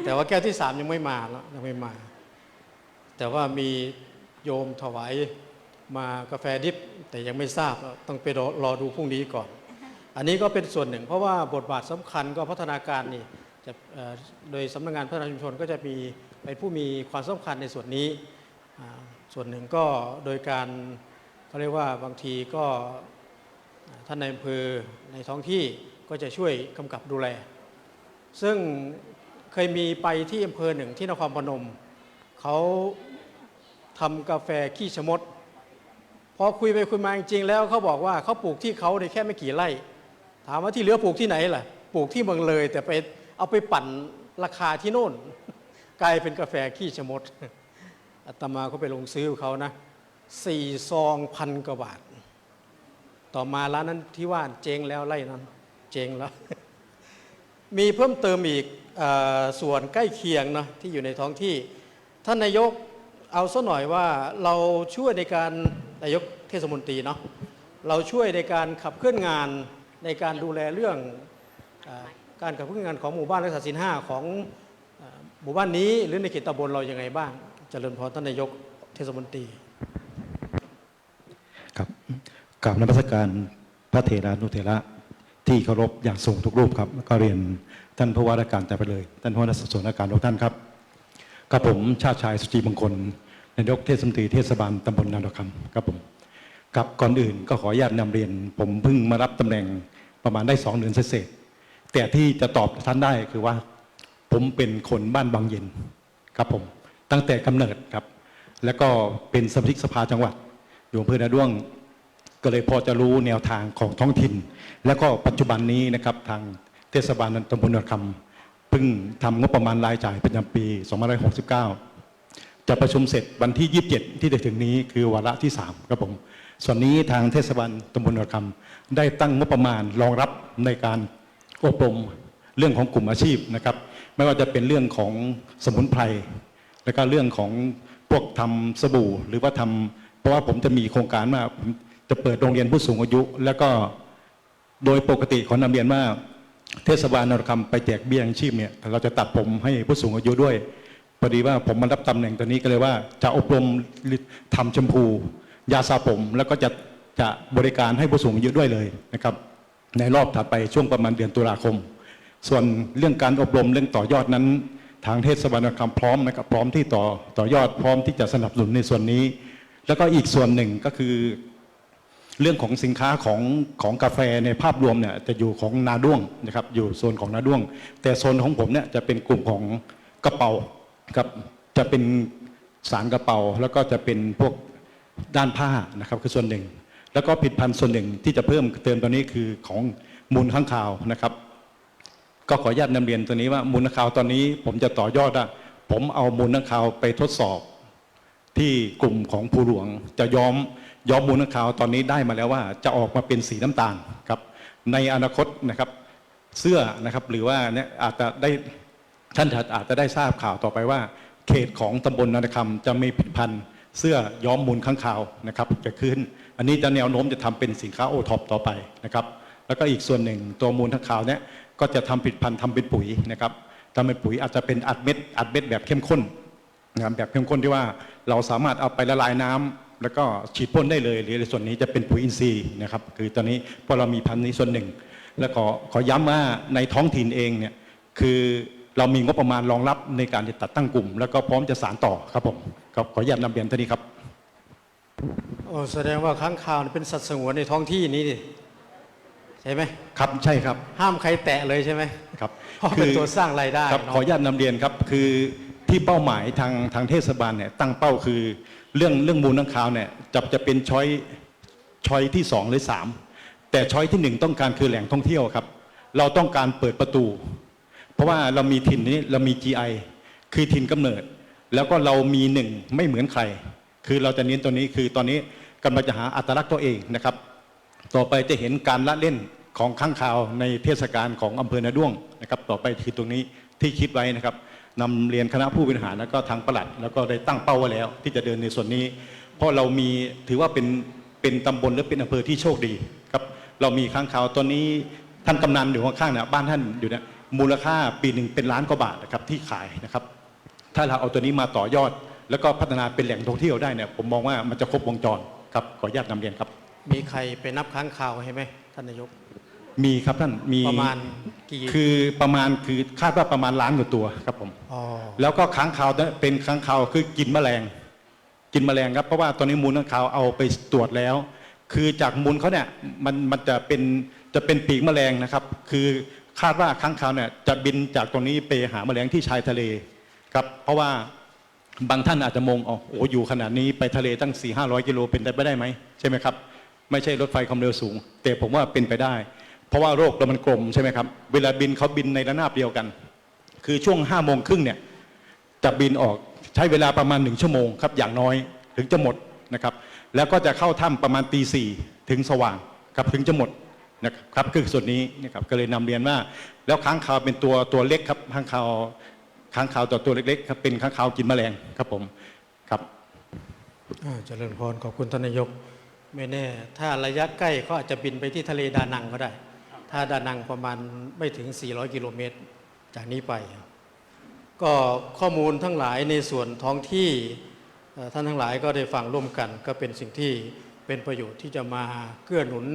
แต่ว่าแก้วที่3ยังไม่มาแล้วยังไม่มาแต่ว่ามีโยมถวายมากาแฟดิบแต่ยังไม่ทราบต้องไปรอดูพรุ่งนี้ก่อนอันนี้ก็เป็นส่วนหนึ่งเพราะว่าบทบาทสำคัญก็พัฒนาการนี่จะโดยสำนักงานพัฒนาชุมชนก็จะมีเป็นผู้มีความสำคัญในส่วนนี้ส่วนหนึ่งก็โดยการเขาเรียกว่าบางทีก็ท่านในอำเภอในท้องที่ก็จะช่วยกำกับดูแลซึ่งเคยมีไปที่อำเภอหนึ่งที่นครพนมเขาทำกาแฟขี้ชะมดพอคุยไปคุยมาจริงๆแล้วเขาบอกว่าเขาปลูกที่เขาแค่ไม่กี่ไร่ถามว่าที่เหลือปลูกที่ไหนล่ะปลูกที่เมืองเลยแต่ไปเอาไปปั่นราคาที่โน่นกลายเป็นกาแฟขี้ชะมดอาตมาเขาไปลงซื้อเขานะ4 ซอง 1,000 กว่าบาทต่อมาร้านนั้นที่ว่าเจ๊งแล้วไร่นั้นเจ๊งแล้ว มีเพิ่มเติมอีกส่วนใกล้เคียงนะที่อยู่ในท้องที่ท่านนายกเอาซะหน่อยว่าเราช่วยในการนายกเทศมนตรีเนาะเราช่วยในการขับเคลื่อนงานในการดูแลเรื่องการขับเคลื่อนงานของหมู่บ้านรักษาศีล 5ของหมู่บ้านนี้หรือในเขตตำบลเราอย่างไรบ้างเจริญพรท่านนายกเทศมนตรีครับกราบนมัสการพระเถรานุเถระที่เคารพอย่างสูงทุกรูปครับก็เรียนท่านผู้ว่าราชการแต่ไปเลยท่านผู้ว่าส่วนราชการทุกท่านครับกับผมชาติชายสุจีมงคลนายกเทศมนตรีเทศบาลตำบลนาดอกคำครับผมกับก่อนอื่นก็ขออนุญาตนำเรียนผมเพิ่งมารับตำแหน่งประมาณได้2 เดือนเศษแต่ที่จะตอบท่านได้คือว่าผมเป็นคนบ้านบางเย็นครับผมตั้งแต่กำเนิดครับแล้วก็เป็นสมาชิกสภาจังหวัดอยู่อำเภอนาด้วงก็เลยพอจะรู้แนวทางของท้องถิ่นแล้วก็ปัจจุบันนี้นะครับทางเทศบาลตำบลนาดอกคำเพิ่งทำงบประมาณรายจ่ายประจำปี2569จะประชุมเสร็จวันที่27ที่จะถึงนี้คือวาระที่3ครับผมส่วนนี้ทางเทศบาลตำบลนาดอกคำได้ตั้งงบประมาณรองรับในการอบรมเรื่องของกลุ่มอาชีพนะครับไม่ว่าจะเป็นเรื่องของสมุนไพรและก็เรื่องของ พวกทำสบู่หรือว่าทำเพราะว่าผมจะมีโครงการว่าผมจะเปิดโรงเรียนผู้สูงอายุ แล้วก็โดยปกติขอนำเรียนว่าเทศบาลนครคำไปแจกเบี้ยยังชีพเนี่ยเราจะตัดผมให้ผู้สูงอายุด้วยพอดีว่าผมมารับตำแหน่งตัวนี้ก็เลยว่าจะอบรมทำแชมพูยาสระผมแล้วก็จะบริการให้ผู้สูงอายุด้วยเลยนะครับในรอบถัดไปช่วงประมาณเดือนตุลาคมส่วนเรื่องการอบรมเรื่องต่อยอดนั้นทางเทศบาลนครคำพร้อมนะครับพร้อมที่ต่อยอดพร้อมที่จะสนับสนุนในส่วนนี้แล้วก็อีกส่วนหนึ่งก็คือเรื่องของสินค้าของกาแฟในภาพรวมเนี่ยจะอยู่ของนาด้วงนะครับอยู่โซนของนาด้วงแต่โซนของผมเนี่ยจะเป็นกลุ่มของกระเป๋าครับจะเป็นสารกระเป๋าแล้วก็จะเป็นพวกด้านผ้านะครับคือส่วนหนึ่งแล้วก็ผลิตภัณฑ์ส่วนหนึ่งที่จะเพิ่มเติมตัวนี้คือของมูลค้างคาวนะครับก็ขออนุญาตนำเรียนตัวนี้ว่ามูลค้างคาวตอนนี้ผมจะต่อยอดผมเอามูลค้างคาวไปทดสอบที่กลุ่มของภูหลวงจะย้อมมูลค้างคาวตอนนี้ได้มาแล้วว่าจะออกมาเป็นสีน้ำตาลครับในอนาคตนะครับเสื้อนะครับหรือว่าเนี่ยอาจจะได้ท่านอาจจะได้ทราบข่าวต่อไปว่าเขตของตำบลนาคำจะมีผลิตภัณฑ์เสื้อย้อมมูลค้างคาวนะครับจะขึ้นอันนี้จะแนวโน้มจะทำเป็นสินค้าโอท็อปต่อไปนะครับแล้วก็อีกส่วนหนึ่งตัวมูลค้างคาวเนี่ยก็จะทำผลิตภัณฑ์ทำเป็นปุ๋ยนะครับทำเป็นปุ๋ยอาจจะเป็นอัดเม็ดแบบเข้มข้นนะครับแบบเข้มข้นที่ว่าเราสามารถเอาไปละลายน้ำแล้วก็ฉีดพ่นได้เลยหรือในส่วนนี้จะเป็นปุ๋ยอินทรีย์นะครับคือตอนนี้พอเรามีพันธุ์นี้ส่วนหนึ่งแล้วขอย้ำว่าในท้องถิ่นเองเนี่ยคือเรามีงบประมาณรองรับในการจะจัดตั้งกลุ่มแล้วก็พร้อมจะสานต่อครับผมขออนุญาตนำเรียนเท่านี้ครับโอ้แสดงว่าค้างคาวเป็นสัตว์สงวนในท้องที่นี้ดิใช่ไหมครับใช่ครับห้ามใครแตะเลยใช่ไหมครับเพราะเป็นตัวสร้างรายได้ครับขออนุญาตนำเรียนครับคือที่เป้าหมายทางเทศบาลเนี่ยตั้งเป้าคือเรื่องมูลค้างคาวเนี่ยจะเป็นช้อยที่2หรือ3แต่ช้อยที่1ต้องการคือแหล่งท่องเที่ยวครับเราต้องการเปิดประตูเพราะว่าเรามีถิ่นนี้เรามี GI คือถิ่นกำเนิดแล้วก็เรามี1ไม่เหมือนใครคือเราจะเน้นตัวนี้คือตอนนี้กำลังจะหาอัตลักษณ์ตัวเองนะครับต่อไปจะเห็นการละเล่นของค้างคาวในเทศกาลของอำเภอนาด้วงนะครับต่อไปคือตรงนี้ที่คิดไว้นะครับนำเรียนคณะผู้บริหารแล้วก็ทางปลัดแล้วก็ได้ตั้งเป้าไว้แล้วที่จะเดินในส่วนนี้เพราะเรามีถือว่าเป็นตำบลหรือเป็นอำเภอที่โชคดีครับเรามีค้างคาวตัวนี้ท่านกำนันอยู่ข้างๆเนี่ยบ้านท่านอยู่เนี่ยมูลค่าปีหนึ่งเป็นล้านกว่าบาทนะครับที่ขายนะครับถ้าเราเอาตัวนี้มาต่อยอดแล้วก็พัฒนาเป็นแหล่งท่องเที่ยวได้เนี่ยผมมองว่ามันจะครบวงจรครับขออนุญาตนำเรียนครับมีใครไปนับค้างคาวใช่ไหมท่านนายกมีครับท่านมีประมาณกี่คือคาดว่าประมาณล้านกว่าตัวครับผมแล้วก็ค้างคาวเป็นค้างคาวคือกินแมลงครับเพราะว่าตอนนี้มูลค้างคาวเอาไปตรวจแล้วคือจากมูลเขาเนี่ยมันจะเป็นปีกแมลงนะครับคือคาดว่าค้างคาวเนี่ยจะบินจากตรงนี้ไปหาแมลงที่ชายทะเลครับเพราะว่าบางท่านอาจจะมองอยู่ขนาดนี้ไปทะเลตั้ง 400-500 กิโลเป็นไปได้ไหมใช่ไหมครับไม่ใช่รถไฟความเร็วสูงแต่ผมว่าเป็นไปได้เพราะว่าโลกเรามันกลมใช่ไหมครับเวลาบินเขาบินในระนาบเดียวกันคือช่วง5:30เนี่ยจะบินออกใช้เวลาประมาณ1ชั่วโมงครับอย่างน้อยถึงจะหมดนะครับแล้วก็จะเข้าถ้ำประมาณตี4ถึงสว่างครับถึงจะหมดนะครับคือส่วนนี้นะครับก็เลยนำเรียนว่าแล้วค้างคาวเป็นตัวเล็กครับค้างคาวตัวเล็กๆครับเป็นค้างคาวกินแมลงครับผมครับเจริญพรขอบคุณท่านนายกไม่แน่ถ้าระยะใกล้เขาอาจจะบินไปที่ทะเลดานังก็ได้ถ้าดานังประมาณไม่ถึง400กิโลเมตรจากนี้ไปก็ข้อมูลทั้งหลายในส่วนท้องที่ท่านทั้งหลายก็ได้ฟังร่วมกันก็เป็นสิ่งที่เป็นประโยชน์ที่จะมาเกื้อหนุน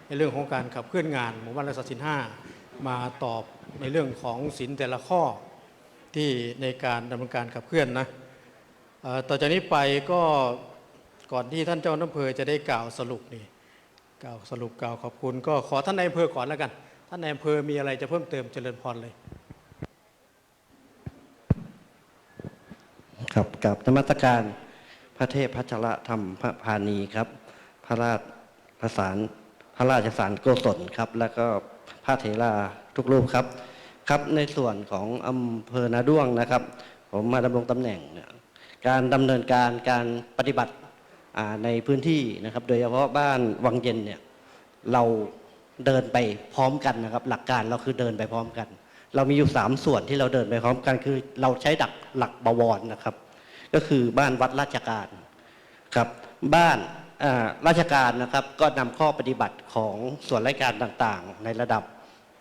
ในเรื่องของการขับเคลื่อนงานหมู่บ้านรักษาศีล5มาตอบในเรื่องของศีลแต่ละข้อที่ในการดำเนินการขับเคลื่อนนะต่อจากนี้ไปก็ก่อนที่ท่านเจ้าอำเภอจะได้กล่าวสรุปกล่าวขอบคุณก็ขอท่านนายอำเภอก่อนแล้วกันท่านนายอำเภอมีอะไรจะเพิ่มเติมเจริญพรเลยครับกับนมัสการพระเทพพัชรธรรมพานีครับพระราชสารโกศลครับแล้วก็พระเถราทุกรูปครับครับในส่วนของอำเภอนาด้วงนะครับผมมาดำรงตำแหน่งการดำเนินการปฏิบัติในพื้นที่นะครับโดยเฉพาะบ้านวังเย็นเนี่ยเราเดินไปพร้อมกันนะครับหลักการเราคือเดินไปพร้อมกันเรามีอยู่3ส่วนที่เราเดินไปพร้อมกันคือเราใช้หลักบวรนะครับ ก็คือบ้านวัดราชการครับบ้านราชการนะครับก็นำข้อปฏิบัติของส่วนราชการต่างๆในระดับ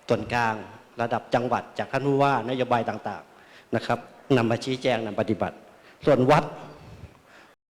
ส่วนกลางระดับจังหวัดจากท่านผู้ว่านโยบายต่างๆนะครับนำมาชี้แจงนำปฏิบัติส่วนวัด